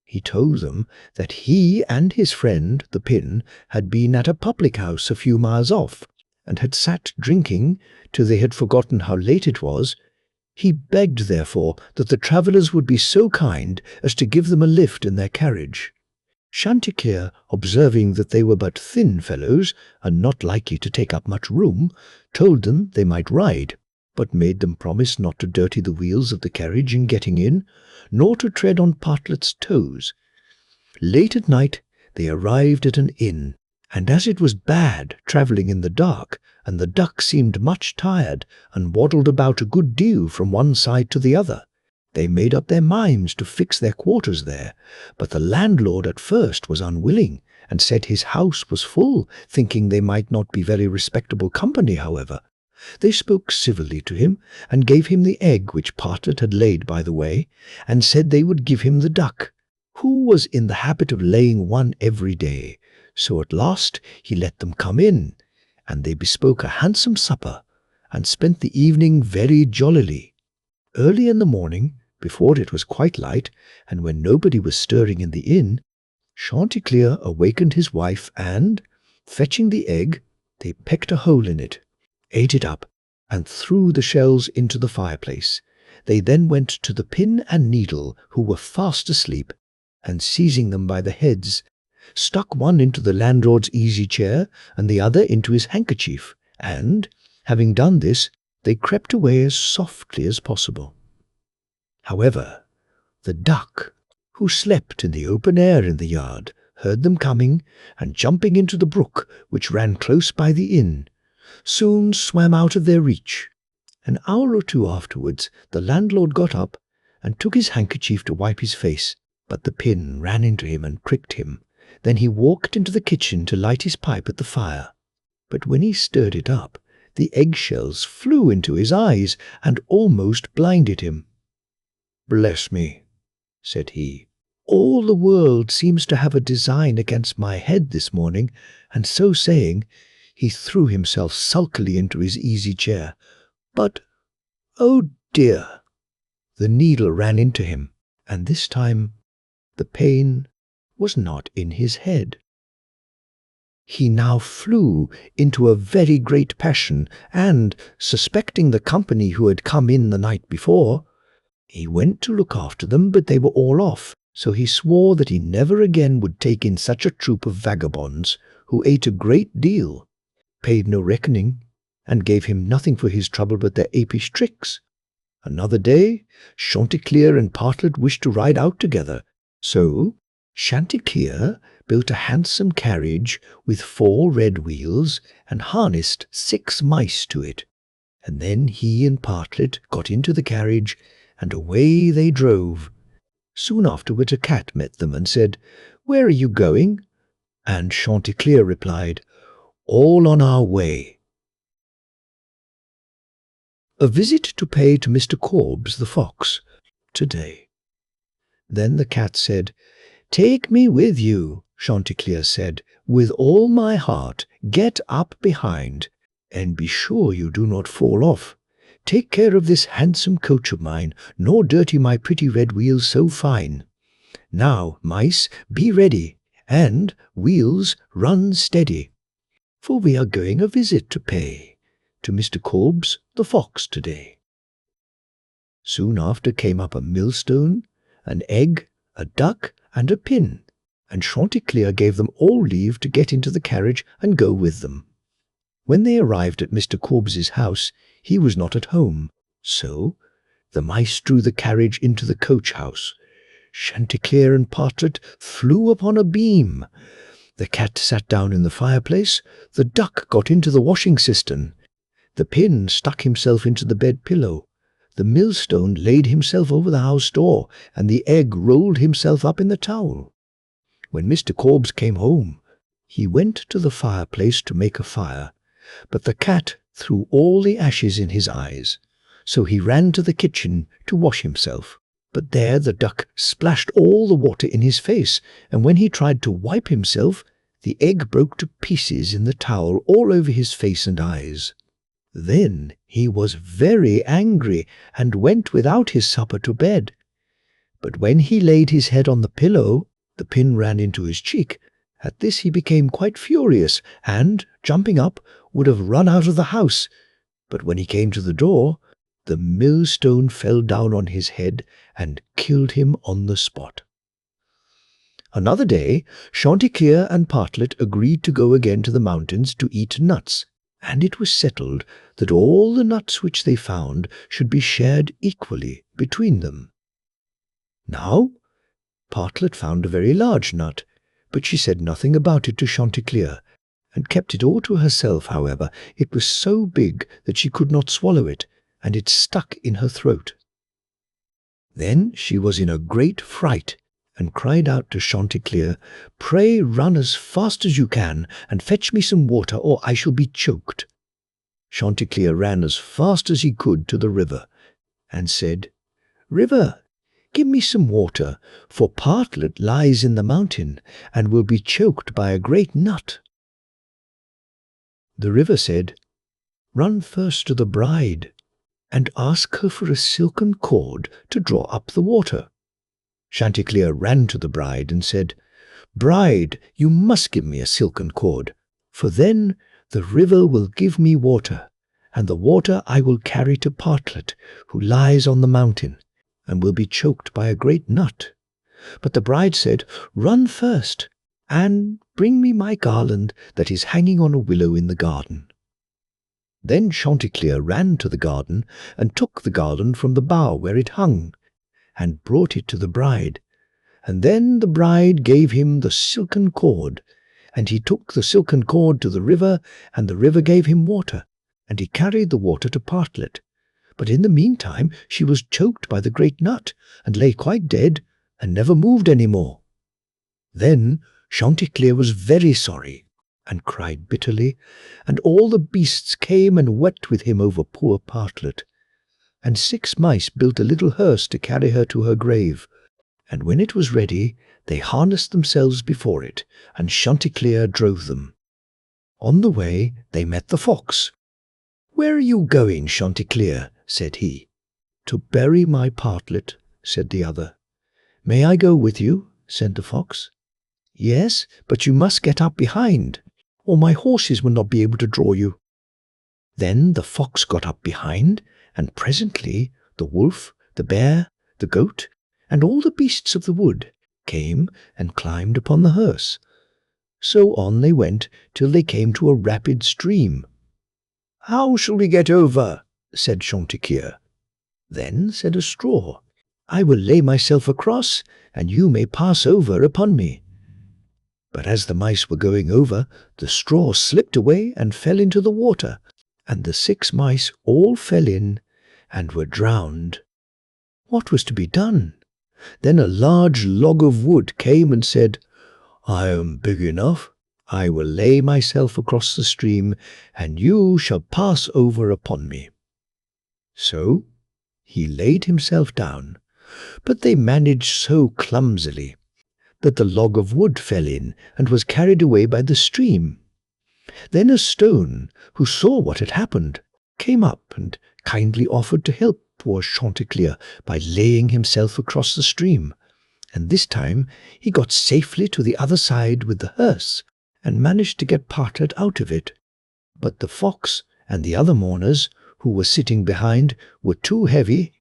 [SPEAKER 1] He told them that he and his friend, the pin, had been at a public house a few miles off, and had sat drinking till they had forgotten how late it was. He begged, therefore, that the travellers would be so kind as to give them a lift in their carriage. Chanticleer, observing that they were but thin fellows, and not likely to take up much room, told them they might ride, but made them promise not to dirty the wheels of the carriage in getting in, nor to tread on Partlet's toes. Late at night they arrived at an inn, and as it was bad travelling in the dark, and the duck seemed much tired, and waddled about a good deal from one side to the other, they made up their minds to fix their quarters there. But the landlord at first was unwilling, and said his house was full, thinking they might not be very respectable company, however. They spoke civilly to him, and gave him the egg which Partlet had laid by the way, and said they would give him the duck, who was in the habit of laying one every day. So at last he let them come in, and they bespoke a handsome supper, and spent the evening very jollily. Early in the morning, before it was quite light, and when nobody was stirring in the inn, Chanticleer awakened his wife, and, fetching the egg, they pecked a hole in it, ate it up, and threw the shells into the fireplace. They then went to the pin and needle, who were fast asleep, and seizing them by the heads, stuck one into the landlord's easy-chair, and the other into his handkerchief, and, having done this, they crept away as softly as possible. However, the duck, who slept in the open air in the yard, heard them coming, and jumping into the brook, which ran close by the inn, soon swam out of their reach. An hour or two afterwards the landlord got up, and took his handkerchief to wipe his face, but the pin ran into him and pricked him. Then he walked into the kitchen to light his pipe at the fire. But when he stirred it up, the eggshells flew into his eyes, and almost blinded him. "Bless me," said he, "all the world seems to have a design against my head this morning," and so saying, he threw himself sulkily into his easy-chair. But, oh dear! The needle ran into him, and this time the pain was not in his head. He now flew into a very great passion, and, suspecting the company who had come in the night before, he went to look after them, but they were all off, so he swore that he never again would take in such a troop of vagabonds, who ate a great deal, paid no reckoning, and gave him nothing for his trouble but their apish tricks. Another day, Chanticleer and Partlet wished to ride out together, so Chanticleer built a handsome carriage with 4 red wheels, and harnessed 6 mice to it, and then he and Partlet got into the carriage, and away they drove. Soon afterwards a cat met them and said, "Where are you going?" And Chanticleer replied, "All on our way." A visit to pay to Mr. Korbes the fox, today. Then the cat said, "Take me with you," Chanticleer said, "with all my heart. Get up behind, and be sure you do not fall off. Take care of this handsome coach of mine, nor dirty my pretty red wheels so fine. Now, mice, be ready, and, wheels, run steady, for we are going a visit to pay to Mr. Korbes the fox today." Soon after came up a millstone, an egg, a duck, and a pin, and Chanticleer gave them all leave to get into the carriage and go with them. When they arrived at Mr. Korbes's house, he was not at home, so The mice drew the carriage into the coach-house. Chanticleer and Partlet flew upon a beam. The cat sat down in the fireplace. The duck got into the washing cistern. The pin stuck himself into the bed pillow. The millstone laid himself over the house door, and the egg rolled himself up in the towel. When Mr. Korbes came home, he went to the fireplace to make a fire, but the cat threw all the ashes in his eyes. So he ran to the kitchen to wash himself. But there the duck splashed all the water in his face, and when he tried to wipe himself, the egg broke to pieces in the towel all over his face and eyes. Then he was very angry and went without his supper to bed. But when he laid his head on the pillow, the pin ran into his cheek. At this he became quite furious, and, jumping up, would have run out of the house. But when he came to the door, the millstone fell down on his head and killed him on the spot. Another day, Chanticleer and Partlet agreed to go again to the mountains to eat nuts, and it was settled that all the nuts which they found should be shared equally between them. Now, Partlet found a very large nut, but she said nothing about it to Chanticleer, and kept it all to herself. However, it was so big that she could not swallow it, and it stuck in her throat. Then she was in a great fright, and cried out to Chanticleer, "Pray run as fast as you can, and fetch me some water, or I shall be choked." Chanticleer ran as fast as he could to the river, and said, "River, give me some water, for Partlet lies in the mountain, and will be choked by a great nut." The river said, "Run first to the bride, and ask her for a silken cord to draw up the water." Chanticleer ran to the bride and said, "Bride, you must give me a silken cord, for then the river will give me water, and the water I will carry to Partlet, who lies on the mountain, and will be choked by a great nut." But the bride said, "Run first, and bring me my garland that is hanging on a willow in the garden." Then Chanticleer ran to the garden and took the garland from the bough where it hung, and brought it to the bride. And then the bride gave him the silken cord, and he took the silken cord to the river, and the river gave him water, and he carried the water to Partlet. But in the meantime she was choked by the great nut, and lay quite dead, and never moved any more. Then Chanticleer was very sorry, and cried bitterly, and all the beasts came and wept with him over poor Partlet. And 6 mice built a little hearse to carry her to her grave, and when it was ready, they harnessed themselves before it, and Chanticleer drove them. On the way they met the fox. "Where are you going, Chanticleer?" said he. "To bury my Partlet," said the other. "May I go with you?" said the fox. "Yes, but you must get up behind, or my horses will not be able to draw you." Then the fox got up behind, and presently the wolf, the bear, the goat, and all the beasts of the wood came and climbed upon the hearse. So on they went till they came to a rapid stream. "How shall we get over?" said Chanticleer. Then said a straw, "I will lay myself across, and you may pass over upon me." But as the mice were going over, the straw slipped away and fell into the water, and the 6 mice all fell in and were drowned. What was to be done? Then a large log of wood came and said, "I am big enough. I will lay myself across the stream, and you shall pass over upon me." So he laid himself down, but they managed so clumsily that the log of wood fell in and was carried away by the stream. Then a stone, who saw what had happened, came up and kindly offered to help poor Chanticleer by laying himself across the stream, and this time he got safely to the other side with the hearse, and managed to get Partlet out of it. But the fox and the other mourners, who were sitting behind, were too heavy,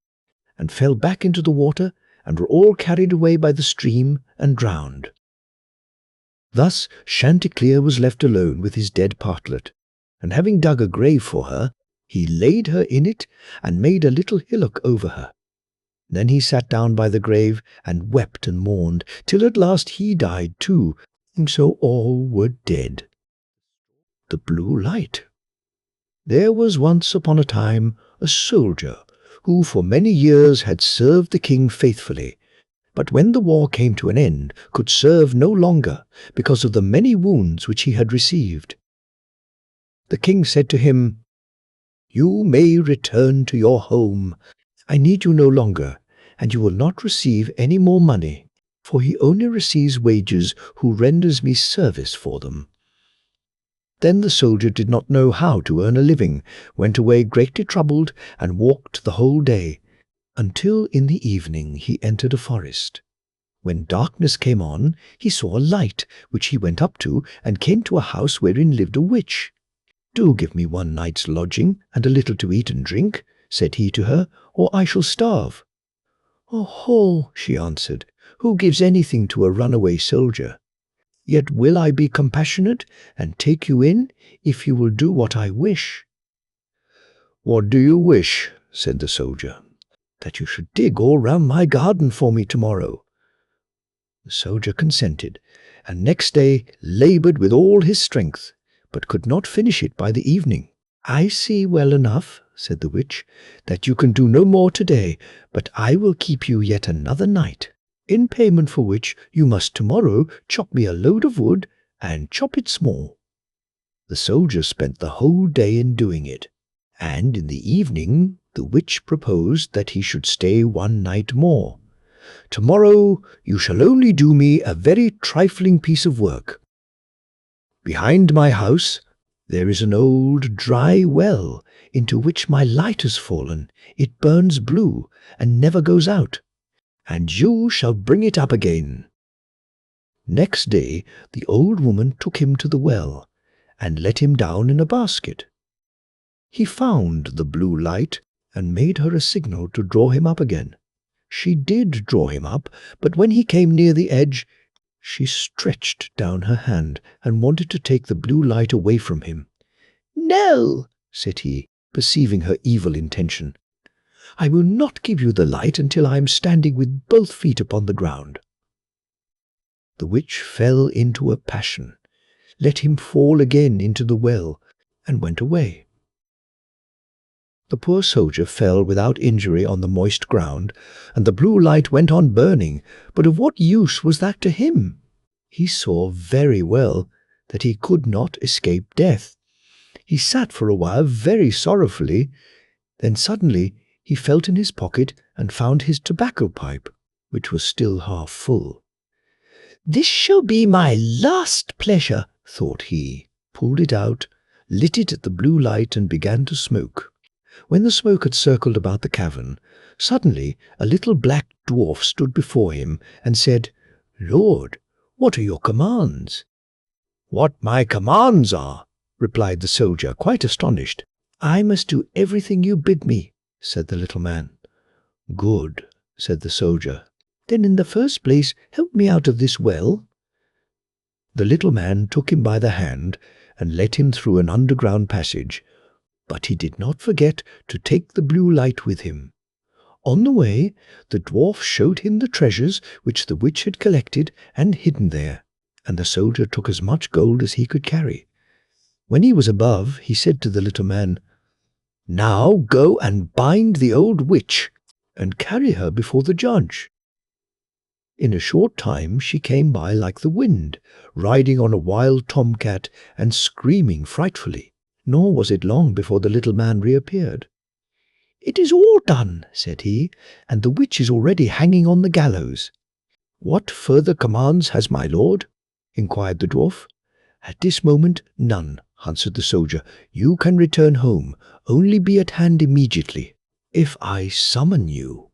[SPEAKER 1] and fell back into the water, and were all carried away by the stream and drowned. Thus Chanticleer was left alone with his dead Partlet, and having dug a grave for her, he laid her in it and made a little hillock over her, Then he sat down by the grave and wept and mourned, till at last he died too, and so all were dead. The Blue Light. There was once upon a time a soldier who for many years had served the king faithfully, but when the war came to an end could serve no longer because of the many wounds which he had received. The king said to him, "You may return to your home. I need you no longer, and you will not receive any more money, for he only receives wages who renders me service for them." Then the soldier did not know how to earn a living, went away greatly troubled, and walked the whole day, until in the evening he entered a forest. When darkness came on, he saw a light, which he went up to, and came to a house wherein lived a witch. "Do give me one night's lodging, and a little to eat and drink," said he to her, "or I shall starve." "Oh," she answered, "who gives anything to a runaway soldier? Yet will I be compassionate, and take you in, if you will do what I wish." "What do you wish?" said the soldier. "That you should dig all round my garden for me tomorrow." The soldier consented, and next day laboured with all his strength, but could not finish it by the evening. "I see well enough," said the witch, "that you can do no more today, but I will keep you yet another night, in payment for which you must tomorrow chop me a load of wood, and chop it small." The soldier spent the whole day in doing it, and in the evening the witch proposed that he should stay one night more. "Tomorrow you shall only do me a very trifling piece of work. Behind my house there is an old dry well, into which my light has fallen. It burns blue, and never goes out, and you shall bring it up again." Next day the old woman took him to the well, and let him down in a basket. He found the blue light, and made her a signal to draw him up again. She did draw him up, but when he came near the edge, she stretched down her hand and wanted to take the blue light away from him. "No," said he, perceiving her evil intention. "I will not give you the light until I am standing with both feet upon the ground." The witch fell into a passion, let him fall again into the well, and went away. The poor soldier fell without injury on the moist ground, and the blue light went on burning, but of what use was that to him? He saw very well that he could not escape death. He sat for a while very sorrowfully, then suddenly he felt in his pocket and found his tobacco pipe, which was still half full. "This shall be my last pleasure," thought he, pulled it out, lit it at the blue light, and began to smoke. When the smoke had circled about the cavern, suddenly a little black dwarf stood before him and said, "Lord, what are your commands?" "What my commands are?" replied the soldier, quite astonished. "I must do everything you bid me," said the little man. "Good," said the soldier. "Then in the first place help me out of this well." The little man took him by the hand and led him through an underground passage, but he did not forget to take the blue light with him. On the way, the dwarf showed him the treasures which the witch had collected and hidden there, and the soldier took as much gold as he could carry. When he was above, he said to the little man, "Now go and bind the old witch, and carry her before the judge." In a short time she came by like the wind, riding on a wild tomcat and screaming frightfully. Nor was it long before the little man reappeared. "It is all done," said he, "and the witch is already hanging on the gallows." "What further commands has my lord?" inquired the dwarf. "At this moment none," answered the soldier. "You can return home. Only be at hand immediately, if I summon you.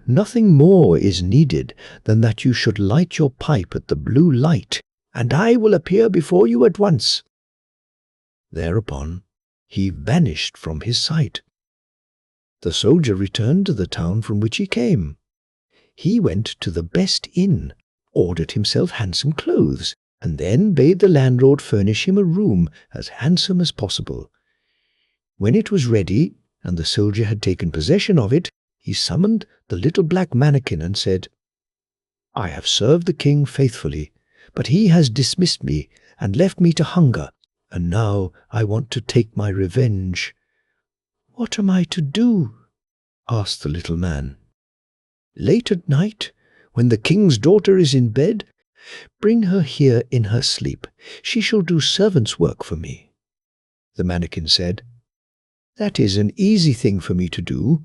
[SPEAKER 1] Nothing more is needed than that you should light your pipe at the blue light, and I will appear before you at once." Thereupon he vanished from his sight. The soldier returned to the town from which he came. He went to the best inn, ordered himself handsome clothes, and then bade the landlord furnish him a room as handsome as possible. When it was ready, and the soldier had taken possession of it, He summoned the little black mannikin and said, "I have served the king faithfully, but he has dismissed me and left me to hunger, and now I want to take my revenge." "What am I to do?" asked the little man. "Late at night, when the king's daughter is in bed, bring her here in her sleep. She shall do servant's work for me." The mannikin said, "That is an easy thing for me to do,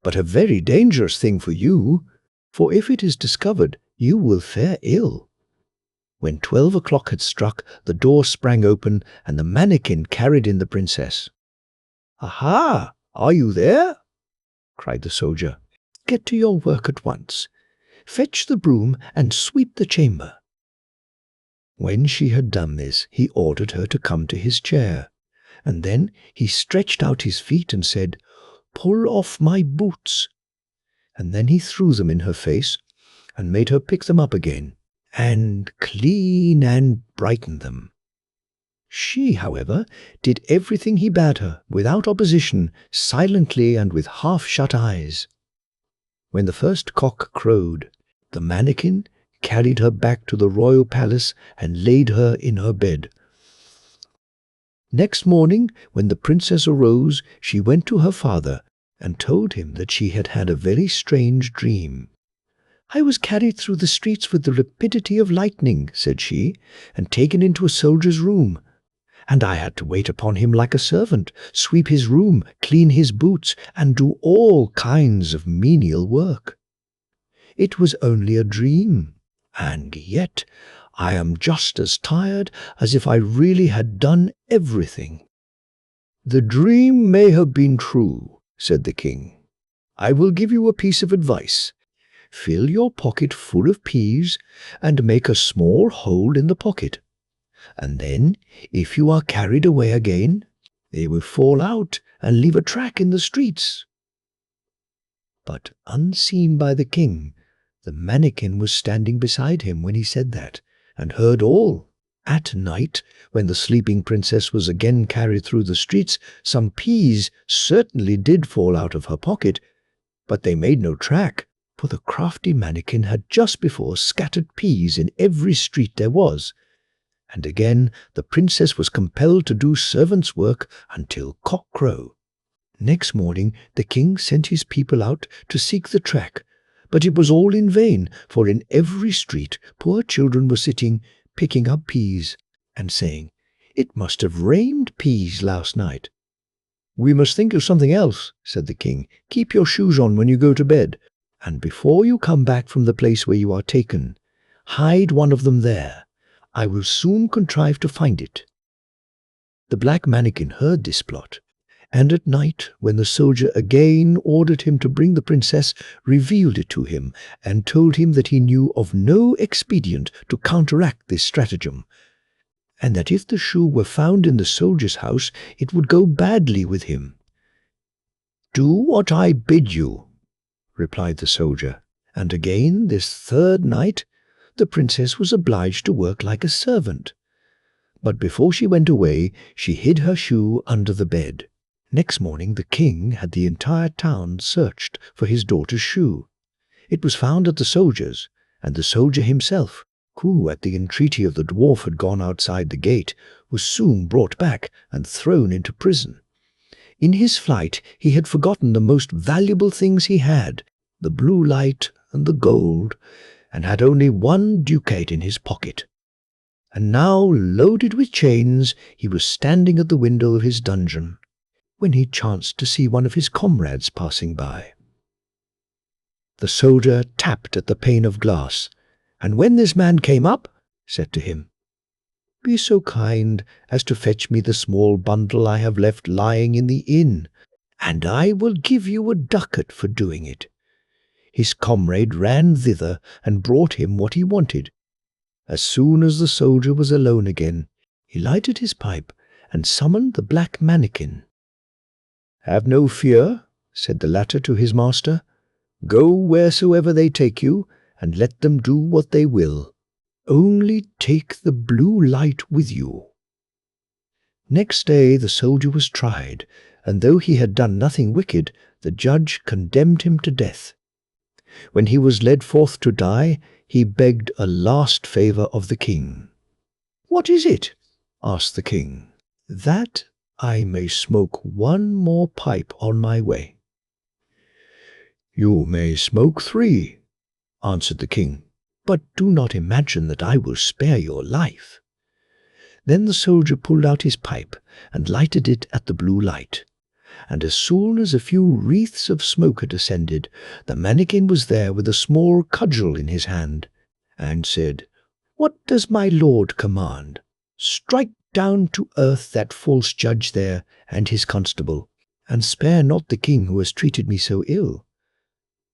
[SPEAKER 1] but a very dangerous thing for you, for if it is discovered, you will fare ill." When 12 o'clock had struck, the door sprang open, and the mannikin carried in the princess. "Aha! Are you there?" cried the soldier. "Get to your work at once. Fetch the broom and sweep the chamber." When she had done this, he ordered her to come to his chair, and then he stretched out his feet and said, "Pull off my boots." And then he threw them in her face and made her pick them up again, and clean and brighten them. She, however, did everything he bade her, without opposition, silently and with half-shut eyes. When the first cock crowed, the mannikin carried her back to the royal palace and laid her in her bed. Next morning, when the princess arose, she went to her father and told him that she had had a very strange dream. "I was carried through the streets with the rapidity of lightning," said she, "and taken into a soldier's room. And I had to wait upon him like a servant, sweep his room, clean his boots, and do all kinds of menial work. It was only a dream, and yet I am just as tired as if I really had done everything." "The dream may have been true," said the king. "I will give you a piece of advice. Fill your pocket full of peas, and make a small hole in the pocket. And then, if you are carried away again, they will fall out and leave a track in the streets." But unseen by the king, the mannikin was standing beside him when he said that, and heard all. At night, when the sleeping princess was again carried through the streets, some peas certainly did fall out of her pocket, but they made no track, for the crafty mannikin had just before scattered peas in every street there was. And again the princess was compelled to do servant's work until cock-crow. Next morning the king sent his people out to seek the track, but it was all in vain, for in every street poor children were sitting, picking up peas, and saying, "It must have rained peas last night." "We must think of something else," said the king. "Keep your shoes on when you go to bed, and before you come back from the place where you are taken, hide one of them there. I will soon contrive to find it." The black mannikin heard this plot, and at night, when the soldier again ordered him to bring the princess, revealed it to him, and told him that he knew of no expedient to counteract this stratagem, and that if the shoe were found in the soldier's house, it would go badly with him. "Do what I bid you," replied the soldier, and again, this third night, the princess was obliged to work like a servant. But before she went away, she hid her shoe under the bed. Next morning the king had the entire town searched for his daughter's shoe. It was found at the soldier's, and the soldier himself, who at the entreaty of the dwarf had gone outside the gate, was soon brought back and thrown into prison. In his flight he had forgotten the most valuable things he had, the blue light and the gold, and had only 1 ducat in his pocket. And now, loaded with chains, he was standing at the window of his dungeon, when he chanced to see one of his comrades passing by. The soldier tapped at the pane of glass, and when this man came up, said to him, "Be so kind as to fetch me the small bundle I have left lying in the inn, and I will give you a ducat for doing it." His comrade ran thither and brought him what he wanted. As soon as the soldier was alone again, he lighted his pipe and summoned the black mannikin. "Have no fear," said the latter to his master. "Go wheresoever they take you, and let them do what they will. Only take the blue light with you." Next day the soldier was tried, and though he had done nothing wicked, the judge condemned him to death. When he was led forth to die, he begged a last favour of the king. "What is it?" asked the king. "That I may smoke one more pipe on my way." "You may smoke 3, answered the king, "but do not imagine that I will spare your life." Then the soldier pulled out his pipe and lighted it at the blue light. And as soon as a few wreaths of smoke had ascended, the mannikin was there with a small cudgel in his hand, and said, "What does my lord command? Strike down to earth that false judge there and his constable, and spare not the king who has treated me so ill."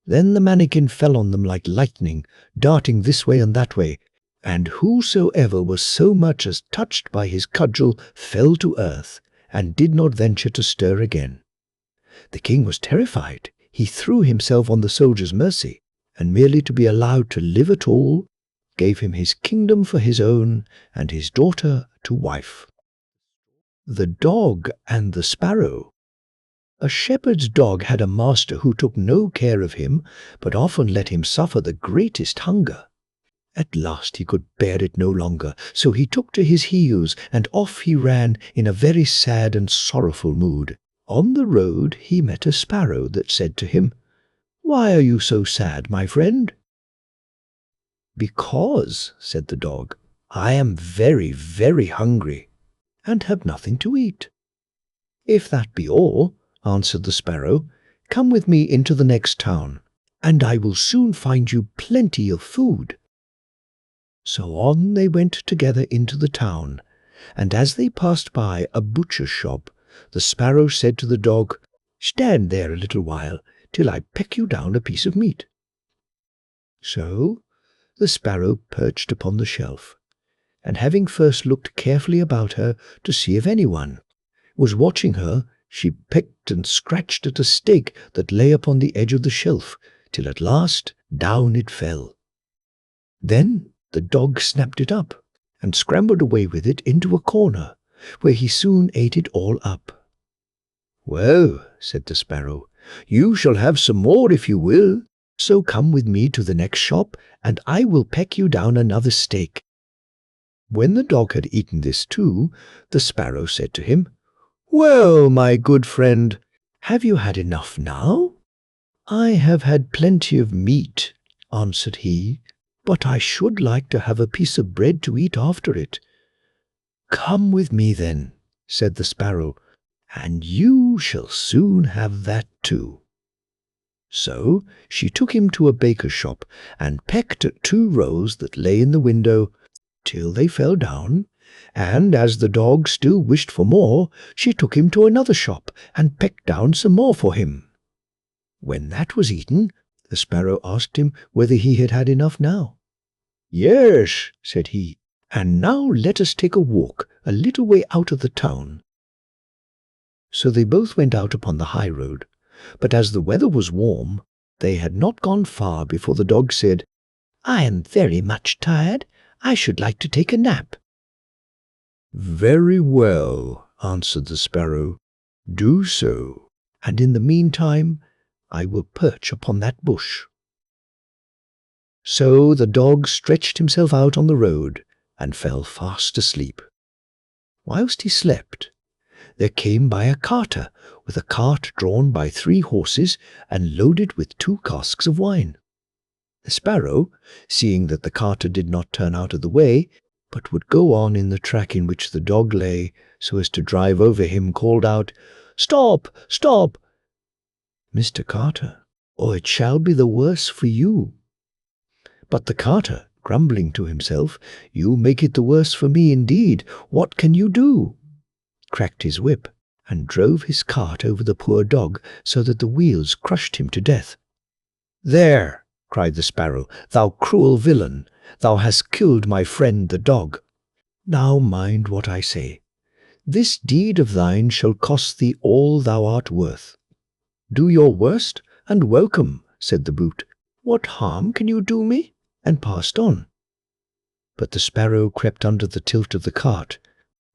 [SPEAKER 1] Then the mannikin fell on them like lightning, darting this way and that way, and whosoever was so much as touched by his cudgel fell to earth, and did not venture to stir again. The king was terrified. He threw himself on the soldier's mercy, and merely to be allowed to live at all, gave him his kingdom for his own, and his daughter to wife. The Dog and the Sparrow. A shepherd's dog had a master who took no care of him, but often let him suffer the greatest hunger. At last he could bear it no longer, so he took to his heels, and off he ran in a very sad and sorrowful mood. On the road he met a sparrow that said to him, "Why are you so sad, my friend?" "Because," said the dog, "I am very, very hungry, and have nothing to eat." "If that be all," answered the sparrow, "come with me into the next town, and I will soon find you plenty of food." So on they went together into the town, and as they passed by a butcher's shop, the sparrow said to the dog, "Stand there a little while, till I peck you down a piece of meat." So the sparrow perched upon the shelf, and having first looked carefully about her to see if anyone was watching her, she pecked and scratched at a steak that lay upon the edge of the shelf, till at last down it fell. Then the dog snapped it up, and scrambled away with it into a corner, where he soon ate it all up. "Well," said the sparrow, "you shall have some more if you will, so come with me to the next shop, and I will peck you down another steak." When the dog had eaten this too, the sparrow said to him, "Well, my good friend, have you had enough now?" "I have had plenty of meat," answered he, "but I should like to have a piece of bread to eat after it." "Come with me then," said the sparrow, "and you shall soon have that too." So she took him to a baker's shop, and pecked at 2 rows that lay in the window, till they fell down, and as the dog still wished for more, she took him to another shop, and pecked down some more for him. When that was eaten, the sparrow asked him whether he had had enough now. "Yes," said he, "and now let us take a walk a little way out of the town." So they both went out upon the high road, but as the weather was warm, they had not gone far before the dog said, "I am very much tired. I should like to take a nap." "Very well," answered the sparrow, "do so, and in the meantime I will perch upon that bush." So the dog stretched himself out on the road, and fell fast asleep. Whilst he slept, there came by a carter, with a cart drawn by 3 horses, and loaded with 2 casks of wine. The sparrow, seeing that the carter did not turn out of the way, but would go on in the track in which the dog lay, so as to drive over him, called out, "Stop! Stop! Mr. Carter, or it shall be the worse for you." But the carter, grumbling to himself, "You make it the worse for me indeed. What can you do?" cracked his whip, and drove his cart over the poor dog, so that the wheels crushed him to death. "There!" cried the sparrow, "thou cruel villain, thou hast killed my friend the dog. Now mind what I say. This deed of thine shall cost thee all thou art worth." "Do your worst, and welcome," said the brute. "What harm can you do me?" and passed on. But the sparrow crept under the tilt of the cart,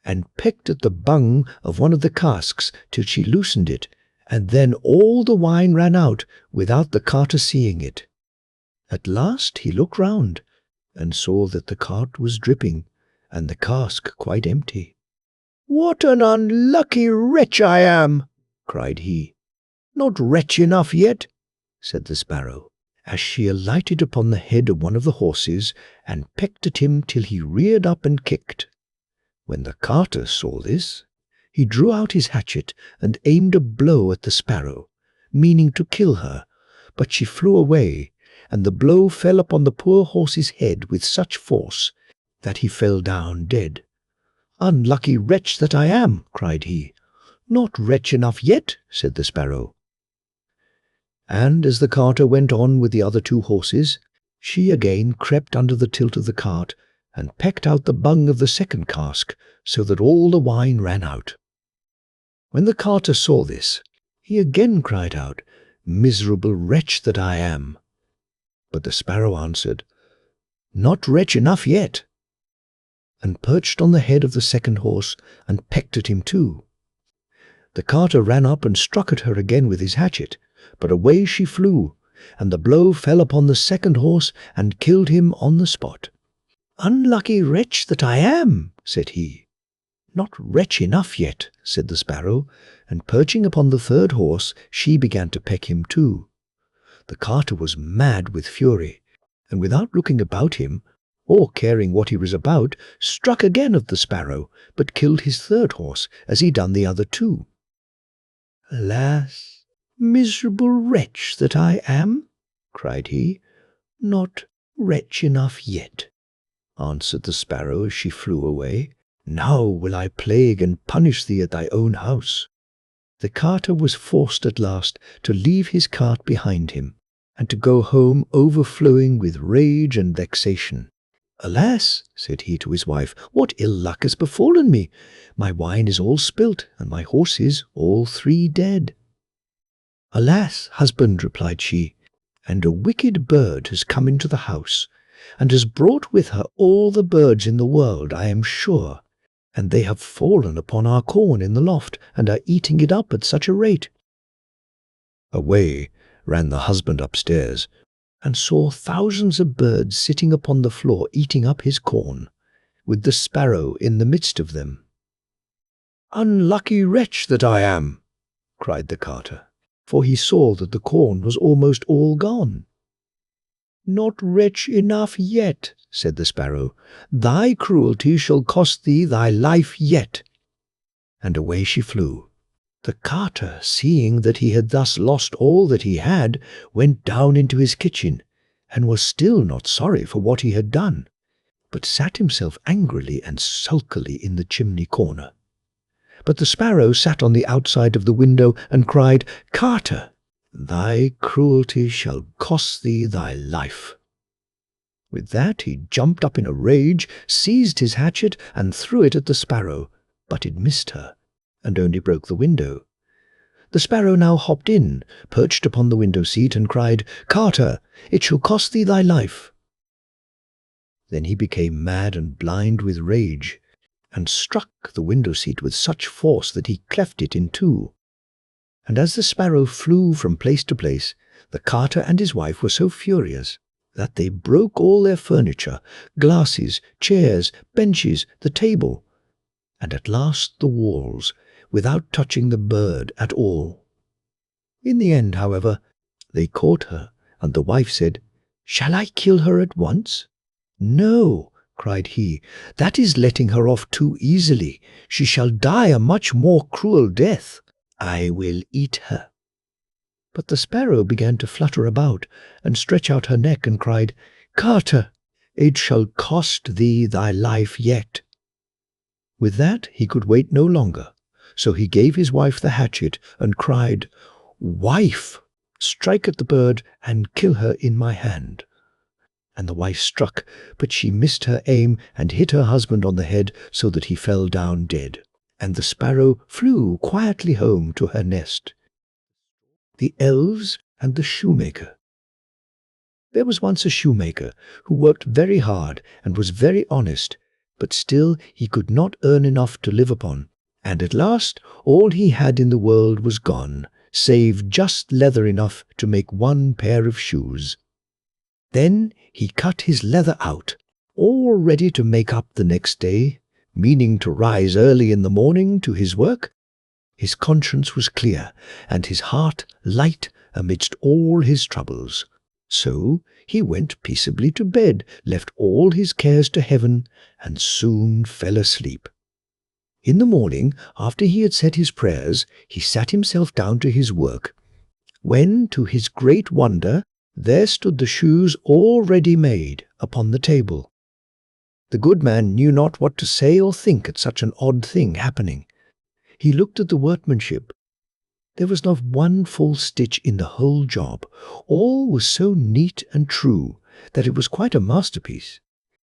[SPEAKER 1] and pecked at the bung of one of the casks till she loosened it, and then all the wine ran out without the carter seeing it. At last he looked round, and saw that the cart was dripping, and the cask quite empty. "What an unlucky wretch I am!" cried he. "Not wretch enough yet," said the sparrow, as she alighted upon the head of one of the horses and pecked at him till he reared up and kicked. When the carter saw this, he drew out his hatchet and aimed a blow at the sparrow, meaning to kill her, but she flew away, and the blow fell upon the poor horse's head with such force that he fell down dead. "Unlucky wretch that I am!" cried he. "Not wretch enough yet," said the sparrow. And as the carter went on with the other 2 horses, she again crept under the tilt of the cart and pecked out the bung of the second cask, so that all the wine ran out. When the carter saw this, he again cried out, "Miserable wretch that I am!" But the sparrow answered, "Not wretch enough yet," and perched on the head of the second horse and pecked at him too. The carter ran up and struck at her again with his hatchet, but away she flew, and the blow fell upon the second horse and killed him on the spot. "Unlucky wretch that I am," said he. "Not wretch enough yet," said the sparrow, and perching upon the third horse, she began to peck him too. The carter was mad with fury, and without looking about him, or caring what he was about, struck again at the sparrow, but killed his third horse, as he done the other 2. "Alas, miserable wretch that I am," cried he. "Not wretch enough yet," answered the sparrow as she flew away. "Now will I plague and punish thee at thy own house." The carter was forced at last to leave his cart behind him, and to go home overflowing with rage and vexation. "Alas," said he to his wife, "what ill luck has befallen me! My wine is all spilt, and my horses all 3 dead." "Alas, husband," replied she, "and a wicked bird has come into the house, and has brought with her all the birds in the world, I am sure, and they have fallen upon our corn in the loft, and are eating it up at such a rate." Away ran the husband upstairs, and saw thousands of birds sitting upon the floor eating up his corn, with the sparrow in the midst of them. "Unlucky wretch that I am!" cried the carter, for he saw that the corn was almost all gone. "Not wretch enough yet," said the sparrow. "Thy cruelty shall cost thee thy life yet." And away she flew. The carter, seeing that he had thus lost all that he had, went down into his kitchen, and was still not sorry for what he had done, but sat himself angrily and sulkily in the chimney corner. But the sparrow sat on the outside of the window and cried, "Carter, thy cruelty shall cost thee thy life." With that he jumped up in a rage, seized his hatchet, and threw it at the sparrow, but it missed her, and only broke the window. The sparrow now hopped in, perched upon the window-seat, and cried, "Carter, it shall cost thee thy life." Then he became mad and blind with rage, and struck the window-seat with such force that he cleft it in 2. And as the sparrow flew from place to place, the carter and his wife were so furious that they broke all their furniture, glasses, chairs, benches, the table, and at last the walls, without touching the bird at all. In the end, however, they caught her, and the wife said, "Shall I kill her at once?" "No," cried he, "that is letting her off too easily. She shall die a much more cruel death. I will eat her." But the sparrow began to flutter about, and stretch out her neck, and cried, "Carter, it shall cost thee thy life yet." With that he could wait no longer, so he gave his wife the hatchet, and cried, "Wife, strike at the bird, and kill her in my hand." And the wife struck, but she missed her aim, and hit her husband on the head, so that he fell down dead, and the sparrow flew quietly home to her nest. The Elves and the Shoemaker. There was once a shoemaker who worked very hard and was very honest, but still he could not earn enough to live upon, and at last all he had in the world was gone, save just leather enough to make 1 pair of shoes. Then he cut his leather out, all ready to make up the next day, meaning to rise early in the morning to his work. His conscience was clear, and his heart light amidst all his troubles. So he went peaceably to bed, left all his cares to heaven, and soon fell asleep. In the morning, after he had said his prayers, he sat himself down to his work, when, to his great wonder, there stood the shoes all ready made upon the table. The good man knew not what to say or think at such an odd thing happening. He looked at the workmanship. There was not 1 false stitch in the whole job. All was so neat and true that it was quite a masterpiece.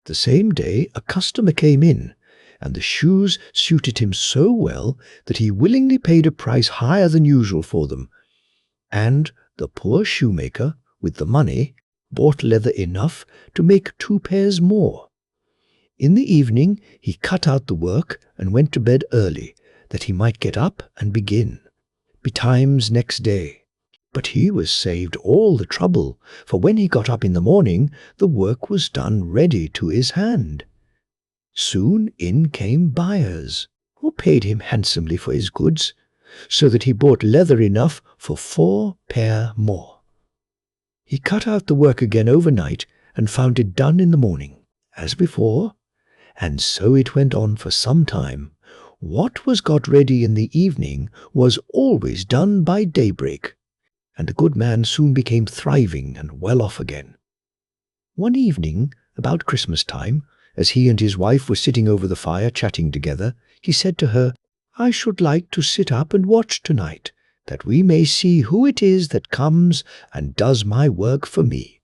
[SPEAKER 1] The same day a customer came in, and the shoes suited him so well that he willingly paid a price higher than usual for them. And the poor shoemaker, with the money, bought leather enough to make 2 pairs more. In the evening he cut out the work and went to bed early, that he might get up and begin betimes next day. But he was saved all the trouble, for when he got up in the morning, the work was done ready to his hand. Soon in came buyers, who paid him handsomely for his goods, so that he bought leather enough for 4 pair more. He cut out the work again overnight, and found it done in the morning, as before, and so it went on for some time. What was got ready in the evening was always done by daybreak, and the good man soon became thriving and well off again. One evening, about Christmas time, as he and his wife were sitting over the fire chatting together, he said to her, "I should like to sit up and watch tonight, that we may see who it is that comes and does my work for me."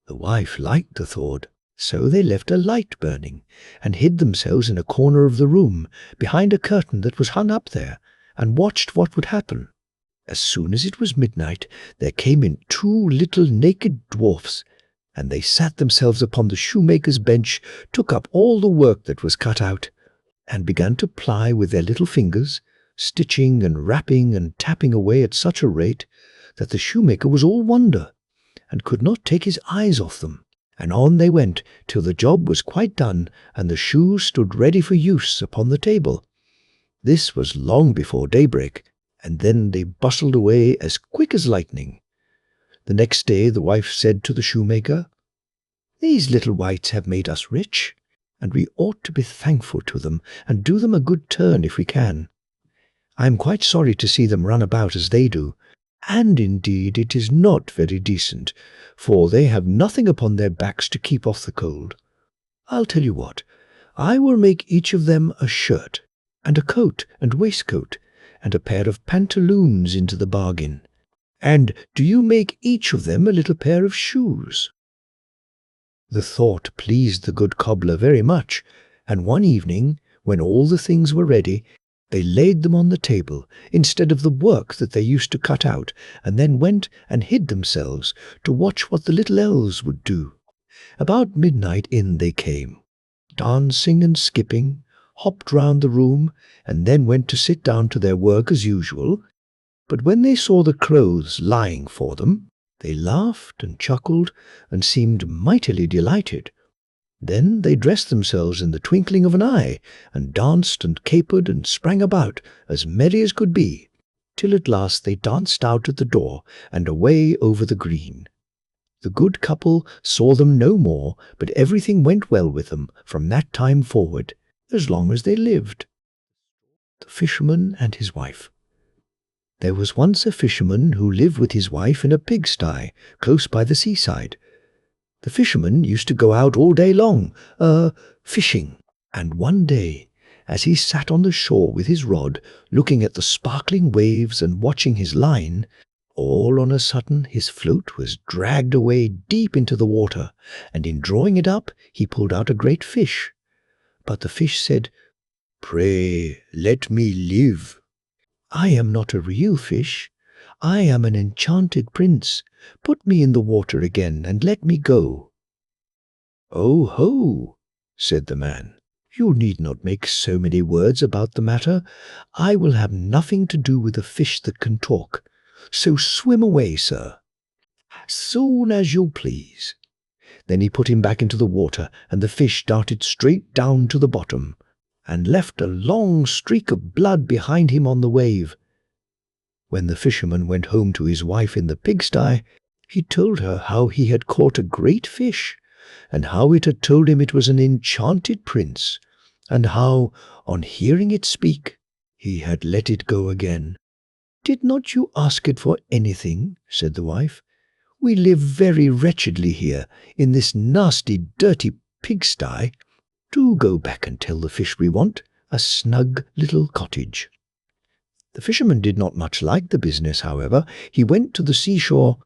[SPEAKER 1] The wife liked the thought, so they left a light burning, and hid themselves in a corner of the room, behind a curtain that was hung up there, and watched what would happen. As soon as it was midnight, there came in 2 little naked dwarfs, and they sat themselves upon the shoemaker's bench, took up all the work that was cut out, and began to ply with their little fingers, stitching and rapping and tapping away at such a rate that the shoemaker was all wonder, and could not take his eyes off them. And on they went till the job was quite done, and the shoes stood ready for use upon the table. This was long before daybreak, and then they bustled away as quick as lightning. The next day the wife said to the shoemaker, "These little wights have made us rich, and we ought to be thankful to them, and do them a good turn if we can. I am quite sorry to see them run about as they do, and indeed it is not very decent, for they have nothing upon their backs to keep off the cold. I'll tell you what, I will make each of them a shirt, and a coat and waistcoat, and a pair of pantaloons into the bargain. And do you make each of them a little pair of shoes." The thought pleased the good cobbler very much, and one evening, when all the things were ready, they laid them on the table, instead of the work that they used to cut out, and then went and hid themselves to watch what the little elves would do. About midnight in they came, dancing and skipping, hopped round the room, and then went to sit down to their work as usual. But when they saw the clothes lying for them, they laughed and chuckled, and seemed mightily delighted. Then they dressed themselves in the twinkling of an eye, and danced and capered and sprang about, as merry as could be, till at last they danced out at the door, and away over the green. The good couple saw them no more, but everything went well with them from that time forward, as long as they lived. The Fisherman and His Wife. There was once a fisherman who lived with his wife in a pigsty close by the seaside. The fisherman used to go out all day long, fishing, and one day, as he sat on the shore with his rod, looking at the sparkling waves and watching his line, all on a sudden his float was dragged away deep into the water, and in drawing it up he pulled out a great fish. But the fish said, "Pray, let me live. I am not a real fish. I am an enchanted prince. Put me in the water again and let me go." "Oh ho," said the man, You need not make so many words about the matter. I will have nothing to do with a fish that can talk. So swim away, sir, as soon as you please." Then he put him back into the water, and the fish darted straight down to the bottom, and left a long streak of blood behind him on the wave. When the fisherman went home to his wife in the pigsty, he told her how he had caught a great fish, and how it had told him it was an enchanted prince, and how, on hearing it speak, he had let it go again. "Did not you ask it for anything?" said the wife. "We live very wretchedly here, in this nasty, dirty pigsty. Do go back and tell the fish we want a snug little cottage." The fisherman did not much like the business, however. He went to the seashore,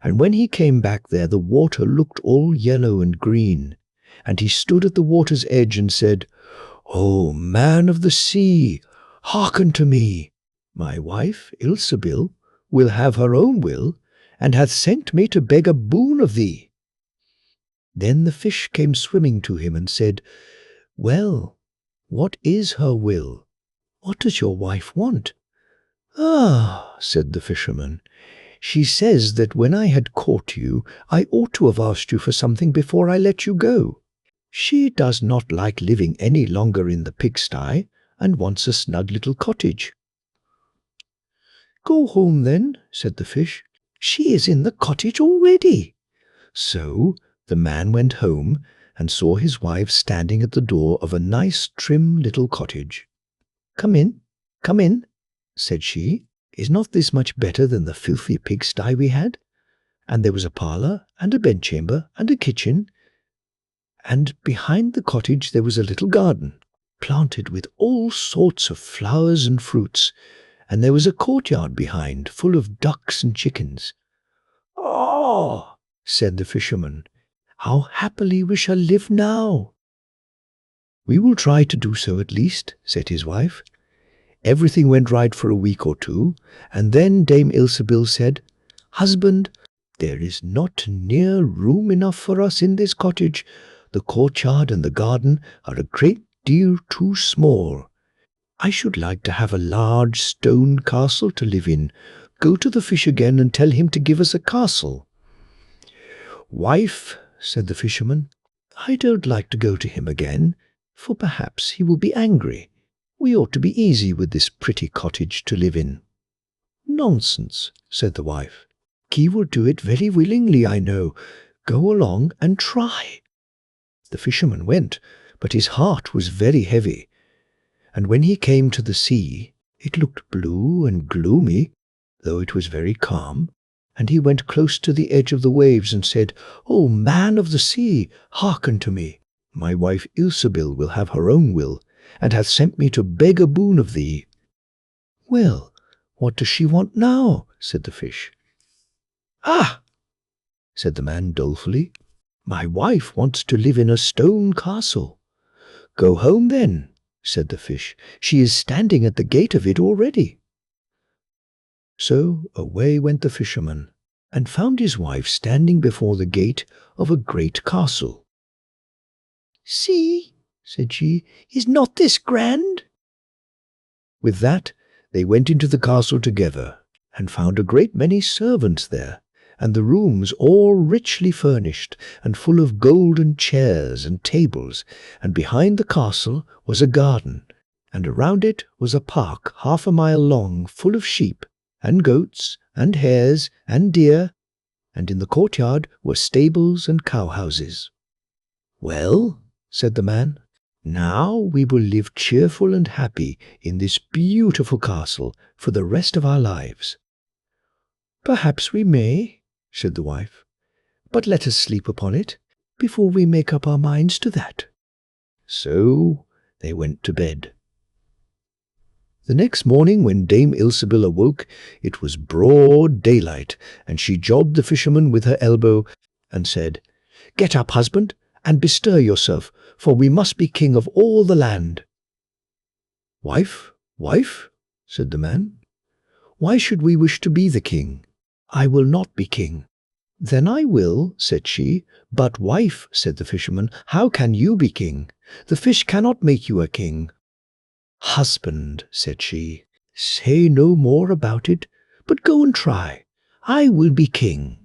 [SPEAKER 1] and when he came back there the water looked all yellow and green, and he stood at the water's edge and said, "O man of the sea, hearken to me. My wife, Ilsebil, will have her own will, and hath sent me to beg a boon of thee." Then the fish came swimming to him and said, "Well, what is her will? What does your wife want?" "Ah," said the fisherman, "she says that when I had caught you, I ought to have asked you for something before I let you go. She does not like living any longer in the pigsty, and wants a snug little cottage." "Go home then," said the fish. "She is in the cottage already." So the man went home, and saw his wife standing at the door of a nice trim little cottage. Come in," said she. "Is not this much better than the filthy pigsty we had?" And there was a parlour, and a bedchamber, and a kitchen, and behind the cottage there was a little garden, planted with all sorts of flowers and fruits, and there was a courtyard behind, full of ducks and chickens. "Oh," said the fisherman, "how happily we shall live now." "We will try to do so at least," said his wife. Everything went right for a week or two, and then Dame Ilsebil said, "Husband, there is not near room enough for us in this cottage. The courtyard and the garden are a great deal too small. I should like to have a large stone castle to live in. Go to the fish again and tell him to give us a castle." "Wife," said the fisherman, "I don't like to go to him again, for perhaps he will be angry. We ought to be easy with this pretty cottage to live in." "Nonsense," said the wife. "He will do it very willingly, I know. Go along and try." The fisherman went, but his heart was very heavy, and when he came to the sea, it looked blue and gloomy, though it was very calm, and he went close to the edge of the waves and said, "O man of the sea, hearken to me. My wife Ilsebil will have her own will, and hath sent me to beg a boon of thee." "Well, what does she want now?" said the fish. "Ah," said the man dolefully, "my wife wants to live in a stone castle." "Go home then," said the fish. "She is standing at the gate of it already." So away went the fisherman, and found his wife standing before the gate of a great castle. "See," said she, "is not this grand?" With that they went into the castle together, and found a great many servants there, and the rooms all richly furnished, and full of golden chairs and tables, and behind the castle was a garden, and around it was a park 1/2 a mile long, full of sheep, and goats, and hares, and deer, and in the courtyard were stables and cowhouses. "Well," said the man, "now we will live cheerful and happy in this beautiful castle for the rest of our lives." "Perhaps we may," said the wife, "but let us sleep upon it before we make up our minds to that." So they went to bed. The next morning when Dame Ilsebil awoke, it was broad daylight, and she jogged the fisherman with her elbow, and said, "Get up, husband, and bestir yourself, for we must be king of all the land." "Wife, wife," said the man, "why should we wish to be the king? I will not be king." "Then I will," said she. "But, wife," said the fisherman, "how can you be king? The fish cannot make you a king." "Husband," said she, "say no more about it, but go and try. I will be king."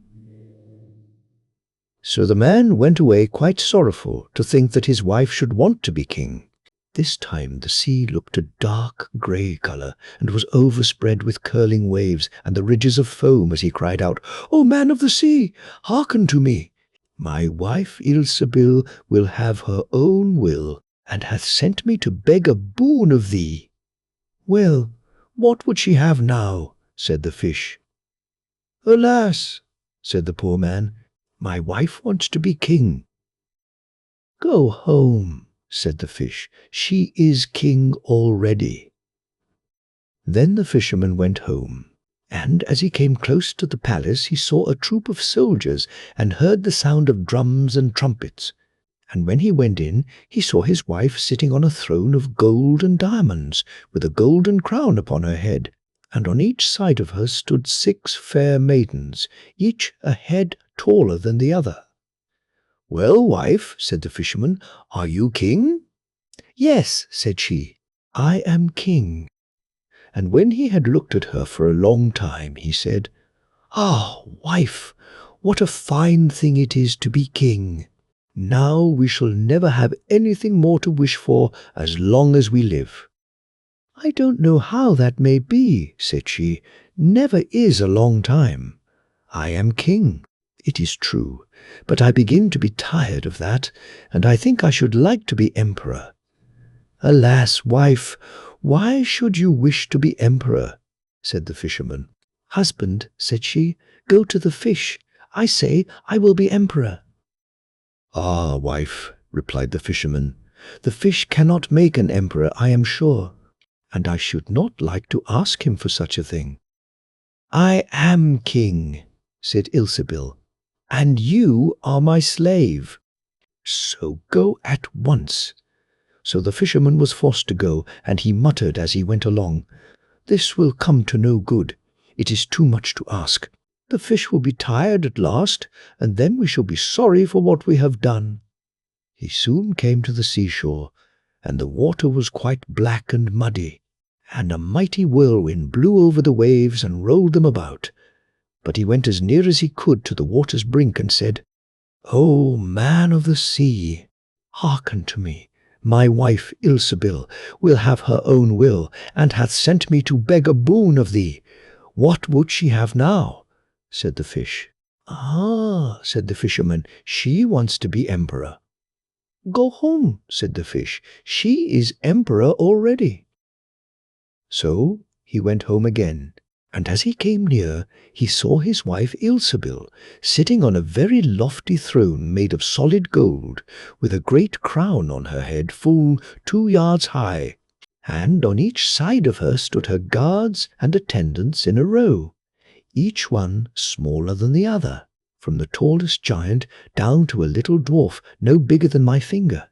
[SPEAKER 1] So the man went away quite sorrowful to think that his wife should want to be king. This time the sea looked a dark grey colour, and was overspread with curling waves and the ridges of foam as he cried out, "O man of the sea, hearken to me! My wife Ilsebil will have her own will, and hath sent me to beg a boon of thee." "Well, what would she have now?" said the fish. "Alas," said the poor man, "my wife wants to be king." "Go home," said the fish. "She is king already." Then the fisherman went home, and as he came close to the palace he saw a troop of soldiers and heard the sound of drums and trumpets. And when he went in, he saw his wife sitting on a throne of gold and diamonds, with a golden crown upon her head, and on each side of her stood 6 fair maidens, each a head taller than the other. "Well, wife," said the fisherman, "are you king?" "Yes," said she, "I am king." And when he had looked at her for a long time, he said, "Ah, wife, what a fine thing it is to be king! Now we shall never have anything more to wish for as long as we live." "I don't know how that may be," said she. "Never is a long time. I am king, it is true, but I begin to be tired of that, and I think I should like to be emperor." "Alas, wife, why should you wish to be emperor?" said the fisherman. "Husband," said she, "go to the fish. I say I will be emperor." "Ah, wife," replied the fisherman, "the fish cannot make an emperor, I am sure, and I should not like to ask him for such a thing." "I am king," said Ilsebil, "and you are my slave. So go at once." So the fisherman was forced to go, and he muttered as he went along, "This will come to no good. It is too much to ask. The fish will be tired at last, and then we shall be sorry for what we have done." He soon came to the seashore, and the water was quite black and muddy, and a mighty whirlwind blew over the waves and rolled them about. But he went as near as he could to the water's brink and said, "O man of the sea, hearken to me. My wife Ilsebil will have her own will, and hath sent me to beg a boon of thee. What would she have now?" said the fish. "Ah," said the fisherman, "she wants to be emperor." "Go home," said the fish. "She is emperor already." So he went home again, and as he came near, he saw his wife Ilsebil sitting on a very lofty throne made of solid gold, with a great crown on her head full 2 yards high, and on each side of her stood her guards and attendants in a row, each one smaller than the other, from the tallest giant down to a little dwarf no bigger than my finger.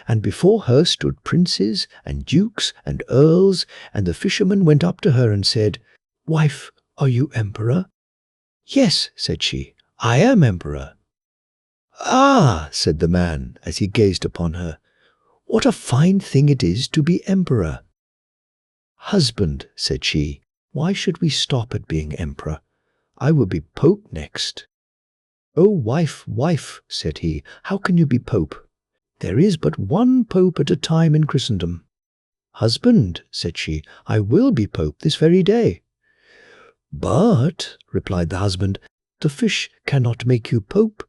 [SPEAKER 1] And before her stood princes and dukes and earls, and the fisherman went up to her and said, "Wife, are you emperor?" "Yes," said she, "I am emperor." "Ah," said the man as he gazed upon her, "what a fine thing it is to be emperor." "Husband," said she, "why should we stop at being emperor? I will be pope next." "Oh, wife, wife," said he, "how can you be pope? There is but one pope at a time in Christendom." "Husband," said she, "I will be pope this very day." "But," replied the husband, "the fish cannot make you pope."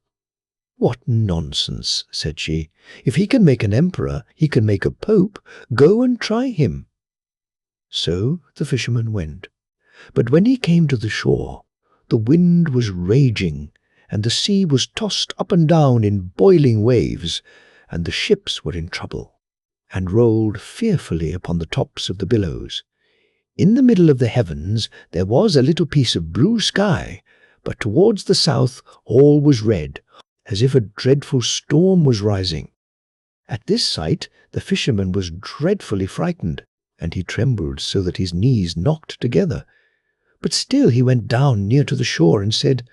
[SPEAKER 1] "What nonsense," said she. "If he can make an emperor, he can make a pope. Go and try him." So the fisherman went. But when he came to the shore, the wind was raging, and the sea was tossed up and down in boiling waves, and the ships were in trouble, and rolled fearfully upon the tops of the billows. In the middle of the heavens there was a little piece of blue sky, but towards the south all was red, as if a dreadful storm was rising. At this sight the fisherman was dreadfully frightened, and he trembled so that his knees knocked together. But still he went down near to the shore and said,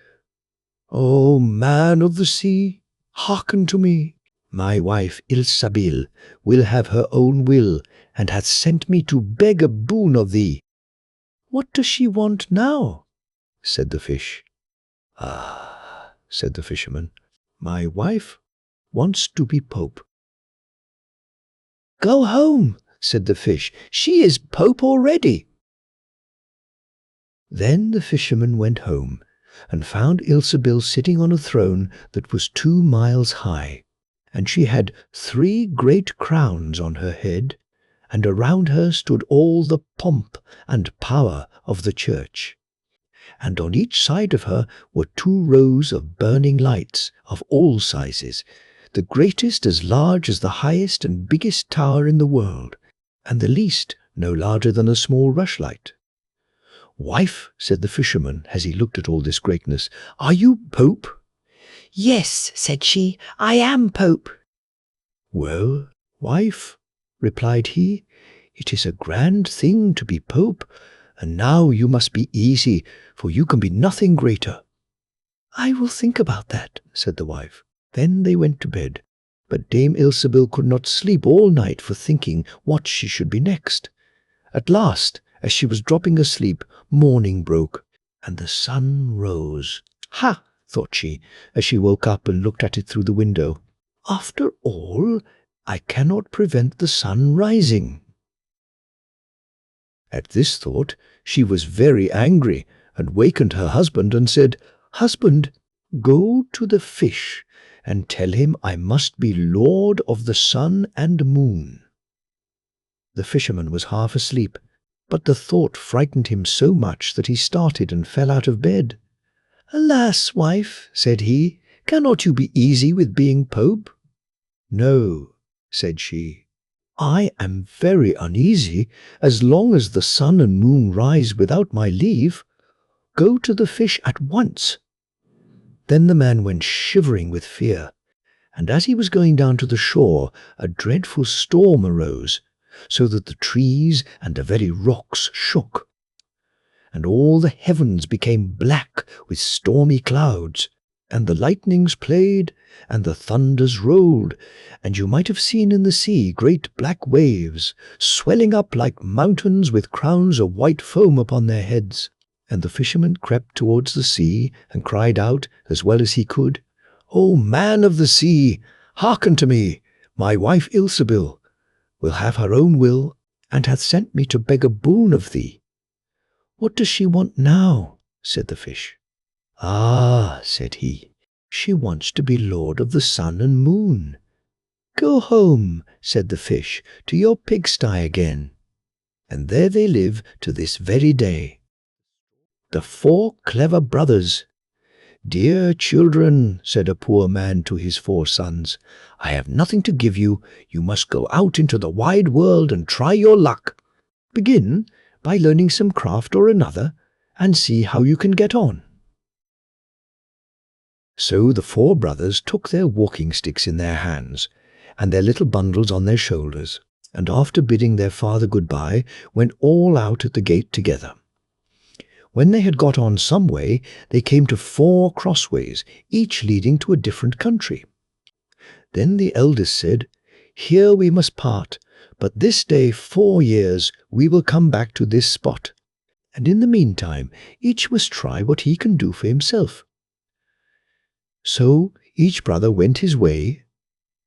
[SPEAKER 1] O man of the sea, hearken to me. My wife Ilsabil will have her own will, and hath sent me to beg a boon of thee." "What does she want now?" said the fish. "Ah," said the fisherman, "my wife wants to be Pope." "Go home," said the fish. "She is Pope already." Then the fisherman went home, and found Ilsabil sitting on a throne that was 2 miles high, and she had 3 great crowns on her head, and around her stood all the pomp and power of the church. And on each side of her were 2 rows of burning lights of all sizes, the greatest as large as the highest and biggest tower in the world, and the least no larger than a small rushlight. "Wife," said the fisherman, as he looked at all this greatness, "are you Pope?"
[SPEAKER 2] "Yes," said she, "I am Pope."
[SPEAKER 1] "Well, wife," replied he, "it is a grand thing to be Pope, and now you must be easy, for you can be nothing greater." "I will think about that," said the wife. Then they went to bed, but Dame Ilsabil could not sleep all night for thinking what she should be next. At last, as she was dropping asleep, morning broke, and the sun rose. "Ha!" thought she, as she woke up and looked at it through the window. "After all, I cannot prevent the sun rising." At this thought, she was very angry, and wakened her husband and said, "Husband, go to the fish and tell him I must be lord of the sun and moon." The fisherman was half asleep, but the thought frightened him so much that he started and fell out of bed. "Alas, wife," said he, "cannot you be easy with being Pope?" "No," said she, "I am very uneasy as long as the sun and moon rise without my leave. Go to the fish at once." Then the man went shivering with fear, and as he was going down to the shore, a dreadful storm arose, so that the trees and the very rocks shook, and all the heavens became black with stormy clouds, and the lightnings played, and the thunders rolled, and you might have seen in the sea great black waves, swelling up like mountains with crowns of white foam upon their heads. And the fisherman crept towards the sea, and cried out, as well as he could, "O man of the sea, hearken to me. My wife Ilsabil will have her own will, and hath sent me to beg a boon of thee." "What does she want now?" said the fish. "Ah," said he, "she wants to be lord of the sun and moon." "Go home," said the fish, "to your pigsty again." And there they live to this very day. The 4 clever brothers. "Dear children," said a poor man to his 4 sons, "I have nothing to give you. You must go out into the wide world and try your luck. Begin by learning some craft or another, and see how you can get on." So the 4 brothers took their walking sticks in their hands, and their little bundles on their shoulders, and after bidding their father good-bye, went all out at the gate together. When they had got on some way, they came to 4 crossways, each leading to a different country. Then the eldest said, "Here we must part, but this day 4 years we will come back to this spot, and in the meantime each must try what he can do for himself." So each brother went his way,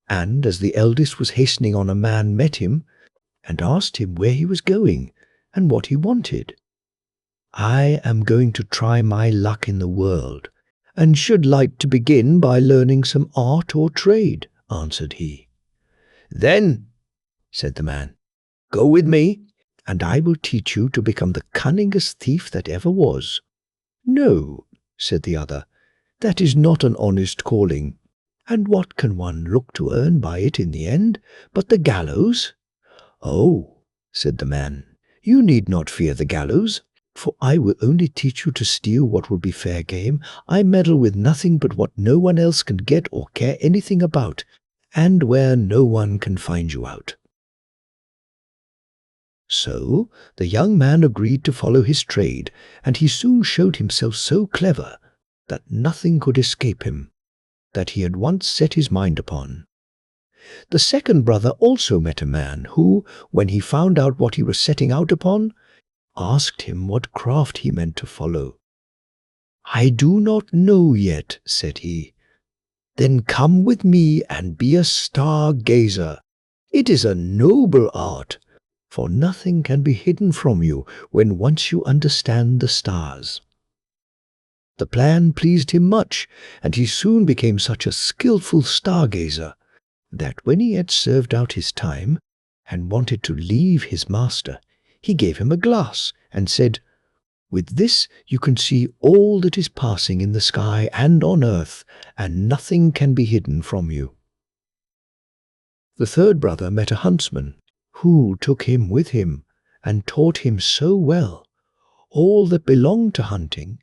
[SPEAKER 1] and as the eldest was hastening on, a man met him, and asked him where he was going, and what he wanted. "I am going to try my luck in the world, and should like to begin by learning some art or trade," answered he. "Then," said the man, "go with me, and I will teach you to become the cunningest thief that ever was." "No," said the other, "that is not an honest calling, and what can one look to earn by it in the end but the gallows?" "Oh," said the man, "you need not fear the gallows, for I will only teach you to steal what will be fair game. I meddle with nothing but what no one else can get or care anything about, and where no one can find you out." So the young man agreed to follow his trade, and he soon showed himself so clever that nothing could escape him, that he had once set his mind upon. The second brother also met a man who, when he found out what he was setting out upon, asked him what craft he meant to follow. "I do not know yet," said he. "Then come with me and be a star-gazer. It is a noble art, for nothing can be hidden from you when once you understand the stars." The plan pleased him much, and he soon became such a skilful star-gazer that when he had served out his time and wanted to leave his master, he gave him a glass and said, "With this you can see all that is passing in the sky and on earth, and nothing can be hidden from you." The third brother met a huntsman, who took him with him and taught him so well all that belonged to hunting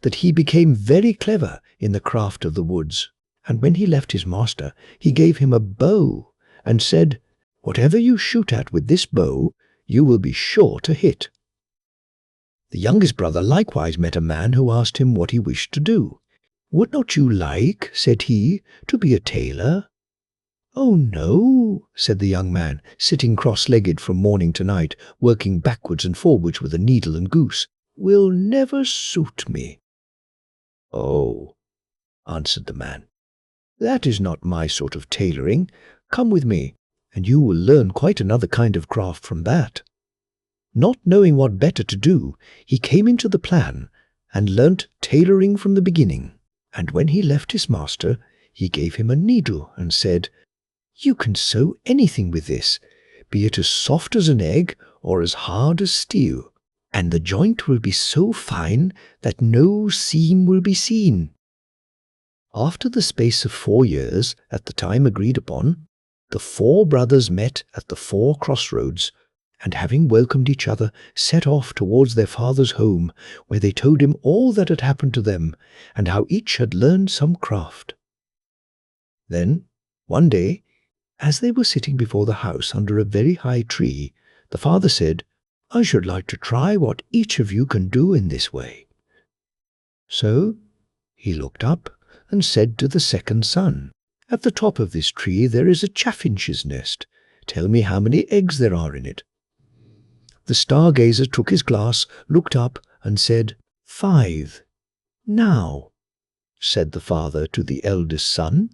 [SPEAKER 1] that he became very clever in the craft of the woods. And when he left his master, he gave him a bow and said, "Whatever you shoot at with this bow, you will be sure to hit." The youngest brother likewise met a man who asked him what he wished to do. "Would not you like," said he, "to be a tailor?" "Oh, no," said the young man, sitting cross-legged from morning to night, working backwards and forwards with a needle and goose, "will never suit me." "Oh," answered the man, "that is not my sort of tailoring. Come with me, and you will learn quite another kind of craft from that." Not knowing what better to do, he came into the plan and learnt tailoring from the beginning. And when he left his master, he gave him a needle and said, "You can sew anything with this, be it as soft as an egg or as hard as steel, and the joint will be so fine that no seam will be seen." After the space of 4 years, at the time agreed upon, the 4 brothers met at the 4 crossroads, and having welcomed each other, set off towards their father's home, where they told him all that had happened to them, and how each had learned some craft. Then, one day, as they were sitting before the house under a very high tree, the father said, "I should like to try what each of you can do in this way." So he looked up and said to the second son, "At the top of this tree there is a chaffinch's nest. Tell me how many eggs there are in it." The star-gazer took his glass, looked up, and said, "5. "Now," said the father to the eldest son,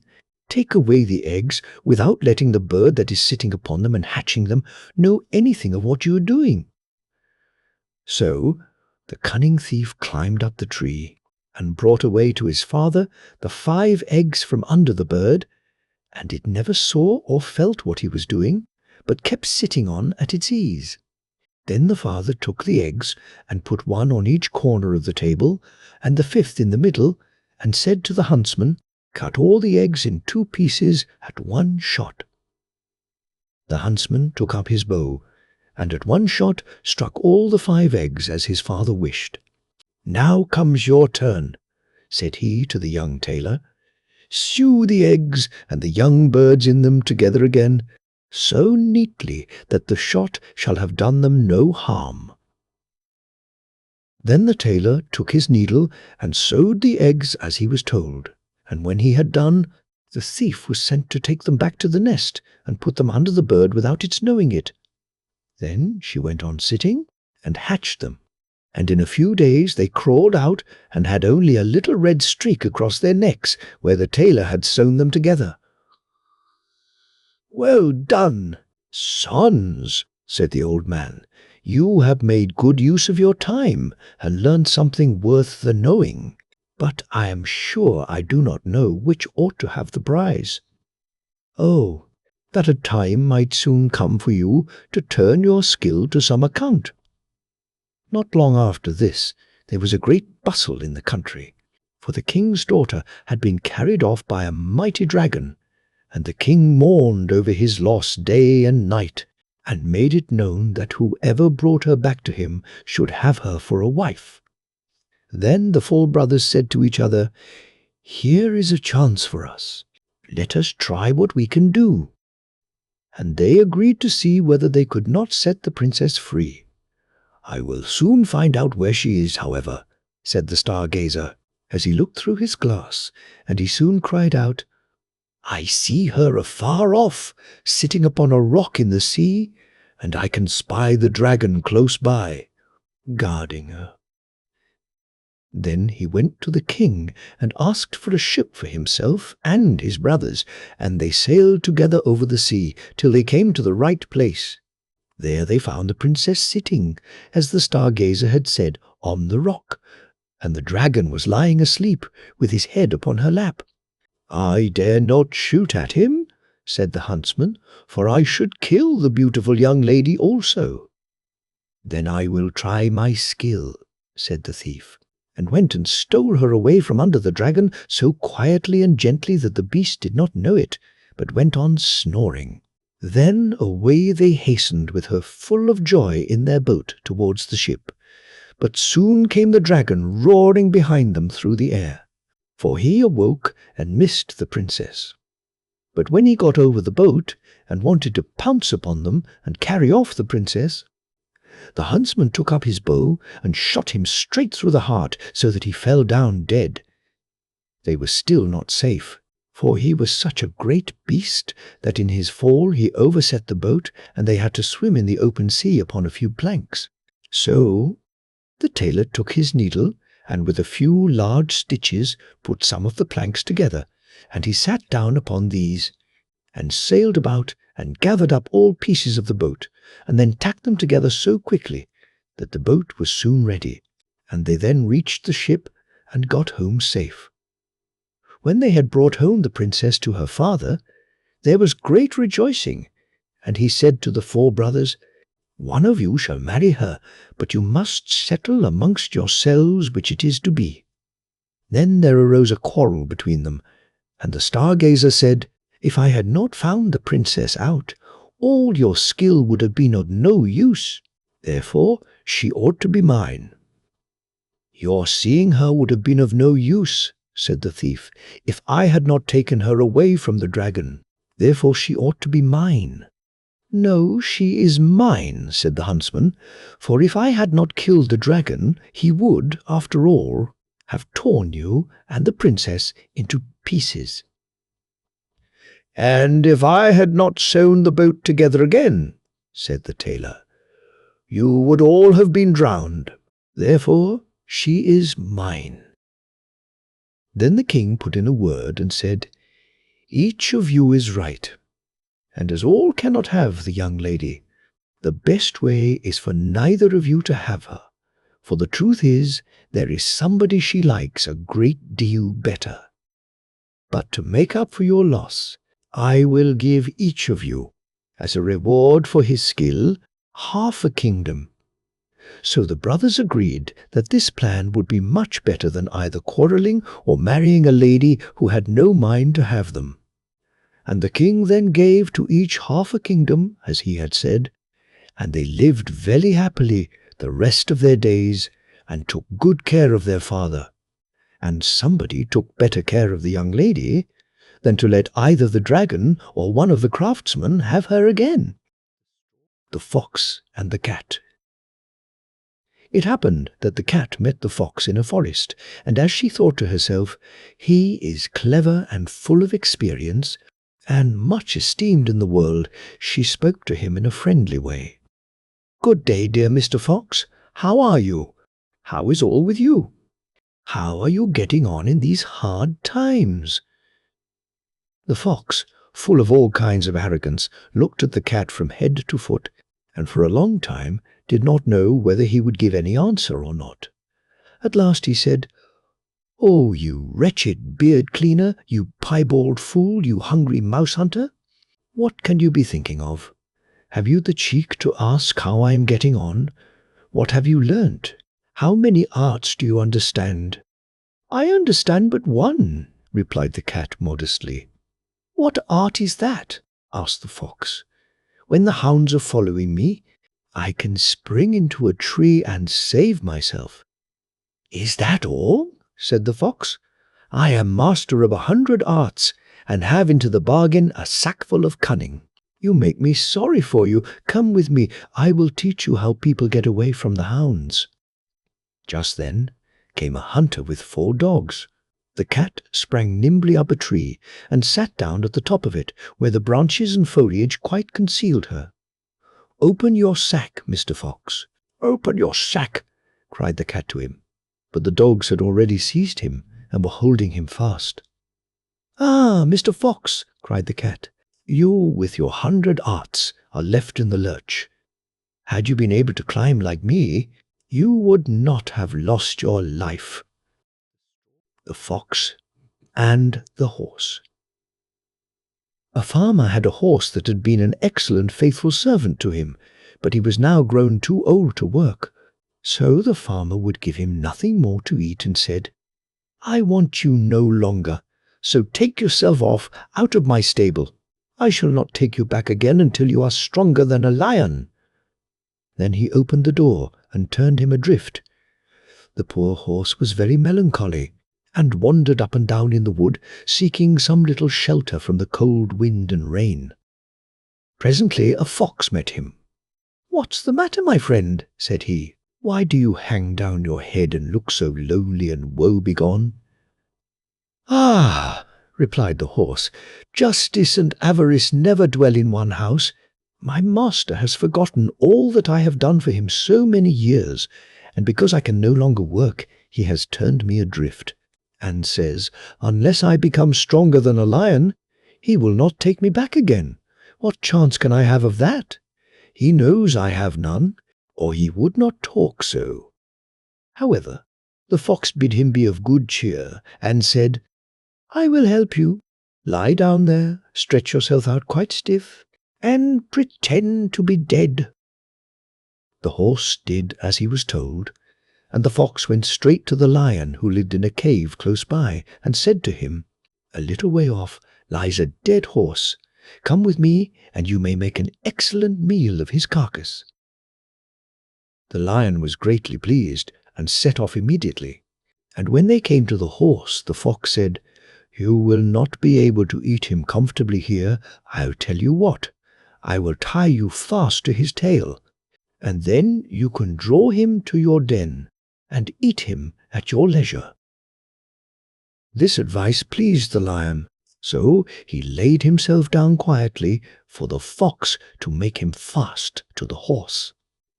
[SPEAKER 1] "take away the eggs without letting the bird that is sitting upon them and hatching them know anything of what you are doing." So the cunning thief climbed up the tree and brought away to his father the 5 eggs from under the bird, and it never saw or felt what he was doing, but kept sitting on at its ease. Then the father took the eggs and put 1 on each corner of the table, and the 5th in the middle, and said to the huntsman, "Cut all the eggs in 2 pieces at 1 shot." The huntsman took up his bow, and at 1 shot struck all the 5 eggs as his father wished. "Now comes your turn," said he to the young tailor. "Sew the eggs and the young birds in them together again, so neatly that the shot shall have done them no harm." Then the tailor took his needle and sewed the eggs as he was told, and when he had done, the thief was sent to take them back to the nest and put them under the bird without its knowing it. Then she went on sitting and hatched them, and in a few days they crawled out and had only a little red streak across their necks where the tailor had sewn them together. "Well done, sons," said the old man. "You have made good use of your time and learned something worth the knowing. But I am sure I do not know which ought to have the prize. Oh, that a time might soon come for you to turn your skill to some account." Not long after this, there was a great bustle in the country, for the king's daughter had been carried off by a mighty dragon, and the king mourned over his loss day and night, and made it known that whoever brought her back to him should have her for a wife. Then the 4 brothers said to each other, "Here is a chance for us. Let us try what we can do." And they agreed to see whether they could not set the princess free. "I will soon find out where she is, however," said the star-gazer. as he looked through his glass, and he soon cried out, "I see her afar off, sitting upon a rock in the sea, and I can spy the dragon close by, guarding her." Then he went to the king and asked for a ship for himself and his brothers, and they sailed together over the sea till they came to the right place. There they found the princess sitting, as the stargazer had said, on the rock, and the dragon was lying asleep with his head upon her lap. "I dare not shoot at him," said the huntsman, "for I should kill the beautiful young lady also." "Then I will try my skill," said the thief, and went and stole her away from under the dragon so quietly and gently that the beast did not know it, but went on snoring. Then away they hastened with her full of joy in their boat towards the ship. But soon came the dragon roaring behind them through the air, for he awoke and missed the princess. But when he got over the boat and wanted to pounce upon them and carry off the princess, the huntsman took up his bow and shot him straight through the heart, so that he fell down dead. They were still not safe, for he was such a great beast that in his fall he overset the boat, and they had to swim in the open sea upon a few planks. So the tailor took his needle, and with a few large stitches put some of the planks together, and he sat down upon these, and sailed about, and gathered up all pieces of the boat, and then tacked them together so quickly that the boat was soon ready, and they then reached the ship and got home safe. When they had brought home the princess to her father, there was great rejoicing, and he said to the 4 brothers, "One of you shall marry her, but you must settle amongst yourselves which it is to be." Then there arose a quarrel between them, and the stargazer said, "If I had not found the princess out, all your skill would have been of no use. Therefore she ought to be mine." "Your seeing her would have been of no use," said the thief, "if I had not taken her away from the dragon. Therefore she ought to be mine." "No, she is mine," said the huntsman, "for if I had not killed the dragon, he would, after all, have torn you and the princess into pieces." "And if I had not sewn the boat together again," said the tailor, "you would all have been drowned. Therefore she is mine." Then the king put in a word and said, "Each of you is right, and as all cannot have the young lady, the best way is for neither of you to have her, for the truth is there is somebody she likes a great deal better. But to make up for your loss, I will give each of you, as a reward for his skill, half a kingdom." So the brothers agreed that this plan would be much better than either quarrelling or marrying a lady who had no mind to have them. And the king then gave to each half a kingdom, as he had said, and they lived very happily the rest of their days, and took good care of their father. And somebody took better care of the young lady than to let either the dragon or one of the craftsmen have her again. The Fox and the Cat. It happened that the cat met the fox in a forest, and as she thought to herself, "He is clever and full of experience, and much esteemed in the world," she spoke to him in a friendly way. "Good day, dear Mr. Fox. How are you? How is all with you? How are you getting on in these hard times?" The fox, full of all kinds of arrogance, looked at the cat from head to foot, and for a long time did not know whether he would give any answer or not. At last he said, "Oh, you wretched beard-cleaner, you piebald fool, you hungry mouse-hunter! What can you be thinking of? Have you the cheek to ask how I am getting on? What have you learnt? How many arts do you understand?" "I understand but one," replied the cat modestly. "What art is that?" asked the fox. "When the hounds are following me, I can spring into a tree and save myself." "Is that all?" said the fox. "I am master of 100 arts, and have into the bargain a sackful of cunning. You make me sorry for you. Come with me. I will teach you how people get away from the hounds." Just then came a hunter with 4 dogs. The cat sprang nimbly up a tree and sat down at the top of it, where the branches and foliage quite concealed her. "Open your sack, Mr. Fox. Open your sack," cried the cat to him. But the dogs had already seized him and were holding him fast. "Ah, Mr. Fox," cried the cat, "you, with your 100 arts, are left in the lurch. Had you been able to climb like me, you would not have lost your life." The Fox and the Horse. A farmer had a horse that had been an excellent faithful servant to him, but he was now grown too old to work. So the farmer would give him nothing more to eat and said, "I want you no longer, so take yourself off out of my stable. I shall not take you back again until you are stronger than a lion." Then he opened the door and turned him adrift. The poor horse was very melancholy, and wandered up and down in the wood, seeking some little shelter from the cold wind and rain. Presently a fox met him. "What's the matter, my friend?" said he. "Why do you hang down your head and look so lonely and woe-begone?" "Ah," replied the horse, "justice and avarice never dwell in one house. My master has forgotten all that I have done for him so many years, and because I can no longer work, he has turned me adrift, and says, unless I become stronger than a lion, he will not take me back again. What chance can I have of that? He knows I have none, or he would not talk so." However, the fox bid him be of good cheer, and said, "I will help you. Lie down there, stretch yourself out quite stiff, and pretend to be dead." The horse did as he was told, and the fox went straight to the lion, who lived in a cave close by, and said to him, "A little way off lies a dead horse. Come with me, and you may make an excellent meal of his carcass." The lion was greatly pleased, and set off immediately. And when they came to the horse, the fox said, "You will not be able to eat him comfortably here. I'll tell you what, I will tie you fast to his tail, and then you can draw him to your den, and eat him at your leisure." This advice pleased the lion, so he laid himself down quietly for the fox to make him fast to the horse.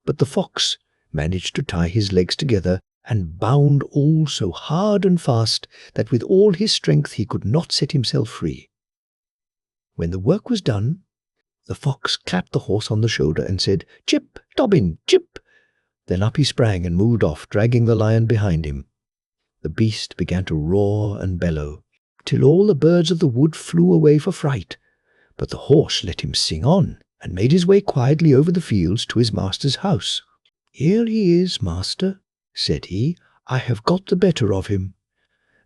[SPEAKER 1] But the fox managed to tie his legs together and bound all so hard and fast that with all his strength he could not set himself free. When the work was done, the fox clapped the horse on the shoulder and said, "Chip, Dobbin, chip!" Then up he sprang and moved off, dragging the lion behind him. The beast began to roar and bellow, till all the birds of the wood flew away for fright. But the horse let him sing on, and made his way quietly over the fields to his master's house. "Here he is, master," said he. "I have got the better of him."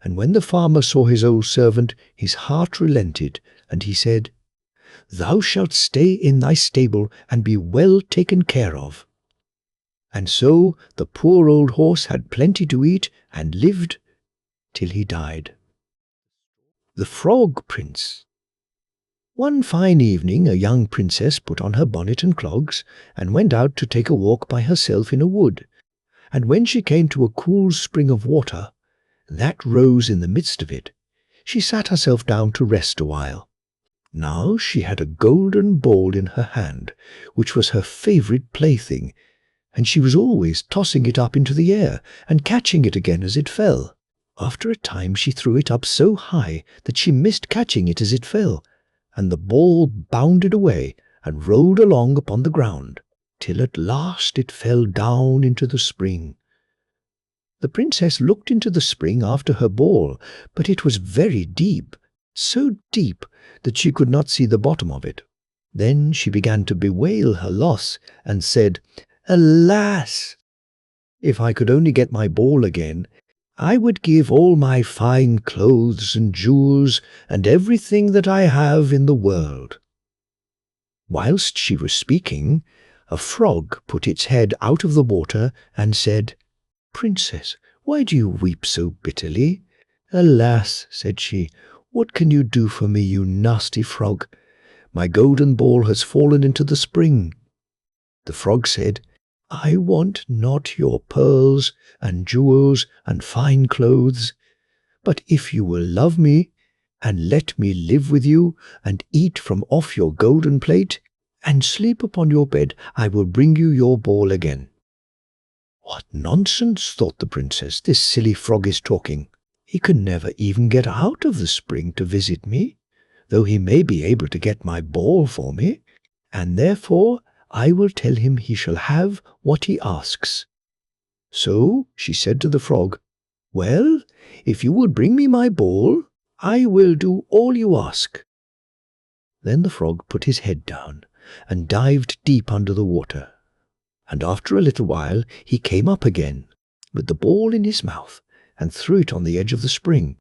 [SPEAKER 1] And when the farmer saw his old servant, his heart relented, and he said, "Thou shalt stay in thy stable and be well taken care of." And so the poor old horse had plenty to eat and lived till he died. The Frog Prince. One fine evening a young princess put on her bonnet and clogs, and went out to take a walk by herself in a wood. And when she came to a cool spring of water, that rose in the midst of it, she sat herself down to rest a while. Now she had a golden ball in her hand, which was her favourite plaything, and she was always tossing it up into the air, and catching it again as it fell. After a time she threw it up so high that she missed catching it as it fell, and the ball bounded away and rolled along upon the ground, till at last it fell down into the spring. The princess looked into the spring after her ball, but it was very deep, so deep that she could not see the bottom of it. Then she began to bewail her loss, and said, "Alas! If I could only get my ball again, I would give all my fine clothes and jewels and everything that I have in the world." Whilst she was speaking, a frog put its head out of the water and said, "Princess, why do you weep so bitterly?" "Alas," said she, "what can you do for me, you nasty frog? My golden ball has fallen into the spring." The frog said, I want not your pearls and jewels and fine clothes, but if you will love me, and let me live with you, and eat from off your golden plate, and sleep upon your bed, I will bring you your ball again." "What nonsense," thought the princess, "this silly frog is talking. He can never even get out of the spring to visit me, though he may be able to get my ball for me, and therefore I will tell him he shall have what he asks." So she said to the frog, "Well, if you will bring me my ball, I will do all you ask." Then the frog put his head down and dived deep under the water, and after a little while he came up again with the ball in his mouth and threw it on the edge of the spring.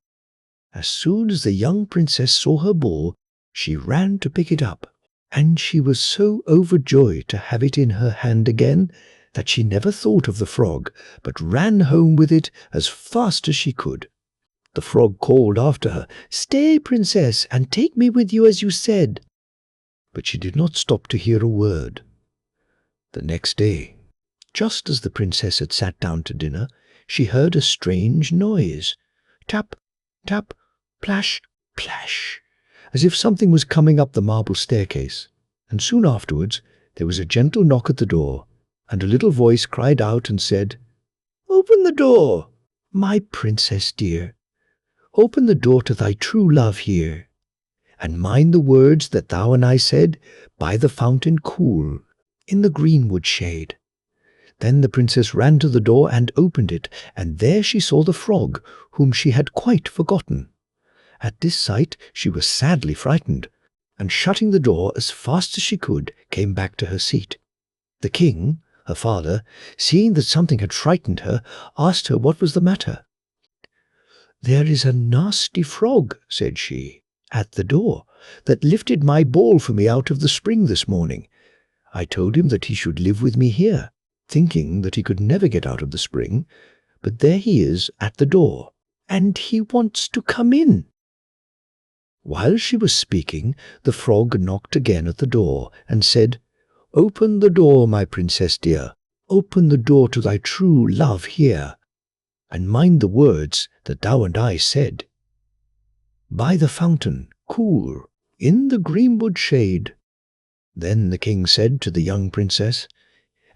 [SPEAKER 1] As soon as the young princess saw her ball, she ran to pick it up, and she was so overjoyed to have it in her hand again that she never thought of the frog, but ran home with it as fast as she could. The frog called after her, "Stay, princess, and take me with you as you said." But she did not stop to hear a word. The next day, just as the princess had sat down to dinner, she heard a strange noise. Tap, tap, plash, plash, as if something was coming up the marble staircase. And soon afterwards there was a gentle knock at the door, and a little voice cried out and said, "Open the door, my princess dear. Open the door to thy true love here, and mind the words that thou and I said by the fountain cool, in the greenwood shade." Then the princess ran to the door and opened it, and there she saw the frog, whom she had quite forgotten. At this sight she was sadly frightened, and shutting the door as fast as she could, came back to her seat. The king, her father, seeing that something had frightened her, asked her what was the matter. "There is a nasty frog," said she, "at the door, that lifted my ball for me out of the spring this morning. I told him that he should live with me here, thinking that he could never get out of the spring, but there he is at the door, and he wants to come in." While she was speaking, the frog knocked again at the door and said, "Open the door, my princess dear. Open the door to thy true love here, and mind the words that thou and I said. By the fountain, cool, in the greenwood shade." Then the king said to the young princess,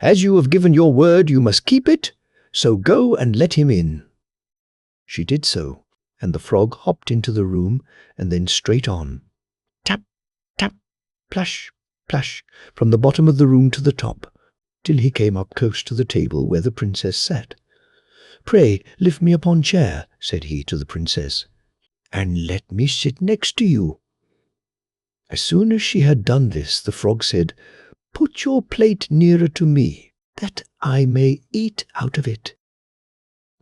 [SPEAKER 1] "As you have given your word, you must keep it, so go and let him in." She did so, and the frog hopped into the room and then straight on. Tap, tap, plash, plash, from the bottom of the room to the top, till he came up close to the table where the princess sat. "Pray lift me upon chair," said he to the princess, "and let me sit next to you." As soon as she had done this, the frog said, "Put your plate nearer to me, that I may eat out of it."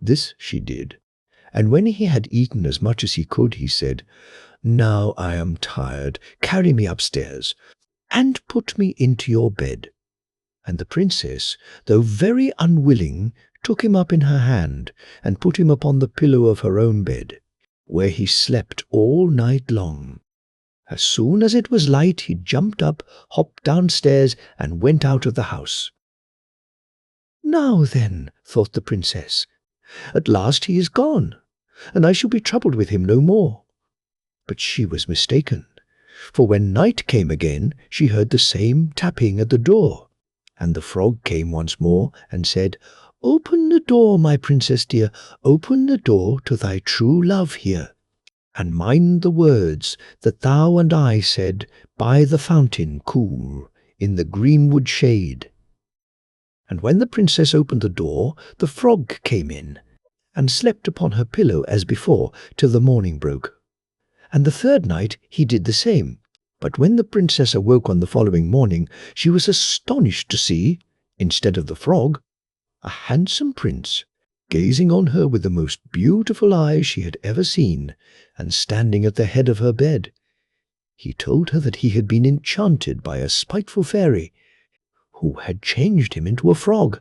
[SPEAKER 1] This she did, and when he had eaten as much as he could, he said, "Now I am tired. Carry me upstairs, and put me into your bed." And the princess, though very unwilling, took him up in her hand, and put him upon the pillow of her own bed, where he slept all night long. As soon as it was light, he jumped up, hopped downstairs, and went out of the house. "Now then," thought the princess, "at last he is gone, and I shall be troubled with him no more." But she was mistaken, for when night came again, she heard the same tapping at the door, and the frog came once more and said, "Open the door, my princess dear, open the door to thy true love here, and mind the words that thou and I said by the fountain cool, in the greenwood shade." And when the princess opened the door, the frog came in, and slept upon her pillow as before, till the morning broke. And the third night he did the same. But when the princess awoke on the following morning, she was astonished to see, instead of the frog, a handsome prince, gazing on her with the most beautiful eyes she had ever seen, and standing at the head of her bed. He told her that he had been enchanted by a spiteful fairy, who had changed him into a frog,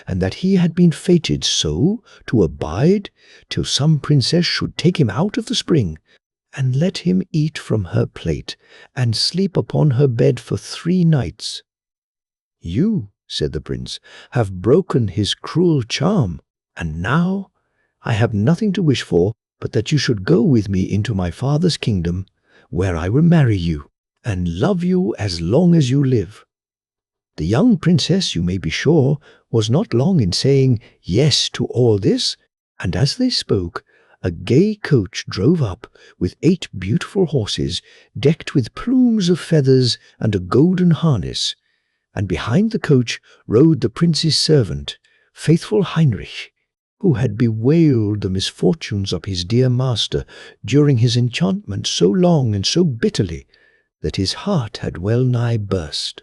[SPEAKER 1] and that he had been fated so to abide till some princess should take him out of the spring, and let him eat from her plate, and sleep upon her bed for 3 nights. "You," said the prince, have broken his cruel charm, and now I have nothing to wish for but that you should go with me into my father's kingdom, where I will marry you, and love you as long as you live." The young princess, you may be sure, was not long in saying yes to all this, and as they spoke, a gay coach drove up with 8 beautiful horses, decked with plumes of feathers and a golden harness, and behind the coach rode the prince's servant, faithful Heinrich, who had bewailed the misfortunes of his dear master during his enchantment so long and so bitterly that his heart had well nigh burst.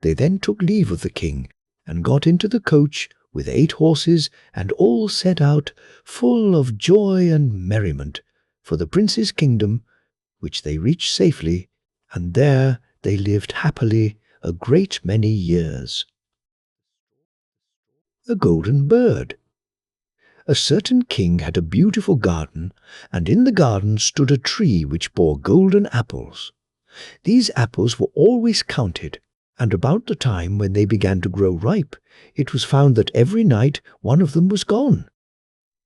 [SPEAKER 1] They then took leave of the king, and got into the coach with 8 horses, and all set out, full of joy and merriment, for the prince's kingdom, which they reached safely, and there they lived happily a great many years. A golden bird. A certain king had a beautiful garden, and in the garden stood a tree which bore golden apples. These apples were always counted, and about the time when they began to grow ripe, it was found that every night one of them was gone.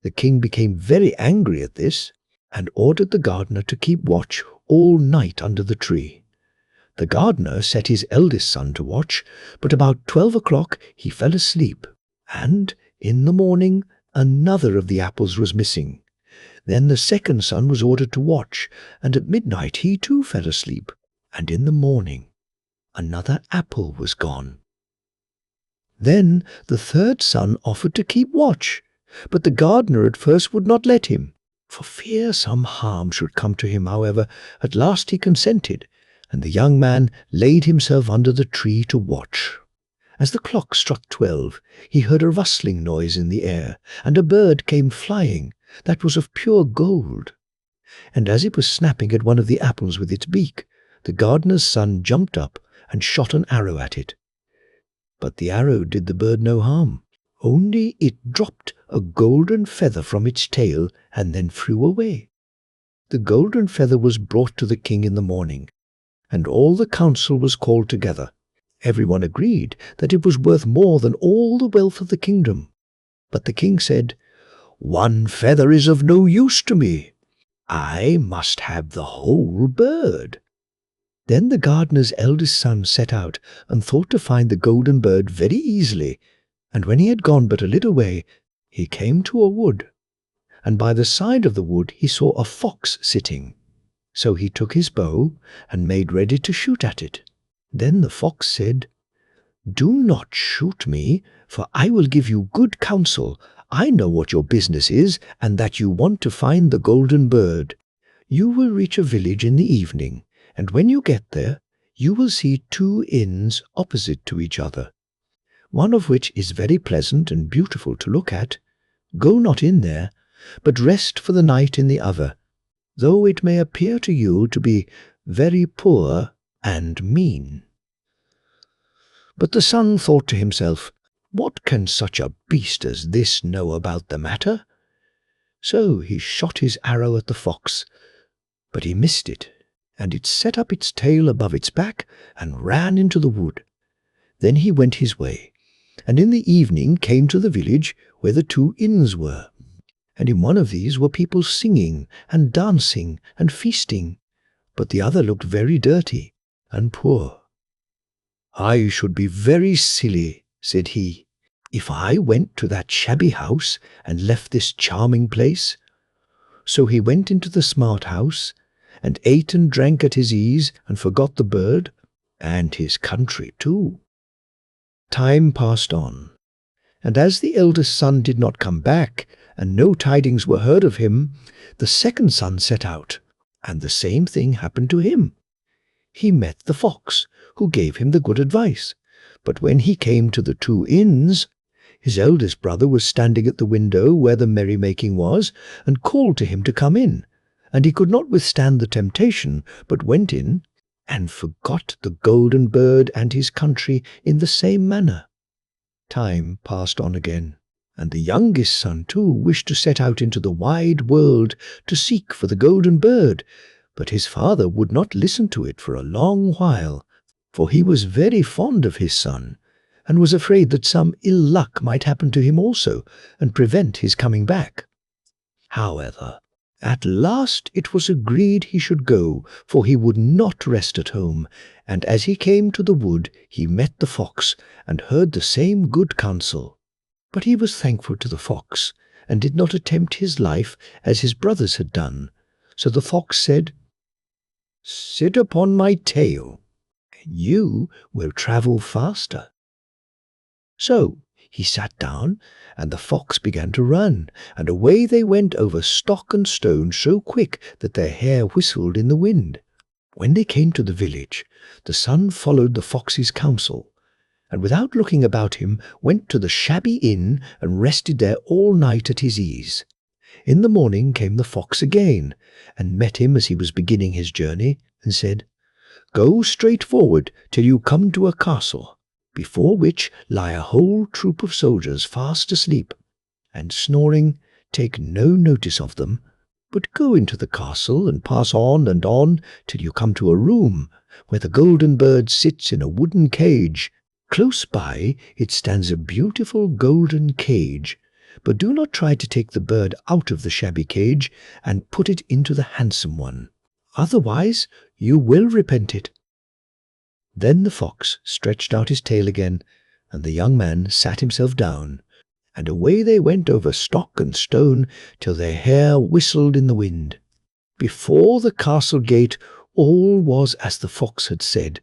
[SPEAKER 1] The king became very angry at this, and ordered the gardener to keep watch all night under the tree. The gardener set his eldest son to watch, but about 12 o'clock he fell asleep, and in the morning another of the apples was missing. Then the second son was ordered to watch, and at midnight he too fell asleep, and in the morning another apple was gone. Then the third son offered to keep watch, but the gardener at first would not let him. For fear some harm should come to him, however, at last he consented, and the young man laid himself under the tree to watch. As the clock struck 12, he heard a rustling noise in the air, and a bird came flying that was of pure gold. And as it was snapping at one of the apples with its beak, the gardener's son jumped up and shot an arrow at it. But the arrow did the bird no harm, only it dropped a golden feather from its tail and then flew away. The golden feather was brought to the king in the morning, and all the council was called together. Everyone agreed that it was worth more than all the wealth of the kingdom. But the king said, "One feather is of no use to me. I must have the whole bird." Then the gardener's eldest son set out and thought to find the golden bird very easily, and when he had gone but a little way, he came to a wood, and by the side of the wood he saw a fox sitting. So he took his bow and made ready to shoot at it. Then the fox said, "Do not shoot me, for I will give you good counsel. I know what your business is, and that you want to find the golden bird. You will reach a village in the evening, and when you get there, you will see 2 inns opposite to each other, one of which is very pleasant and beautiful to look at. Go not in there, but rest for the night in the other, though it may appear to you to be very poor and mean." But the son thought to himself, "What can such a beast as this know about the matter?" So he shot his arrow at the fox, but he missed it, and it set up its tail above its back and ran into the wood. Then he went his way, and in the evening came to the village where the 2 inns were, and in one of these were people singing and dancing and feasting, but the other looked very dirty and poor. "I should be very silly," said he, "if I went to that shabby house and left this charming place." So he went into the smart house, and ate and drank at his ease, and forgot the bird, and his country too. Time passed on, and as the eldest son did not come back, and no tidings were heard of him, the second son set out, and the same thing happened to him. He met the fox, who gave him the good advice, but when he came to the 2 inns, his eldest brother was standing at the window where the merrymaking was, and called to him to come in, and he could not withstand the temptation, but went in, and forgot the golden bird and his country in the same manner. Time passed on again, and the youngest son too wished to set out into the wide world to seek for the golden bird, but his father would not listen to it for a long while, for he was very fond of his son, and was afraid that some ill luck might happen to him also, and prevent his coming back. However, at last it was agreed he should go, for he would not rest at home, and as he came to the wood he met the fox, and heard the same good counsel. But he was thankful to the fox, and did not attempt his life as his brothers had done. So the fox said, "Sit upon my tail, and you will travel faster." So he sat down, and the fox began to run, and away they went over stock and stone so quick that their hair whistled in the wind. When they came to the village, the son followed the fox's counsel, and without looking about him went to the shabby inn and rested there all night at his ease. In the morning came the fox again, and met him as he was beginning his journey, and said, "Go straight forward till you come to a castle, before which lie a whole troop of soldiers fast asleep, and snoring. Take no notice of them, but go into the castle and pass on and on till you come to a room where the golden bird sits in a wooden cage. Close by it stands a beautiful golden cage, but do not try to take the bird out of the shabby cage and put it into the handsome one. Otherwise you will repent it." Then the fox stretched out his tail again, and the young man sat himself down, and away they went over stock and stone till their hair whistled in the wind. Before the castle gate all was as the fox had said,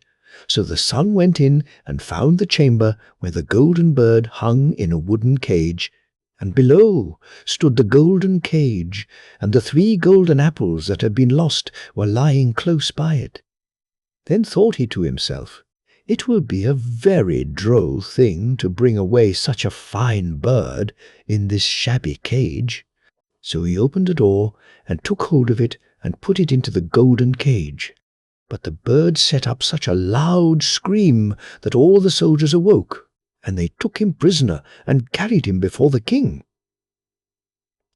[SPEAKER 1] so the son went in and found the chamber where the golden bird hung in a wooden cage, and below stood the golden cage, and the 3 golden apples that had been lost were lying close by it. Then thought he to himself, "It will be a very droll thing to bring away such a fine bird in this shabby cage." So he opened the door and took hold of it and put it into the golden cage. But the bird set up such a loud scream that all the soldiers awoke, and they took him prisoner and carried him before the king.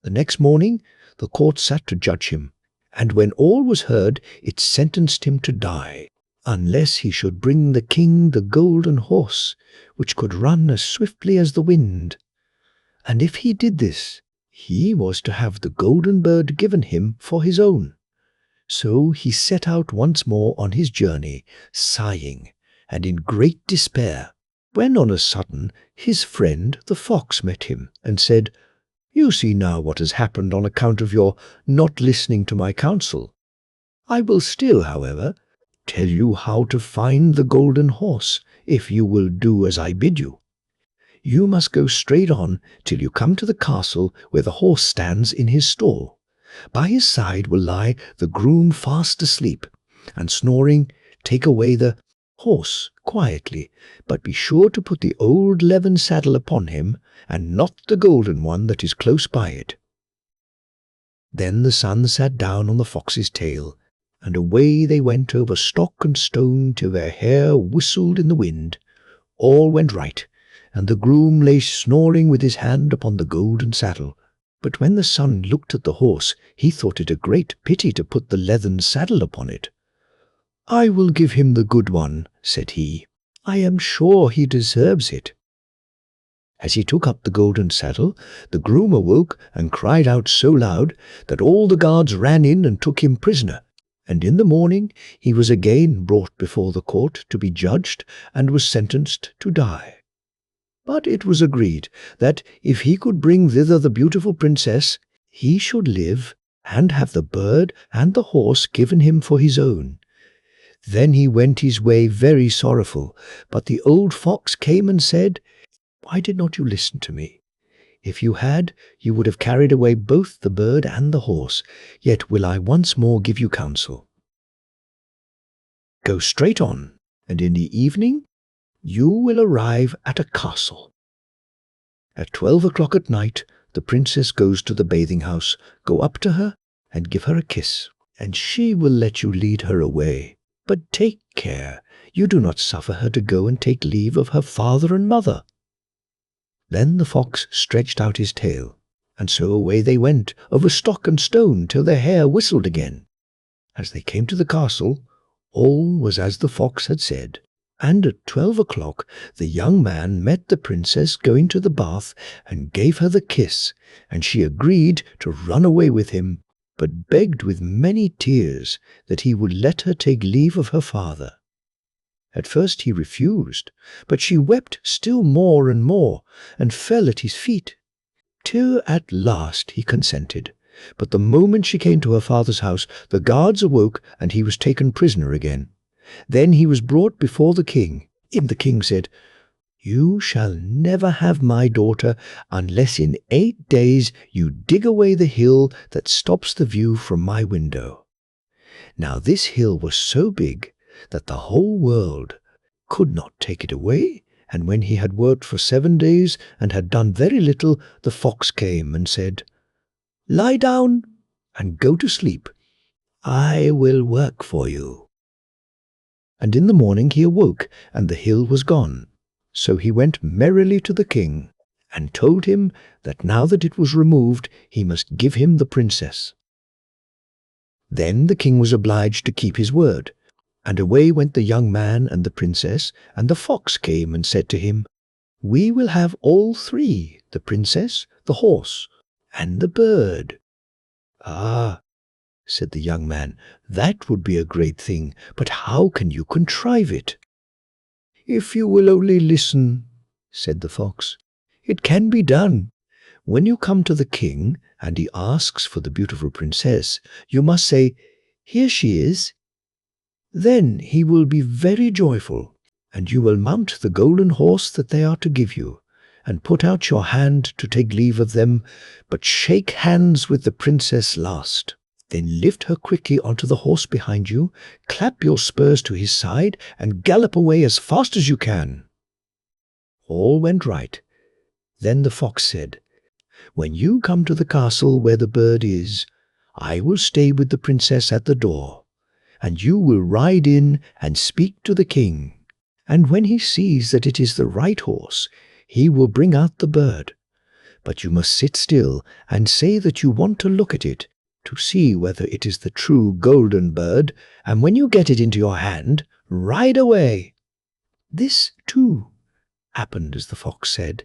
[SPEAKER 1] The next morning the court sat to judge him, and when all was heard it sentenced him to die, unless he should bring the king the golden horse, which could run as swiftly as the wind. And if he did this, he was to have the golden bird given him for his own. So he set out once more on his journey, sighing, and in great despair, when on a sudden his friend the fox met him, and said, "You see now what has happened on account of your not listening to my counsel. I will still, however, tell you how to find the golden horse, if you will do as I bid you. You must go straight on till you come to the castle where the horse stands in his stall. By his side will lie the groom fast asleep, and snoring. Take away the horse quietly, but be sure to put the old leathern saddle upon him, and not the golden one that is close by it." Then the son sat down on the fox's tail, and away they went over stock and stone till their hair whistled in the wind. All went right, and the groom lay snoring with his hand upon the golden saddle. But when the son looked at the horse, he thought it a great pity to put the leathern saddle upon it. "I will give him the good one," said he. "I am sure he deserves it." As he took up the golden saddle, the groom awoke and cried out so loud that all the guards ran in and took him prisoner, and in the morning he was again brought before the court to be judged and was sentenced to die. But it was agreed that if he could bring thither the beautiful princess, he should live and have the bird and the horse given him for his own. Then he went his way very sorrowful, but the old fox came and said, "Why did not you listen to me? If you had, you would have carried away both the bird and the horse. Yet will I once more give you counsel. Go straight on, and in the evening you will arrive at a castle. At 12 o'clock at night, the princess goes to the bathing-house. Go up to her and give her a kiss, and she will let you lead her away. But take care you do not suffer her to go and take leave of her father and mother." Then the fox stretched out his tail, and so away they went over stock and stone till their hair whistled again. As they came to the castle, all was as the fox had said. And at 12 o'clock the young man met the princess going to the bath and gave her the kiss, and she agreed to run away with him, but begged with many tears that he would let her take leave of her father. At first he refused, but she wept still more and more, and fell at his feet, till at last he consented. But the moment she came to her father's house, the guards awoke, and he was taken prisoner again. Then he was brought before the king, and the king said, "You shall never have my daughter unless in 8 days you dig away the hill that stops the view from my window." Now this hill was so big that the whole world could not take it away, and when he had worked for 7 days and had done very little, the fox came and said, "Lie down and go to sleep. I will work for you." And in the morning he awoke, and the hill was gone. So he went merrily to the king, and told him that now that it was removed, he must give him the princess. Then the king was obliged to keep his word, and away went the young man and the princess, and the fox came and said to him, "We will have all three, the princess, the horse, and the bird." "Ah," said the young man, "that would be a great thing, but how can you contrive it?" "If you will only listen," said the fox, "it can be done. When you come to the king, and he asks for the beautiful princess, you must say, 'Here she is.' Then he will be very joyful, and you will mount the golden horse that they are to give you, and put out your hand to take leave of them, but shake hands with the princess last. Then lift her quickly onto the horse behind you, clap your spurs to his side, and gallop away as fast as you can." All went right. Then the fox said, "When you come to the castle where the bird is, I will stay with the princess at the door, and you will ride in and speak to the king. And when he sees that it is the right horse, he will bring out the bird. But you must sit still and say that you want to look at it, to see whether it is the true golden bird, and when you get it into your hand, ride away." This, too, happened as the fox said.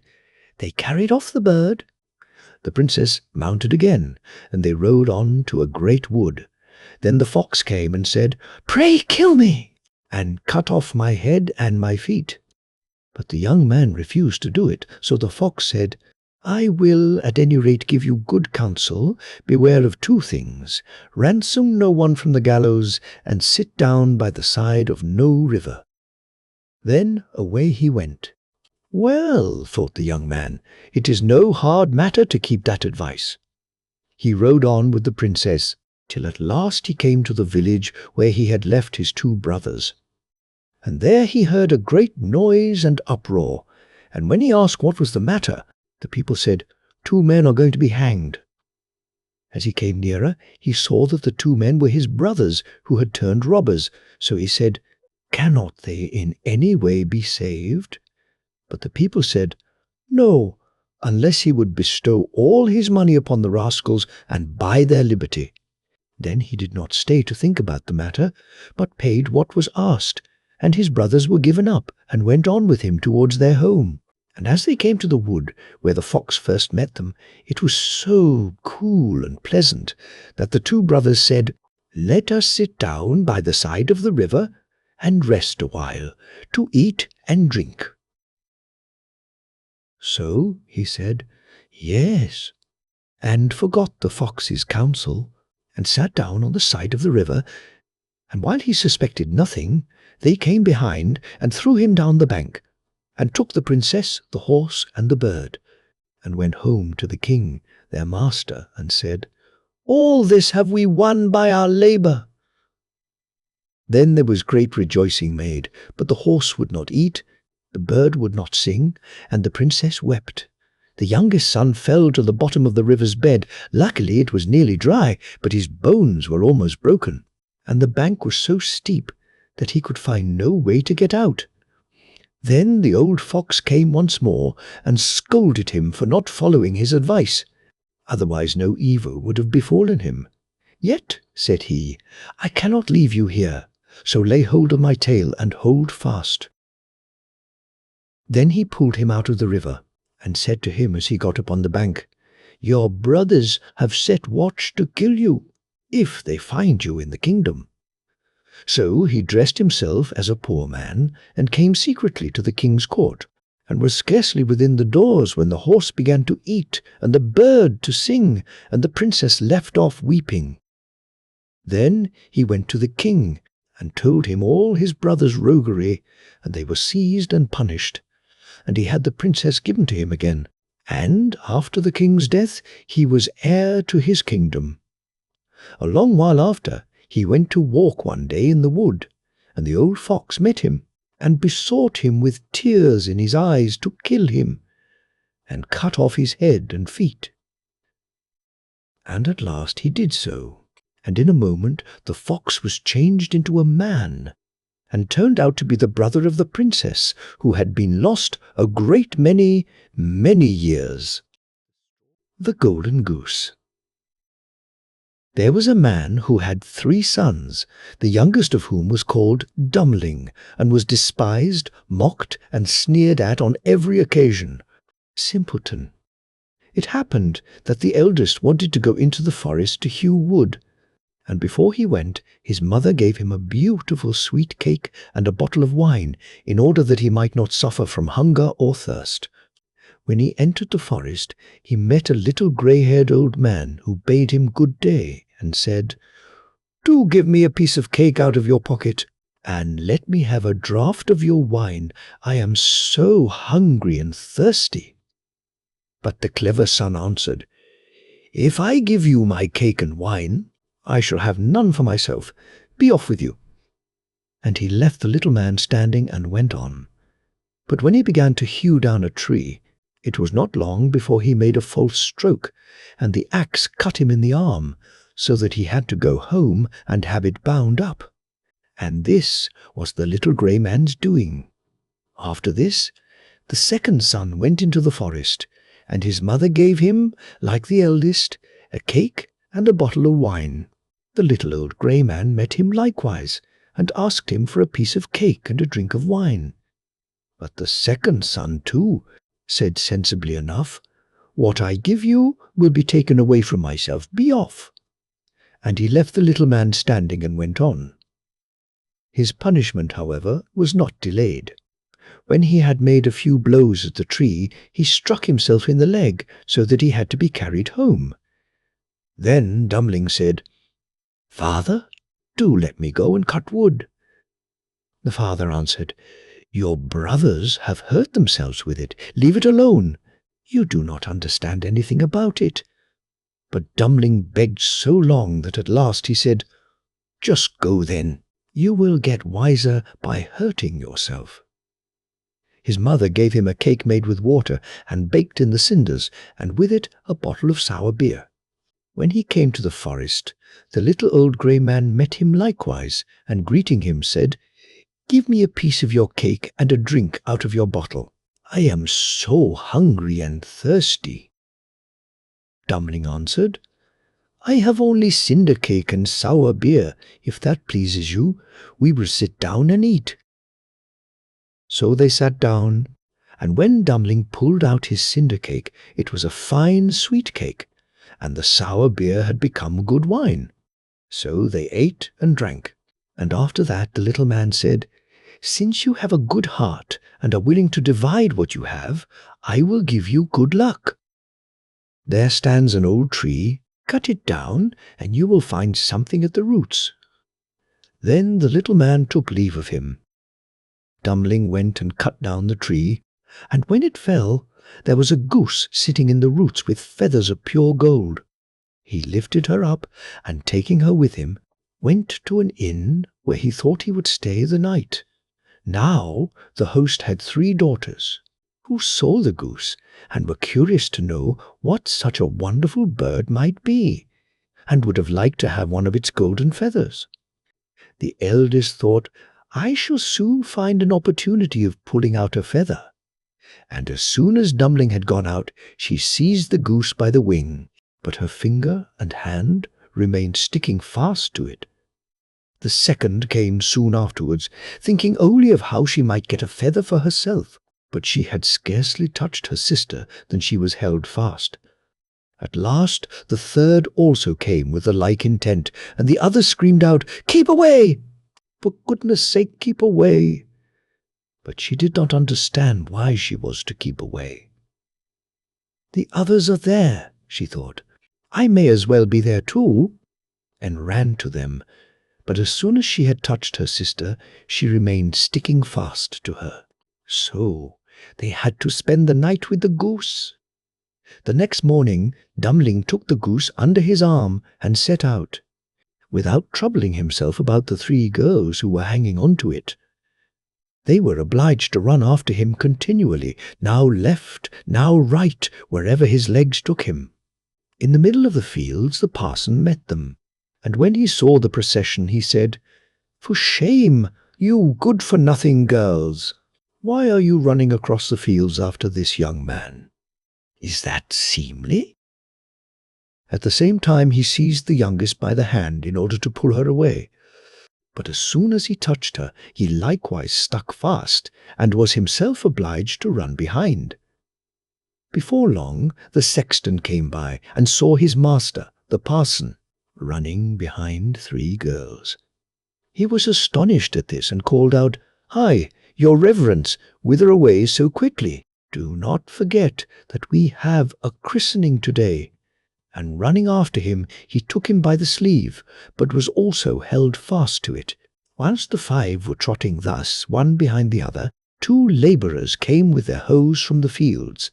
[SPEAKER 1] They carried off the bird. The princess mounted again, and they rode on to a great wood. Then the fox came and said, "Pray kill me, and cut off my head and my feet." But the young man refused to do it, so the fox said, "I will at any rate give you good counsel. Beware of 2 things. Ransom no one from the gallows, and sit down by the side of no river." Then away he went. "Well," thought the young man, "it is no hard matter to keep that advice." He rode on with the princess, till at last he came to the village where he had left his 2 brothers. And there he heard a great noise and uproar, and when he asked what was the matter, the people said, "2 men are going to be hanged." As he came nearer, he saw that the 2 men were his brothers who had turned robbers, so he said, "Cannot they in any way be saved?" But the people said, "No, unless he would bestow all his money upon the rascals and buy their liberty." Then he did not stay to think about the matter, but paid what was asked, and his brothers were given up and went on with him towards their home. And as they came to the wood where the fox first met them, it was so cool and pleasant that the 2 brothers said, "Let us sit down by the side of the river and rest a while, to eat and drink." So he said, "Yes," and forgot the fox's counsel, and sat down on the side of the river, and while he suspected nothing, they came behind and threw him down the bank, and took the princess, the horse, and the bird, and went home to the king, their master, and said, "All this have we won by our labour." Then there was great rejoicing made, but the horse would not eat, the bird would not sing, and the princess wept. The youngest son fell to the bottom of the river's bed. Luckily it was nearly dry, but his bones were almost broken, and the bank was so steep that he could find no way to get out. Then the old fox came once more and scolded him for not following his advice. Otherwise no evil would have befallen him. "Yet," said he, "I cannot leave you here, so lay hold of my tail and hold fast." Then he pulled him out of the river, and said to him as he got upon the bank, "Your brothers have set watch to kill you, if they find you in the kingdom." So he dressed himself as a poor man, and came secretly to the king's court, and was scarcely within the doors when the horse began to eat, and the bird to sing, and the princess left off weeping. Then he went to the king, and told him all his brothers' roguery, and they were seized and punished, and he had the princess given to him again, and after the king's death he was heir to his kingdom. A long while after, he went to walk one day in the wood, and the old fox met him, and besought him with tears in his eyes to kill him, and cut off his head and feet. And at last he did so, and in a moment the fox was changed into a man, and turned out to be the brother of the princess, who had been lost a great many, many years. The Golden Goose. There was a man who had 3 sons, the youngest of whom was called Dummling, and was despised, mocked, and sneered at on every occasion. Simpleton. It happened that the eldest wanted to go into the forest to hew wood, and before he went, his mother gave him a beautiful sweet cake and a bottle of wine, in order that he might not suffer from hunger or thirst. When he entered the forest, he met a little grey-haired old man who bade him good day, and said, "Do give me a piece of cake out of your pocket, and let me have a draught of your wine. I am so hungry and thirsty." But the clever son answered, "If I give you my cake and wine, I shall have none for myself. Be off with you." And he left the little man standing and went on. But when he began to hew down a tree, it was not long before he made a false stroke, and the axe cut him in the arm, so that he had to go home and have it bound up. And this was the little grey man's doing. After this, the second son went into the forest, and his mother gave him, like the eldest, a cake and a bottle of wine. The little old grey man met him likewise, and asked him for a piece of cake and a drink of wine. But the second son, too, said sensibly enough, "What I give you will be taken away from myself. Be off." And he left the little man standing and went on. His punishment, however, was not delayed. When he had made a few blows at the tree, he struck himself in the leg, so that he had to be carried home. Then Dummling said, "Father, do let me go and cut wood." The father answered, "Your brothers have hurt themselves with it. Leave it alone. You do not understand anything about it." But Dummling begged so long that at last he said, "Just go then. You will get wiser by hurting yourself." His mother gave him a cake made with water and baked in the cinders, and with it a bottle of sour beer. When he came to the forest, the little old grey man met him likewise, and greeting him said, "Give me a piece of your cake and a drink out of your bottle. I am so hungry and thirsty." Dummling answered, "I have only cinder cake and sour beer. If that pleases you, we will sit down and eat." So they sat down, and when Dummling pulled out his cinder cake, it was a fine sweet cake, and the sour beer had become good wine. So they ate and drank, and after that the little man said, "Since you have a good heart and are willing to divide what you have, I will give you good luck. There stands an old tree, cut it down, and you will find something at the roots." Then the little man took leave of him. Dummling went and cut down the tree, and when it fell, there was a goose sitting in the roots with feathers of pure gold. He lifted her up, and taking her with him, went to an inn where he thought he would stay the night. Now the host had 3 daughters, who saw the goose, and were curious to know what such a wonderful bird might be, and would have liked to have one of its golden feathers. The eldest thought, "I shall soon find an opportunity of pulling out a feather." And as soon as Dummling had gone out, she seized the goose by the wing, but her finger and hand remained sticking fast to it. The second came soon afterwards, thinking only of how she might get a feather for herself, but she had scarcely touched her sister than she was held fast. At last the third also came with the like intent, and the others screamed out, "Keep away! For goodness' sake, keep away!" But she did not understand why she was to keep away. "The others are there," she thought. "I may as well be there too," and ran to them. But as soon as she had touched her sister, she remained sticking fast to her. So they had to spend the night with the goose. The next morning, Dummling took the goose under his arm and set out, without troubling himself about the 3 girls who were hanging on to it. They were obliged to run after him continually, now left, now right, wherever his legs took him. In the middle of the fields the parson met them, and when he saw the procession he said, "For shame, you good-for-nothing girls! Why are you running across the fields after this young man? Is that seemly?" At the same time he seized the youngest by the hand in order to pull her away. But as soon as he touched her, he likewise stuck fast, and was himself obliged to run behind. Before long the sexton came by, and saw his master, the parson, running behind 3 girls. He was astonished at this, and called out, "Hi, your reverence, whither away so quickly? Do not forget that we have a christening today." And running after him, he took him by the sleeve, but was also held fast to it. Whilst the 5 were trotting thus, one behind the other, 2 labourers came with their hoes from the fields.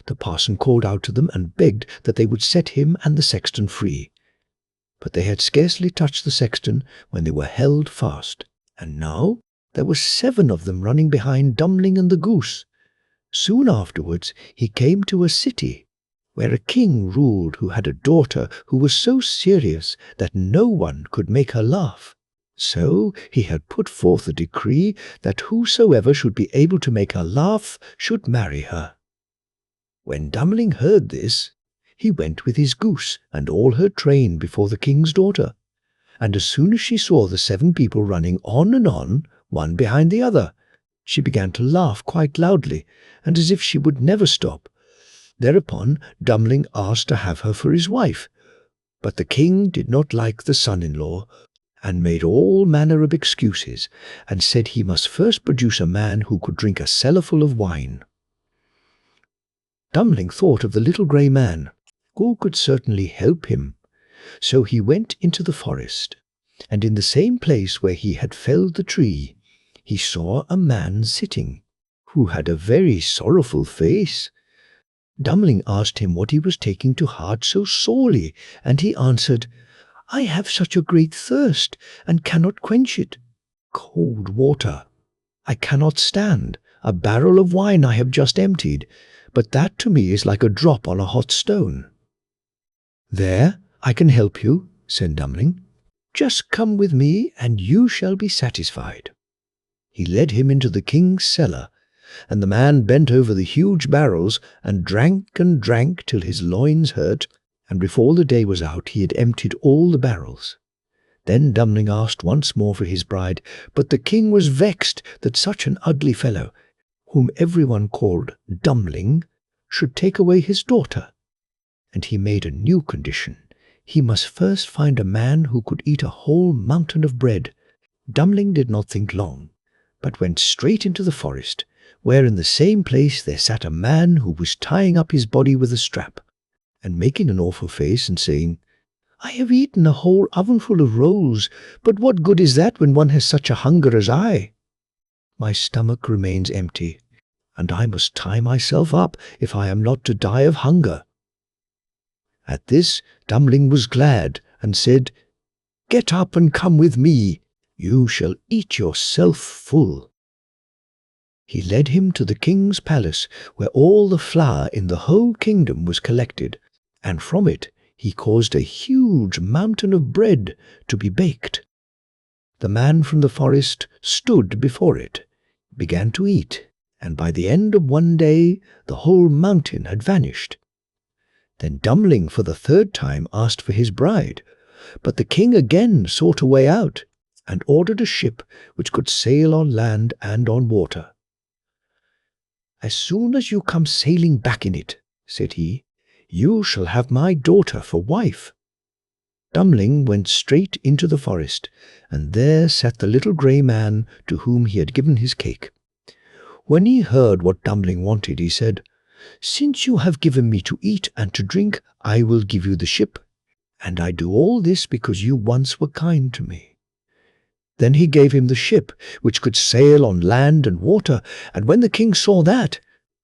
[SPEAKER 1] The parson called out to them and begged that they would set him and the sexton free. But they had scarcely touched the sexton when they were held fast, and now there were 7 of them running behind Dummling and the goose. Soon afterwards he came to a city, where a king ruled who had a daughter who was so serious that no one could make her laugh. So he had put forth a decree that whosoever should be able to make her laugh should marry her. When Dummling heard this, he went with his goose and all her train before the king's daughter, and as soon as she saw the 7 people running on and on, one behind the other, she began to laugh quite loudly, and as if she would never stop. Thereupon Dummling asked to have her for his wife, but the king did not like the son-in-law, and made all manner of excuses, and said he must first produce a man who could drink a cellarful of wine. Dummling thought of the little grey man, who could certainly help him, so he went into the forest, and in the same place where he had felled the tree, he saw a man sitting, who had a very sorrowful face. Dummling asked him what he was taking to heart so sorely, and he answered, "I have such a great thirst, and cannot quench it. Cold water I cannot stand. A barrel of wine I have just emptied, but that to me is like a drop on a hot stone." "There, I can help you," said Dummling. "Just come with me, and you shall be satisfied." He led him into the king's cellar, and the man bent over the huge barrels and drank till his loins hurt, and before the day was out he had emptied all the barrels. Then Dummling asked once more for his bride, but the king was vexed that such an ugly fellow, whom everyone called Dummling, should take away his daughter, and he made a new condition. He must first find a man who could eat a whole mountain of bread. Dummling did not think long, but went straight into the forest, where in the same place there sat a man who was tying up his body with a strap, and making an awful face and saying, "I have eaten a whole ovenful of rolls, but what good is that when one has such a hunger as I? My stomach remains empty, and I must tie myself up if I am not to die of hunger." At this Dummling was glad, and said, "Get up and come with me. You shall eat yourself full." He led him to the king's palace, where all the flour in the whole kingdom was collected, and from it he caused a huge mountain of bread to be baked. The man from the forest stood before it, began to eat, and by the end of one day the whole mountain had vanished. Then Dummling for the 3rd time asked for his bride, but the king again sought a way out, and ordered a ship which could sail on land and on water. "As soon as you come sailing back in it," said he, "you shall have my daughter for wife." Dummling went straight into the forest, and there sat the little grey man to whom he had given his cake. When he heard what Dummling wanted, he said, "Since you have given me to eat and to drink, I will give you the ship, and I do all this because you once were kind to me." Then he gave him the ship, which could sail on land and water, and when the king saw that,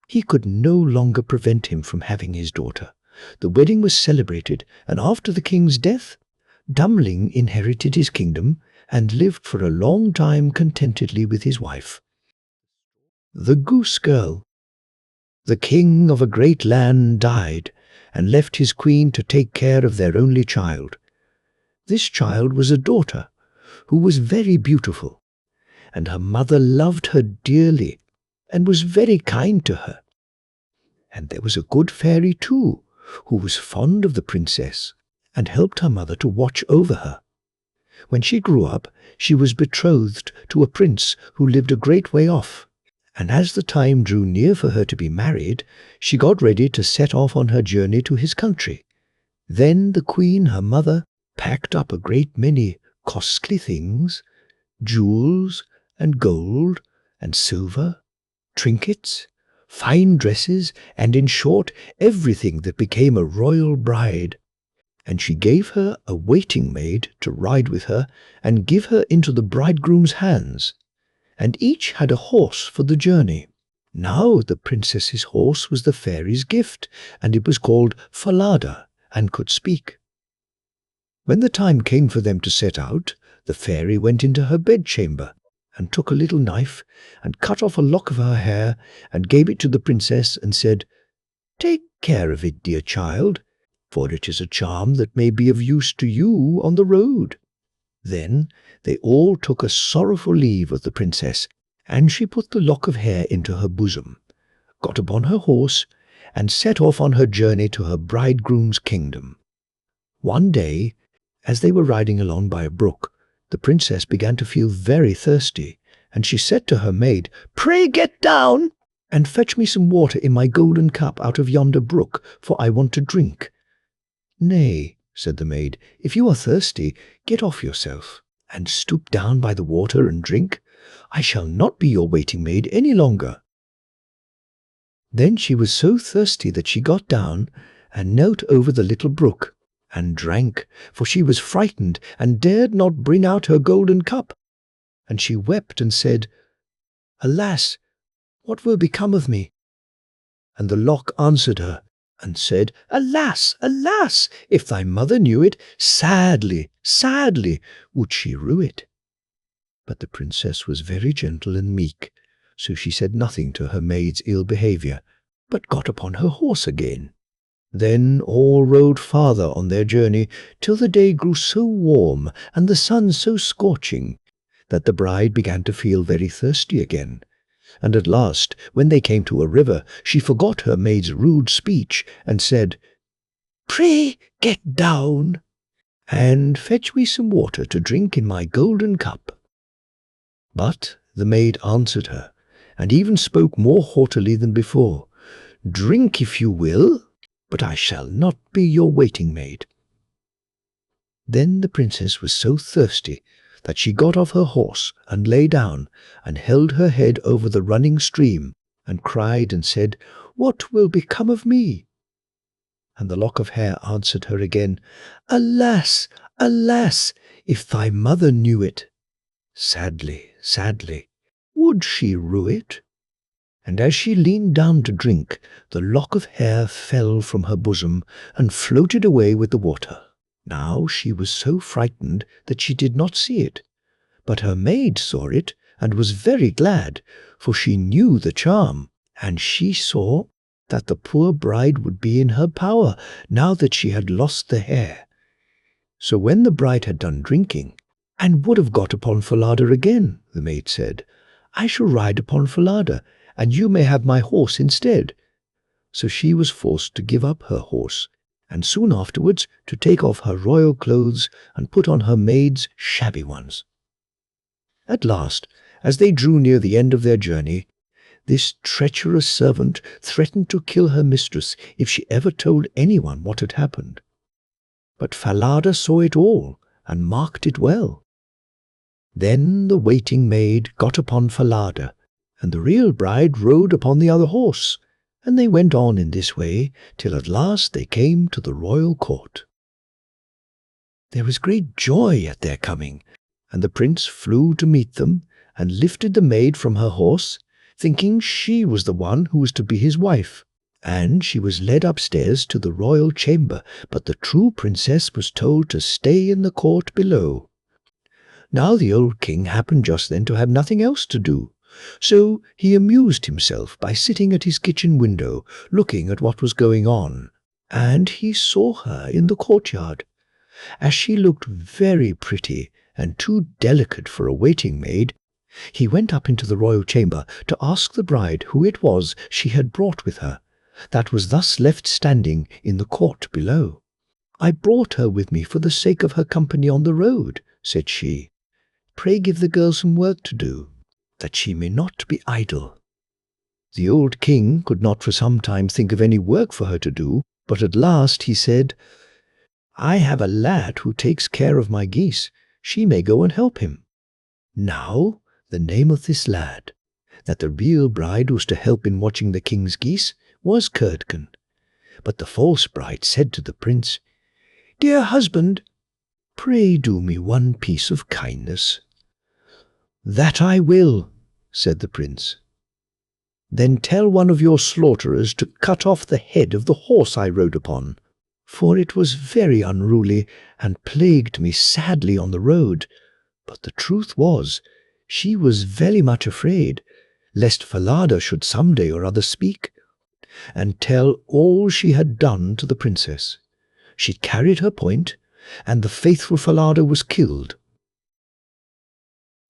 [SPEAKER 1] he could no longer prevent him from having his daughter. The wedding was celebrated, and after the king's death, Dummling inherited his kingdom and lived for a long time contentedly with his wife. The Goose Girl. The king of a great land died, and left his queen to take care of their only child. This child was a daughter, who was very beautiful, and her mother loved her dearly, and was very kind to her. And there was a good fairy too, who was fond of the princess, and helped her mother to watch over her. When she grew up, she was betrothed to a prince who lived a great way off, and as the time drew near for her to be married, she got ready to set off on her journey to his country. Then the queen, her mother, packed up a great many costly things, jewels and gold and silver, trinkets, fine dresses, and in short everything that became a royal bride. And she gave her a waiting maid to ride with her and give her into the bridegroom's hands, and each had a horse for the journey. Now the princess's horse was the fairy's gift, and it was called Falada and could speak. When the time came for them to set out, the fairy went into her bedchamber and took a little knife and cut off a lock of her hair and gave it to the princess and said, "Take care of it, dear child, for it is a charm that may be of use to you on the road." Then they all took a sorrowful leave of the princess, and she put the lock of hair into her bosom, got upon her horse, and set off on her journey to her bridegroom's kingdom. One day, as they were riding along by a brook, the princess began to feel very thirsty, and she said to her maid, "Pray get down, and fetch me some water in my golden cup out of yonder brook, for I want to drink." "Nay," said the maid, "if you are thirsty, get off yourself, and stoop down by the water and drink. I shall not be your waiting maid any longer." Then she was so thirsty that she got down and knelt over the little brook, and drank, for she was frightened and dared not bring out her golden cup. And she wept and said, "Alas, what will become of me?" And the lock answered her, and said, "Alas, alas, if thy mother knew it, sadly, sadly would she rue it." But the princess was very gentle and meek, so she said nothing to her maid's ill behaviour, but got upon her horse again. Then all rode farther on their journey, till the day grew so warm and the sun so scorching that the bride began to feel very thirsty again. And at last, when they came to a river, she forgot her maid's rude speech and said, "Pray get down, and fetch me some water to drink in my golden cup." But the maid answered her, and even spoke more haughtily than before, "Drink if you will, but I shall not be your waiting maid." Then the princess was so thirsty that she got off her horse and lay down and held her head over the running stream and cried and said, "What will become of me?" And the lock of hair answered her again, "Alas, alas, if thy mother knew it, sadly, sadly would she rue it." And as she leaned down to drink, the lock of hair fell from her bosom and floated away with the water. Now she was so frightened that she did not see it, but her maid saw it and was very glad, for she knew the charm, and she saw that the poor bride would be in her power now that she had lost the hair. So when the bride had done drinking, and would have got upon Falada again, the maid said, "I shall ride upon Falada, and you may have my horse instead." So she was forced to give up her horse, and soon afterwards to take off her royal clothes and put on her maid's shabby ones. At last, as they drew near the end of their journey, This treacherous servant threatened to kill her mistress if she ever told anyone what had happened. But Falada saw it all and marked it well. Then the waiting maid got upon Falada, and the real bride rode upon the other horse, and they went on in this way till at last they came to the royal court. There was great joy at their coming, and the prince flew to meet them and lifted the maid from her horse, thinking she was the one who was to be his wife. And she was led upstairs to the royal chamber, but the true princess was told to stay in the court below. Now the old king happened just then to have nothing else to do, so he amused himself by sitting at his kitchen window, looking at what was going on, and he saw her in the courtyard. As she looked very pretty and too delicate for a waiting maid, he went up into the royal chamber to ask the bride who it was she had brought with her, that was thus left standing in the court below. "I brought her with me for the sake of her company on the road," said she. "Pray give the girl some work to do, that she may not be idle." The old king could not for some time think of any work for her to do, but at last he said, "I have a lad who takes care of my geese. She may go and help him." Now, the name of this lad, that the real bride was to help in watching the king's geese, was Curdken. But the false bride said to the prince, "Dear husband, pray do me one piece of kindness." "That I will," said the prince. "Then tell one of your slaughterers to cut off the head of the horse I rode upon, for it was very unruly and plagued me sadly on the road. But the truth was, she was very much afraid, lest Falada should some day or other speak, and tell all she had done to the princess. She carried her point, and the faithful Falada was killed."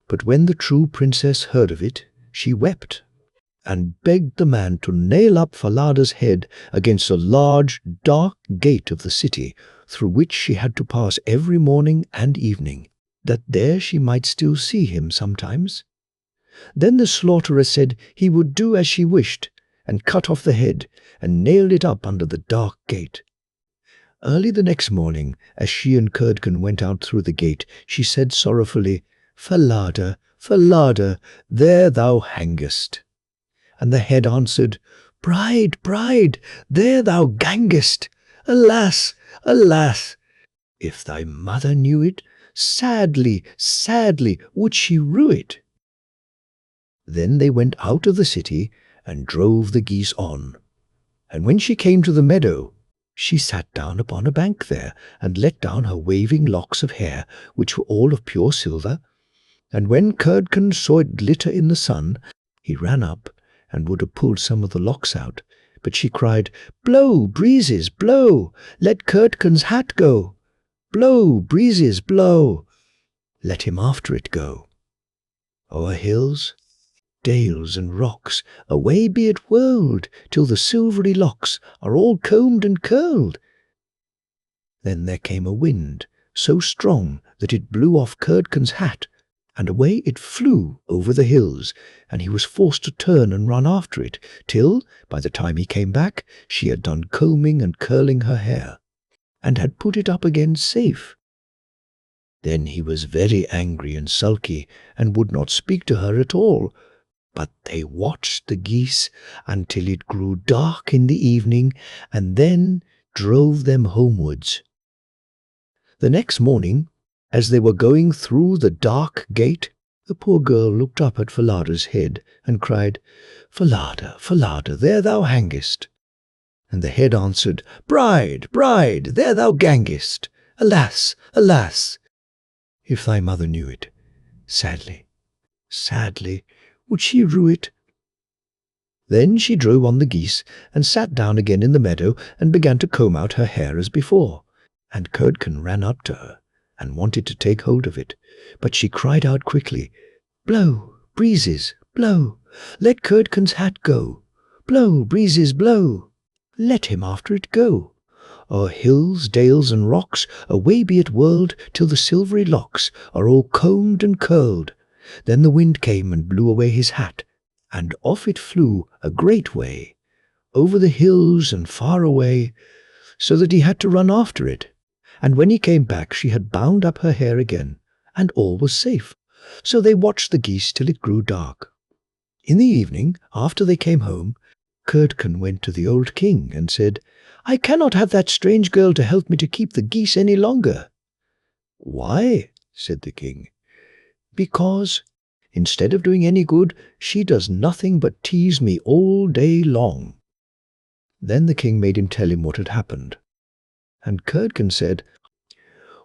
[SPEAKER 1] But when the true princess heard of it, she wept, and begged the man to nail up Falada's head against a large, dark gate of the city, through which she had to pass every morning and evening, that there she might still see him sometimes. Then the slaughterer said he would do as she wished, and cut off the head, and nailed it up under the dark gate. Early the next morning, as she and Curdken went out through the gate, she said sorrowfully, "Falada, Falada, there thou hangest." And the head answered, "Bride, bride, there thou gangest. Alas, alas! If thy mother knew it, sadly, sadly would she rue it." Then they went out of the city and drove the geese on. And when she came to the meadow, she sat down upon a bank there and let down her waving locks of hair, which were all of pure silver. And when Curdken saw it glitter in the sun, he ran up and would have pulled some of the locks out. But she cried, "Blow, breezes, blow! Let Curdken's hat go! Blow, breezes, blow! Let him after it go! O'er hills, dales, and rocks, away be it whirled, till the silvery locks are all combed and curled." Then there came a wind, so strong that it blew off Curdken's hat, and away it flew over the hills, and he was forced to turn and run after it, till, by the time he came back, she had done combing and curling her hair, and had put it up again safe. Then he was very angry and sulky, and would not speak to her at all. But they watched the geese until it grew dark in the evening, and then drove them homewards. The next morning, as they were going through the dark gate, the poor girl looked up at Falada's head and cried, "Falada, Falada, there thou hangest." And the head answered, "Bride, bride, there thou gangest. Alas, alas! If thy mother knew it, sadly, sadly would she rue it." Then she drove on the geese and sat down again in the meadow and began to comb out her hair as before, and Curdken ran up to her and wanted to take hold of it, but she cried out quickly, "Blow, breezes, blow! Let Curdken's hat go! Blow, breezes, blow! Let him after it go! O'er hills, dales, and rocks, away be it whirled, till the silvery locks are all combed and curled." Then the wind came and blew away his hat, and off it flew a great way, over the hills and far away, so that he had to run after it. And when he came back she had bound up her hair again, and all was safe. So they watched the geese till it grew dark. In the evening, after they came home, Curdken went to the old king and said, "I cannot have that strange girl to help me to keep the geese any longer." "Why?" said the king. "Because, instead of doing any good, she does nothing but tease me all day long." Then the king made him tell him what had happened. And Curdken said,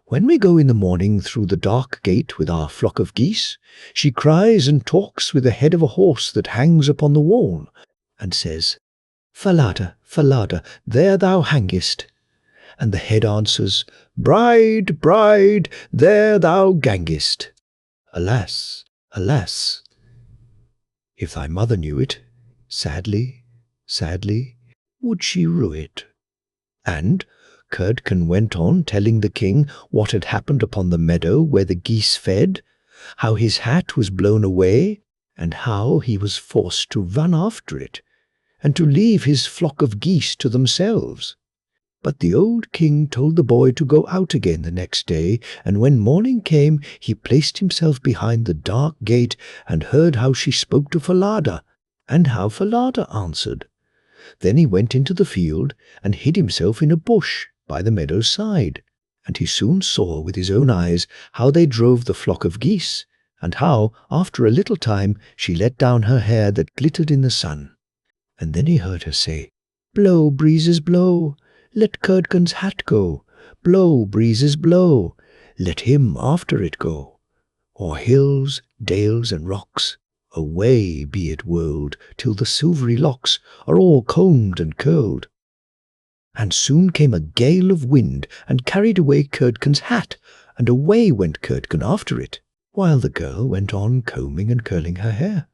[SPEAKER 1] "When we go in the morning through the dark gate with our flock of geese, she cries and talks with the head of a horse that hangs upon the wall, and says, 'Falada, Falada, there thou hangest.' And the head answers, 'Bride, bride, there thou gangest.' Alas, alas! If thy mother knew it, sadly, sadly, would she rue it." And Curdken went on telling the king what had happened upon the meadow where the geese fed, how his hat was blown away, and how he was forced to run after it, and to leave his flock of geese to themselves. But the old king told the boy to go out again the next day, and when morning came he placed himself behind the dark gate and heard how she spoke to Falada, and how Falada answered. Then he went into the field and hid himself in a bush by the meadow's side, and he soon saw with his own eyes how they drove the flock of geese, and how, after a little time, she let down her hair that glittered in the sun. And then he heard her say, "Blow, breezes, blow, let Curdken's hat go. Blow, breezes, blow, let him after it go. O'er hills, dales, and rocks, away be it whirled, till the silvery locks are all combed and curled." And soon came a gale of wind and carried away Curdken's hat, and away went Curdken after it, while the girl went on combing and curling her hair.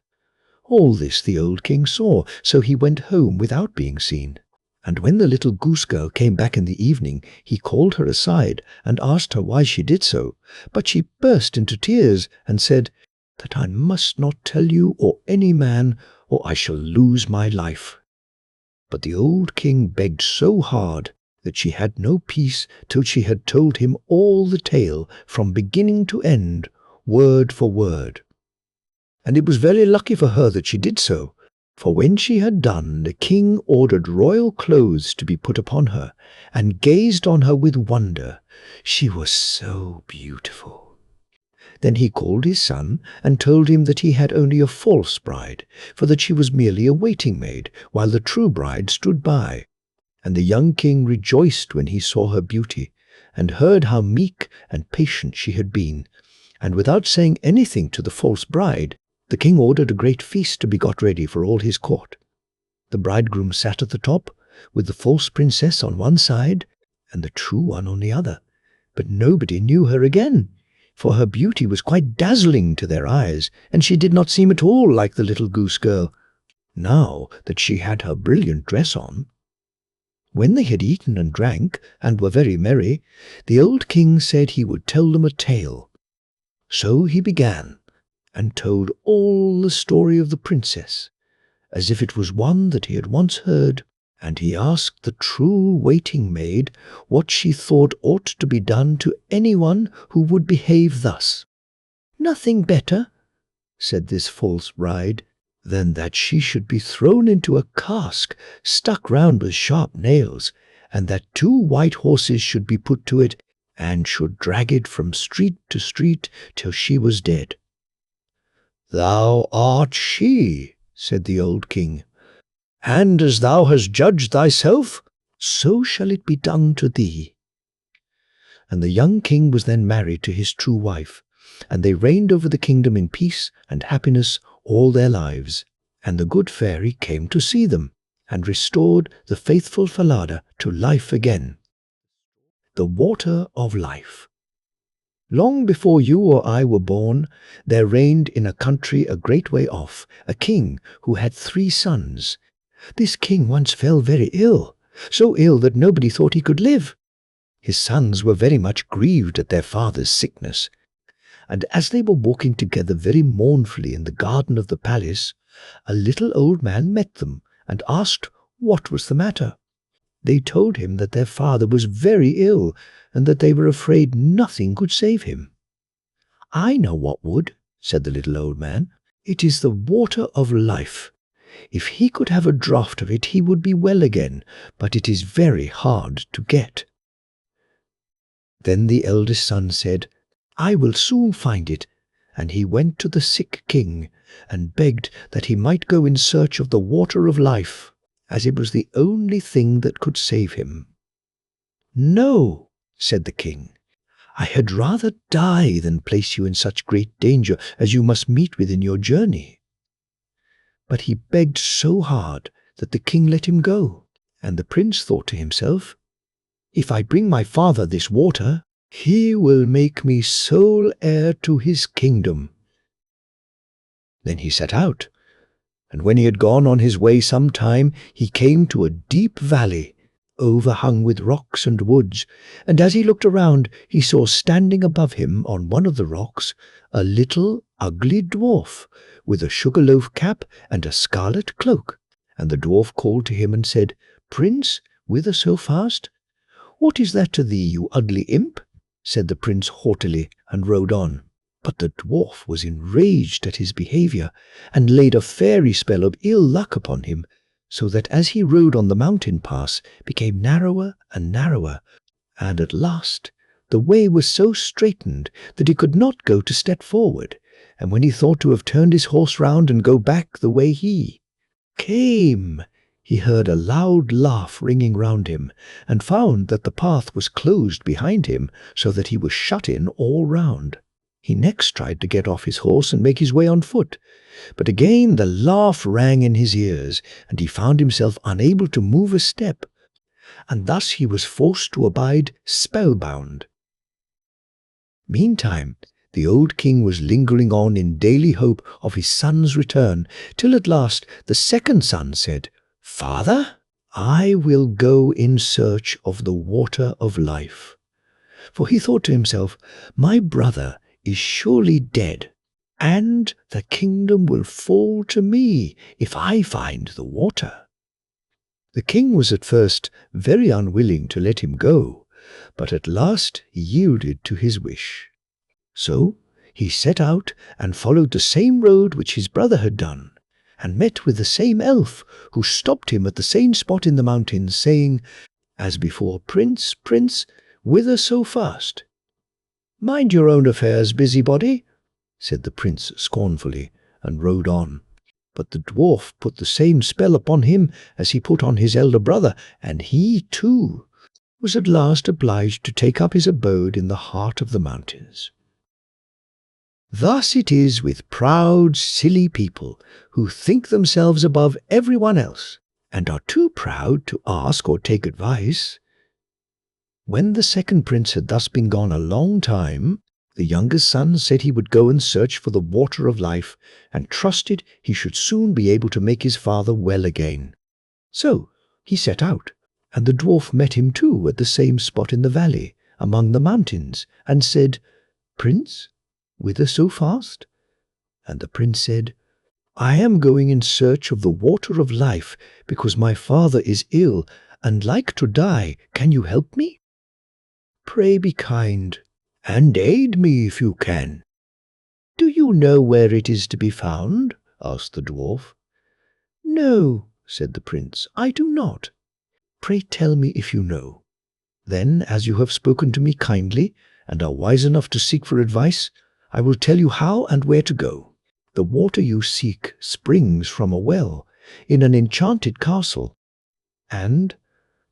[SPEAKER 1] All this the old king saw, so he went home without being seen. And when the little Goose Girl came back in the evening, he called her aside and asked her why she did so, but she burst into tears and said, "That I must not tell you or any man, or I shall lose my life." But the old king begged so hard that she had no peace till she had told him all the tale from beginning to end, word for word. And it was very lucky for her that she did so, for when she had done, the king ordered royal clothes to be put upon her, and gazed on her with wonder. She was so beautiful. Then he called his son and told him that he had only a false bride, for that she was merely a waiting-maid, while the true bride stood by. And the young king rejoiced when he saw her beauty, and heard how meek and patient she had been. And without saying anything to the false bride, the king ordered a great feast to be got ready for all his court. The bridegroom sat at the top, with the false princess on one side, and the true one on the other. But nobody knew her again, for her beauty was quite dazzling to their eyes, and she did not seem at all like the little Goose Girl, now that she had her brilliant dress on. When they had eaten and drank, and were very merry, the old king said he would tell them a tale. So he began, and told all the story of the princess, as if it was one that he had once heard, and he asked the true waiting-maid what she thought ought to be done to anyone who would behave thus. "Nothing better," said this false bride, "than that she should be thrown into a cask stuck round with sharp nails, and that 2 white horses should be put to it, and should drag it from street to street till she was dead." "Thou art she," said the old king, "and as thou hast judged thyself, so shall it be done to thee." And the young king was then married to his true wife, and they reigned over the kingdom in peace and happiness all their lives. And the good fairy came to see them, and restored the faithful Falada to life again. The water of life. Long before you or I were born, there reigned in a country a great way off a king who had 3 sons. This king once fell very ill, so ill that nobody thought he could live. His sons were very much grieved at their father's sickness, And as they were walking together very mournfully in the garden of the palace, a little old man met them and asked what was the matter. They told him that their father was very ill and that they were afraid nothing could save him. "I know what would," said the little old man. "It is the water of life. If he could have a draught of it, he would be well again, but it is very hard to get." Then the eldest son said, "I will soon find it," and he went to the sick king and begged that he might go in search of the water of life, as it was the only thing that could save him. "No," said the king, "I had rather die than place you in such great danger as you must meet with in your journey." But he begged so hard that the king let him go, and the prince thought to himself, "If I bring my father this water, he will make me sole heir to his kingdom." Then he set out, and when he had gone on his way some time, he came to a deep valley, overhung with rocks and woods, and as he looked around, he saw standing above him on one of the rocks a little ugly dwarf, with a sugar-loaf cap and a scarlet cloak. And the dwarf called to him and said, "Prince, whither so fast?" "What is that to thee, you ugly imp?" said the prince haughtily, and rode on. But the dwarf was enraged at his behaviour, and laid a fairy spell of ill luck upon him, so that as he rode on the mountain pass became narrower and narrower, and at last the way was so straitened that he could not go a step forward, and when he thought to have turned his horse round and go back the way he came, he heard a loud laugh ringing round him, and found that the path was closed behind him, so that he was shut in all round. He next tried to get off his horse and make his way on foot, but again the laugh rang in his ears, and he found himself unable to move a step, and thus he was forced to abide spellbound. Meantime, the old king was lingering on in daily hope of his son's return, till at last the second son said, "Father, I will go in search of the water of life." For he thought to himself, "My brother is surely dead, and the kingdom will fall to me if I find the water." The king was at first very unwilling to let him go, but at last yielded to his wish. So he set out and followed the same road which his brother had done, and met with the same elf, who stopped him at the same spot in the mountains, saying, as before, "Prince, prince, whither so fast?" "Mind your own affairs, busybody," said the prince scornfully, and rode on. But the dwarf put the same spell upon him as he put on his elder brother, and he, too, was at last obliged to take up his abode in the heart of the mountains. Thus it is with proud, silly people who think themselves above everyone else, and are too proud to ask or take advice. When the second prince had thus been gone a long time, the youngest son said he would go and search for the water of life, and trusted he should soon be able to make his father well again. So he set out, and the dwarf met him too at the same spot in the valley, among the mountains, and said, "Prince, whither so fast?" And the prince said, "I am going in search of the water of life, because my father is ill, and like to die. Can you help me?" "Pray be kind, and aid me if you can." "Do you know where it is to be found?" asked the dwarf. "No," said the prince, "I do not." "Pray tell me if you know. Then, as you have spoken to me kindly, and are wise enough to seek for advice, I will tell you how and where to go. The water you seek springs from a well in an enchanted castle, and,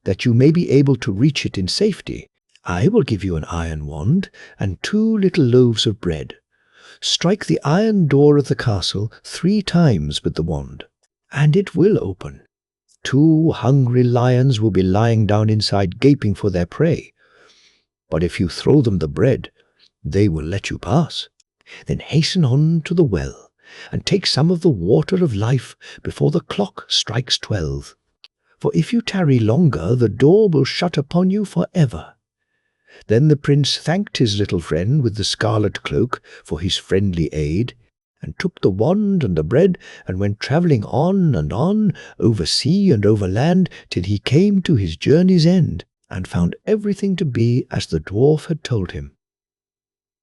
[SPEAKER 1] that you may be able to reach it in safety, I will give you an iron wand and 2 little loaves of bread. Strike the iron door of the castle 3 times with the wand, and it will open. 2 hungry lions will be lying down inside gaping for their prey. But if you throw them the bread, they will let you pass. Then hasten on to the well, and take some of the water of life before the clock strikes 12. For if you tarry longer, the door will shut upon you forever. Then the prince thanked his little friend with the scarlet cloak for his friendly aid, and took the wand and the bread, and went travelling on and on, over sea and over land, till he came to his journey's end, and found everything to be as the dwarf had told him.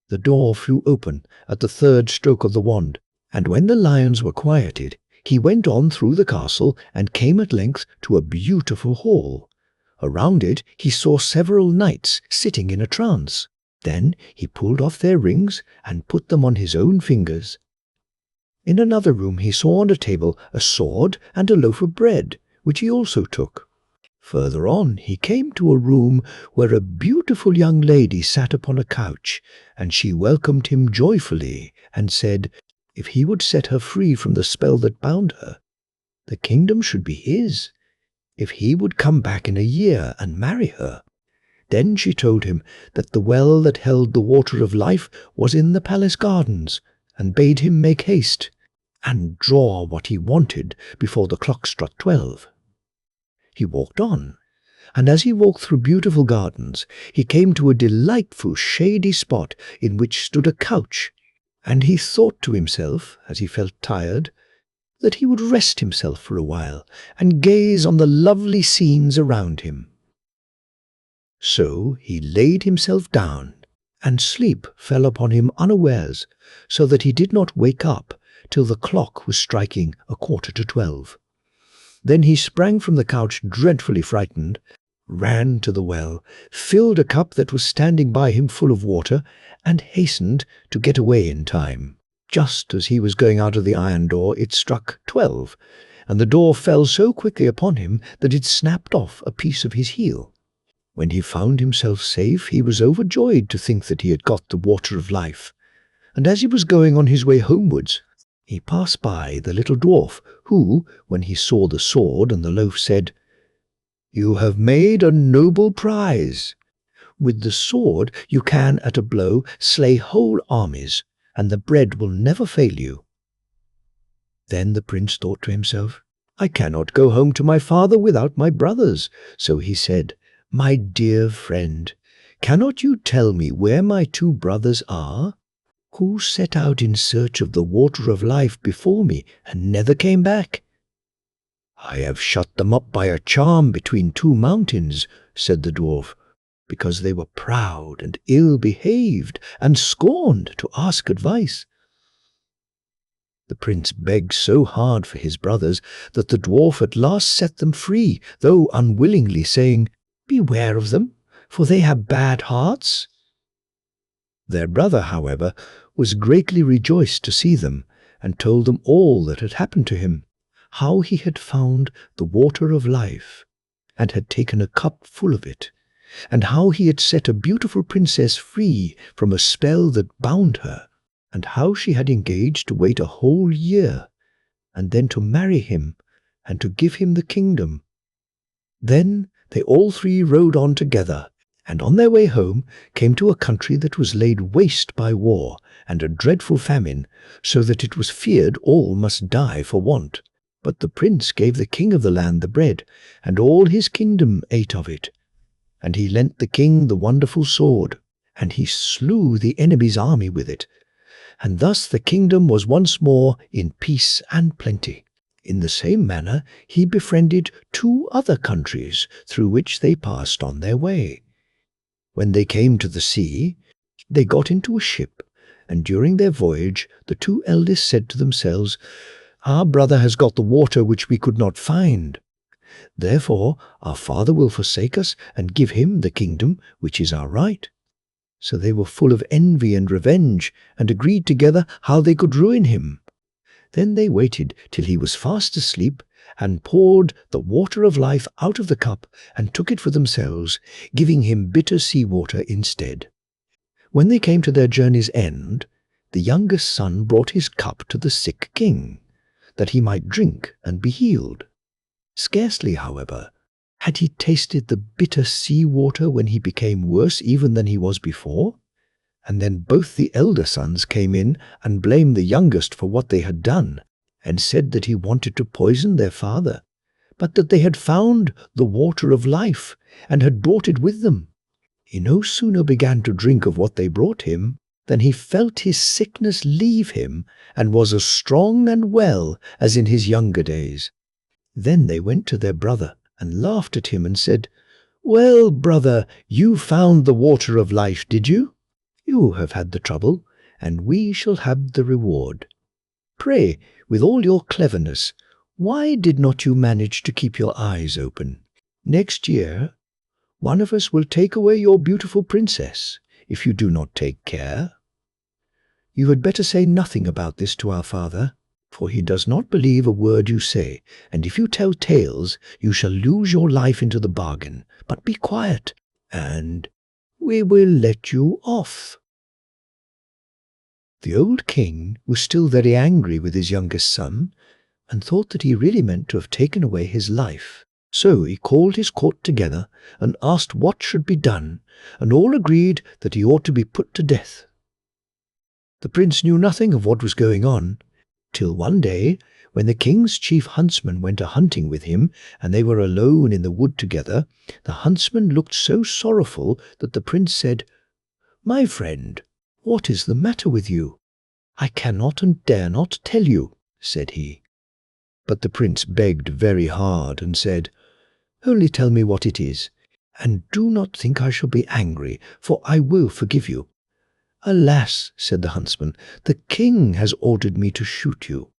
[SPEAKER 1] The door flew open at the third stroke of the wand, and when the lions were quieted, he went on through the castle and came at length to a beautiful hall. Around it he saw several knights sitting in a trance. Then he pulled off their rings and put them on his own fingers. In another room he saw on a table a sword and a loaf of bread, which he also took. Further on he came to a room where a beautiful young lady sat upon a couch, and she welcomed him joyfully, and said, if he would set her free from the spell that bound her, the kingdom should be his, if he would come back in a year and marry her. Then she told him that the well that held the water of life was in the palace gardens, and bade him make haste, and draw what he wanted before the clock struck 12. He walked on, and as he walked through beautiful gardens, he came to a delightful shady spot in which stood a couch, and he thought to himself, as he felt tired, that he would rest himself for a while, and gaze on the lovely scenes around him. So he laid himself down, and sleep fell upon him unawares, so that he did not wake up till the clock was striking 11:45. Then he sprang from the couch dreadfully frightened, ran to the well, filled a cup that was standing by him full of water, and hastened to get away in time. Just as he was going out of the iron door, it struck 12, and the door fell so quickly upon him that it snapped off a piece of his heel. When he found himself safe, he was overjoyed to think that he had got the water of life, and as he was going on his way homewards, he passed by the little dwarf, who, when he saw the sword and the loaf, said, "You have made a noble prize. With the sword you can, at a blow, slay whole armies, and the bread will never fail you." Then the prince thought to himself, "I cannot go home to my father without my brothers." So he said, "My dear friend, cannot you tell me where my 2 brothers are, who set out in search of the water of life before me and never came back?" "I have shut them up by a charm between 2 mountains," said the dwarf, "because they were proud and ill-behaved, and scorned to ask advice." The prince begged so hard for his brothers that the dwarf at last set them free, though unwillingly, saying, "Beware of them, for they have bad hearts." Their brother, however, was greatly rejoiced to see them, and told them all that had happened to him, how he had found the water of life, and had taken a cup full of it, and how he had set a beautiful princess free from a spell that bound her, and how she had engaged to wait a whole year, and then to marry him, and to give him the kingdom. Then they all 3 rode on together, and on their way home came to a country that was laid waste by war and a dreadful famine, so that it was feared all must die for want. But the prince gave the king of the land the bread, and all his kingdom ate of it. And he lent the king the wonderful sword, and he slew the enemy's army with it. And thus the kingdom was once more in peace and plenty. In the same manner he befriended 2 other countries through which they passed on their way. When they came to the sea, they got into a ship, and during their voyage the 2 eldest said to themselves, "Our brother has got the water which we could not find. Therefore our father will forsake us and give him the kingdom which is our right." So they were full of envy and revenge, and agreed together how they could ruin him. Then they waited till he was fast asleep, and poured the water of life out of the cup, and took it for themselves, giving him bitter sea-water instead. When they came to their journey's end, the youngest son brought his cup to the sick king, that he might drink and be healed. Scarcely, however, had he tasted the bitter sea-water when he became worse even than he was before, and then both the elder sons came in and blamed the youngest for what they had done, and said that he wanted to poison their father, but that they had found the water of life, and had brought it with them. He no sooner began to drink of what they brought him than he felt his sickness leave him and was as strong and well as in his younger days. Then they went to their brother and laughed at him and said, "Well, brother, you found the water of life, did you? You have had the trouble, and we shall have the reward. Pray, with all your cleverness, why did not you manage to keep your eyes open? Next year, one of us will take away your beautiful princess, if you do not take care. You had better say nothing about this to our father, for he does not believe a word you say, and if you tell tales, you shall lose your life into the bargain. But be quiet, and we will let you off." The old king was still very angry with his youngest son, and thought that he really meant to have taken away his life. So he called his court together and asked what should be done, and all agreed that he ought to be put to death. The prince knew nothing of what was going on, till one day, when the king's chief huntsman went a-hunting with him, and they were alone in the wood together, the huntsman looked so sorrowful that the prince said, "My friend, what is the matter with you?" "I cannot and dare not tell you," said he. But the prince begged very hard and said, "Only tell me what it is, and do not think I shall be angry, for I will forgive you." "Alas," said the huntsman, "the king has ordered me to shoot you."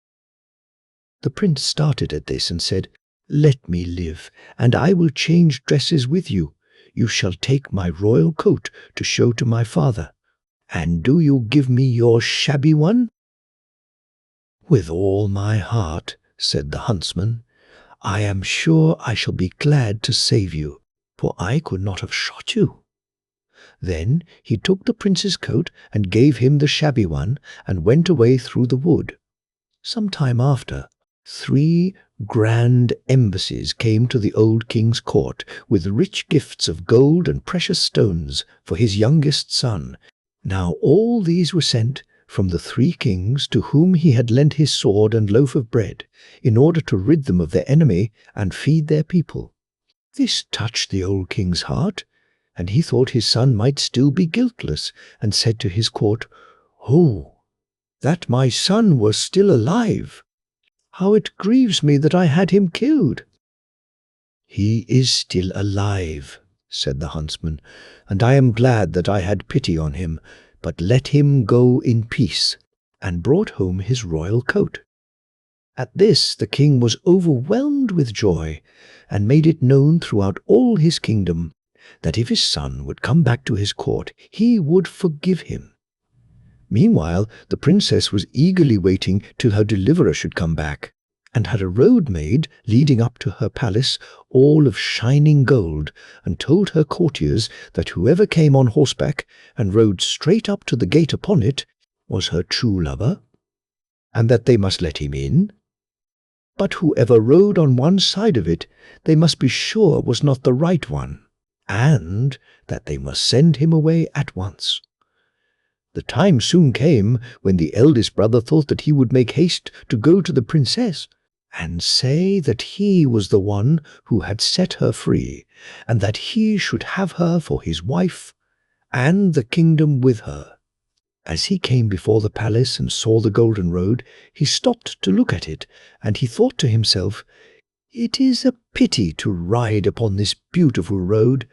[SPEAKER 1] The prince started at this and said, "Let me live, and I will change dresses with you. You shall take my royal coat to show to my father. And do you give me your shabby one?" "With all my heart," said the huntsman. "I am sure I shall be glad to save you, for I could not have shot you." Then he took the prince's coat and gave him the shabby one, and went away through the wood. Some time after, 3 grand embassies came to the old king's court with rich gifts of gold and precious stones for his youngest son. Now all these were sent from the 3 kings to whom he had lent his sword and loaf of bread, in order to rid them of their enemy and feed their people. This touched the old king's heart, and he thought his son might still be guiltless, and said to his court, "Oh, that my son was still alive! How it grieves me that I had him killed." "He is still alive," said the huntsman, "and I am glad that I had pity on him, but let him go in peace," and brought home his royal coat. At this the king was overwhelmed with joy, and made it known throughout all his kingdom that if his son would come back to his court, he would forgive him. Meanwhile, the princess was eagerly waiting till her deliverer should come back, and had a road made leading up to her palace, all of shining gold, and told her courtiers that whoever came on horseback and rode straight up to the gate upon it was her true lover, and that they must let him in. But whoever rode on one side of it, they must be sure was not the right one, and that they must send him away at once. The time soon came when the eldest brother thought that he would make haste to go to the princess, and say that he was the one who had set her free, and that he should have her for his wife, and the kingdom with her. As he came before the palace and saw the golden road, he stopped to look at it, and he thought to himself, "It is a pity to ride upon this beautiful road."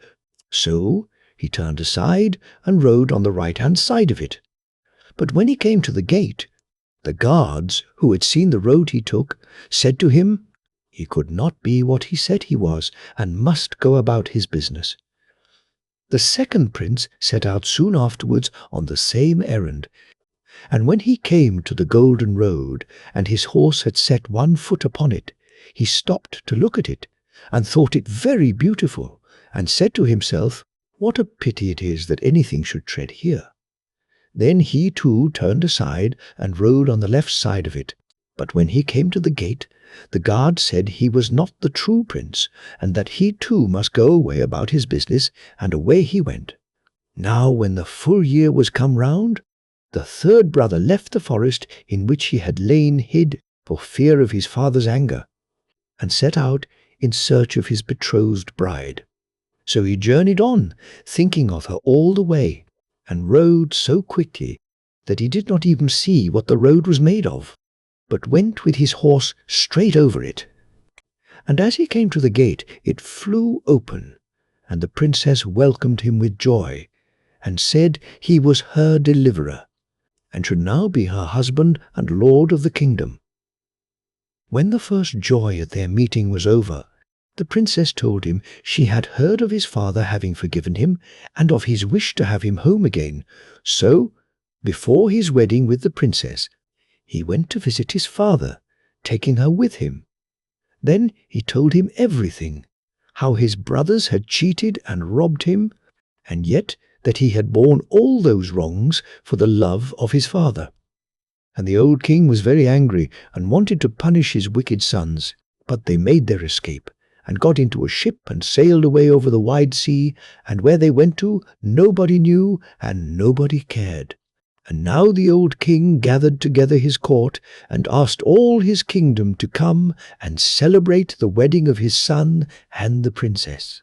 [SPEAKER 1] So he turned aside and rode on the right-hand side of it. But when he came to the gate, the guards, who had seen the road he took, said to him he could not be what he said he was, and must go about his business. The second prince set out soon afterwards on the same errand, and when he came to the golden road, and his horse had set one foot upon it, he stopped to look at it, and thought it very beautiful, and said to himself, "What a pity it is that anything should tread here." Then he too turned aside and rode on the left side of it. But when he came to the gate, the guard said he was not the true prince, and that he too must go away about his business, and away he went. Now when the full year was come round, the third brother left the forest in which he had lain hid for fear of his father's anger, and set out in search of his betrothed bride. So he journeyed on, thinking of her all the way, and rode so quickly that he did not even see what the road was made of, but went with his horse straight over it. And as he came to the gate, it flew open, and the princess welcomed him with joy, and said he was her deliverer, and should now be her husband and lord of the kingdom. When the first joy at their meeting was over, the princess told him she had heard of his father having forgiven him, and of his wish to have him home again. So, before his wedding with the princess, he went to visit his father, taking her with him. Then he told him everything, how his brothers had cheated and robbed him, and yet that he had borne all those wrongs for the love of his father. And the old king was very angry and wanted to punish his wicked sons, but they made their escape, and got into a ship and sailed away over the wide sea, and where they went to nobody knew and nobody cared. And now the old king gathered together his court and asked all his kingdom to come and celebrate the wedding of his son and the princess.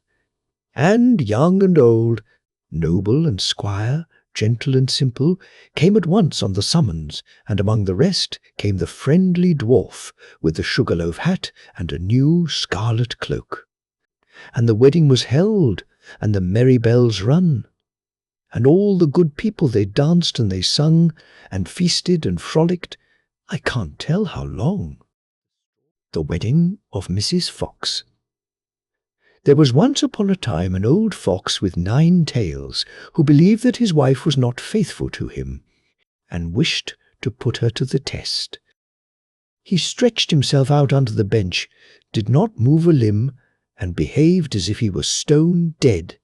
[SPEAKER 1] And young and old, noble and squire, gentle and simple, came at once on the summons, and among the rest came the friendly dwarf with the sugar-loaf hat and a new scarlet cloak. And the wedding was held, and the merry bells rung. And all the good people they danced and they sung, and feasted and frolicked, I can't tell how long. The Wedding of Mrs. Fox. There was once upon a time an old fox with 9 tails, who believed that his wife was not faithful to him, and wished to put her to the test. He stretched himself out under the bench, did not move a limb, and behaved as if he was stone dead.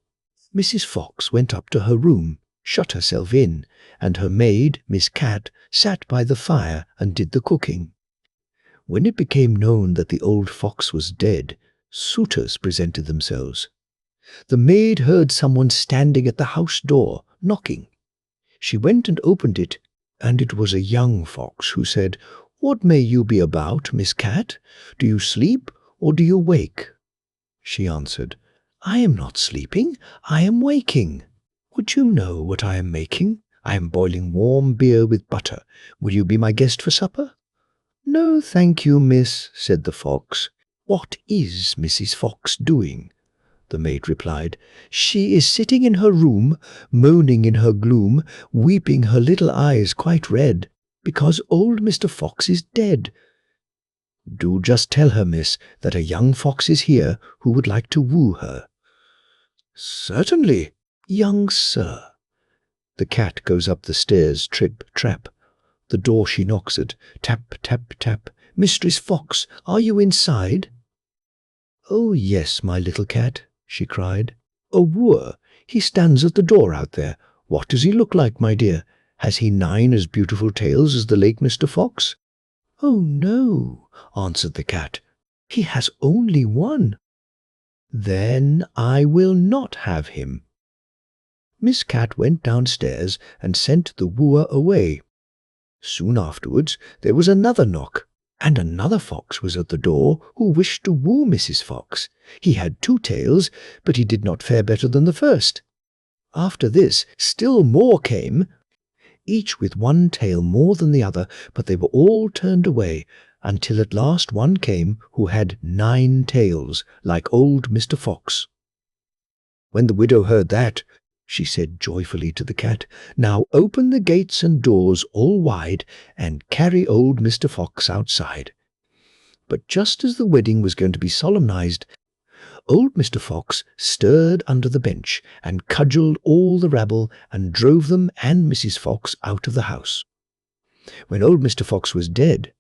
[SPEAKER 1] Mrs. Fox went up to her room, shut herself in, and her maid, Miss Cat, sat by the fire and did the cooking. When it became known that the old fox was dead, suitors presented themselves. The maid heard someone standing at the house door, knocking. She went and opened it, and it was a young fox who said, "What may you be about, Miss Cat? Do you sleep, or do you wake?" She answered, "I am not sleeping, I am waking. Would you know what I am making? I am boiling warm beer with butter. Will you be my guest for supper?" "No, thank you, miss," said the fox. "What is Mrs. Fox doing?" The maid replied, "She is sitting in her room, moaning in her gloom, weeping her little eyes quite red, because old Mr. Fox is dead." "Do just tell her, miss, that a young fox is here who would like to woo her." "Certainly, young sir." The cat goes up the stairs, trip, trap. The door she knocks at, tap, tap, tap. "Mistress Fox, are you inside?" "Oh, yes, my little cat," she cried. "A wooer. He stands at the door out there. What does he look like, my dear? Has he 9 as beautiful tails as the late Mr. Fox?" "Oh, no," answered the cat. "He has only 1. "Then I will not have him." Miss Cat went downstairs and sent the wooer away. Soon afterwards there was another knock, and another fox was at the door who wished to woo Mrs. Fox. He had 2 tails, but he did not fare better than the first. After this still more came, each with 1 tail more than the other, but they were all turned away, until at last one came who had 9 tails, like old Mr. Fox. When the widow heard that, she said joyfully to the cat, "Now open the gates and doors all wide, and carry old Mr. Fox outside." But just as the wedding was going to be solemnized, old Mr. Fox stirred under the bench, and cudgelled all the rabble, and drove them and Mrs. Fox out of the house. When old Mr. Fox was dead,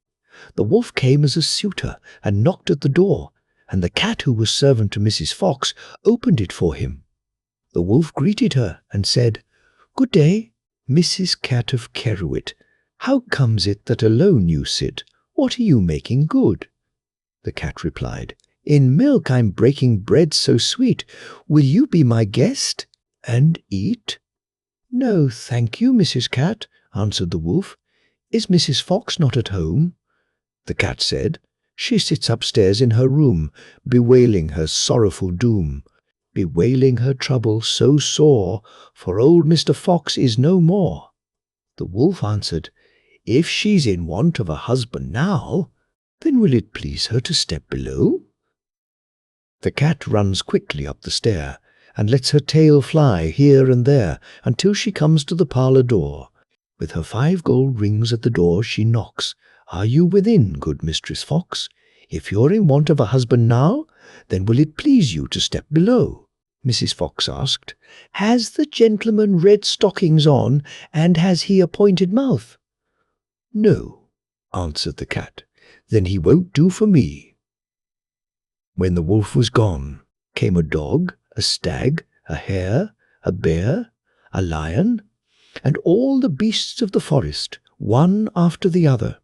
[SPEAKER 1] the wolf came as a suitor, and knocked at the door, and the cat, who was servant to Mrs. Fox, opened it for him. The wolf greeted her, and said, "Good day, Mrs. Cat of Keruit. How comes it that alone you sit? What are you making good?" The cat replied, "In milk I'm breaking bread so sweet. Will you be my guest and eat?" "No, thank you, Mrs. Cat," answered the wolf. "Is Mrs. Fox not at home?" The cat said, "She sits upstairs in her room, bewailing her sorrowful doom, bewailing her trouble so sore, for old Mr. Fox is no more. The wolf answered, "If she's in want of a husband now, then will it please her to step below?" The cat runs quickly up the stair, and lets her tail fly here and there until she comes to the parlour door. With her 5 gold rings at the door she knocks. "Are you within, good Mistress Fox? If you're in want of a husband now, then will it please you to step below?" Mrs. Fox asked. "Has the gentleman red stockings on, and has he a pointed mouth?" "No," answered the cat. "Then he won't do for me." When the wolf was gone, came a dog, a stag, a hare, a bear, a lion, and all the beasts of the forest, one after the other.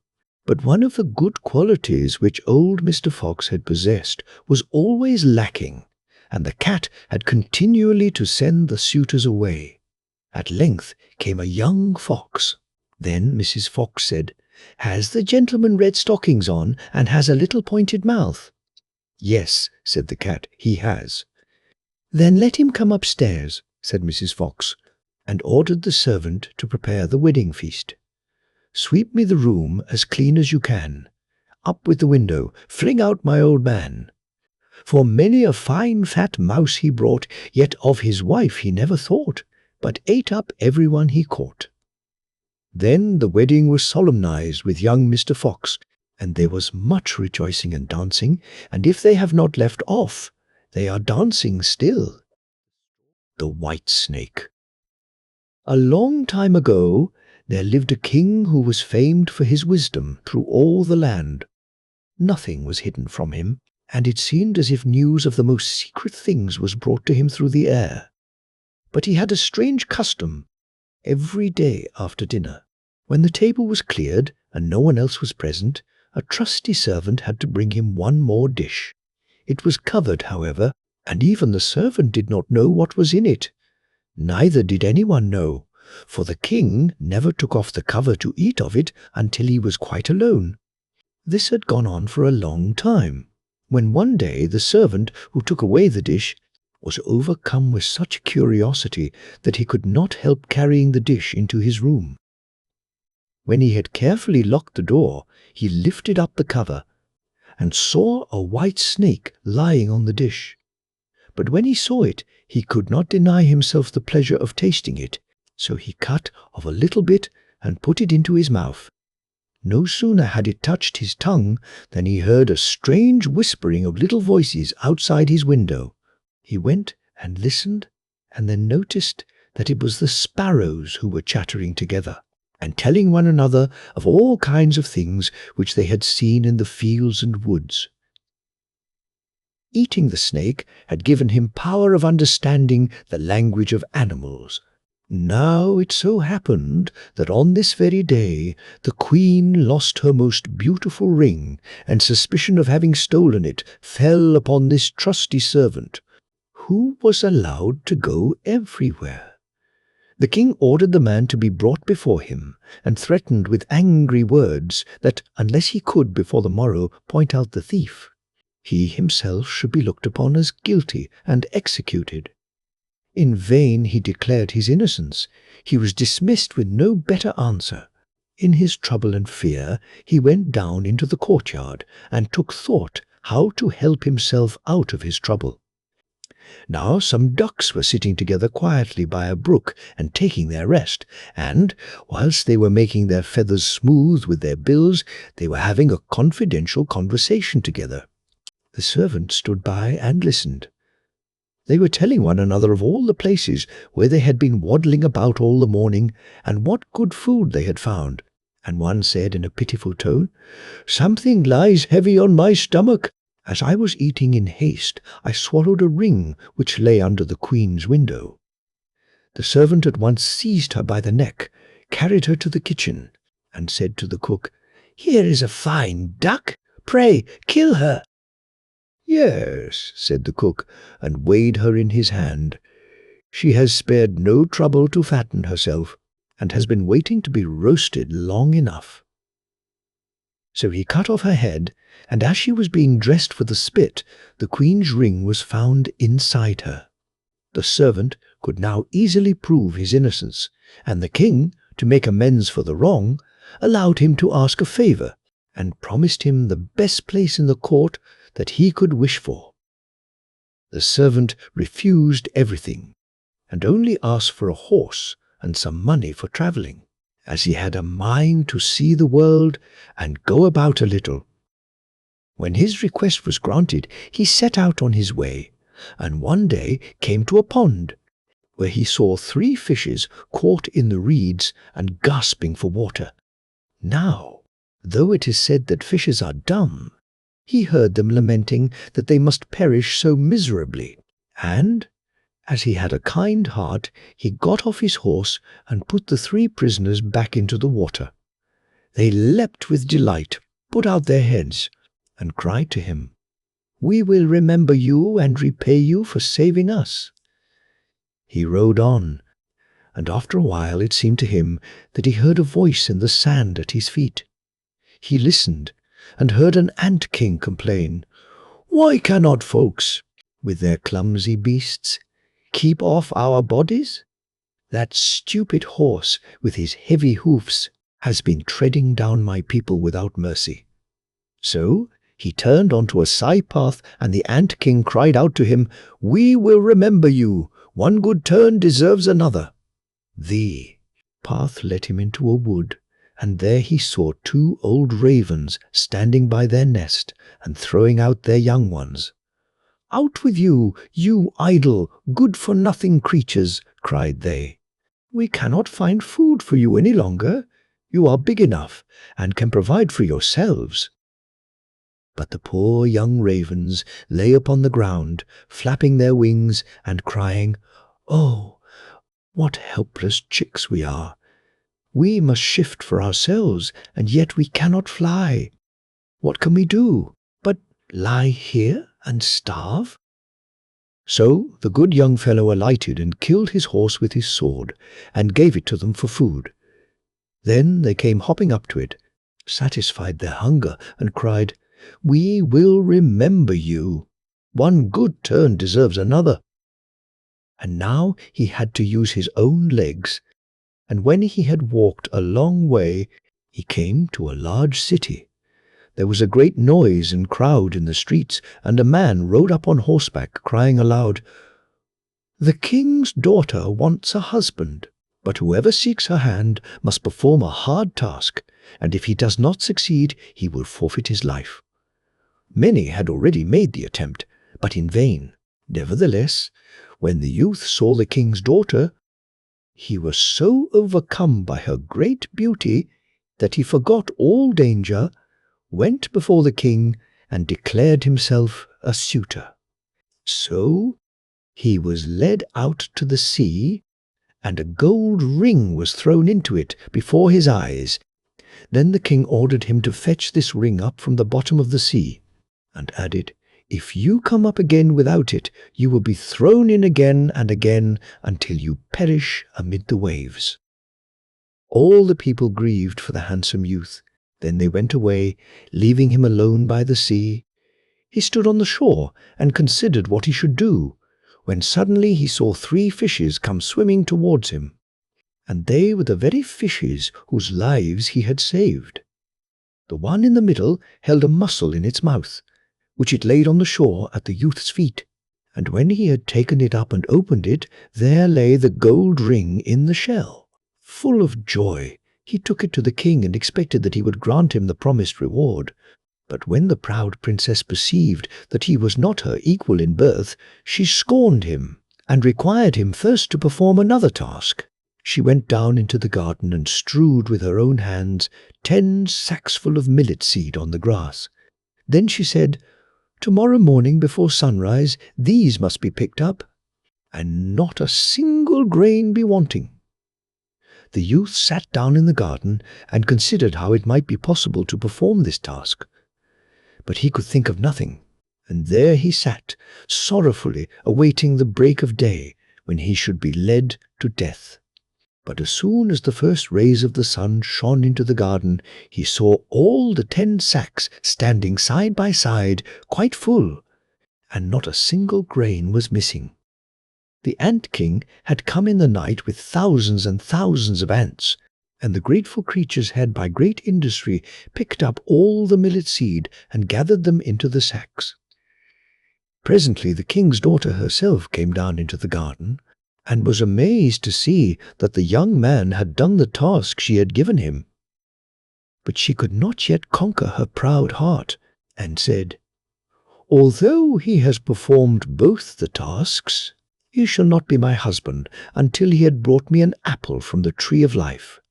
[SPEAKER 1] But one of the good qualities which old Mr. Fox had possessed was always lacking, and the cat had continually to send the suitors away. At length came a young fox. Then Mrs. Fox said, "Has the gentleman red stockings on, and has a little pointed mouth?" "Yes," said the cat, "he has." "Then let him come upstairs," said Mrs. Fox, and ordered the servant to prepare the wedding feast. "Sweep me the room as clean as you can. Up with the window, fling out my old man. For many a fine fat mouse he brought, yet of his wife he never thought, but ate up every one he caught." Then the wedding was solemnized with young Mr. Fox, and there was much rejoicing and dancing, and if they have not left off, they are dancing still. The White Snake. A long time ago, there lived a king who was famed for his wisdom through all the land. Nothing was hidden from him, and it seemed as if news of the most secret things was brought to him through the air. But he had a strange custom. Every day after dinner, when the table was cleared and no one else was present, a trusty servant had to bring him one more dish. It was covered, however, and even the servant did not know what was in it. Neither did anyone know, for the king never took off the cover to eat of it until he was quite alone. This had gone on for a long time, when one day the servant who took away the dish was overcome with such curiosity that he could not help carrying the dish into his room. When he had carefully locked the door, he lifted up the cover and saw a white snake lying on the dish. But when he saw it, he could not deny himself the pleasure of tasting it, so he cut off a little bit and put it into his mouth. No sooner had it touched his tongue than he heard a strange whispering of little voices outside his window. He went and listened, and then noticed that it was the sparrows who were chattering together, and telling one another of all kinds of things which they had seen in the fields and woods. Eating the snake had given him power of understanding the language of animals. Now it so happened that on this very day the queen lost her most beautiful ring, and suspicion of having stolen it fell upon this trusty servant, who was allowed to go everywhere. The king ordered the man to be brought before him, and threatened with angry words that, unless he could before the morrow point out the thief, he himself should be looked upon as guilty and executed. In vain he declared his innocence. He was dismissed with no better answer. In his trouble and fear, he went down into the courtyard and took thought how to help himself out of his trouble. Now some ducks were sitting together quietly by a brook and taking their rest, and, whilst they were making their feathers smooth with their bills, they were having a confidential conversation together. The servant stood by and listened. They were telling one another of all the places where they had been waddling about all the morning, and what good food they had found, and one said in a pitiful tone, "Something lies heavy on my stomach. As I was eating in haste, I swallowed a ring which lay under the queen's window." The servant at once seized her by the neck, carried her to the kitchen, and said to the cook, "Here is a fine duck. Pray, kill her." "Yes," said the cook, and weighed her in his hand. "She has spared no trouble to fatten herself, and has been waiting to be roasted long enough." So he cut off her head, and as she was being dressed for the spit, the queen's ring was found inside her. The servant could now easily prove his innocence, and the king, to make amends for the wrong, allowed him to ask a favour, and promised him the best place in the court that he could wish for. The servant refused everything, and only asked for a horse and some money for travelling, as he had a mind to see the world and go about a little. When his request was granted, he set out on his way, and one day came to a pond, where he saw 3 fishes caught in the reeds and gasping for water. Now, though it is said that fishes are dumb, he heard them lamenting that they must perish so miserably, and, as he had a kind heart, he got off his horse and put the 3 prisoners back into the water. They leapt with delight, put out their heads, and cried to him, "We will remember you and repay you for saving us." He rode on, and after a while it seemed to him that he heard a voice in the sand at his feet. He listened, and heard an ant-king complain, "Why cannot folks, with their clumsy beasts, keep off our bodies? That stupid horse, with his heavy hoofs, has been treading down my people without mercy." So he turned onto a side path, and the ant-king cried out to him, "We will remember you. One good turn deserves another." The path led him into a wood, and there he saw 2 old ravens standing by their nest and throwing out their young ones. "Out with you, you idle, good-for-nothing creatures," cried they. "We cannot find food for you any longer. You are big enough and can provide for yourselves." But the poor young ravens lay upon the ground, flapping their wings and crying, "Oh, what helpless chicks we are! We must shift for ourselves, and yet we cannot fly. What can we do but lie here and starve?" So the good young fellow alighted and killed his horse with his sword, and gave it to them for food. Then they came hopping up to it, satisfied their hunger, and cried, "We will remember you. One good turn deserves another." And now he had to use his own legs, and when he had walked a long way, he came to a large city. There was a great noise and crowd in the streets, and a man rode up on horseback, crying aloud, "The king's daughter wants a husband, but whoever seeks her hand must perform a hard task, and if he does not succeed, he will forfeit his life." Many had already made the attempt, but in vain. Nevertheless, when the youth saw the king's daughter, he was so overcome by her great beauty that he forgot all danger, went before the king, and declared himself a suitor. So he was led out to the sea, and a gold ring was thrown into it before his eyes. Then the king ordered him to fetch this ring up from the bottom of the sea, and added, "If you come up again without it, you will be thrown in again and again until you perish amid the waves." All the people grieved for the handsome youth. Then they went away, leaving him alone by the sea. He stood on the shore and considered what he should do, when suddenly he saw 3 fishes come swimming towards him, and they were the very fishes whose lives he had saved. The one in the middle held a mussel in its mouth, which it laid on the shore at the youth's feet, and when he had taken it up and opened it, there lay the gold ring in the shell. Full of joy, he took it to the king and expected that he would grant him the promised reward. But when the proud princess perceived that he was not her equal in birth, she scorned him, and required him first to perform another task. She went down into the garden and strewed with her own hands 10 sacks full of millet seed on the grass. Then she said, "Tomorrow morning before sunrise these must be picked up, and not a single grain be wanting." The youth sat down in the garden and considered how it might be possible to perform this task. But he could think of nothing, and there he sat, sorrowfully awaiting the break of day, when he should be led to death. But as soon as the first rays of the sun shone into the garden, he saw all the 10 sacks standing side by side, quite full, and not a single grain was missing. The Ant King had come in the night with thousands and thousands of ants, and the grateful creatures had by great industry picked up all the millet seed and gathered them into the sacks. Presently the king's daughter herself came down into the garden, and was amazed to see that the young man had done the task she had given him. But she could not yet conquer her proud heart, and said, "Although he has performed both the tasks, he shall not be my husband until he had brought me an apple from the tree of life."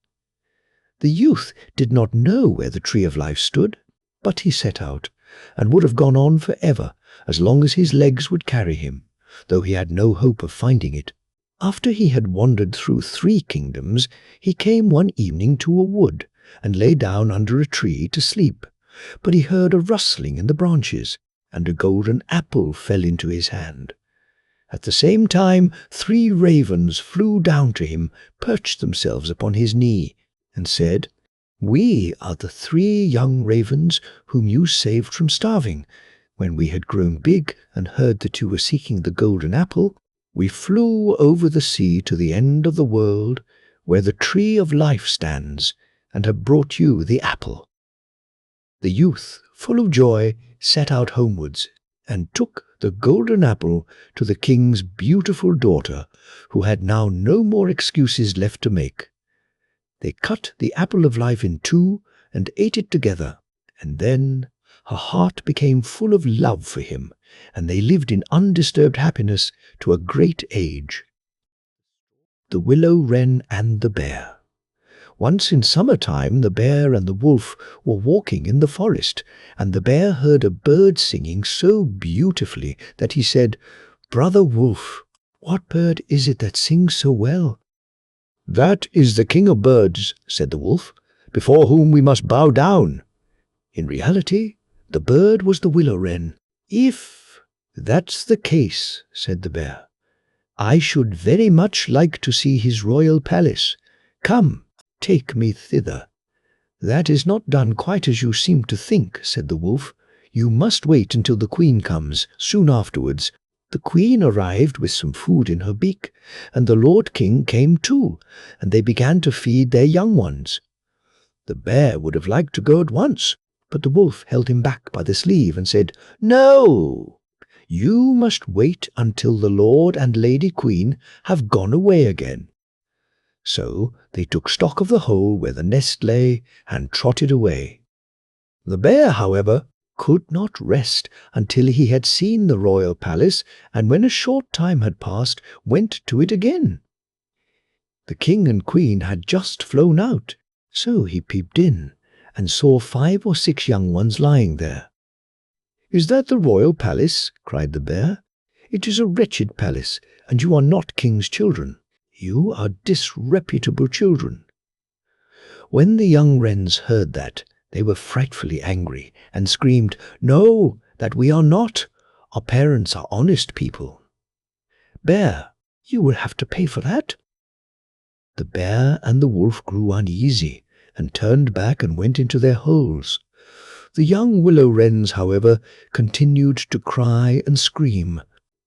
[SPEAKER 1] The youth did not know where the tree of life stood, but he set out, and would have gone on for ever, as long as his legs would carry him, though he had no hope of finding it. After he had wandered through 3 kingdoms, he came one evening to a wood, and lay down under a tree to sleep. But he heard a rustling in the branches, and a golden apple fell into his hand. At the same time 3 ravens flew down to him, perched themselves upon his knee, and said, "We are the 3 young ravens whom you saved from starving. When we had grown big and heard that you were seeking the golden apple, we flew over the sea to the end of the world, where the tree of life stands, and have brought you the apple." The youth, full of joy, set out homewards, and took the golden apple to the king's beautiful daughter, who had now no more excuses left to make. They cut the apple of life in 2 and ate it together, and then her heart became full of love for him, and they lived in undisturbed happiness to a great age. The Willow, Wren, and the Bear. Once in summer-time the bear and the wolf were walking in the forest, and the bear heard a bird singing so beautifully that he said, "Brother Wolf, what bird is it that sings so well?" "That is the king of birds," said the wolf, "before whom we must bow down." In reality, the bird was the willow wren. "If that's the case," said the bear, "I should very much like to see his royal palace. Come, take me thither." "That is not done quite as you seem to think," said the wolf. "You must wait until the queen comes, soon afterwards." The queen arrived with some food in her beak, and the Lord King came too, and they began to feed their young ones. The bear would have liked to go at once, but the wolf held him back by the sleeve and said, "No, you must wait until the Lord and Lady Queen have gone away again." So they took stock of the hole where the nest lay and trotted away. The bear, however, could not rest until he had seen the royal palace, and when a short time had passed, went to it again. The king and queen had just flown out, so he peeped in, and saw 5 or 6 young ones lying there. "Is that the royal palace?" cried the bear. "It is a wretched palace, and you are not king's children. You are disreputable children." When the young wrens heard that, they were frightfully angry, and screamed, "No, that we are not. Our parents are honest people." "Bear, you will have to pay for that." The bear and the wolf grew uneasy, and turned back and went into their holes. The young willow wrens, however, continued to cry and scream,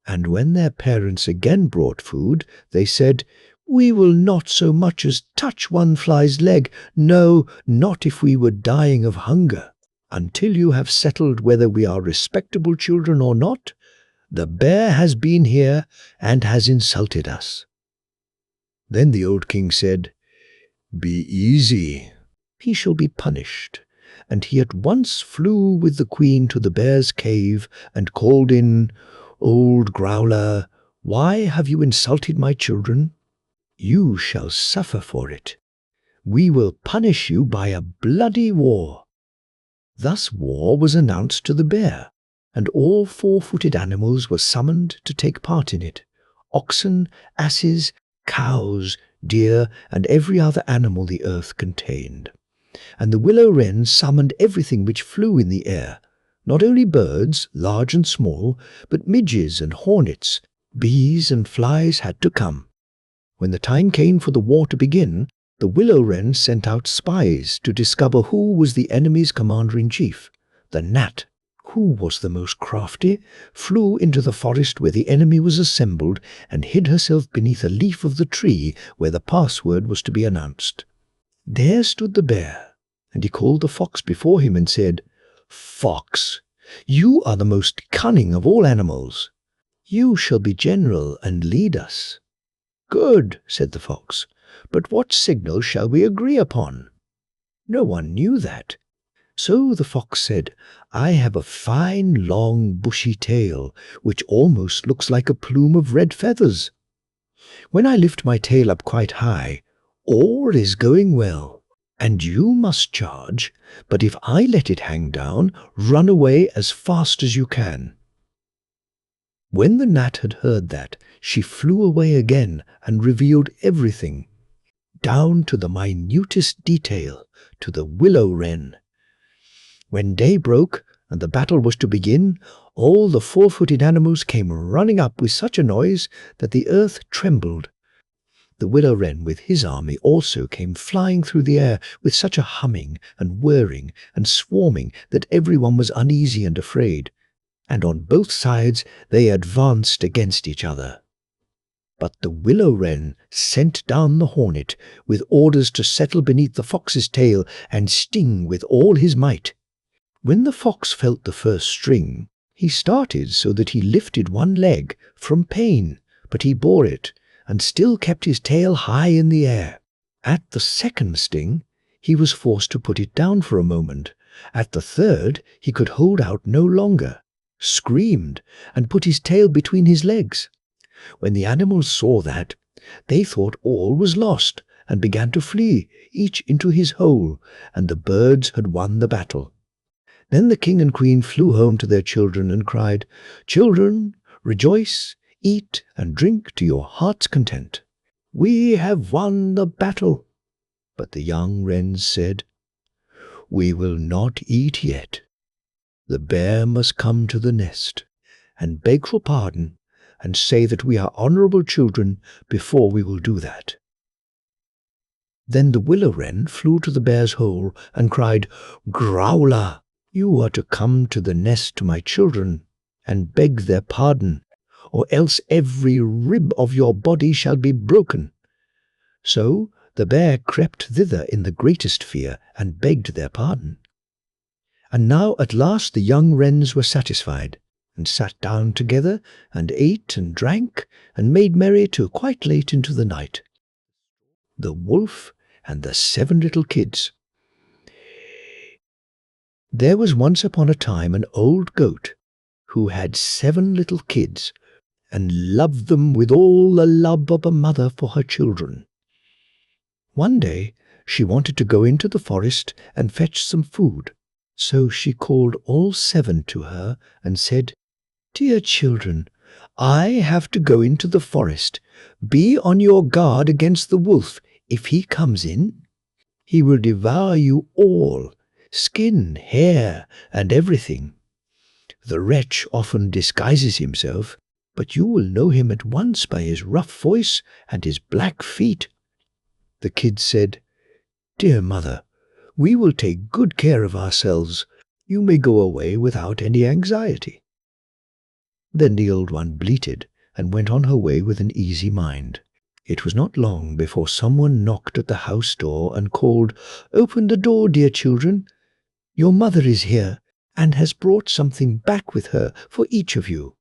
[SPEAKER 1] and when their parents again brought food, they said, "We will not so much as touch one fly's leg, no, not if we were dying of hunger. Until you have settled whether we are respectable children or not, the bear has been here and has insulted us." Then the old king said, "Be easy. He shall be punished." And he at once flew with the queen to the bear's cave and called in, "Old growler, why have you insulted my children? You shall suffer for it. We will punish you by a bloody war." Thus war was announced to the bear, and all 4-footed animals were summoned to take part in it. Oxen, asses, cows, deer, and every other animal the earth contained. And the willow wren summoned everything which flew in the air, not only birds, large and small, but midges and hornets, bees and flies had to come. When the time came for the war to begin, the willow wren sent out spies to discover who was the enemy's commander-in-chief. The gnat, who was the most crafty, flew into the forest where the enemy was assembled and hid herself beneath a leaf of the tree where the password was to be announced. There stood the bear, and he called the fox before him and said, "Fox, you are the most cunning of all animals. You shall be general and lead us." "Good," said the fox, "but what signal shall we agree upon?" No one knew that. So the fox said, "I have a fine, long, bushy tail, which almost looks like a plume of red feathers. When I lift my tail up quite high, all is going well, and you must charge, but if I let it hang down, run away as fast as you can." When the gnat had heard that, she flew away again and revealed everything, down to the minutest detail, to the willow wren. When day broke and the battle was to begin, all the four-footed animals came running up with such a noise that the earth trembled. The willow wren with his army also came flying through the air with such a humming and whirring and swarming that everyone was uneasy and afraid, and on both sides they advanced against each other. But the willow wren sent down the hornet with orders to settle beneath the fox's tail and sting with all his might. When the fox felt the first sting, he started so that he lifted one leg from pain, but he bore it and still kept his tail high in the air. At the second sting, he was forced to put it down for a moment. At the third, he could hold out no longer, screamed, and put his tail between his legs. When the animals saw that, they thought all was lost and began to flee, each into his hole, and the birds had won the battle. Then the king and queen flew home to their children and cried, "Children, rejoice, eat and drink to your heart's content. We have won the battle." But the young wrens said, "We will not eat yet. The bear must come to the nest and beg for pardon and say that we are honorable children before we will do that." Then the willow wren flew to the bear's hole and cried, "Growler, you are to come to the nest to my children and beg their pardon, or else every rib of your body shall be broken." So the bear crept thither in the greatest fear and begged their pardon. And now at last the young wrens were satisfied, and sat down together and ate and drank and made merry till quite late into the night. The wolf and the 7 little kids. There was once upon a time an old goat who had 7 little kids and loved them with all the love of a mother for her children. One day she wanted to go into the forest and fetch some food, so she called all 7 to her and said, "Dear children, I have to go into the forest. Be on your guard against the wolf. If he comes in, he will devour you all, skin, hair, and everything. The wretch often disguises himself, but you will know him at once by his rough voice and his black feet." The kids said, "Dear mother, we will take good care of ourselves. You may go away without any anxiety." Then the old one bleated and went on her way with an easy mind. It was not long before someone knocked at the house door and called, "Open the door, dear children. Your mother is here and has brought something back with her for each of you."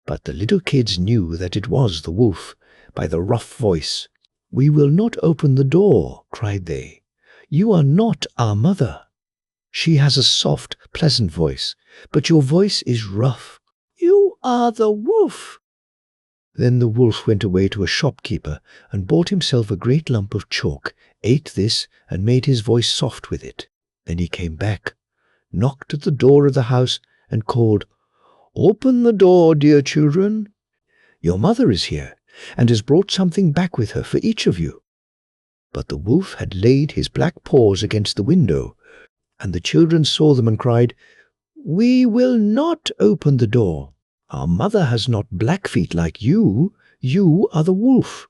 [SPEAKER 1] But the little kids knew that it was the wolf by the rough voice. "We will not open the door," cried they. "You are not our mother. She has a soft, pleasant voice, but your voice is rough. You are the wolf." Then the wolf went away to a shopkeeper and bought himself a great lump of chalk, ate this, and made his voice soft with it. Then he came back, knocked at the door of the house, and called, "Open the door, dear children. Your mother is here, and has brought something back with her for each of you." But the wolf had laid his black paws against the window, and the children saw them and cried, "We will not open the door. Our mother has not black feet like you. You are the wolf."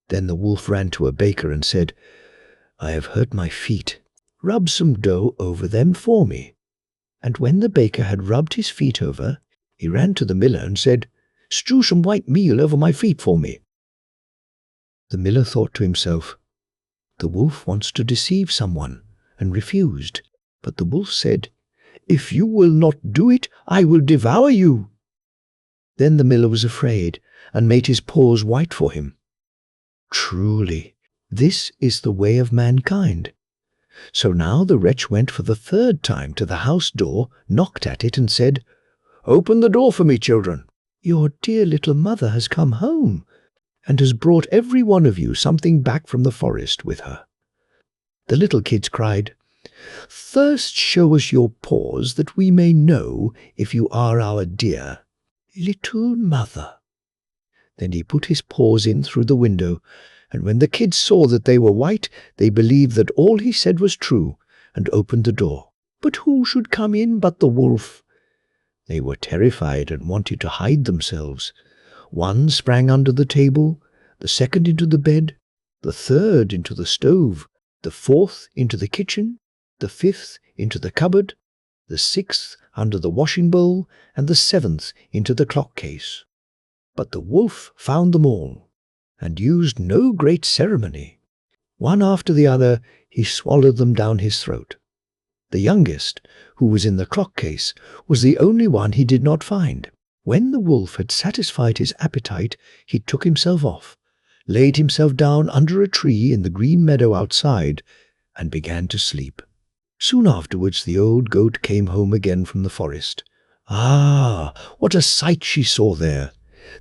[SPEAKER 1] Then the wolf ran to a baker and said, "I have hurt my feet. Rub some dough over them for me." And when the baker had rubbed his feet over, he ran to the miller and said, "Strew some white meal over my feet for me." The miller thought to himself, "The wolf wants to deceive someone," and refused. But the wolf said, "If you will not do it, I will devour you." Then the miller was afraid, and made his paws white for him. Truly, this is the way of mankind. So now the wretch went for the third time to the house door, knocked at it, and said, "Open the door for me, children. Your dear little mother has come home, and has brought every one of you something back from the forest with her." The little kids cried, "First show us your paws, that we may know if you are our dear little mother." Then he put his paws in through the window, and when the kids saw that they were white, they believed that all he said was true, and opened the door. But who should come in but the wolf? They were terrified and wanted to hide themselves. One sprang under the table, the second into the bed, the third into the stove, the fourth into the kitchen, the fifth into the cupboard, the sixth under the washing bowl, and the seventh into the clock case. But the wolf found them all, and used no great ceremony. One after the other he swallowed them down his throat. The youngest, who was in the clock case, was the only one he did not find. When the wolf had satisfied his appetite, he took himself off, laid himself down under a tree in the green meadow outside, and began to sleep. Soon afterwards the old goat came home again from the forest. Ah, what a sight she saw there!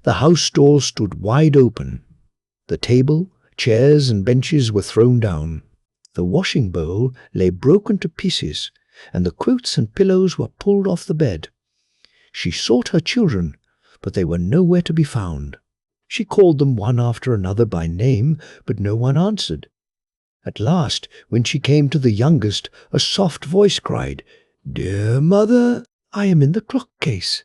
[SPEAKER 1] The house door stood wide open. The table, chairs, and benches were thrown down. The washing bowl lay broken to pieces, and the quilts and pillows were pulled off the bed. She sought her children, but they were nowhere to be found. She called them one after another by name, but no one answered. At last, when she came to the youngest, a soft voice cried, "Dear mother, I am in the clock case."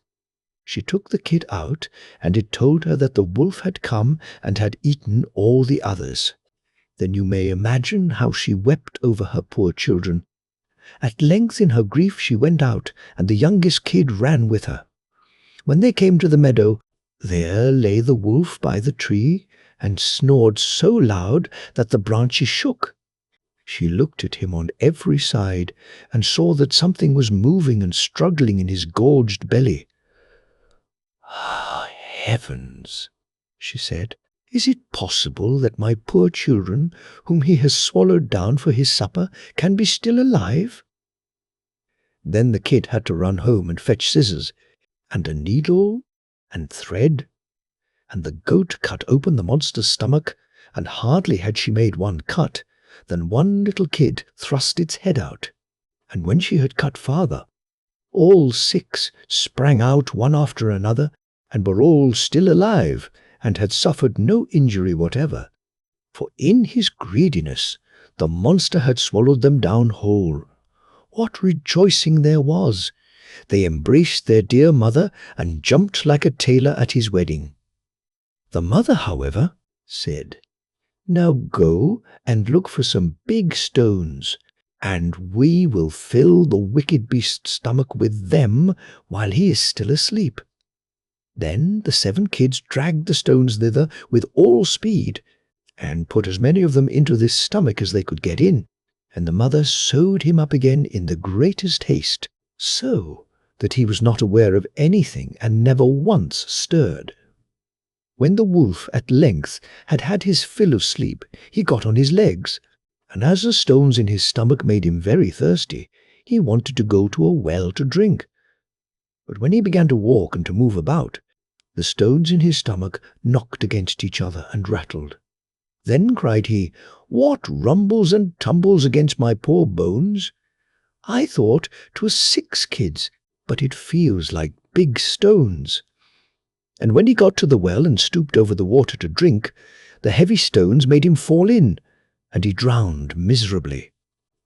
[SPEAKER 1] She took the kid out, and it told her that the wolf had come and had eaten all the others. Then you may imagine how she wept over her poor children. At length in her grief she went out, and the youngest kid ran with her. When they came to the meadow, there lay the wolf by the tree, and snored so loud that the branches shook. She looked at him on every side, and saw that something was moving and struggling in his gorged belly. "Ah, heavens!" she said. "Is it possible that my poor children, whom he has swallowed down for his supper, can be still alive?" Then the kid had to run home and fetch scissors, and a needle, and thread, and the goat cut open the monster's stomach, and hardly had she made one cut, than one little kid thrust its head out. And when she had cut farther, all 6 sprang out one after another, and were all still alive, and had suffered no injury whatever. For in his greediness the monster had swallowed them down whole. What rejoicing there was! They embraced their dear mother, and jumped like a tailor at his wedding. The mother, however, said, "Now go and look for some big stones, and we will fill the wicked beast's stomach with them while he is still asleep." Then the 7 kids dragged the stones thither with all speed, and put as many of them into this stomach as they could get in, and the mother sewed him up again in the greatest haste, so that he was not aware of anything and never once stirred. When the wolf at length had had his fill of sleep, he got on his legs, and as the stones in his stomach made him very thirsty, he wanted to go to a well to drink. But when he began to walk and to move about, the stones in his stomach knocked against each other and rattled. Then cried he, "What rumbles and tumbles against my poor bones? I thought 'twas 6 kids, but it feels like big stones." And when he got to the well and stooped over the water to drink, the heavy stones made him fall in, and he drowned miserably.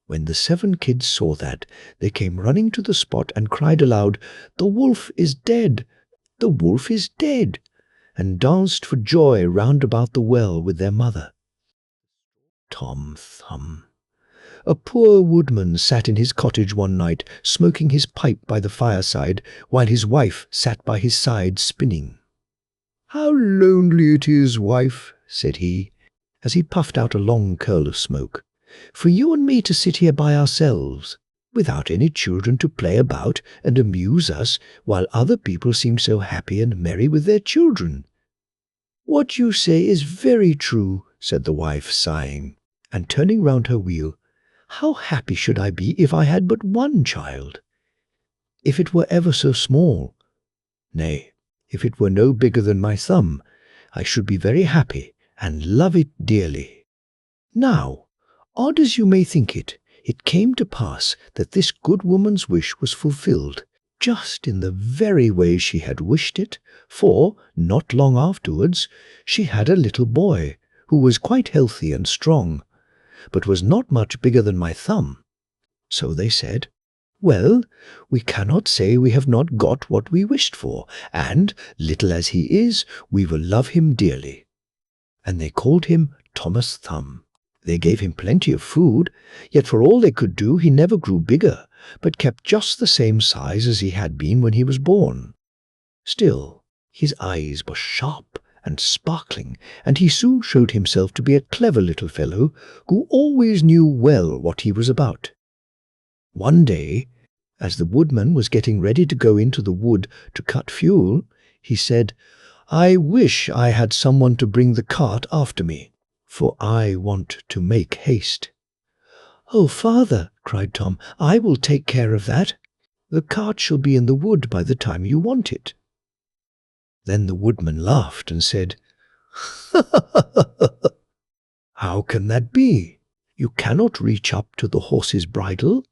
[SPEAKER 1] When the 7 kids saw that, they came running to the spot and cried aloud, "The wolf is dead! The wolf is dead!" and danced for joy round about the well with their mother. Tom Thumb. A poor woodman sat in his cottage one night, smoking his pipe by the fireside, while his wife sat by his side spinning. "How lonely it is, wife," said he, as he puffed out a long curl of smoke, "for you and me to sit here by ourselves, without any children to play about and amuse us, while other people seem so happy and merry with their children." "What you say is very true," said the wife, sighing, and turning round her wheel. "How happy should I be if I had but one child, if it were ever so small. Nay, if it were no bigger than my thumb, I should be very happy and love it dearly." Now, odd as you may think it, it came to pass that this good woman's wish was fulfilled, just in the very way she had wished it, for, not long afterwards, she had a little boy, who was quite healthy and strong, but was not much bigger than my thumb. So they said, "Well, we cannot say we have not got what we wished for, and, little as he is, we will love him dearly." And they called him Thomas Thumb. They gave him plenty of food, yet for all they could do he never grew bigger, but kept just the same size as he had been when he was born. Still, his eyes were sharp and sparkling, and he soon showed himself to be a clever little fellow who always knew well what he was about. One day, as the woodman was getting ready to go into the wood to cut fuel, he said, "I wish I had someone to bring the cart after me, for I want to make haste." "Oh, father," cried Tom, "I will take care of that. The cart shall be in the wood by the time you want it." Then the woodman laughed and said, "How can that be? You cannot reach up to the horse's bridle."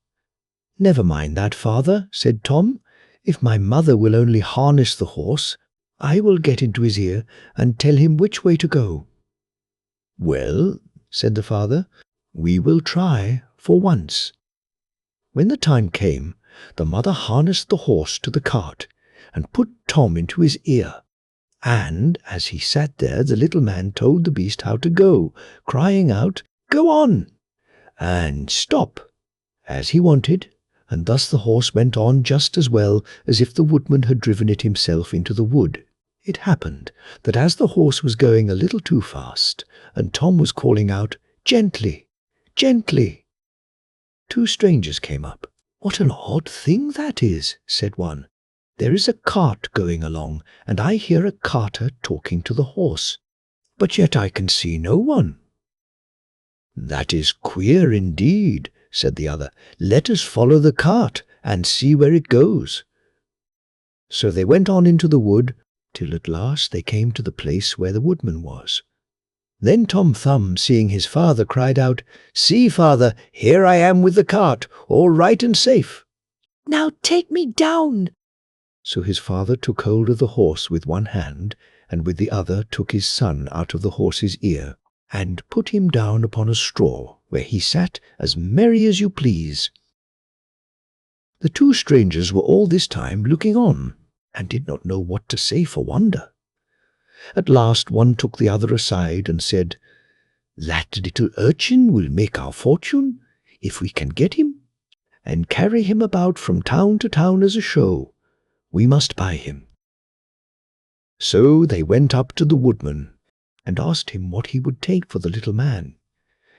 [SPEAKER 1] "Never mind that, father," said Tom. "If my mother will only harness the horse, I will get into his ear and tell him which way to go." "Well," said the father, "we will try for once." When the time came, the mother harnessed the horse to the cart and put Tom into his ear, and as he sat there the little man told the beast how to go, crying out, "Go on!" and "Stop!" as he wanted, and thus the horse went on just as well as if the woodman had driven it himself into the wood. It happened that as the horse was going a little too fast, and Tom was calling out, "Gently, gently," two strangers came up. "What an odd thing that is," said one. "There is a cart going along, and I hear a carter talking to the horse, but yet I can see no one." "That is queer indeed," said the other. "Let us follow the cart and see where it goes." So they went on into the wood, till at last they came to the place where the woodman was. Then Tom Thumb, seeing his father, cried out, "See, father, here I am with the cart, all right and safe."
[SPEAKER 2] "Now take me down."
[SPEAKER 1] So his father took hold of the horse with one hand, and with the other took his son out of the horse's ear, and put him down upon a straw, where he sat as merry as you please. The two strangers were all this time looking on, and did not know what to say for wonder. At last one took the other aside and said, "That little urchin will make our fortune, if we can get him, and carry him about from town to town as a show. We must buy him." So they went up to the woodman, and asked him what he would take for the little man.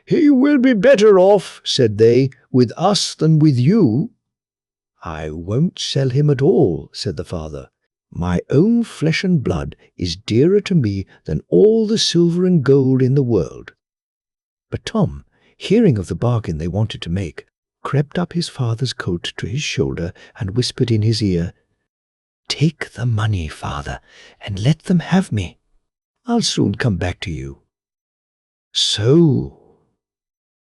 [SPEAKER 1] "He will be better off," said they, "with us than with you." "I won't sell him at all," said the father. "My own flesh and blood is dearer to me than all the silver and gold in the world." But Tom, hearing of the bargain they wanted to make, crept up his father's coat to his shoulder and whispered in his ear, "Take the money, father, and let them have me. I'll soon come back to you." So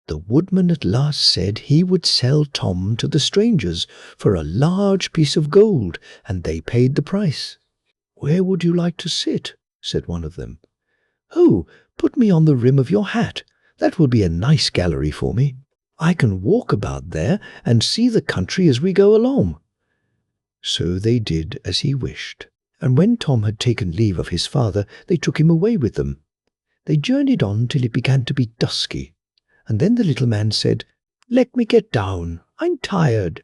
[SPEAKER 1] the woodman at last said he would sell Tom to the strangers for a large piece of gold, and they paid the price. "Where would you like to sit?" said one of them. "Oh, put me on the rim of your hat. That will be a nice gallery for me. I can walk about there and see the country as we go along." So they did as he wished, and when Tom had taken leave of his father, they took him away with them. They journeyed on till it began to be dusky, and then the little man said, Let me get down. I'm tired."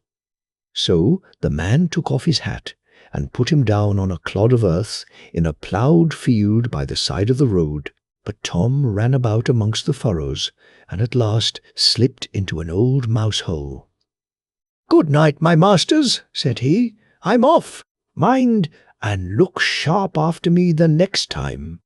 [SPEAKER 1] So the man took off his hat and put him down on a clod of earth in a ploughed field by the side of the road. But Tom ran about amongst the furrows, and at last slipped into an old mouse-hole. "Good night, my masters," said he. "I'm off. Mind, and look sharp after me the next time."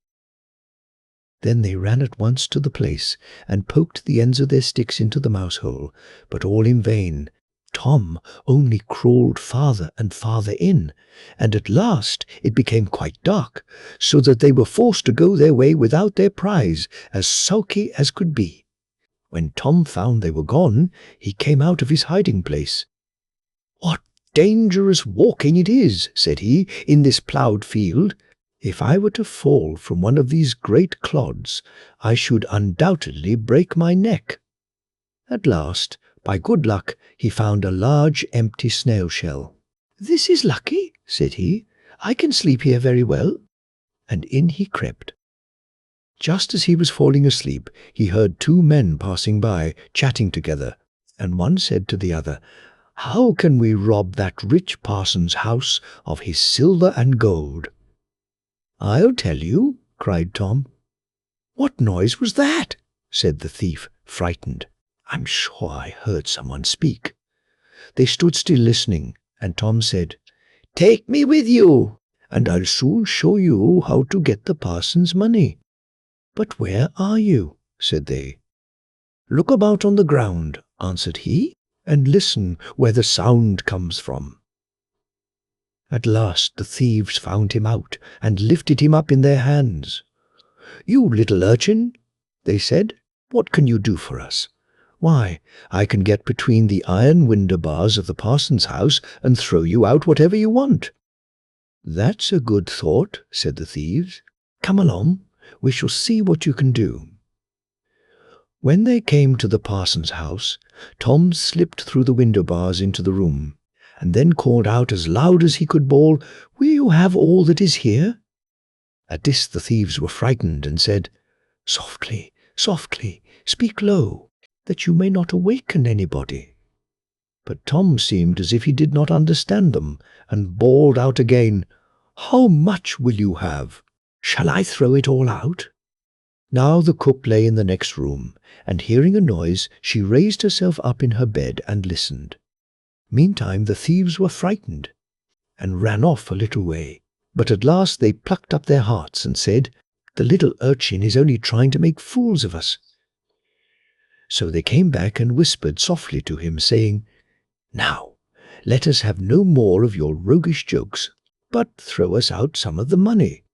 [SPEAKER 1] Then they ran at once to the place, and poked the ends of their sticks into the mouse-hole, but all in vain. Tom only crawled farther and farther in, and at last it became quite dark, so that they were forced to go their way without their prize, as sulky as could be. When Tom found they were gone, he came out of his hiding-place. "What dangerous walking it is," said he, "in this ploughed field. If I were to fall from one of these great clods, I should undoubtedly break my neck." At last, by good luck, he found a large empty snail-shell. "This is lucky," said he. "I can sleep here very well." And in he crept. Just as he was falling asleep, he heard two men passing by, chatting together, and one said to the other, "How can we rob that rich parson's house of his silver and gold?" "I'll tell you," cried Tom. "What noise was that?" said the thief, frightened. "I'm sure I heard someone speak." They stood still listening, and Tom said, "Take me with you, and I'll soon show you how to get the parson's money." "But where are you?" said they. "Look about on the ground," answered he, "and listen where the sound comes from." At last the thieves found him out, and lifted him up in their hands. "You little urchin," they said, "what can you do for us?" "Why, I can get between the iron window bars of the parson's house and throw you out whatever you want." "That's a good thought," said the thieves. "Come along, we shall see what you can do." When they came to the parson's house, Tom slipped through the window bars into the room, and then called out as loud as he could bawl, "Will you have all that is here?" At this the thieves were frightened, and said, "Softly, softly, speak low, that you may not awaken anybody." But Tom seemed as if he did not understand them, and bawled out again, "How much will you have? Shall I throw it all out?" Now the cook lay in the next room, and hearing a noise, she raised herself up in her bed and listened. Meantime the thieves were frightened, and ran off a little way, but at last they plucked up their hearts and said, "The little urchin is only trying to make fools of us." So they came back and whispered softly to him, saying, "Now, let us have no more of your roguish jokes, but throw us out some of the money."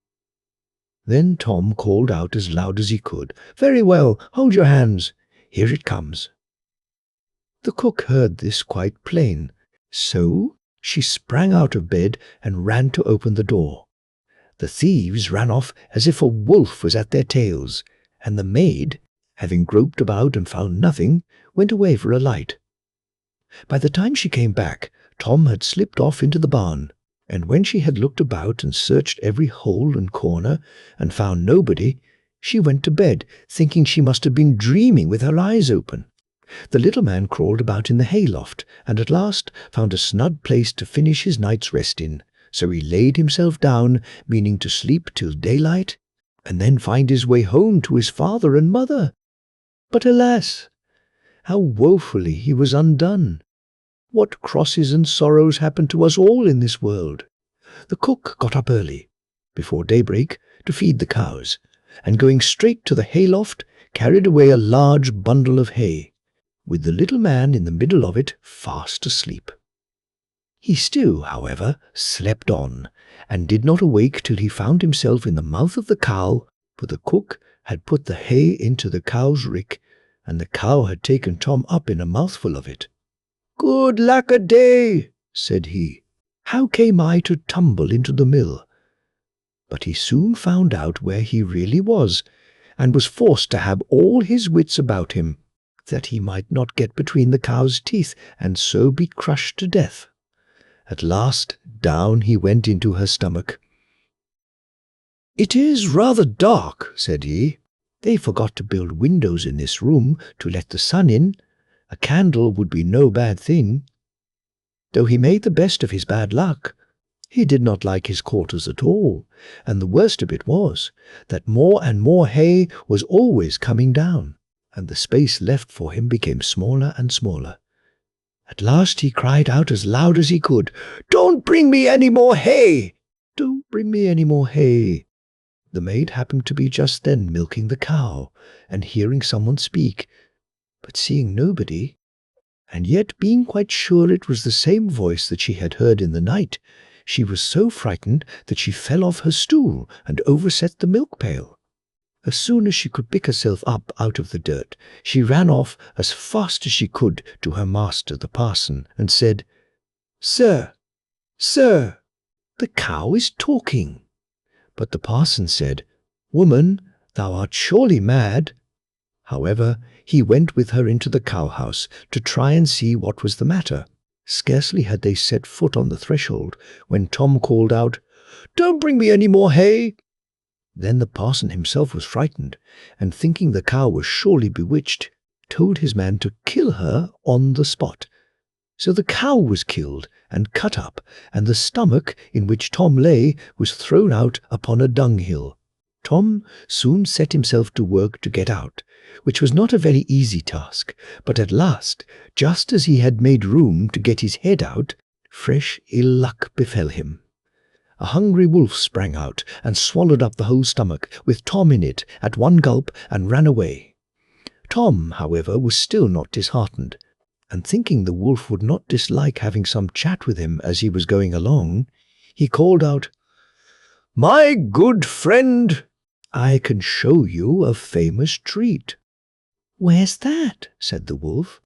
[SPEAKER 1] Then Tom called out as loud as he could, "Very well, hold your hands. Here it comes." The cook heard this quite plain, so she sprang out of bed and ran to open the door. The thieves ran off as if a wolf was at their tails, and the maid, having groped about and found nothing, went away for a light. By the time she came back, Tom had slipped off into the barn, and when she had looked about and searched every hole and corner and found nobody, she went to bed, thinking she must have been dreaming with her eyes open. The little man crawled about in the hayloft, and at last found a snug place to finish his night's rest in, so he laid himself down, meaning to sleep till daylight, and then find his way home to his father and mother. But alas! How woefully he was undone! What crosses and sorrows happen to us all in this world! The cook got up early, before daybreak, to feed the cows, and going straight to the hayloft, carried away a large bundle of hay, with the little man in the middle of it fast asleep. He still, however, slept on, and did not awake till he found himself in the mouth of the cow, for the cook had put the hay into the cow's rick, and the cow had taken Tom up in a mouthful of it. "Good lack-a-day," said he, "how came I to tumble into the mill?" But he soon found out where he really was, and was forced to have all his wits about him, that he might not get between the cow's teeth, and so be crushed to death. At last down he went into her stomach. "It is rather dark," said he. "They forgot to build windows in this room to let the sun in, A candle would be no bad thing. Though he made the best of his bad luck, he did not like his quarters at all, and the worst of it was that more and more hay was always coming down, and the space left for him became smaller and smaller. At last he cried out as loud as he could, "Don't bring me any more hay! Don't bring me any more hay!" The maid happened to be just then milking the cow, and hearing someone speak, but seeing nobody, and yet being quite sure it was the same voice that she had heard in the night, she was so frightened that she fell off her stool and overset the milk pail. As soon as she could pick herself up out of the dirt, she ran off as fast as she could to her master, the parson, and said, "Sir, sir, the cow is talking." But the parson said, "Woman, thou art surely mad." However, he went with her into the cowhouse to try and see what was the matter. Scarcely had they set foot on the threshold when Tom called out, "Don't bring me any more hay." Then the parson himself was frightened, and thinking the cow was surely bewitched, told his man to kill her on the spot. So the cow was killed and cut up, and the stomach in which Tom lay was thrown out upon a dunghill. Tom soon set himself to work to get out, which was not a very easy task, but at last, just as he had made room to get his head out, fresh ill luck befell him. A hungry wolf sprang out and swallowed up the whole stomach, with Tom in it, at one gulp, and ran away. Tom, however, was still not disheartened, and thinking the wolf would not dislike having some chat with him as he was going along, he called out, "My good friend, I can show you a famous treat."
[SPEAKER 2] "Where's that?"
[SPEAKER 1] said the wolf.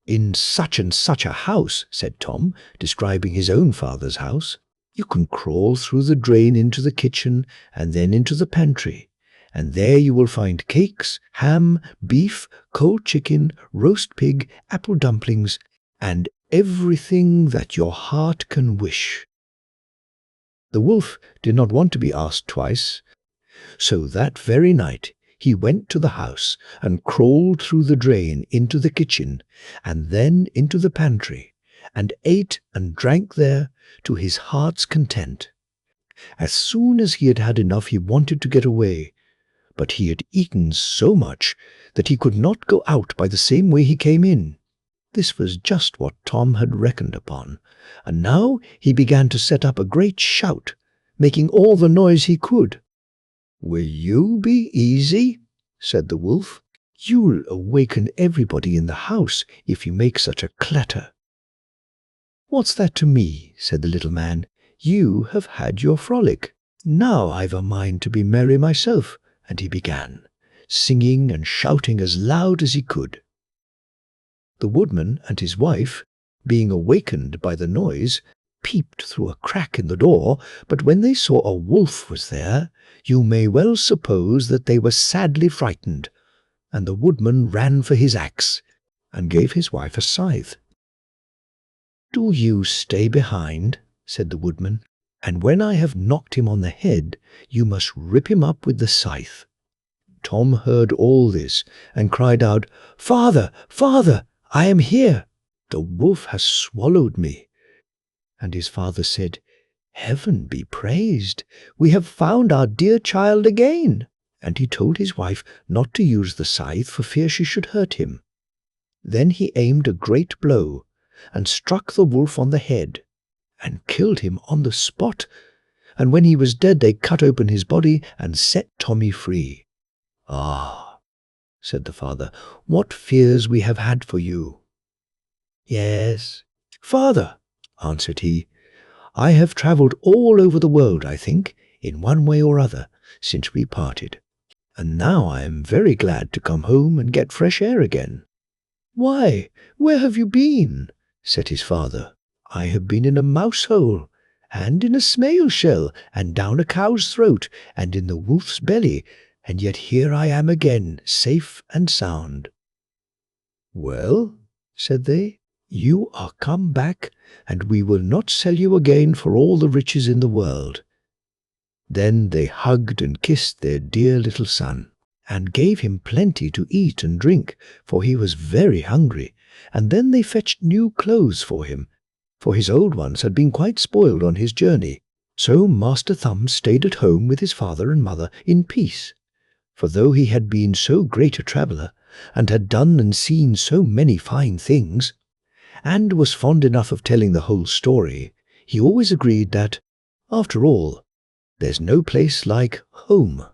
[SPEAKER 1] "In such and such a house," said Tom, describing his own father's house. "You can crawl through the drain into the kitchen and then into the pantry, and there you will find cakes, ham, beef, cold chicken, roast pig, apple dumplings, and everything that your heart can wish." The wolf did not want to be asked twice, so that very night he went to the house and crawled through the drain into the kitchen and then into the pantry, and ate and drank there to his heart's content. As soon as he had had enough, he wanted to get away, but he had eaten so much that he could not go out by the same way he came in. This was just what Tom had reckoned upon, and now he began to set up a great shout, making all the noise he could. "Will you be easy?" said the wolf. "You'll awaken everybody in the house if you make such a clatter." "What's that to me?" said the little man. "You have had your frolic. Now I've a mind to be merry myself." And he began, singing and shouting as loud as he could. The woodman and his wife, being awakened by the noise, peeped through a crack in the door, but when they saw a wolf was there, you may well suppose that they were sadly frightened, and the woodman ran for his axe, and gave his wife a scythe. "Do you stay behind," said the woodman, "and when I have knocked him on the head, you must rip him up with the scythe." Tom heard all this, and cried out, "Father, father, I am here. The wolf has swallowed me." And his father said, "Heaven be praised, we have found our dear child again." And he told his wife not to use the scythe for fear she should hurt him. Then he aimed a great blow, and struck the wolf on the head, and killed him on the spot. And when he was dead, they cut open his body and set Tommy free. "Ah," said the father, "what fears we have had for you." "Yes, father," answered he, "I have travelled all over the world, I think, in one way or other, since we parted, and now I am very glad to come home and get fresh air again." "Why, where have you been?" said his father. "I have been in a mouse hole, and in a snail shell, and down a cow's throat, and in the wolf's belly, and yet here I am again, safe and sound." "Well," said they, "you are come back, and we will not sell you again for all the riches in the world." Then they hugged and kissed their dear little son, and gave him plenty to eat and drink, for he was very hungry, and then they fetched new clothes for him, for his old ones had been quite spoiled on his journey. So Master Thumb stayed at home with his father and mother in peace, for though he had been so great a traveller, and had done and seen so many fine things, and was fond enough of telling the whole story, he always agreed that, after all, there's no place like home.